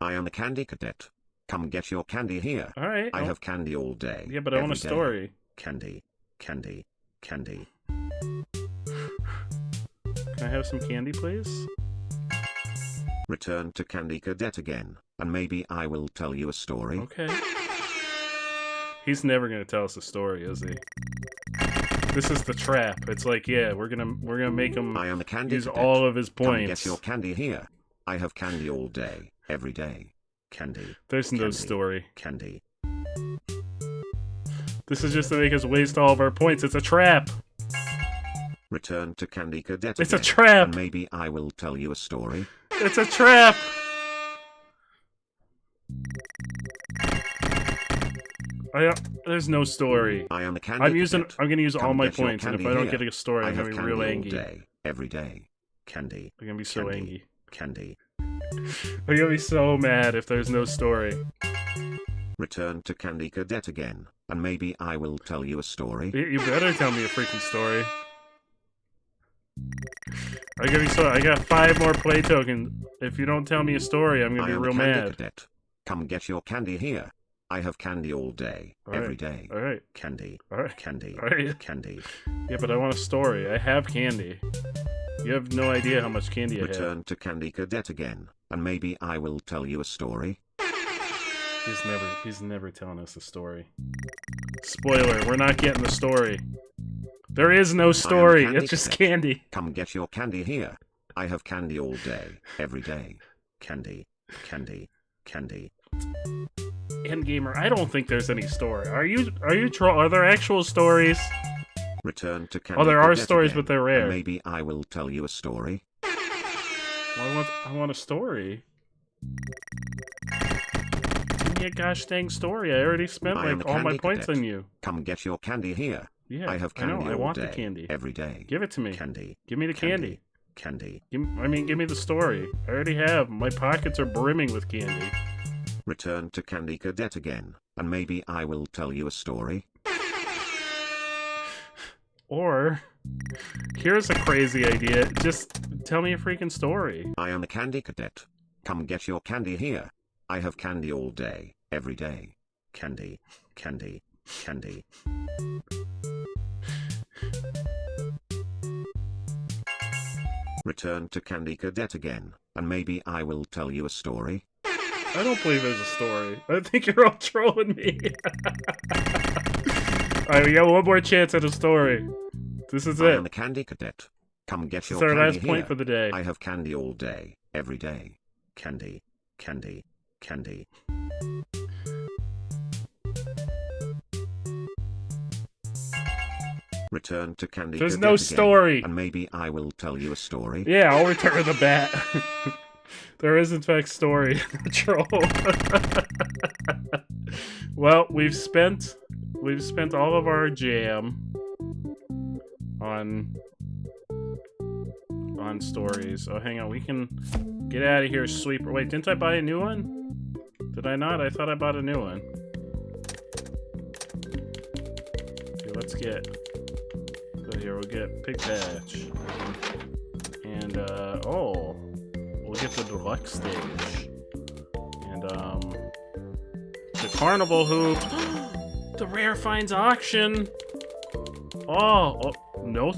[SPEAKER 18] I am a candy cadet. Come get your candy here.
[SPEAKER 1] All right.
[SPEAKER 18] I have candy all day.
[SPEAKER 1] Yeah, but I want a
[SPEAKER 18] day.
[SPEAKER 1] story.
[SPEAKER 18] Candy.
[SPEAKER 1] Can I have some candy, please?
[SPEAKER 18] Return to Candy Cadet again, and maybe I will tell you a story.
[SPEAKER 1] Okay. He's never gonna tell us a story, is he? This is the trap. It's like, yeah, we're gonna make him
[SPEAKER 18] I am a candy
[SPEAKER 1] use
[SPEAKER 18] cadet.
[SPEAKER 1] all of his points.
[SPEAKER 18] Come get your candy here. I have candy all day, every day. Candy.
[SPEAKER 1] There's no story.
[SPEAKER 18] Candy.
[SPEAKER 1] This is just to make us waste all of our points. It's a trap.
[SPEAKER 18] Return to Candy Cadet
[SPEAKER 1] It's
[SPEAKER 18] again,
[SPEAKER 1] a trap.
[SPEAKER 18] and maybe I will tell you a story.
[SPEAKER 1] It's a trap. There's no story.
[SPEAKER 18] I am a candy
[SPEAKER 1] I'm gonna use
[SPEAKER 18] Come
[SPEAKER 1] all my
[SPEAKER 18] get your
[SPEAKER 1] points, and if
[SPEAKER 18] candy
[SPEAKER 1] I don't
[SPEAKER 18] here.
[SPEAKER 1] get a story,
[SPEAKER 18] I
[SPEAKER 1] I'm gonna
[SPEAKER 18] have
[SPEAKER 1] be real
[SPEAKER 18] candy
[SPEAKER 1] angry.
[SPEAKER 18] all day, every day. Candy.
[SPEAKER 1] I'm gonna be so angry.
[SPEAKER 18] Candy.
[SPEAKER 1] I'm gonna be so mad if there's no story.
[SPEAKER 18] Return to Candy Cadet again, and maybe I will tell you a story.
[SPEAKER 1] You better tell me a freaking story. I got 5 more play tokens. If you don't tell me a story, I'm gonna be real mad.
[SPEAKER 18] Cadet. Come get your candy here. I have candy all day, every day.
[SPEAKER 1] All right.
[SPEAKER 18] Candy.
[SPEAKER 1] All right.
[SPEAKER 18] Candy.
[SPEAKER 1] All right.
[SPEAKER 18] Candy.
[SPEAKER 1] Yeah, but I want a story. I have candy. You have no idea how much candy I have.
[SPEAKER 18] Return to Candy Cadet again, and maybe I will tell you a story.
[SPEAKER 1] He's never telling us a story. Spoiler, we're not getting the story. There is no story, it's just candy.
[SPEAKER 18] Come get your candy here. I have candy all day, every day. Candy, candy, candy.
[SPEAKER 1] Endgamer, I don't think there's any story. Are there actual stories?
[SPEAKER 18] Return to Candy.
[SPEAKER 1] Oh, there are
[SPEAKER 18] Cadet
[SPEAKER 1] stories,
[SPEAKER 18] again,
[SPEAKER 1] but they're rare.
[SPEAKER 18] and maybe I will tell you a story.
[SPEAKER 1] Well, I want a story. Give me a gosh dang story. I already spent like all my points on you.
[SPEAKER 18] Come get your candy here.
[SPEAKER 1] Yeah,
[SPEAKER 18] I have candy
[SPEAKER 1] I
[SPEAKER 18] all
[SPEAKER 1] want
[SPEAKER 18] day,
[SPEAKER 1] the candy.
[SPEAKER 18] every day.
[SPEAKER 1] Give it to me.
[SPEAKER 18] Candy.
[SPEAKER 1] Give me the candy.
[SPEAKER 18] Candy.
[SPEAKER 1] Give me the story. I already have. My pockets are brimming with candy.
[SPEAKER 18] Return to Candy Cadet again, and maybe I will tell you a story.
[SPEAKER 1] Or, here's a crazy idea. Just tell me a freaking story.
[SPEAKER 18] I am a Candy Cadet. Come get your candy here. I have candy all day, every day. Candy, candy, candy. Return to Candy Cadet again, and maybe I will tell you a story.
[SPEAKER 1] I don't believe there's a story. I think you're all trolling me. Alright, we got one more chance at a story. This is it.
[SPEAKER 18] I am a Candy Cadet. Come get your
[SPEAKER 1] candy here. This is our last point
[SPEAKER 18] here.
[SPEAKER 1] for the day.
[SPEAKER 18] I have candy all day, every day. Candy, candy, candy. Return to Candy
[SPEAKER 1] There's
[SPEAKER 18] Cadet
[SPEAKER 1] no
[SPEAKER 18] again,
[SPEAKER 1] story.
[SPEAKER 18] and maybe I will tell you a story.
[SPEAKER 1] Yeah, I'll return the bat. There is in fact story. Troll. Well, we've spent all of our jam on stories. Oh, hang on, we can get out of here, sweeper. Wait, didn't I buy a new one? Did I not? I thought I bought a new one. Okay, let's get. So here we'll get Pig Patch. And oh, we'll get the deluxe stage. And the carnival hoop. The rare finds auction. Oh, no,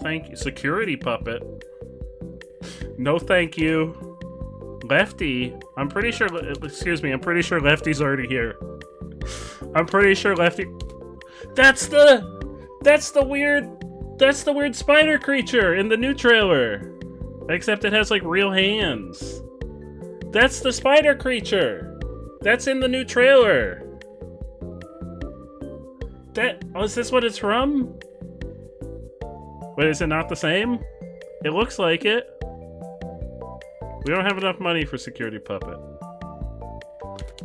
[SPEAKER 1] thank you. Security puppet. No, thank you. Lefty. I'm pretty sure. Excuse me. I'm pretty sure Lefty's already here. I'm pretty sure Lefty. That's the weird spider creature in the new trailer. Except it has like real hands. That's the spider creature. That's in the new trailer. Is this what it's from? Wait, is it not the same? It looks like it. We don't have enough money for security puppet.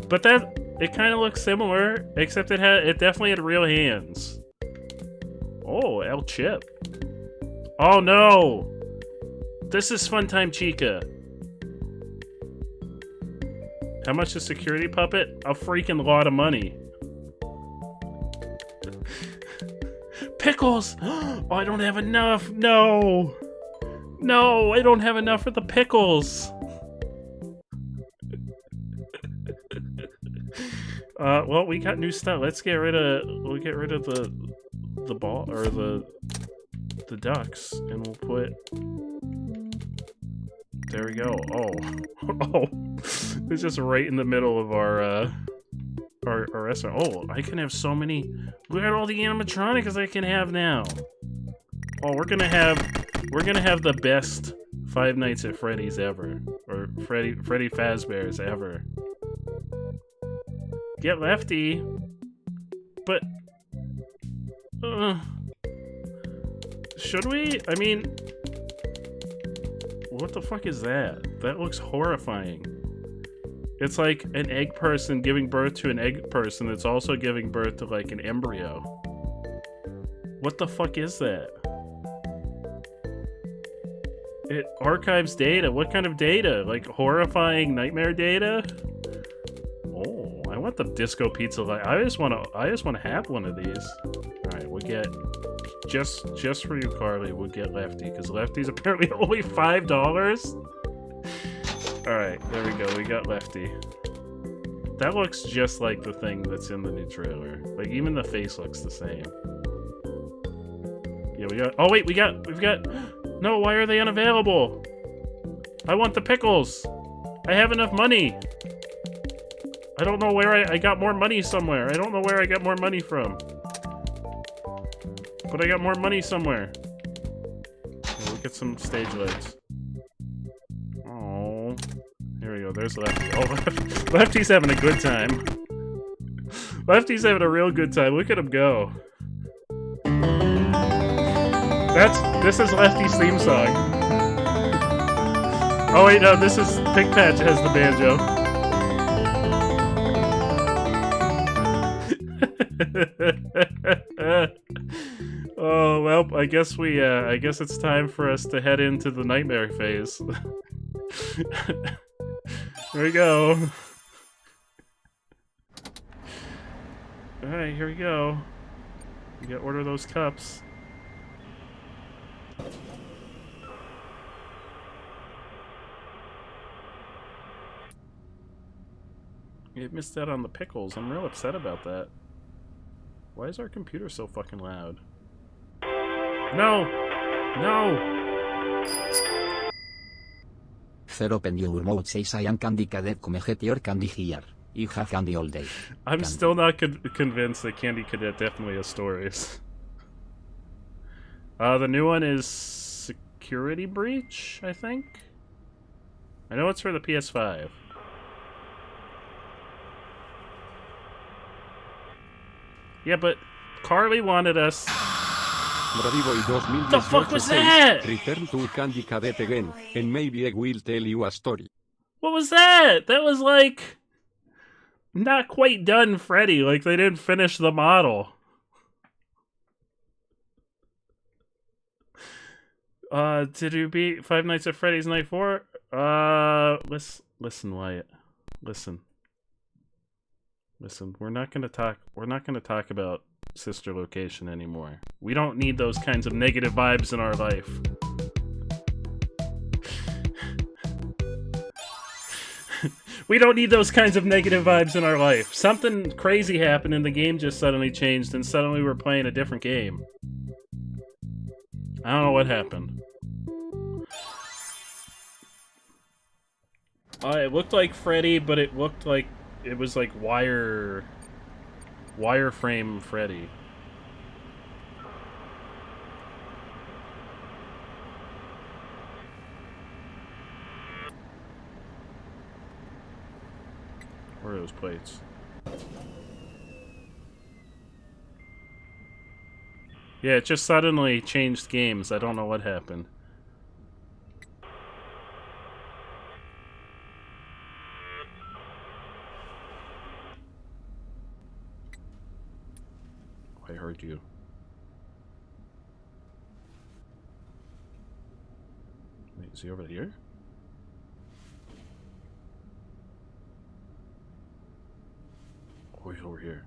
[SPEAKER 1] But it kind of looks similar, except it definitely had real hands. Oh, El Chip. Oh no! This is Funtime Chica. How much is security puppet? A freaking lot of money. Pickles! Oh, I don't have enough! No! No, I don't have enough for the pickles! Well, we got new stuff. We'll get rid of the ball, or the ducks, and we'll put... There we go. Oh. Oh. It's just right in the middle of our restaurant. Oh, I can have so many... Look at all the animatronics I can have now. Oh, we're gonna have the best Five Nights at Freddy's ever. Or Freddy Fazbear's ever. Get Lefty. But... should we? I mean... What the fuck is that? That looks horrifying. It's like an egg person giving birth to an egg person that's also giving birth to like an embryo. What the fuck is that? It archives data. What kind of data? Like horrifying nightmare data? Oh, I want the disco pizza. I just want to have one of these. All right, we'll get just for you, Carly. We'll get Lefty because Lefty's apparently only $5. All right, there we go. We got Lefty. That looks just like the thing that's in the new trailer. Like even the face looks the same. Yeah, we got. Oh wait, we've got. No, why are they unavailable? I want the pickles. I have enough money. I don't know where I got more money somewhere. I don't know where I got more money from. But I got more money somewhere. Okay, we'll get some stage lights. Oh, here we go. There's Lefty. Oh, Lefty's having a good time. Lefty's having a real good time. Look at him go. This is Lefty's theme song. Oh wait, no, this is Pig Patch has the banjo. Oh well, I guess it's time for us to head into the nightmare phase. Here we go. Alright, here we go. We gotta order those cups. You missed out on the pickles. I'm real upset about that. Why is our computer so fucking loud? No! No!
[SPEAKER 19] Zero pendulum mode says I am candy cadet come get your candy here. You have candy all day.
[SPEAKER 1] I'm still not convinced that Candy Cadet definitely has stories. The new one is Security Breach, I think? I know it's for the PS5. Yeah, but Carly wanted us... The fuck was that?
[SPEAKER 20] Return to Candy Cadet again, and maybe I will tell you a story.
[SPEAKER 1] What was that? That was like... not quite done Freddy, like they didn't finish the model. Did you beat Five Nights at Freddy's Night 4? Listen, Wyatt. Listen, we're not gonna talk about Sister Location anymore. We don't need those kinds of negative vibes in our life. We don't need those kinds of negative vibes in our life. Something crazy happened and the game just suddenly changed and suddenly we're playing a different game. I don't know what happened. It looked like Freddy, but it looked like it was like wireframe Freddy. Where are those plates? Yeah, it just suddenly changed games. I don't know what happened. I heard you. Wait, is he over here? Oh, he's over here.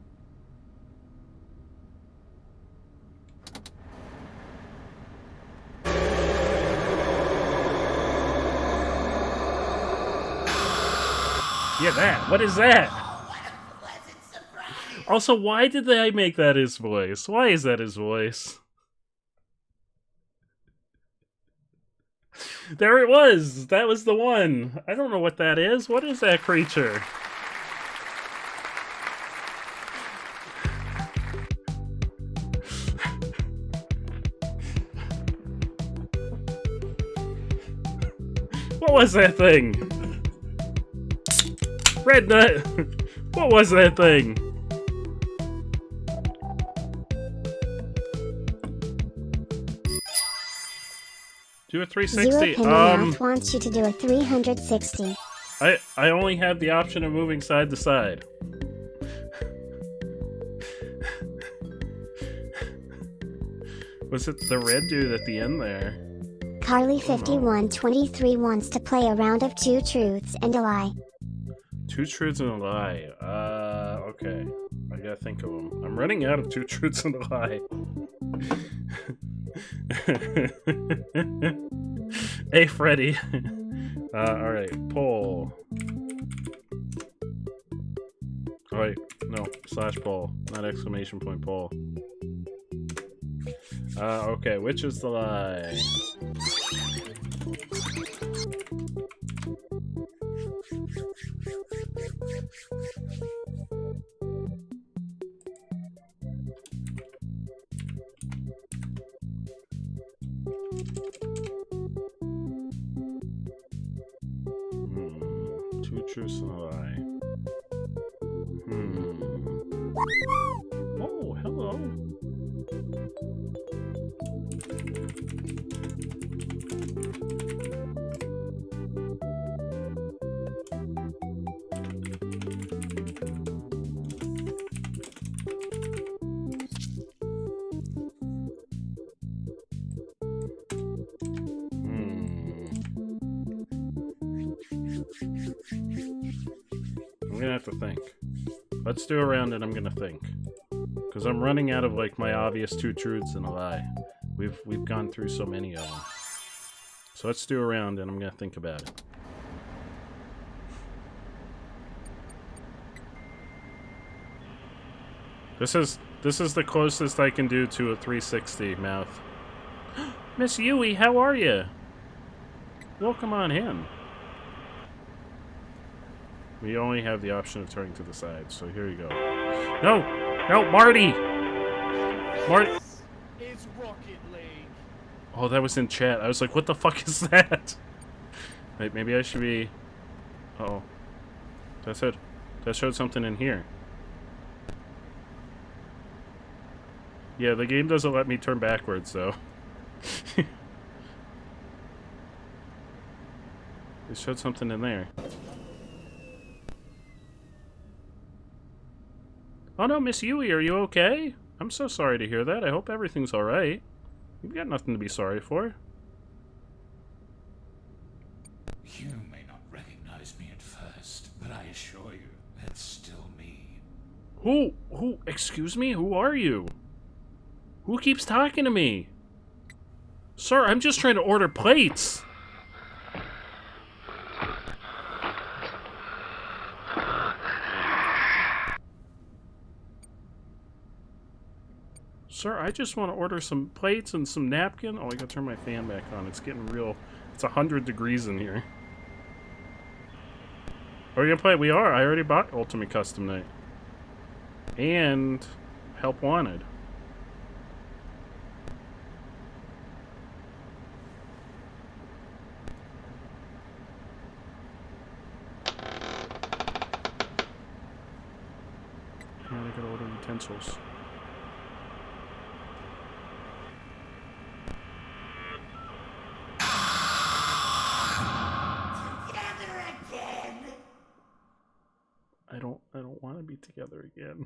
[SPEAKER 1] Yeah, that. What is that? Also, why did they make that his voice? Why is that his voice? There it was! That was the one! I don't know what that is. What is that creature? What was that thing? Red Nut! What was that thing? Do a 360.
[SPEAKER 15] Zero Pin Mouth wants you to do a 360.
[SPEAKER 1] I only have the option of moving side to side. Was it the red dude at the end there?
[SPEAKER 15] Carly5123 wants to play a round of Two Truths and a Lie.
[SPEAKER 1] 2 Truths and a Lie. Okay. I gotta think of them. I'm running out of 2 truths and a lie. Hey, Freddy. Alright, poll. Oh, wait, no, /poll, not exclamation point poll. Okay, which is the lie? Two truths and a lie. Oh, hello. I'm gonna have to think. Let's do a round and I'm gonna think. Because I'm running out of like my obvious 2 truths and a lie. We've gone through so many of them. So let's do a round and I'm gonna think about it. This is the closest I can do to a 360 mouth. Miss Yui, how are you? Welcome on in. We only have the option of turning to the side, so here you go. No! No, Marty! Marty!
[SPEAKER 11] It's Rocket League.
[SPEAKER 1] Oh, that was in chat. I was like, what the fuck is that? Wait, maybe I should be... Uh-oh. That showed something in here. Yeah, the game doesn't let me turn backwards, though. It showed something in there. Oh no, Miss Yui, are you okay? I'm so sorry to hear that. I hope everything's alright. You've got nothing to be sorry for.
[SPEAKER 13] You may not recognize me at first, but I assure you, that's still me.
[SPEAKER 1] Who, excuse me? Who are you? Who keeps talking to me? Sir, I'm just trying to order plates. Sir, I just want to order some plates and some napkin. Oh, I gotta turn my fan back on. It's getting real. It's 100 degrees in here. Are we gonna play? We are. I already bought Ultimate Custom Night. And Help Wanted. And I gotta order utensils. I don't want to be together again.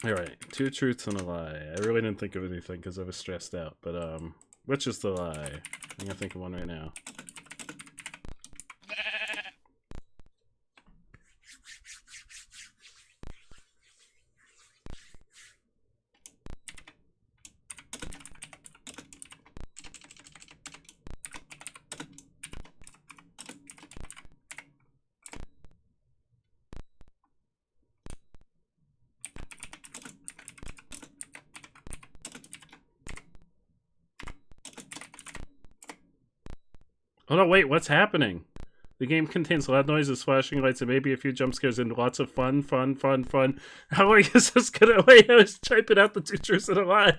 [SPEAKER 1] Alright, 2 truths and a lie. I really didn't think of anything because I was stressed out, but which is the lie? I'm gonna think of one right now. Oh no, wait, what's happening? The game contains loud noises, flashing lights, and maybe a few jump scares and lots of fun. How long is this gonna wait? I was typing out the 2 truths and a lie.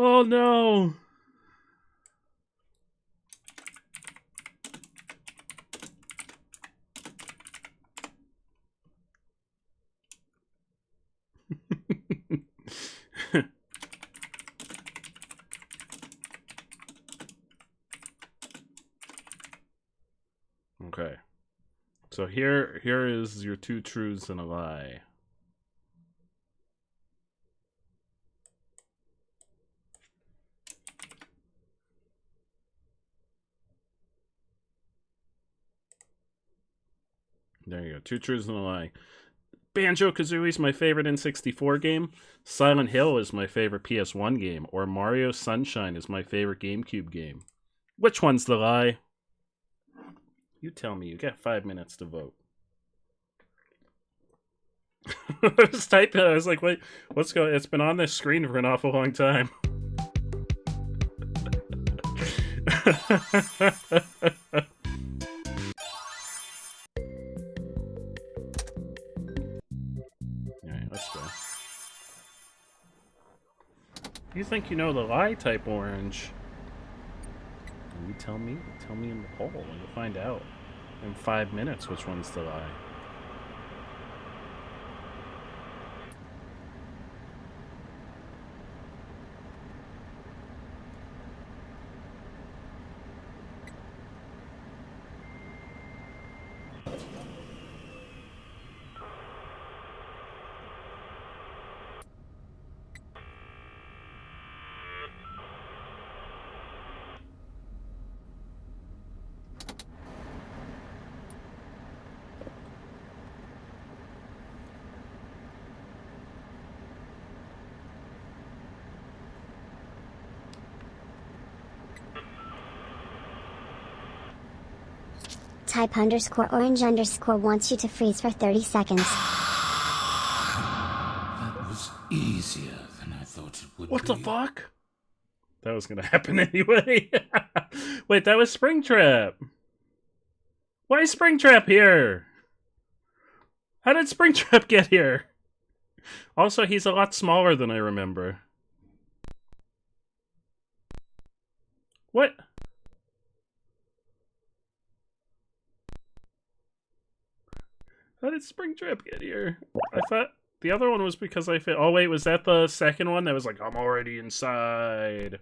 [SPEAKER 1] Oh no. Okay. So here is your 2 truths and a lie. There you go. 2 truths and a lie. Banjo-Kazooie is my favorite N64 game. Silent Hill is my favorite PS1 game. Or Mario Sunshine is my favorite GameCube game. Which one's the lie? You tell me. You got 5 minutes to vote. I was typing. I was like, wait, what's going on? It's been on this screen for an awful long time. Alright, let's go. You think you know the lie, type orange? You tell me. Tell me in the poll, and we'll find out in 5 minutes which one's the lie.
[SPEAKER 15] Type _orange_ wants you to freeze for 30 seconds.
[SPEAKER 13] That was easier than I thought it would be.
[SPEAKER 1] What the fuck? That was gonna happen anyway. Wait, that was Springtrap. Why is Springtrap here? How did Springtrap get here? Also, he's a lot smaller than I remember. What? How did Springtrap get here? I thought the other one was because I fit. Oh wait, was that the second one that was like, I'm already inside?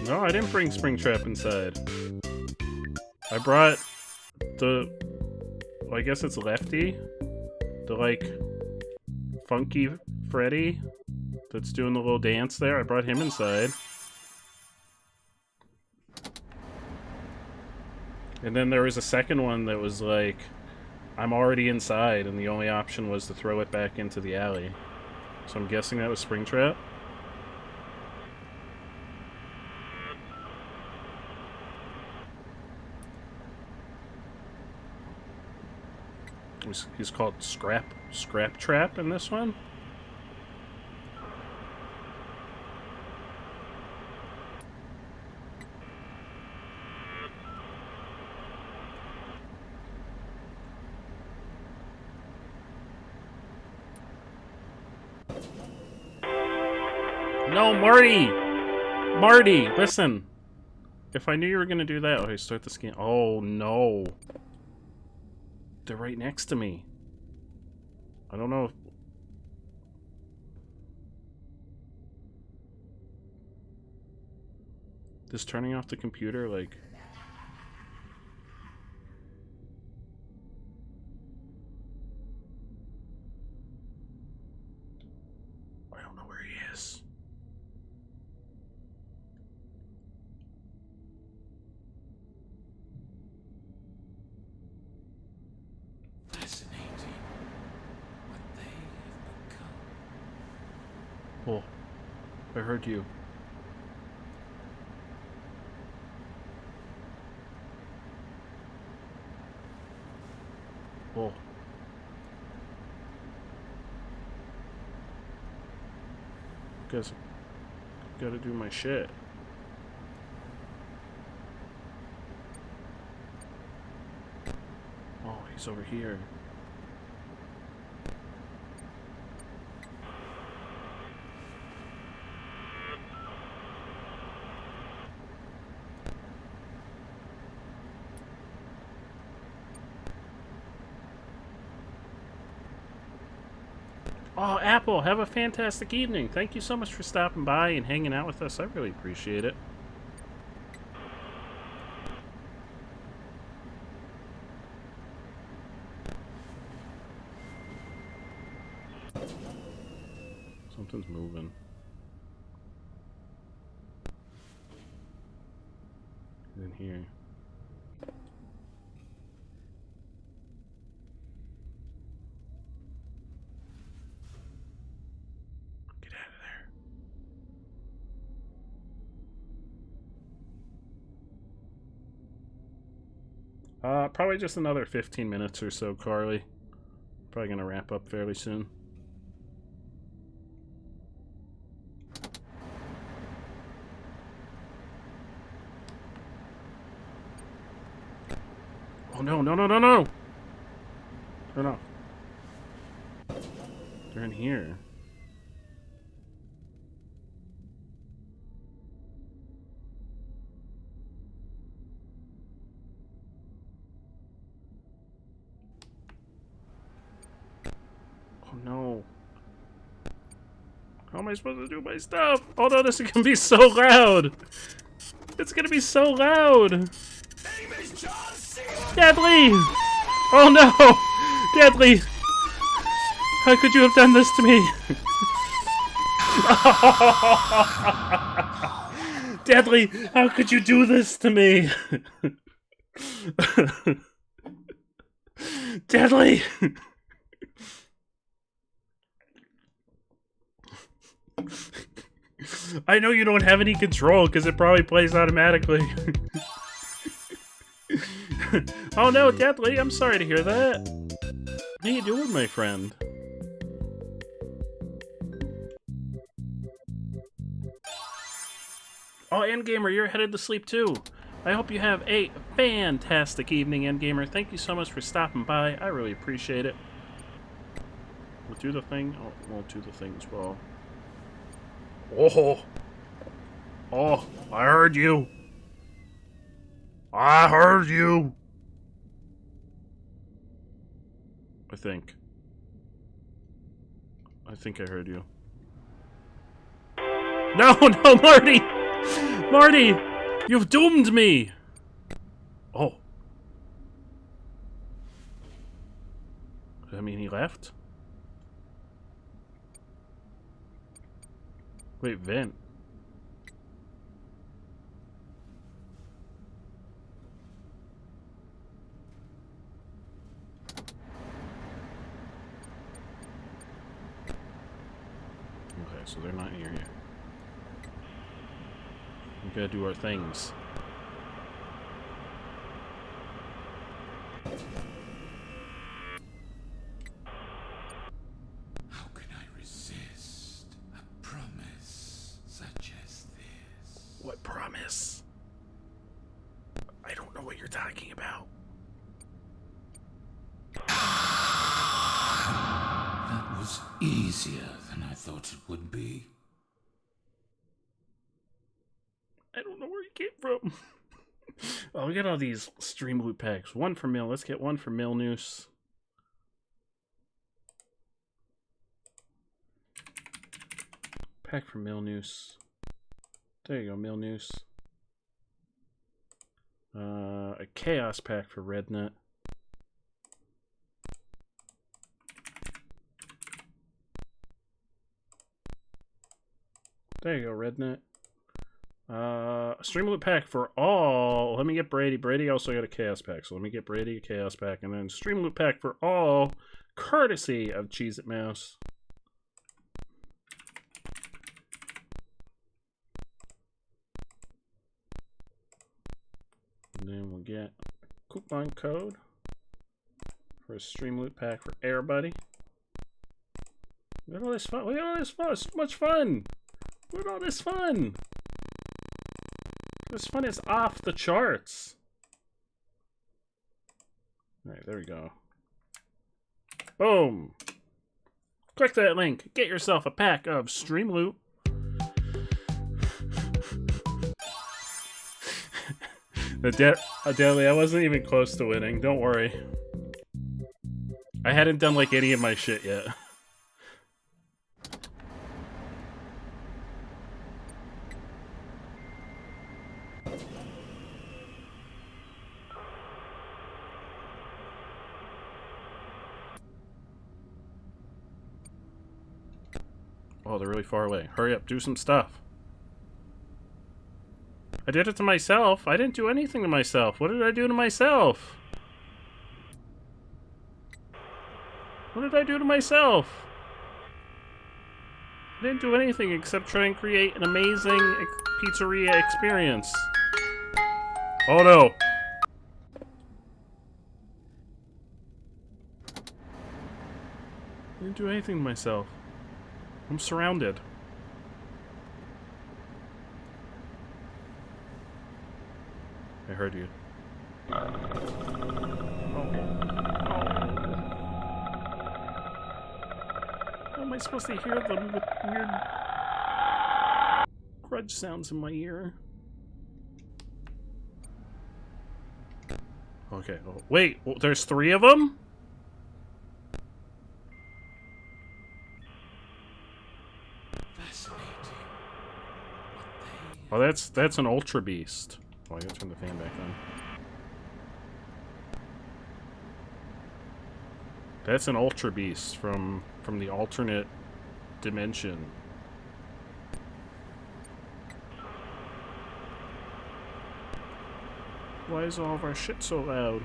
[SPEAKER 1] No, I didn't bring Springtrap inside. I brought the, well, I guess it's Lefty, the like funky Freddy that's doing the little dance there. I brought him inside. And then there was a second one that was like, I'm already inside, and the only option was to throw it back into the alley. So I'm guessing that was Springtrap. He's called Scrap Trap in this one. No, Marty! Marty, listen. If I knew you were gonna do that, okay, start the scan. Oh no. They're right next to me. I don't know if... Does turning off the computer, like... I don't know where he is. Oh, I heard you. Oh. Guess gotta do my shit. Oh, he's over here. Oh, Apple, have a fantastic evening. Thank you so much for stopping by and hanging out with us. I really appreciate it. Something's moving. In here. Get out of there. Probably just another 15 minutes or so, Carly. Probably gonna wrap up fairly soon. Oh no, no, no, no, no! Turn off. They're in here. Oh no. How am I supposed to do my stuff? Oh no, this is gonna be so loud! It's gonna be so loud! Deadly! Oh no! Deadly! How could you have done this to me? Deadly! How could you do this to me? Deadly! I know you don't have any control because it probably plays automatically. Oh no, Deadly, I'm sorry to hear that. How you doing, my friend? Oh, Endgamer, you're headed to sleep too. I hope you have a fantastic evening, Endgamer. Thank you so much for stopping by. I really appreciate it. We'll do the thing. Oh, we'll do the thing as well. Oh! Oh, I heard you. I heard you. I think I heard you. No, no, Marty! Marty! You've doomed me! Oh. Does that mean he left? Wait, vent. Okay, so they're not near here. We gotta do our things.
[SPEAKER 13] How can I resist a promise such as this?
[SPEAKER 1] What promise? I don't know what you're talking about.
[SPEAKER 13] That was easier than I thought it would be.
[SPEAKER 1] I don't know where he came from. Oh, we got all these stream loot packs. One for Mill. Let's get one for Mill Noose. Pack for Mill Noose. There you go, Mill Noose. A Chaos pack for Rednet. There you go, Rednet. A stream loot pack for all. Let me get Brady. Brady also got a Chaos pack, so let me get Brady a Chaos pack, and then stream loot pack for all, courtesy of Cheez-It Mouse. And then we'll get a coupon code for a stream loot pack for everybody. Look at all this fun! Look at all this fun! So much fun! Look at all this fun! This fun is off the charts. Alright, there we go. Boom! Click that link. Get yourself a pack of Stream Loot. Deadly, I wasn't even close to winning. Don't worry. I hadn't done like any of my shit yet. Oh, they're really far away. Hurry up, do some stuff. I did it to myself. I didn't do anything to myself. What did I do to myself? What did I do to myself? I didn't do anything except try and create an amazing pizzeria experience. Oh no! I didn't do anything to myself. I'm surrounded. I heard you. How am I supposed to hear them with weird grudge sounds in my ear? Okay. Oh, wait, there's 3 of them? Oh, that's an Ultra Beast. Oh, I gotta turn the fan back on. That's an Ultra Beast from the alternate dimension. Why is all of our shit so loud?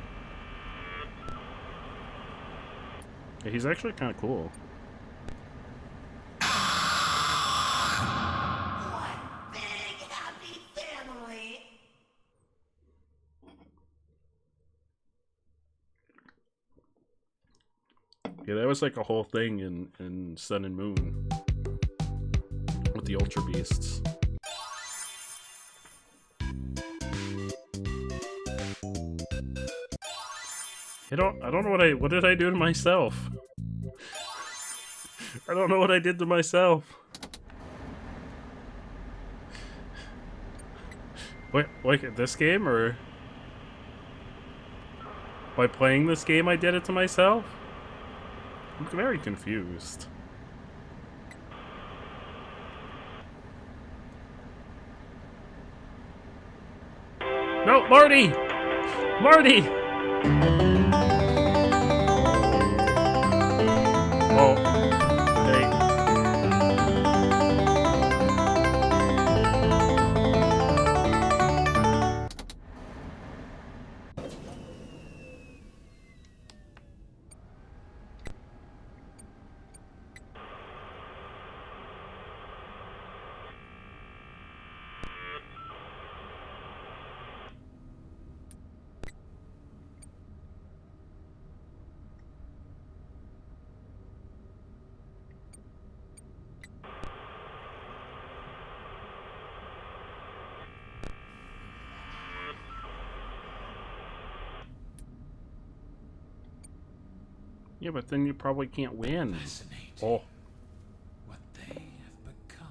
[SPEAKER 1] Yeah, he's actually kind of cool. Yeah, that was like a whole thing in Sun and Moon with the Ultra Beasts. I don't know what did I do to myself? I don't know what I did to myself. Wait, like this game, or by playing this game I did it to myself? I'm very confused. No, Marty! Marty! Oh, hey. Yeah, but then you probably can't win. Oh.
[SPEAKER 13] What they have become.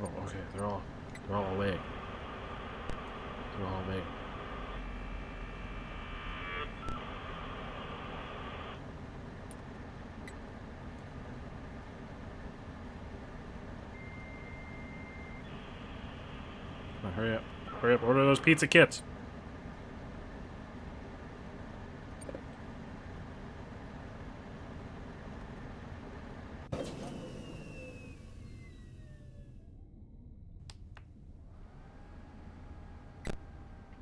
[SPEAKER 1] Oh, okay, they're all away. They're all away. Hurry up. Hurry up. Order those pizza kits.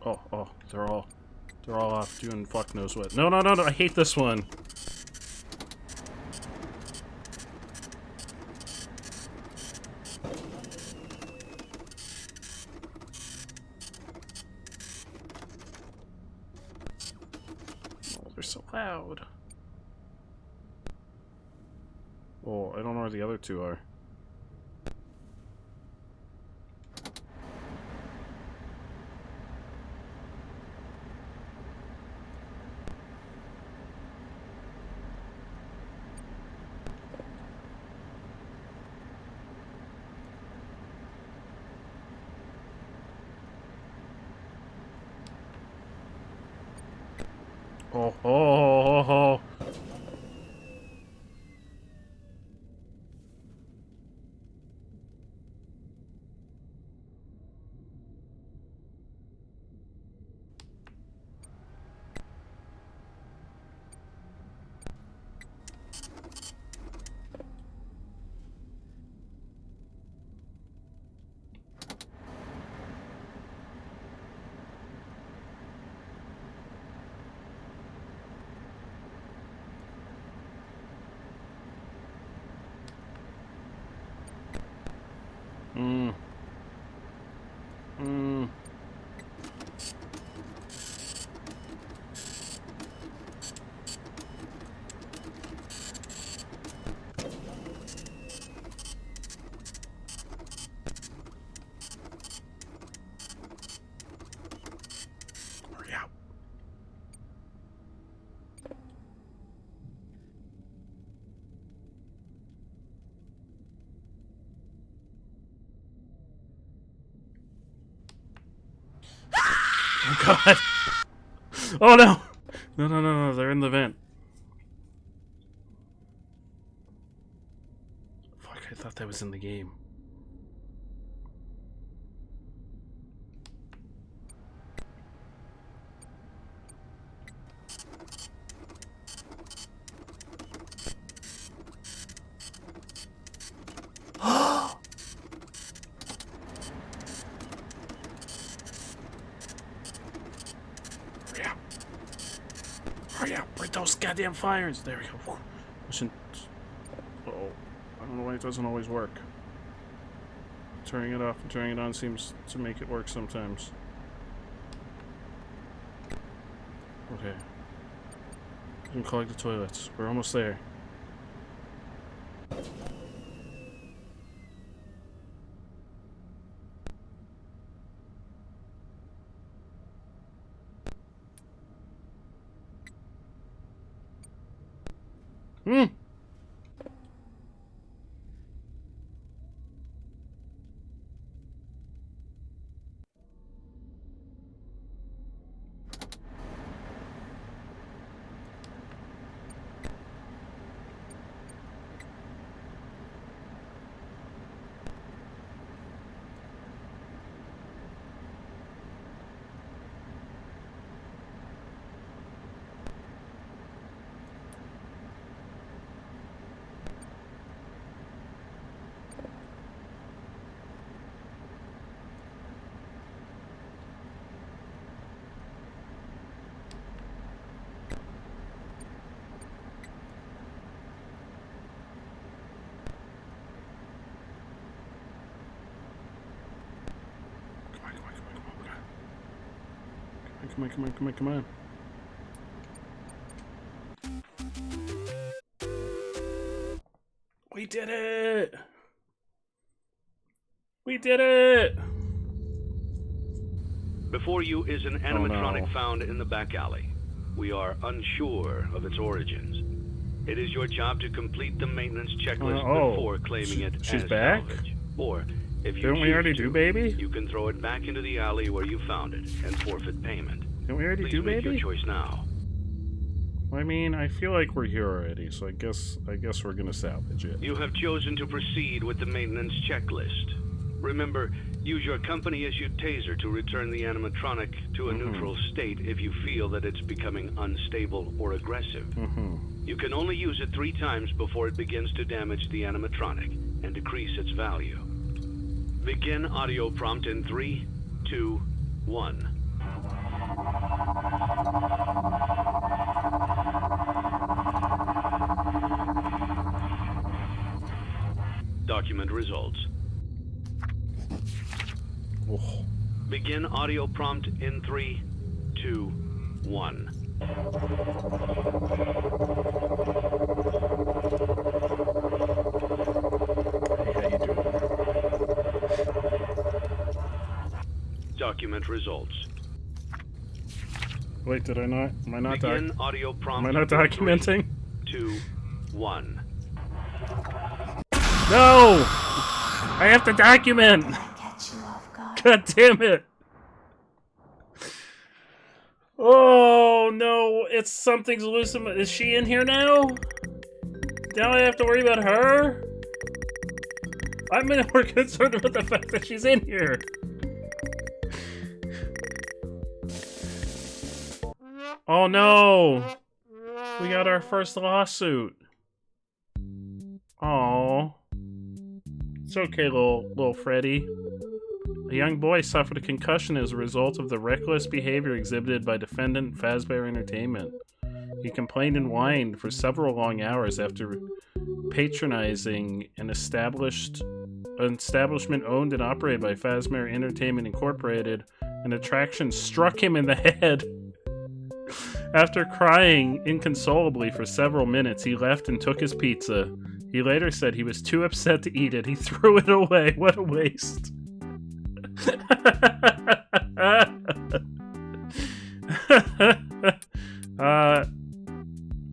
[SPEAKER 1] Oh, they're all off doing fuck knows what. No, I hate this one. They're so loud. Oh, I don't know where the other 2 are. Oh, oh, oh, oh. Hurry up. Oh god! Oh no! No, no, no, no, they're in the vent. Fuck, I thought that was in the game. Hurry up, break those goddamn fires. There we go. Listen. Uh-oh. I don't know why it doesn't always work. Turning it off and turning it on seems to make it work sometimes. Okay. We can clog the toilets. We're almost there. Come on. We did it! We did it!
[SPEAKER 16] Before you is an animatronic found in the back alley. We are unsure of its origins. It is your job to complete the maintenance checklist before claiming it
[SPEAKER 1] she's
[SPEAKER 16] as
[SPEAKER 1] back?
[SPEAKER 16] salvage. Or, if you
[SPEAKER 1] Didn't we already do baby?
[SPEAKER 16] you can throw it back into the alley where you found it and forfeit payment.
[SPEAKER 1] Didn't we already
[SPEAKER 16] Please
[SPEAKER 1] do
[SPEAKER 16] make
[SPEAKER 1] baby?
[SPEAKER 16] your choice now.
[SPEAKER 1] I mean, I feel like we're here already, so I guess we're gonna salvage it.
[SPEAKER 16] You have chosen to proceed with the maintenance checklist. Remember, use your company-issued taser to return the animatronic to a neutral state if you feel that it's becoming unstable or aggressive. You can only use it 3 times before it begins to damage the animatronic and decrease its value. Begin audio prompt in 3, 2, 1. Document results.
[SPEAKER 1] Oh.
[SPEAKER 16] Begin audio prompt in 3, 2, 1.
[SPEAKER 1] Hey, how you doing?
[SPEAKER 16] Document results.
[SPEAKER 1] Wait, did I not? Am I not
[SPEAKER 16] Begin audio prompt.
[SPEAKER 1] Am I not documenting?
[SPEAKER 16] 3, 2, 1.
[SPEAKER 1] No! I have to document! God damn it! Oh no, it's something's loose. Is she in here now? Now I have to worry about her? I'm more concerned about the fact that she's in here. Oh no! We got our first lawsuit. Oh, it's okay, little Freddy. A young boy suffered a concussion as a result of the reckless behavior exhibited by defendant Fazbear Entertainment. He complained and whined for several long hours after patronizing an establishment owned and operated by Fazbear Entertainment Incorporated. An attraction struck him in the head. After crying inconsolably for several minutes, he left and took his pizza. He later said he was too upset to eat it. He threw it away. What a waste.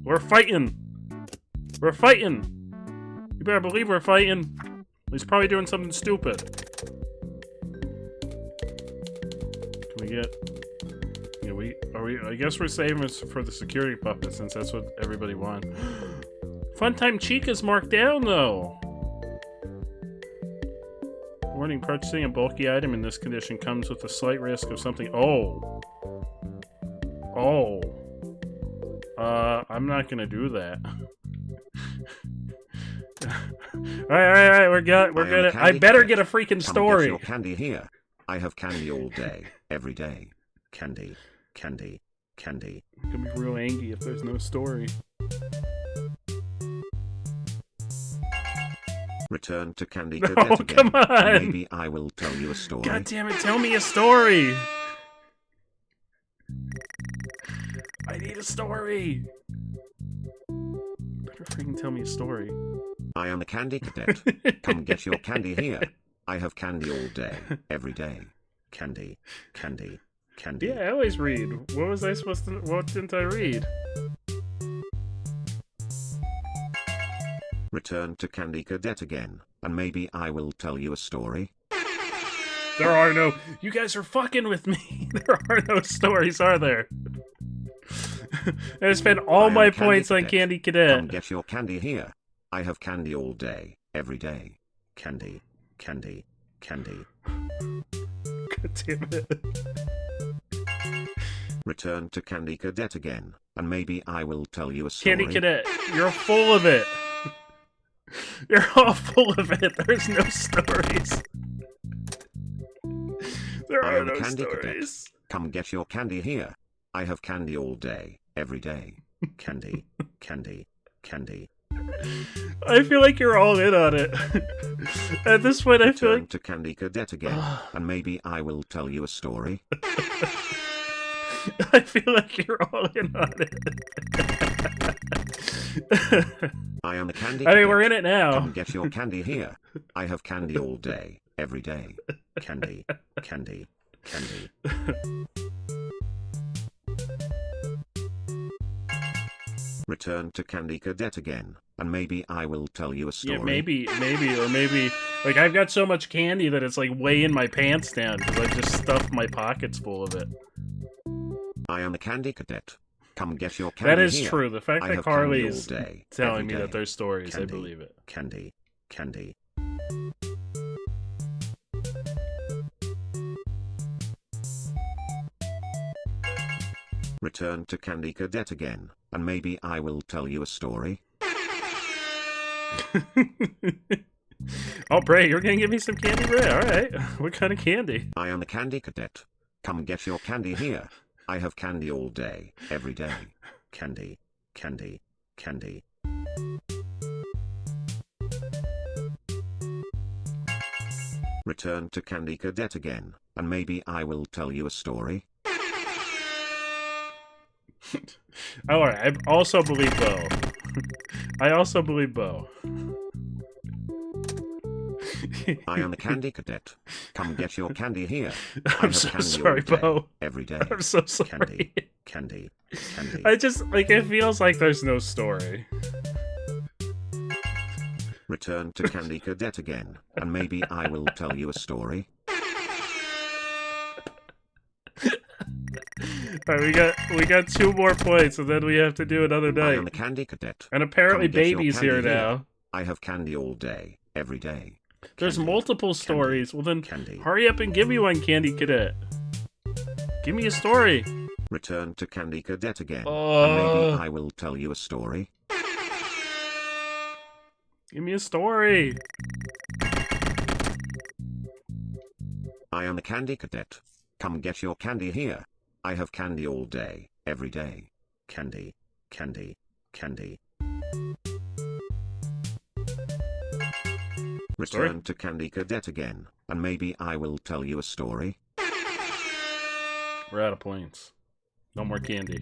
[SPEAKER 1] We're fighting. We're fighting. You better believe we're fighting. He's probably doing something stupid. Can we get... I guess we're saving this for the security puppet since that's what everybody wanted. Funtime Chica's marked down though. Warning, purchasing a bulky item in this condition comes with a slight risk of something. Oh. I'm not gonna do that. Alright, we're gonna. I better get a freaking story.
[SPEAKER 18] Come get your candy here. I have candy all day, every day. Candy, candy, candy.
[SPEAKER 1] I'm gonna be real angry if there's no story.
[SPEAKER 18] Return to Candy Cadet again.
[SPEAKER 1] Come on!
[SPEAKER 18] Maybe I will tell you a story.
[SPEAKER 1] God damn it, tell me a story! I need a story! Better freaking tell me a story.
[SPEAKER 18] I am a Candy Cadet. Come get your candy here. I have candy all day, every day. Candy, candy, candy.
[SPEAKER 1] Yeah, I always read. What was I supposed to... What didn't I read?
[SPEAKER 18] Return to Candy Cadet again, and maybe I will tell you a story.
[SPEAKER 1] There are no... You guys are fucking with me. There are no stories, are there? I spent all my points on Candy Cadet.
[SPEAKER 18] Come get your candy here. I have candy all day, every day. Candy, candy, candy.
[SPEAKER 1] God damn it.
[SPEAKER 18] Return to Candy Cadet again, and maybe I will tell you a story.
[SPEAKER 1] Candy Cadet, you're full of it. You're all full of it. There's no stories. There are no stories.
[SPEAKER 18] Cadet. Come get your candy here. I have candy all day, every day. Candy, candy, candy.
[SPEAKER 1] I feel like you're all in on it. At this point, I feel like...
[SPEAKER 18] to Candy Cadet again, and maybe I will tell you a story.
[SPEAKER 1] I feel like you're all in on it.
[SPEAKER 18] I am a Candy
[SPEAKER 1] Cadet. I mean,
[SPEAKER 18] Cadet.
[SPEAKER 1] we're in it now.
[SPEAKER 18] Come get your candy here. I have candy all day, every day. Candy, candy, candy. Return to Candy Cadet again, and maybe I will tell you a story.
[SPEAKER 1] Yeah, maybe, or maybe... Like, I've got so much candy that it's, like, weighing my pants down, because I just stuffed my pockets full of it.
[SPEAKER 18] I am a Candy Cadet. Come get your candy
[SPEAKER 1] That is
[SPEAKER 18] here.
[SPEAKER 1] true. The fact
[SPEAKER 18] I
[SPEAKER 1] that
[SPEAKER 18] have
[SPEAKER 1] Carly is
[SPEAKER 18] day,
[SPEAKER 1] telling me
[SPEAKER 18] day.
[SPEAKER 1] that there's stories,
[SPEAKER 18] Candy,
[SPEAKER 1] I believe it.
[SPEAKER 18] Candy, candy. Return to Candy Cadet again, and maybe I will tell you a story.
[SPEAKER 1] Oh, Bray, you're gonna give me some candy, Bray? Alright. What kind of candy?
[SPEAKER 18] I am a Candy Cadet. Come get your candy here. I have candy all day, every day. Candy, candy, candy. Return to Candy Cadet again, and maybe I will tell you a story.
[SPEAKER 1] Alright, I also believe Bo. I also believe Bo.
[SPEAKER 18] I am a Candy Cadet. Come get your candy here.
[SPEAKER 1] I'm so sorry, Bo.
[SPEAKER 18] Every day.
[SPEAKER 1] I'm so sorry.
[SPEAKER 18] Candy, candy, candy.
[SPEAKER 1] I just, like, it feels like there's no story.
[SPEAKER 18] Return to Candy Cadet again, and maybe I will tell you a story.
[SPEAKER 1] Alright, we got 2 more points, and then we have to do another
[SPEAKER 18] I
[SPEAKER 1] night.
[SPEAKER 18] am a candy cadet.
[SPEAKER 1] And apparently
[SPEAKER 18] Come get your
[SPEAKER 1] Baby's
[SPEAKER 18] candy
[SPEAKER 1] here now.
[SPEAKER 18] I have candy all day, every day.
[SPEAKER 1] There's multiple stories. Well then, hurry up and give me one, Candy Cadet. Give me a story.
[SPEAKER 18] Return to Candy Cadet again, and maybe I will tell you a story.
[SPEAKER 1] Give me a story.
[SPEAKER 18] I am a candy cadet. Come get your candy here. I have candy all day, every day. Candy, candy, candy. Return to Candy Cadet again, and maybe I will tell you a story.
[SPEAKER 1] We're out of points. No more candy.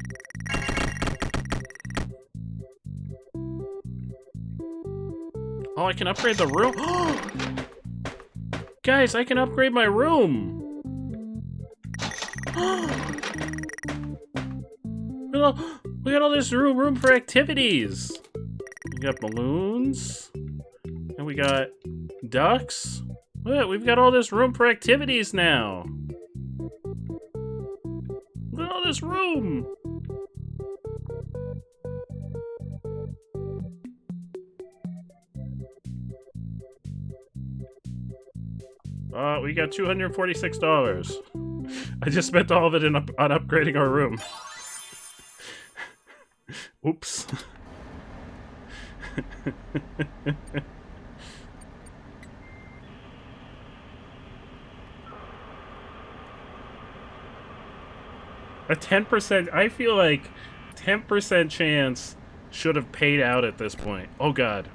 [SPEAKER 1] Oh, I can upgrade the room. Guys, I can upgrade my room. Look at all this room for activities. We got balloons. And we got ducks. Look, we've got all this room for activities now. Look at all this room. We got $246. I just spent all of it on upgrading our room. Oops. A 10%, I feel like 10% chance should have paid out at this point. Oh god.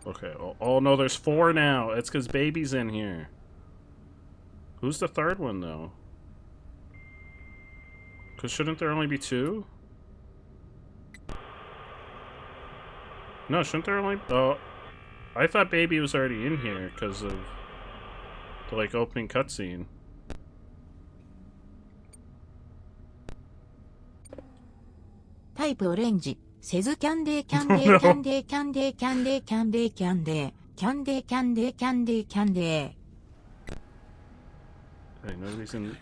[SPEAKER 1] Okay, oh no, there's 4 now. It's because Baby's in here. Who's the third one, though? Because shouldn't there only be 2? No, shouldn't there only... Oh, I thought Baby was already in here because of the, like, opening cutscene.
[SPEAKER 10] Type orange. Says candy, candy, candy, candy, candy, candy, candy, candy, candy, candy, candy.
[SPEAKER 1] Hey, nobody's in...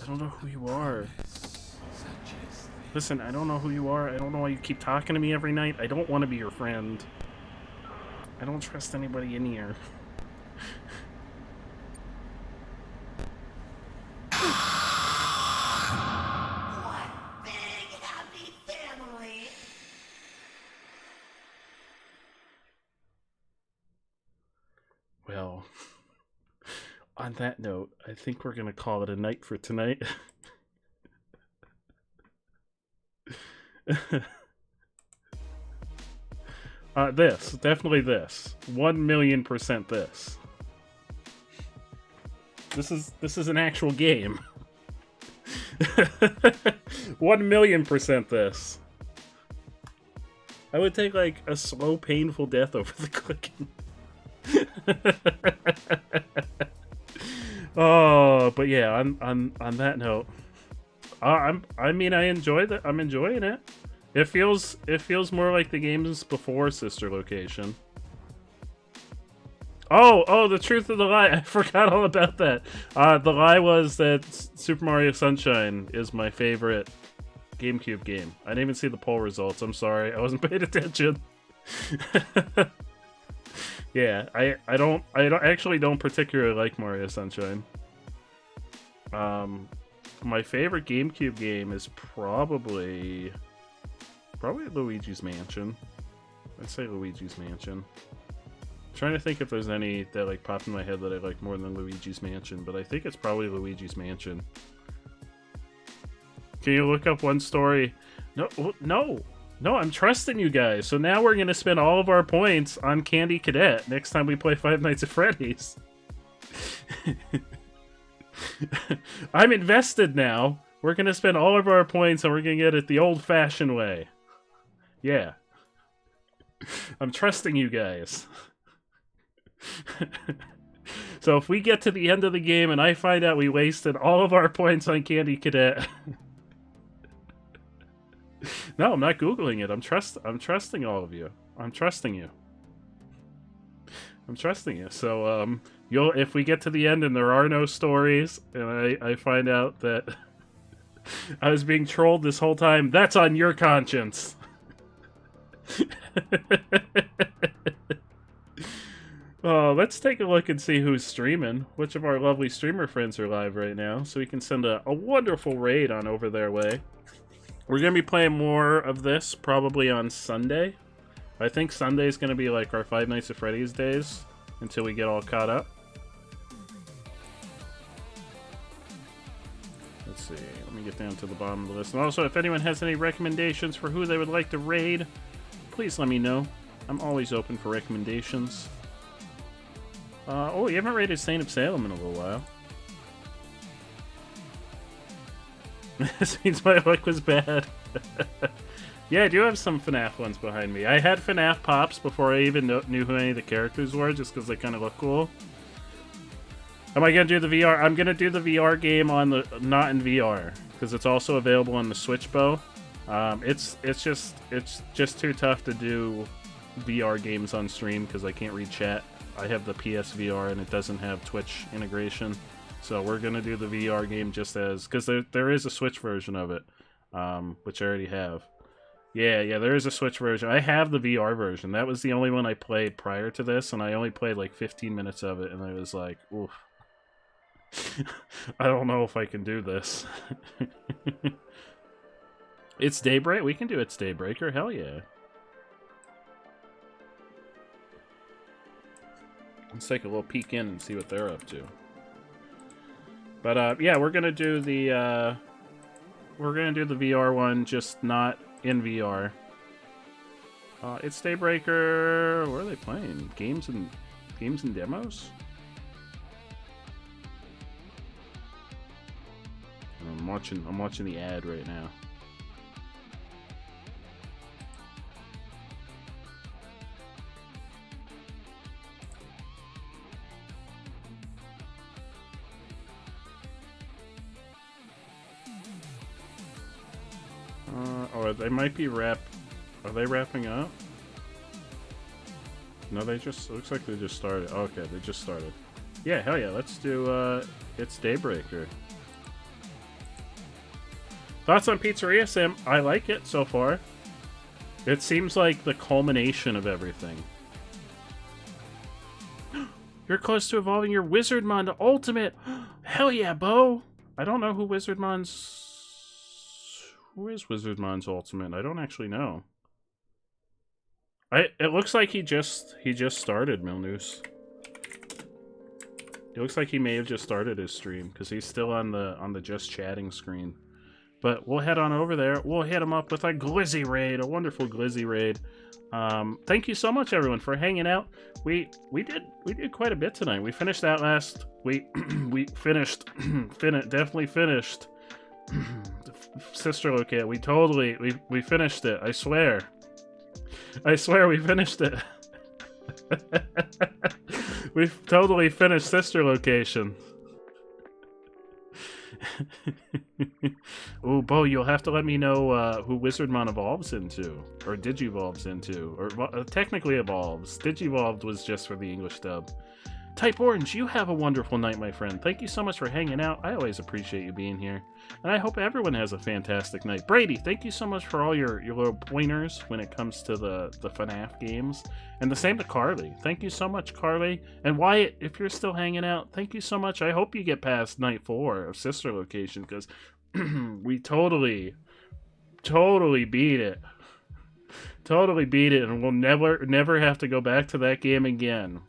[SPEAKER 1] I don't know who you are. Listen, I don't know who you are. I don't know why you keep talking to me every night. I don't want to be your friend. I don't trust anybody in here. Well, on that note, I think we're going to call it a night for tonight. This. Definitely this. 1,000,000% this. This is an actual game. 1,000,000% this. I would take, like, a slow, painful death over the clicking. Oh, but yeah, on that note, I mean, I enjoyed it. I'm enjoying it. It feels more like the games before Sister Location. Oh, the truth of the lie. I forgot all about that. The lie was that Super Mario Sunshine is my favorite GameCube game. I didn't even see the poll results. I'm sorry. I wasn't paying attention. Yeah, I actually don't particularly like Mario Sunshine. My favorite GameCube game is probably Luigi's Mansion. I'd say Luigi's Mansion. I'm trying to think if there's any that like pop in my head that I like more than Luigi's Mansion, but I think it's probably Luigi's Mansion. Can you look up one story? No, I'm trusting you guys. So now we're going to spend all of our points on Candy Cadet next time we play Five Nights at Freddy's. I'm invested now. We're gonna spend all of our points and we're gonna get it the old-fashioned way. Yeah. I'm trusting you guys. So if we get to the end of the game and I find out we wasted all of our points on Candy Cadet... No, I'm not Googling it. I'm trusting all of you. I'm trusting you. I'm trusting you. So, if we get to the end and there are no stories, and I find out that I was being trolled this whole time, that's on your conscience. Let's take a look and see who's streaming. Which of our lovely streamer friends are live right now, so we can send a wonderful raid on over their way. We're going to be playing more of this probably on Sunday. I think Sunday's going to be like our Five Nights at Freddy's days until we get all caught up. Let's see. Let me get down to the bottom of the list. And also, if anyone has any recommendations for who they would like to raid, please let me know. I'm always open for recommendations. Oh, you haven't raided Saint of Salem in a little while. This means my luck was bad. Yeah, I do have some FNAF ones behind me. I had FNAF Pops before I even knew who any of the characters were, just because they kind of look cool. Am I going to do the VR? I'm going to do the VR game on the... not in VR, because it's also available on the Switch Bow. It's just too tough to do VR games on stream, because I can't read chat. I have the PSVR, and it doesn't have Twitch integration. So we're going to do the VR game just as... because there is a Switch version of it, which I already have. Yeah, there is a Switch version. I have the VR version. That was the only one I played prior to this, and I only played like 15 minutes of it, and I was like, oof. I don't know if I can do this. It's Daybreak? We can do It's Daybreaker. Hell yeah. Let's take a little peek in and see what they're up to. But yeah, we're gonna do the VR one, just not in VR. It's Daybreaker. Where are they playing? Games and demos? I'm watching the ad right now. They might be Are they wrapping up? No, they just... looks like they just started. Okay, they just started. Yeah, hell yeah, let's do, It's Daybreaker. Thoughts on Pizzeria Sim? I like it so far. It seems like the culmination of everything. You're close to evolving your Wizardmon to Ultimate! Hell yeah, Bo! I don't know who Wizardmon's... Who is Wizardmon's Ultimate? I don't actually know. It looks like he just started, Milnoose. It looks like he may have just started his stream, because he's still on the just chatting screen. But we'll head on over there. We'll hit him up with a Glizzy raid, a wonderful Glizzy raid. Thank you so much, everyone, for hanging out. We did quite a bit tonight. We finished that last. We definitely finished. Sister Locat, we finished it. I swear we finished it. We've totally finished Sister Location. Ooh, Bo, you'll have to let me know who Wizardmon evolves into, or Digivolves into, or technically evolves. Digivolved was just for the English dub. Type Orange, you have a wonderful night, my friend. Thank you so much for hanging out. I always appreciate you being here. And I hope everyone has a fantastic night. Brady, thank you so much for all your little pointers when it comes to the FNAF games. And the same to Carly. Thank you so much, Carly. And Wyatt, if you're still hanging out, thank you so much. I hope you get past night 4 of Sister Location, because we totally beat it. Totally beat it, and we'll never have to go back to that game again.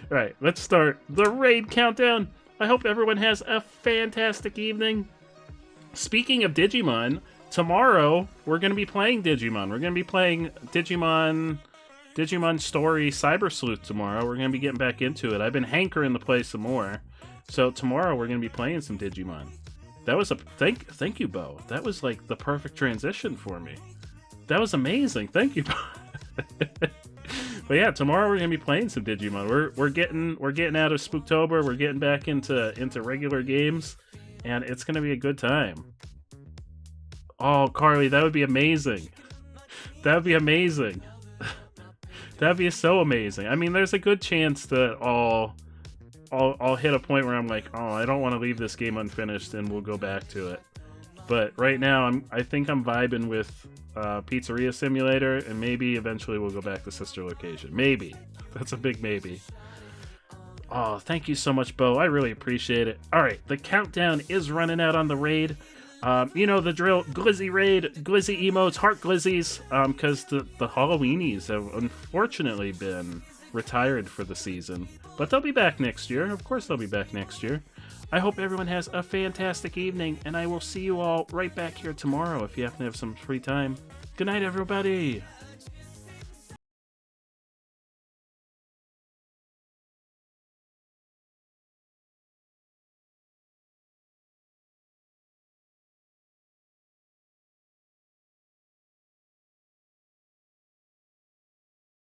[SPEAKER 1] Right, let's start the raid countdown. I hope everyone has a fantastic evening. Speaking of Digimon, tomorrow we're going to be playing Digimon. We're going to be playing Digimon Digimon Story Cyber Sleuth tomorrow. We're going to be getting back into it. I've been hankering to play some more. So tomorrow we're going to be playing some Digimon. That was a... Thank you, Bo. That was like the perfect transition for me. That was amazing. Thank you, Bo. But yeah, tomorrow we're going to be playing some Digimon. We're getting out of Spooktober. We're getting back into regular games. And it's going to be a good time. Oh, Carly, that would be amazing. That would be amazing. That'd be so amazing. I mean, there's a good chance that I'll hit a point where I'm like, oh, I don't want to leave this game unfinished, and we'll go back to it. But right now, I think I'm vibing with Pizzeria Simulator, and maybe eventually we'll go back to Sister Location. Maybe. That's a big maybe. Oh, thank you so much, Bo. I really appreciate it. All right, the countdown is running out on the raid. You know the drill. Glizzy raid, Glizzy emotes, heart glizzies, because the Halloweenies have unfortunately been retired for the season. But they'll be back next year. Of course they'll be back next year. I hope everyone has a fantastic evening, and I will see you all right back here tomorrow if you happen to have some free time. Good night, everybody!